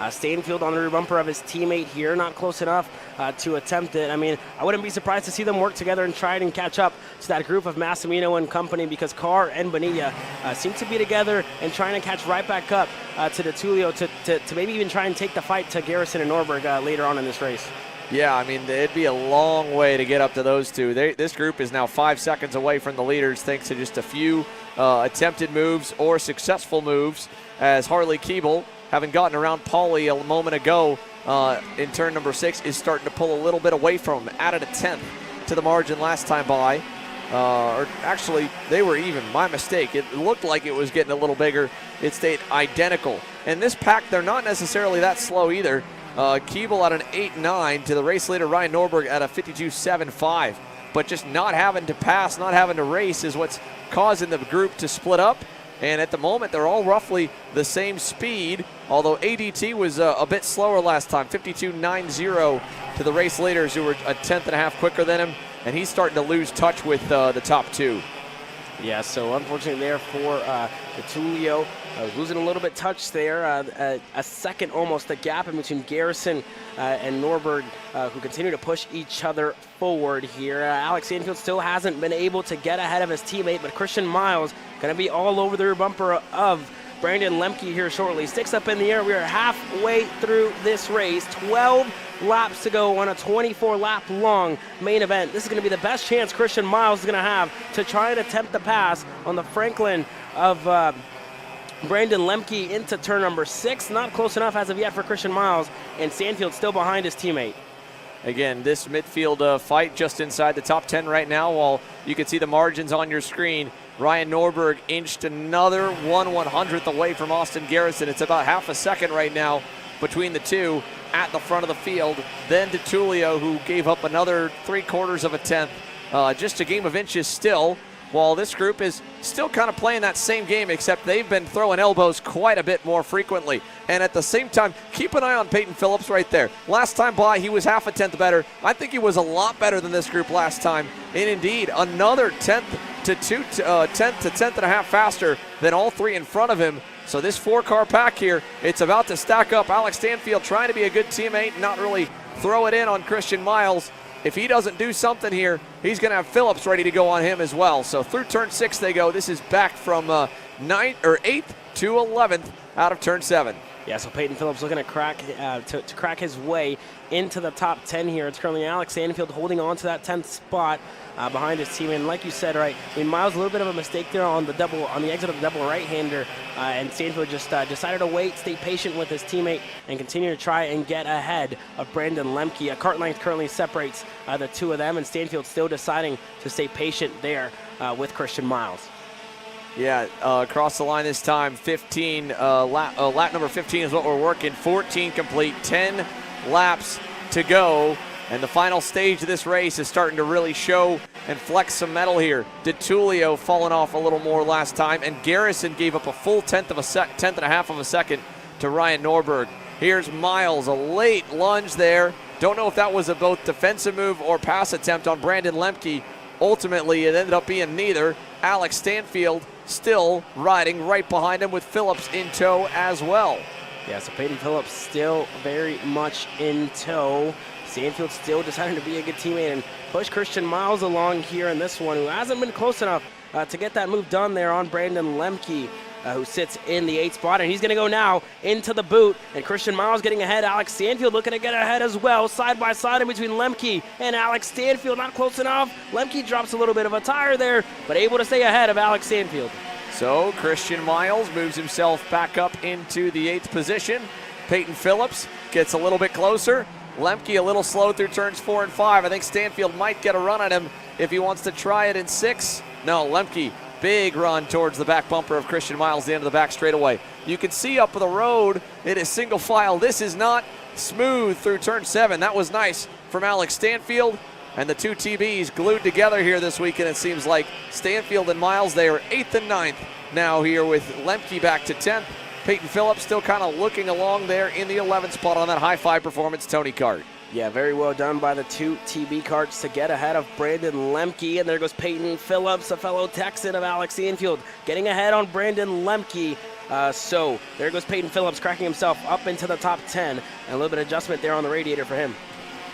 Stanfield on the rear bumper of his teammate here, not close enough to attempt it. I mean, I wouldn't be surprised to see them work together and try and catch up to that group of Massimino and company, because Carr and Bonilla seem to be together and trying to catch right back up to De Tullio to maybe even try and take the fight to Garrison and Norberg later on in this race. Yeah, I mean, it'd be a long way to get up to those two. This group is now 5 seconds away from the leaders thanks to just a few attempted moves or successful moves, as Harley Keeble, having gotten around Paulie a moment ago in turn number 6, is starting to pull a little bit away from him. Added a 10th to the margin last time by. Or actually, they were even. My mistake. It looked like it was getting a little bigger. It stayed identical. And this pack, they're not necessarily that slow either. Keeble at an 8.9 to the race leader Ryan Norberg at a 52.75. But just not having to pass, not having to race is what's causing the group to split up. And at the moment, they're all roughly the same speed, although ADT was a bit slower last time, 52.90 to the race leaders, who were a tenth and a half quicker than him, and he's starting to lose touch with the top two. Yeah, so unfortunately there for De Tullio, losing a little bit touch there, a second almost, the gap in between Garrison and Norberg, who continue to push each other forward here. Alex Stanfield still hasn't been able to get ahead of his teammate, but Christian Miles going to be all over the rear bumper of Brandon Lemke here shortly. Sticks up in the air. We are halfway through this race. 12 laps to go on a 24-lap long main event. This is going to be the best chance Christian Miles is going to have to try and attempt the pass on the Franklin of Brandon Lemke into turn number 6. Not close enough as of yet for Christian Miles, and Stanfield still behind his teammate. Again, this midfield fight just inside the top 10 right now, while you can see the margins on your screen. Ryan Norberg inched another 1/100th away from Austin Garrison. It's about half a second right now between the two at the front of the field. Then De Tullio, who gave up another 3/4 of a tenth. Just a game of inches still, while this group is still kind of playing that same game, except they've been throwing elbows quite a bit more frequently. And at the same time, keep an eye on Peyton Phillips right there. Last time by, he was half a tenth better. I think he was a lot better than this group last time. And indeed, another tenth to tenth and a half faster than all three in front of him. So this 4-car pack here, it's about to stack up. Alex Stanfield trying to be a good teammate, not really throw it in on Christian Miles. If he doesn't do something here, he's going to have Phillips ready to go on him as well. So through turn 6 they go. This is back from 8th to 11th out of turn 7. Yeah, so Peyton Phillips looking to crack to crack his way into the top 10 here. It's currently Alex Stanfield holding on to that 10th spot behind his teammate. And like you said, right, I mean, Miles, a little bit of a mistake there on the exit of the double right-hander, and Stanfield just decided to wait, stay patient with his teammate, and continue to try and get ahead of Brandon Lemke. A kart length currently separates the two of them, and Stanfield still deciding to stay patient there with Christian Miles. Yeah, across the line this time, 15, lap number 15 is what we're working. 14 complete, 10 laps to go. And the final stage of this race is starting to really show and flex some metal here. DeTulio falling off a little more last time, and Garrison gave up a full tenth and a half of a second to Ryan Norberg. Here's Miles, a late lunge there. Don't know if that was a both defensive move or pass attempt on Brandon Lemke. Ultimately, it ended up being neither. Alex Stanfield still riding right behind him with Phillips in tow as well. Yeah, so Peyton Phillips still very much in tow. Stanfield still deciding to be a good teammate and push Christian Miles along here in this one, who hasn't been close enough to get that move done there on Brandon Lemke, who sits in the 8th spot, and he's going to go now into the boot, and Christian Miles getting ahead. Alex Stanfield looking to get ahead as well, side by side in between Lemke and Alex Stanfield. Not close enough. Lemke drops a little bit of a tire there, but able to stay ahead of Alex Stanfield. So Christian Miles moves himself back up into the 8th position. Peyton Phillips gets a little bit closer. Lemke a little slow through turns 4 and 5. I think Stanfield might get a run at him if he wants to try it in 6. No, Lemke, big run towards the back bumper of Christian Miles, the end of the back straightaway. You can see up the road, it is single file. This is not smooth through turn 7. That was nice from Alex Stanfield. And the two TBs glued together here this weekend. It seems like Stanfield and Miles, they are 8th and 9th now here with Lemke back to 10th. Peyton Phillips still kind of looking along there in the 11th spot on that high-five performance Tony kart. Yeah, very well done by the two TB karts to get ahead of Brandon Lemke. And there goes Peyton Phillips, a fellow Texan of Alex Stanfield, getting ahead on Brandon Lemke. So there goes Peyton Phillips cracking himself up into the top 10. And a little bit of adjustment there on the radiator for him.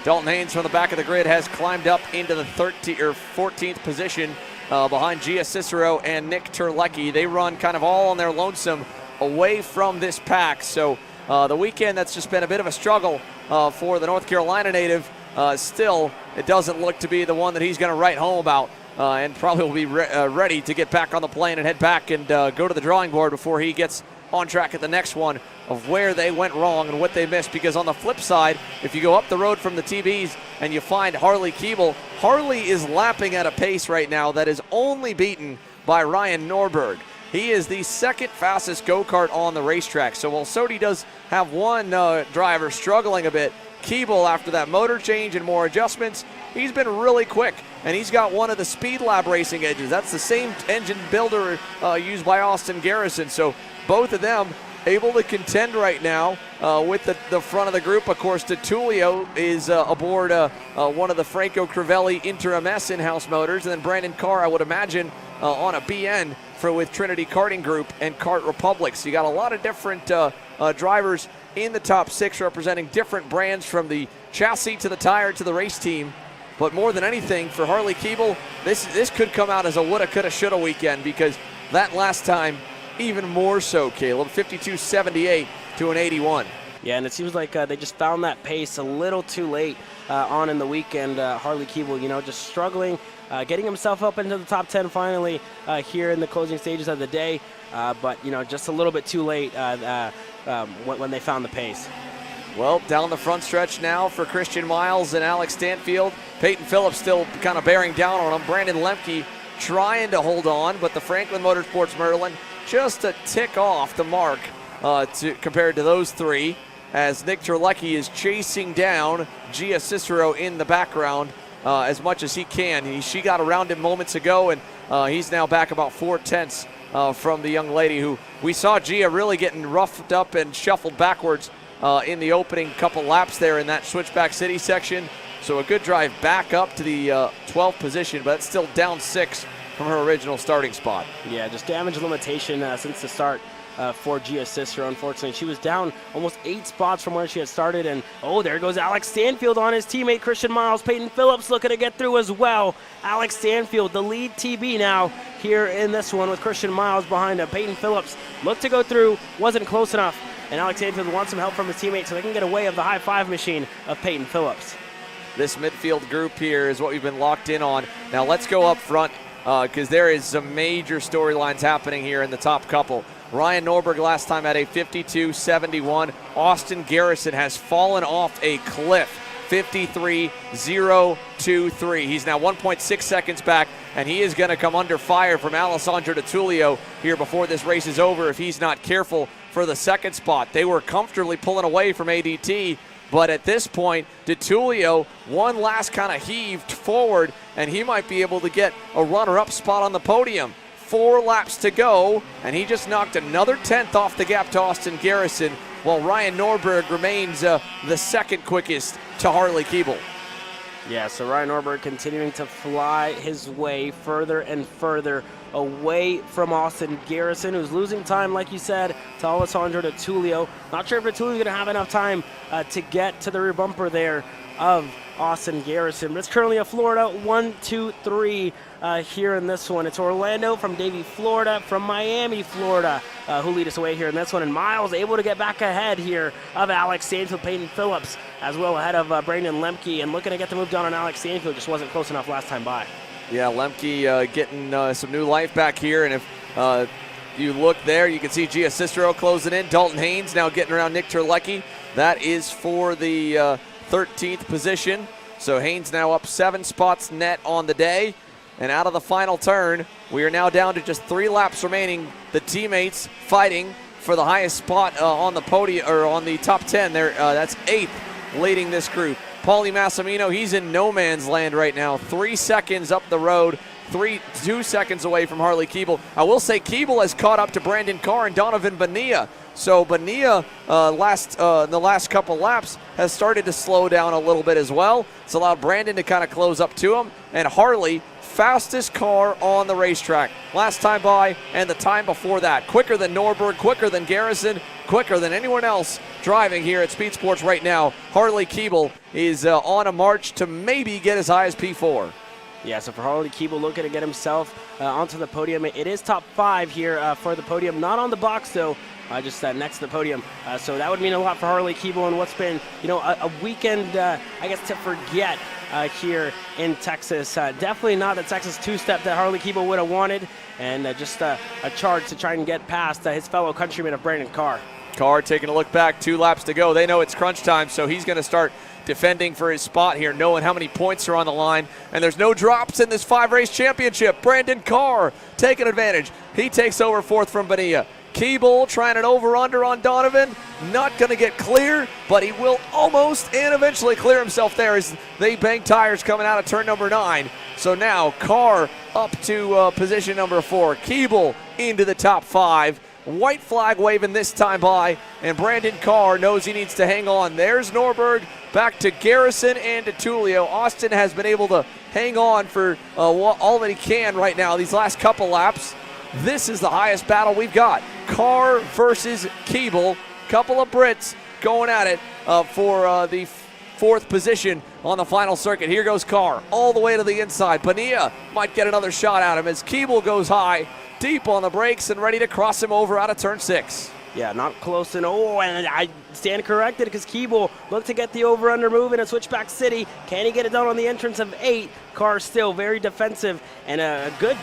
Dalton Haynes from the back of the grid has climbed up into the 14th position behind Gia Cicero and Nick Terlecki. They run kind of all on their lonesome away from this pack. So the weekend that's just been a bit of a struggle for the North Carolina native. Still, it doesn't look to be the one that he's going to write home about and probably will be ready to get back on the plane and head back and go to the drawing board before he gets on track at the next one of where they went wrong and what they missed. Because on the flip side, if you go up the road from the TBs and you find Harley Keeble, Harley is lapping at a pace right now that is only beaten by Ryan Norberg. He is the second fastest go-kart on the racetrack. So while Sodi does have one driver struggling a bit, Keeble, after that motor change and more adjustments, he's been really quick. And he's got one of the Speed Lab racing engines. That's the same engine builder used by Austin Garrison. So both of them able to contend right now with the front of the group. Of course, DeTulio is aboard one of the Franco Crivelli Interim S in-house motors. And then Brandon Carr, I would imagine, on a BN with Trinity Karting Group and Kart Republic. So you got a lot of different drivers in the top 6 representing different brands, from the chassis to the tire to the race team. But more than anything, for Harley Keeble, this could come out as a woulda, coulda, shoulda weekend, because that last time, even more so, Caleb, 52.78 to an 81. Yeah, and it seems like they just found that pace a little too late on in the weekend. Harley Keeble, just struggling, getting himself up into the top 10 finally here in the closing stages of the day. But, just a little bit too late when they found the pace. Well, down the front stretch now for Christian Miles and Alex Stanfield. Peyton Phillips still kind of bearing down on him. Brandon Lemke trying to hold on, but the Franklin Motorsports Merlin just a tick off the mark compared to those three, as Nick Terlecki is chasing down Gia Cicero in the background as much as he can. She got around him moments ago, and he's now back about 4/10 from the young lady who we saw Gia really getting roughed up and shuffled backwards in the opening couple laps there in that switchback city section. So a good drive back up to the 12th position, but it's still down 6 from her original starting spot. Yeah, just damage limitation since the start for Gia Cicero. Unfortunately, she was down almost 8 spots from where she had started. And there goes Alex Stanfield on his teammate Christian Miles. Peyton Phillips looking to get through as well. Alex Stanfield, the lead TB now here in this one with Christian Miles behind him. Peyton Phillips looked to go through, wasn't close enough and Alex Stanfield wants some help from his teammates so they can get away of the high five machine of Peyton Phillips. This midfield group here is what we've been locked in on. Now let's go up front because there is some major storylines happening here in the top couple. Ryan Norberg last time had a 52.71. Austin Garrison has fallen off a cliff, 53.023. He's now 1.6 seconds back, and he is going to come under fire from Alessandro Di Tullio here before this race is over if he's not careful for the second spot. They were comfortably pulling away from ADT, but at this point, Di Tullio, one last kind of heaved forward, and he might be able to get a runner-up spot on the podium. 4 laps to go, and he just knocked another 10th off the gap to Austin Garrison, while Ryan Norberg remains the second quickest to Harley Keeble. Yeah, so Ryan Norberg continuing to fly his way further and further away from Austin Garrison, who's losing time, like you said, to Alessandro Di Tullio. Not sure if Di Tullio's going to have enough time to get to the rear bumper there of Austin Garrison. But it's currently a Florida 1, 2, 3 here in this one. It's Orlando from Davie, Florida, from Miami, Florida, who lead us away here in this one. And Miles able to get back ahead here of Alex Stanfield, Peyton Phillips, as well ahead of Brandon Lemke, and looking to get the move done on Alex Stanfield. Just wasn't close enough last time by. Yeah, Lemke getting some new life back here, and if you look there, you can see Gia Cicero closing in. Dalton Haynes now getting around Nick Terlecki. That is for the 13th position. So Haynes now up 7 spots net on the day. And out of the final turn, we are now down to just 3 laps remaining. The teammates fighting for the highest spot on the podium, or on the top 10. There, that's 8th leading this group. Paulie Massimino, he's in no man's land right now. 3 seconds up the road, 2 seconds away from Harley Keeble. I will say Keeble has caught up to Brandon Carr and Donovan Bonilla. So Bonilla, in the last couple laps, has started to slow down a little bit as well. It's allowed Brandon to kind of close up to him. And Harley, fastest car on the racetrack. Last time by and the time before that. Quicker than Norberg, quicker than Garrison, quicker than anyone else driving here at Speedsportz right now. Harley Keeble is on a march to maybe get as high as P4. Yeah, so for Harley Keeble looking to get himself onto the podium. It is top 5 here for the podium. Not on the box, though. Just next to the podium. So that would mean a lot for Harley Keeble and what's been, a weekend, I guess, to forget here in Texas. Definitely not the Texas two-step that Harley Keeble would have wanted, and just a charge to try and get past his fellow countryman of Brandon Carr. Carr taking a look back, 2 laps to go. They know it's crunch time, so he's going to start defending for his spot here, knowing how many points are on the line. And there's no drops in this 5-race championship. Brandon Carr taking advantage. He takes over 4th from Bonilla. Keeble trying an over-under on Donovan. Not going to get clear, but he will almost and eventually clear himself there as they bank tires coming out of turn number 9. So now Carr up to position number 4. Keeble into the top 5. White flag waving this time by, and Brandon Carr knows he needs to hang on. There's Norberg, back to Garrison and to Tullio. Austin has been able to hang on for all that he can right now these last couple laps. This is the highest battle we've got. Carr versus Keeble. Couple of Brits going at it for the 4th position on the final circuit. Here goes Carr all the way to the inside. Bonilla might get another shot at him as Keeble goes high, deep on the brakes and ready to cross him over out of turn 6. Yeah, not close, and I stand corrected because Keeble looked to get the over-under move in a switchback city. Can he get it done on the entrance of 8? Carr still very defensive, and a good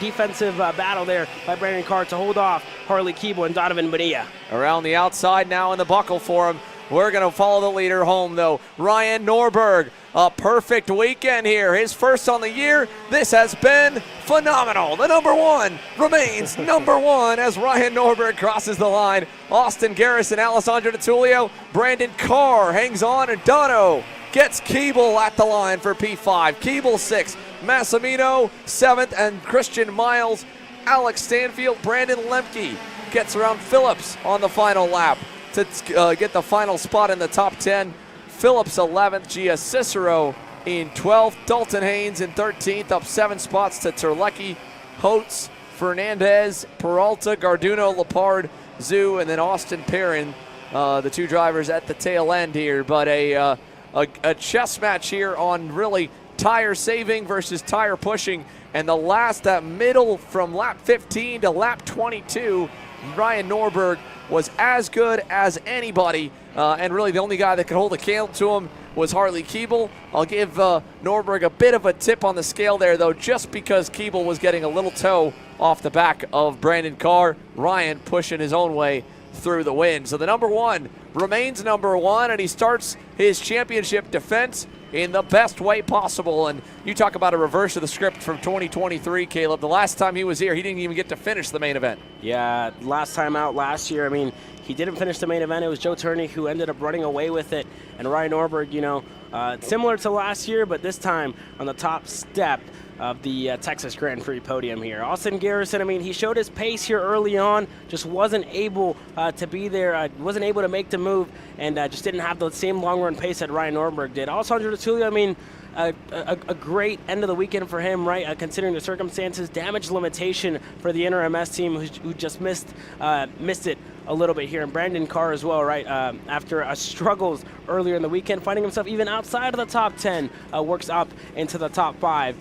defensive battle there by Brandon Carr to hold off Harley Keeble and Donovan Bonilla. Around the outside now in the buckle for him. We're going to follow the leader home, though. Ryan Norberg, a perfect weekend here. His first on the year. This has been phenomenal. The number 1 remains number 1 as Ryan Norberg crosses the line. Austin Garrison, Alessandro Di Tullio, Brandon Carr hangs on, and Dono gets Keeble at the line for P5. Keeble 6th, Massimino 7th, and Christian Miles, Alex Stanfield, Brandon Lemke gets around Phillips on the final lap to get the final spot in the top 10. Phillips 11th, Gia Cicero in 12th, Dalton Haynes in 13th, up 7 spots to Terlecki, Holtz, Fernandez, Peralta, Garduno, Lepard, Zhu, and then Austin Perrin, the 2 drivers at the tail end here. But a chess match here on really tire saving versus tire pushing. And the last, that middle from lap 15 to lap 22, Ryan Norberg was as good as anybody, and really the only guy that could hold a candle to him was Harley Keeble. I'll give Norberg a bit of a tip on the scale there, though, just because Keeble was getting a little toe off the back of Brandon Carr. Ryan pushing his own way through the win. So the number one remains number one, and he starts his championship defense in the best way possible. And you talk about a reverse of the script from 2023, Caleb. The last time he was here, he didn't even get to finish the main event. Yeah, last time out last year, I mean, he didn't finish the main event. It was Joe Turney who ended up running away with it. And Ryan Norberg, you know, similar to last year, but this time on the top step of the Texas Grand Prix podium here. Austin Garrison, I mean, he showed his pace here early on, just wasn't able to be there, wasn't able to make the move, and just didn't have the same long-run pace that Ryan Norberg did. Alessandro Tulio, I mean, a great end of the weekend for him, right? Considering the circumstances, damage limitation for the NRMS team who just missed it a little bit here. And Brandon Carr as well, right? After struggles earlier in the weekend, finding himself even outside of the top 10, works up into the top 5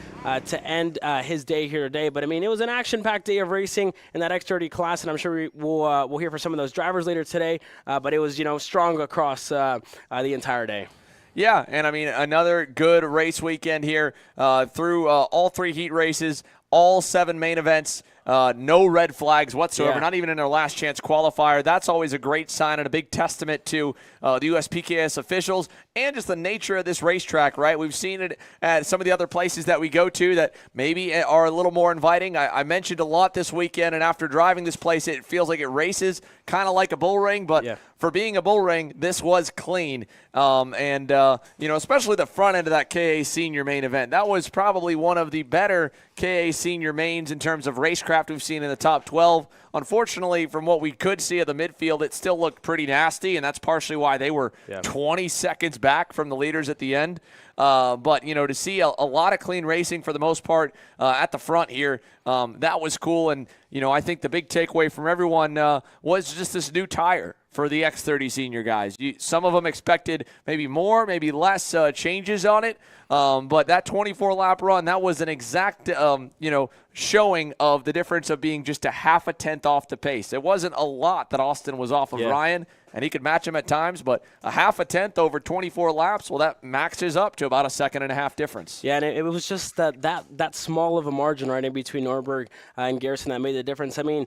to end his day here today. But I mean, it was an action-packed day of racing in that X30 class, and I'm sure we'll hear from some of those drivers later today. But it was, you know, strong across the entire day. Yeah, and I mean, another good race weekend here through all 3 heat races, all 7 main events. No red flags whatsoever, not even in their last chance qualifier. That's always a great sign and a big testament to the USPKS officials and just the nature of this racetrack, right? We've seen it at some of the other places that we go to that maybe are a little more inviting. I mentioned a lot this weekend, and after driving this place, it feels like it races kind of like a bull ring, but for being a bull ring, this was clean. And you know, especially the front end of that KA Senior main event. That was probably one of the better KA Senior mains in terms of racecraft we've seen in the top 12. Unfortunately, from what we could see of the midfield, it still looked pretty nasty, and that's partially why they were 20 seconds back from the leaders at the end. But, you know, to see a lot of clean racing for the most part at the front here, that was cool. And, you know, I think the big takeaway from everyone was just this new tire for the X30 Senior guys. Some of them expected maybe more, maybe less changes on it. But that 24-lap run, that was an exact, you know, showing of the difference of being just a half a tenth off the pace. It wasn't a lot that Austin was off of Ryan, and he could match him at times, but a half a tenth over 24 laps, well, that maxes up to about a 1.5 second difference. Yeah, and it was just that small of a margin right in between Norberg and Garrison that made the difference. I mean,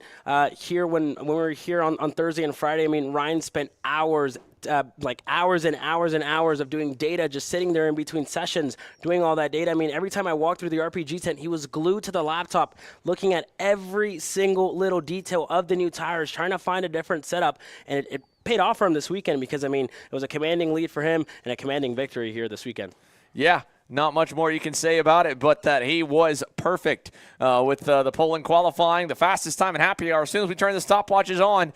here when we were here on Thursday and Friday, I mean, Ryan spent hours like hours and hours and hours of doing data, just sitting there in between sessions, doing all that data. I mean, every time I walked through the RPG tent, he was glued to the laptop, looking at every single little detail of the new tires, trying to find a different setup, and it paid off for him this weekend because, I mean, it was a commanding lead for him and a commanding victory here this weekend. Yeah. Not much more you can say about it, but that he was perfect with the pole in qualifying, the fastest time in happy hour. As soon as we turned the stopwatches on,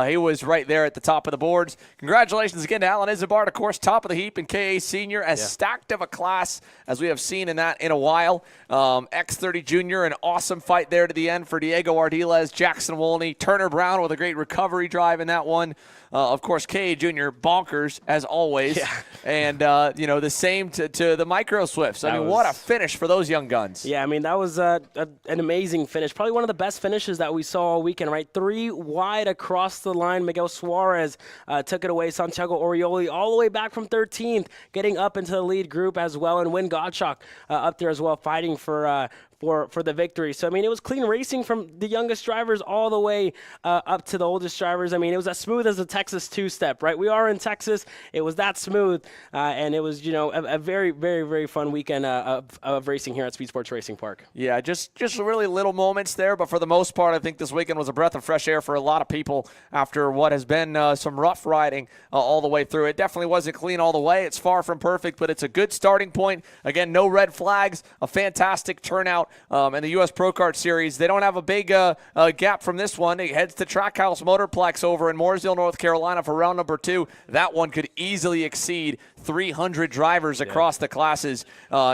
he was right there at the top of the boards. Congratulations again to Alan Isabard, of course, top of the heap in KA Senior, as stacked of a class as we have seen in that in a while. X30 Jr, an awesome fight there to the end for Diego Ardiles, Jackson Wolney, Turner Brown with a great recovery drive in that one. Of course, KA Jr, bonkers, as always. Yeah. And, you know, the same to the Micro Swifts. I mean, what a finish for those young guns. Yeah, I mean, that was an amazing finish. Probably one of the best finishes that we saw all weekend, right? 3 wide across the line. Miguel Suarez took it away. Santiago Orioli all the way back from 13th, getting up into the lead group as well. And Wynn Gottschalk up there as well, fighting for the victory. So, I mean, it was clean racing from the youngest drivers all the way up to the oldest drivers. I mean, it was as smooth as a Texas two-step, right? We are in Texas. It was that smooth, and it was, you know, a very, very, very fun weekend of racing here at Speedsportz Racing Park. Yeah, just really little moments there, but for the most part, I think this weekend was a breath of fresh air for a lot of people after what has been some rough riding all the way through. It definitely wasn't clean all the way. It's far from perfect, but it's a good starting point. Again, no red flags, a fantastic turnout. And the US Pro Kart Series, they don't have a big gap from this one. It heads to Trackhouse Motorplex over in Mooresville, North Carolina for round number 2. That one could easily exceed 300 drivers across the classes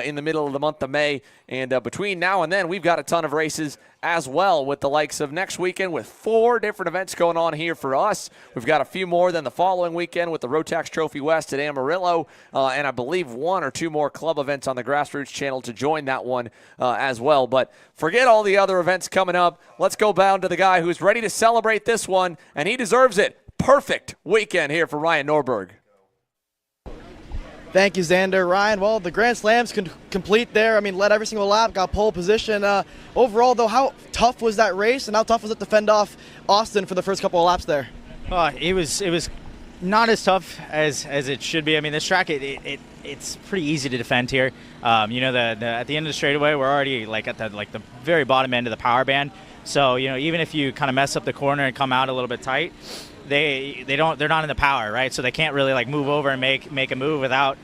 in the middle of the month of May. And between now and then, we've got a ton of races as well, with the likes of next weekend with 4 different events going on here for us. We've got a few more than the following weekend with the Rotax Trophy West at Amarillo, and I believe 1 or 2 more club events on the Grassroots channel to join that one as well. But forget all the other events coming up. Let's go down to the guy who's ready to celebrate this one, and he deserves it. perfect weekend here for Ryan Norberg. Thank you, Xander. Ryan, well, the Grand Slam's complete there. I mean, led every single lap, got pole position. Overall, though, how tough was that race, and how tough was it to fend off Austin for the first couple of laps there? It was not as tough as it should be. I mean, this track, it's pretty easy to defend here. At the end of the straightaway, we're already at the very bottom end of the power band. So even if you kind of mess up the corner and come out a little bit tight, they're not in the power, right? So they can't really move over and make a move without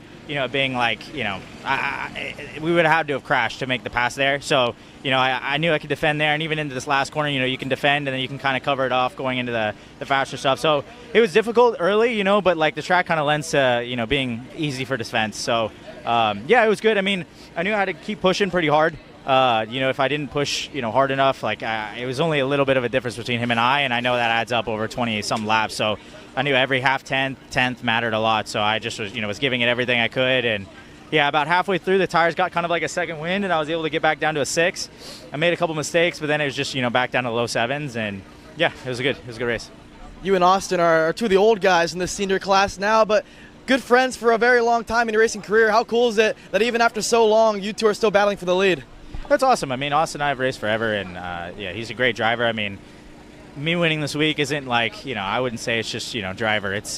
being we would have had to have crashed to make the pass there. So I knew I could defend there, and even into this last corner, you can defend and then you can kind of cover it off going into the faster stuff. So it was difficult early, but the track kind of lends to being easy for defense. So it was good. I mean, I knew I had to keep pushing pretty hard. If I didn't push, hard enough, it was only a little bit of a difference between him and I know that adds up over 20-some laps. So I knew every half tenth mattered a lot. So I just was giving it everything I could. And about halfway through, the tires got kind of like a second wind, and I was able to get back down to a 6. I made a couple mistakes, but then it was just, back down to low 7s. And it was a good race. You and Austin are two of the old guys in this senior class now, but good friends for a very long time in your racing career. How cool is it that even after so long, you two are still battling for the lead? That's awesome. I mean, Austin and I have raced forever, and he's a great driver. I mean, me winning this week isn't I wouldn't say it's just driver. It's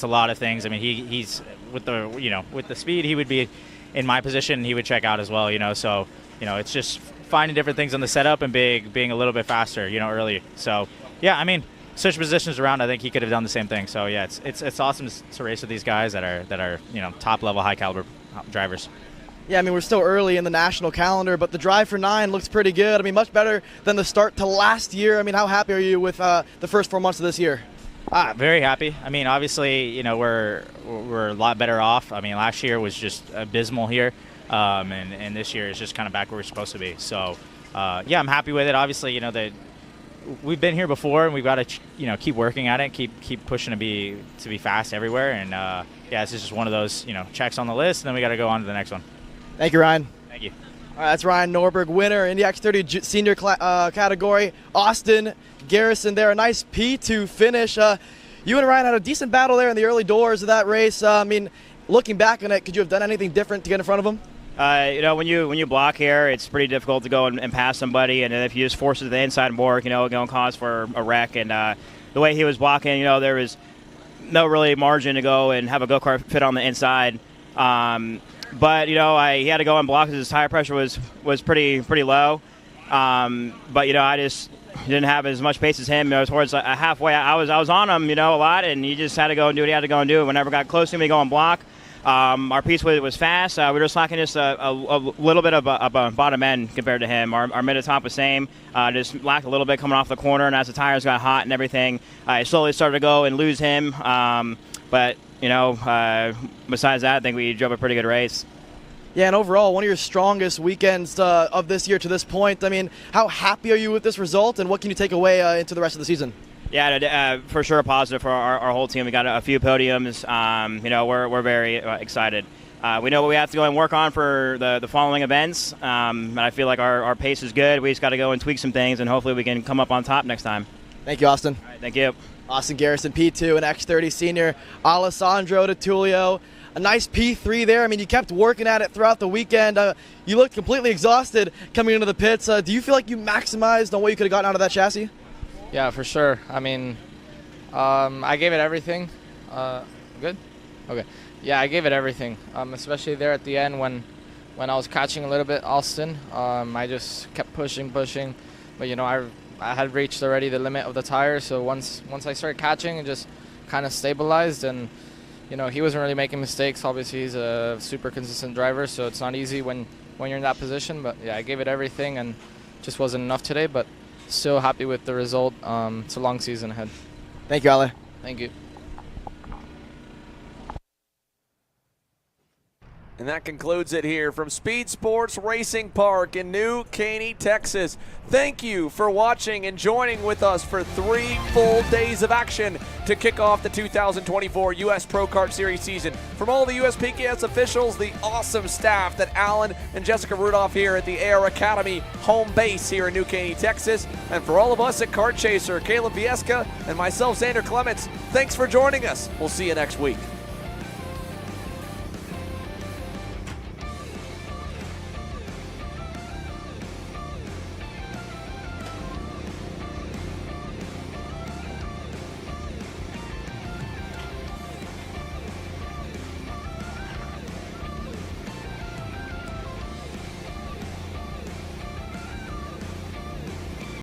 a lot of things. I mean, he's with the speed, he would be in my position, and he would check out as well. So it's just finding different things on the setup and being a little bit faster early. So I mean, switch positions around, I think he could have done the same thing. So it's awesome to race with these guys that are top level, high caliber drivers. Yeah, I mean, we're still early in the national calendar, but the drive for 9 looks pretty good. I mean, much better than the start to last year. I mean, how happy are you with the first 4 months of this year? Very happy. I mean, obviously, we're a lot better off. I mean, last year was just abysmal here, and this year is just kind of back where we're supposed to be. So, I'm happy with it. Obviously, that we've been here before, and we've got to, keep working at it, keep pushing to be fast everywhere. And this is just one of those, checks on the list, and then we got to go on to the next one. Thank you, Ryan. Thank you. All right, that's Ryan Norberg, winner in the X30 Senior category. Austin Garrison there, a nice P2 finish. You and Ryan had a decent battle there in the early doors of that race. I mean, looking back on it, could you have done anything different to get in front of him? When you block here, it's pretty difficult to go and pass somebody, and if you just force it to the inside more, going to cause for a wreck. And the way he was blocking, there was no really margin to go and have a go-kart fit on the inside. But he had to go and block because his tire pressure was pretty low. But I just didn't have as much pace as him. Towards halfway, I was on him, a lot, and he just had to go and do what he had to go and do. Whenever got close to him, he go and block. Our piece was fast. We were slacking just a little bit of a bottom end compared to him. Our mid to top was same. Just lacked a little bit coming off the corner, and as the tires got hot and everything, I slowly started to go and lose him. But besides that, I think we drove a pretty good race. Yeah, and overall, one of your strongest weekends of this year to this point. I mean, how happy are you with this result, and what can you take away into the rest of the season? Yeah, for sure, positive for our whole team. We got a few podiums. We're very excited. We know what we have to go and work on for the following events. And I feel like our pace is good. We just got to go and tweak some things, and hopefully we can come up on top next time. Thank you, Austin. All right, thank you. Austin Garrison, P2, and X30 Senior. Alessandro DiTullio, a nice P3 there. I mean, you kept working at it throughout the weekend. You looked completely exhausted coming into the pits. Do you feel like you maximized on what you could have gotten out of that chassis? Yeah, for sure. I mean, I gave it everything. Good? Okay. Yeah, I gave it everything, especially there at the end when I was catching a little bit Austin. I just kept pushing. But, I had reached already the limit of the tire, so once I started catching, it just kind of stabilized, and he wasn't really making mistakes. Obviously, he's a super consistent driver, so it's not easy when you're in that position. But yeah, I gave it everything, and just wasn't enough today. But still happy with the result. It's a long season ahead. Thank you, Ale. Thank you. And that concludes it here from Speedsportz Racing Park in New Caney, Texas. Thank you for watching and joining with us for 3 full days of action to kick off the 2024 US Pro Kart Series season. From all the USPKS officials, the awesome staff that Alan and Jessica Rudolph here at the AR Academy home base here in New Caney, Texas, and for all of us at Kart Chaser, Caleb Viesca and myself, Xander Clements, thanks for joining us. We'll see you next week.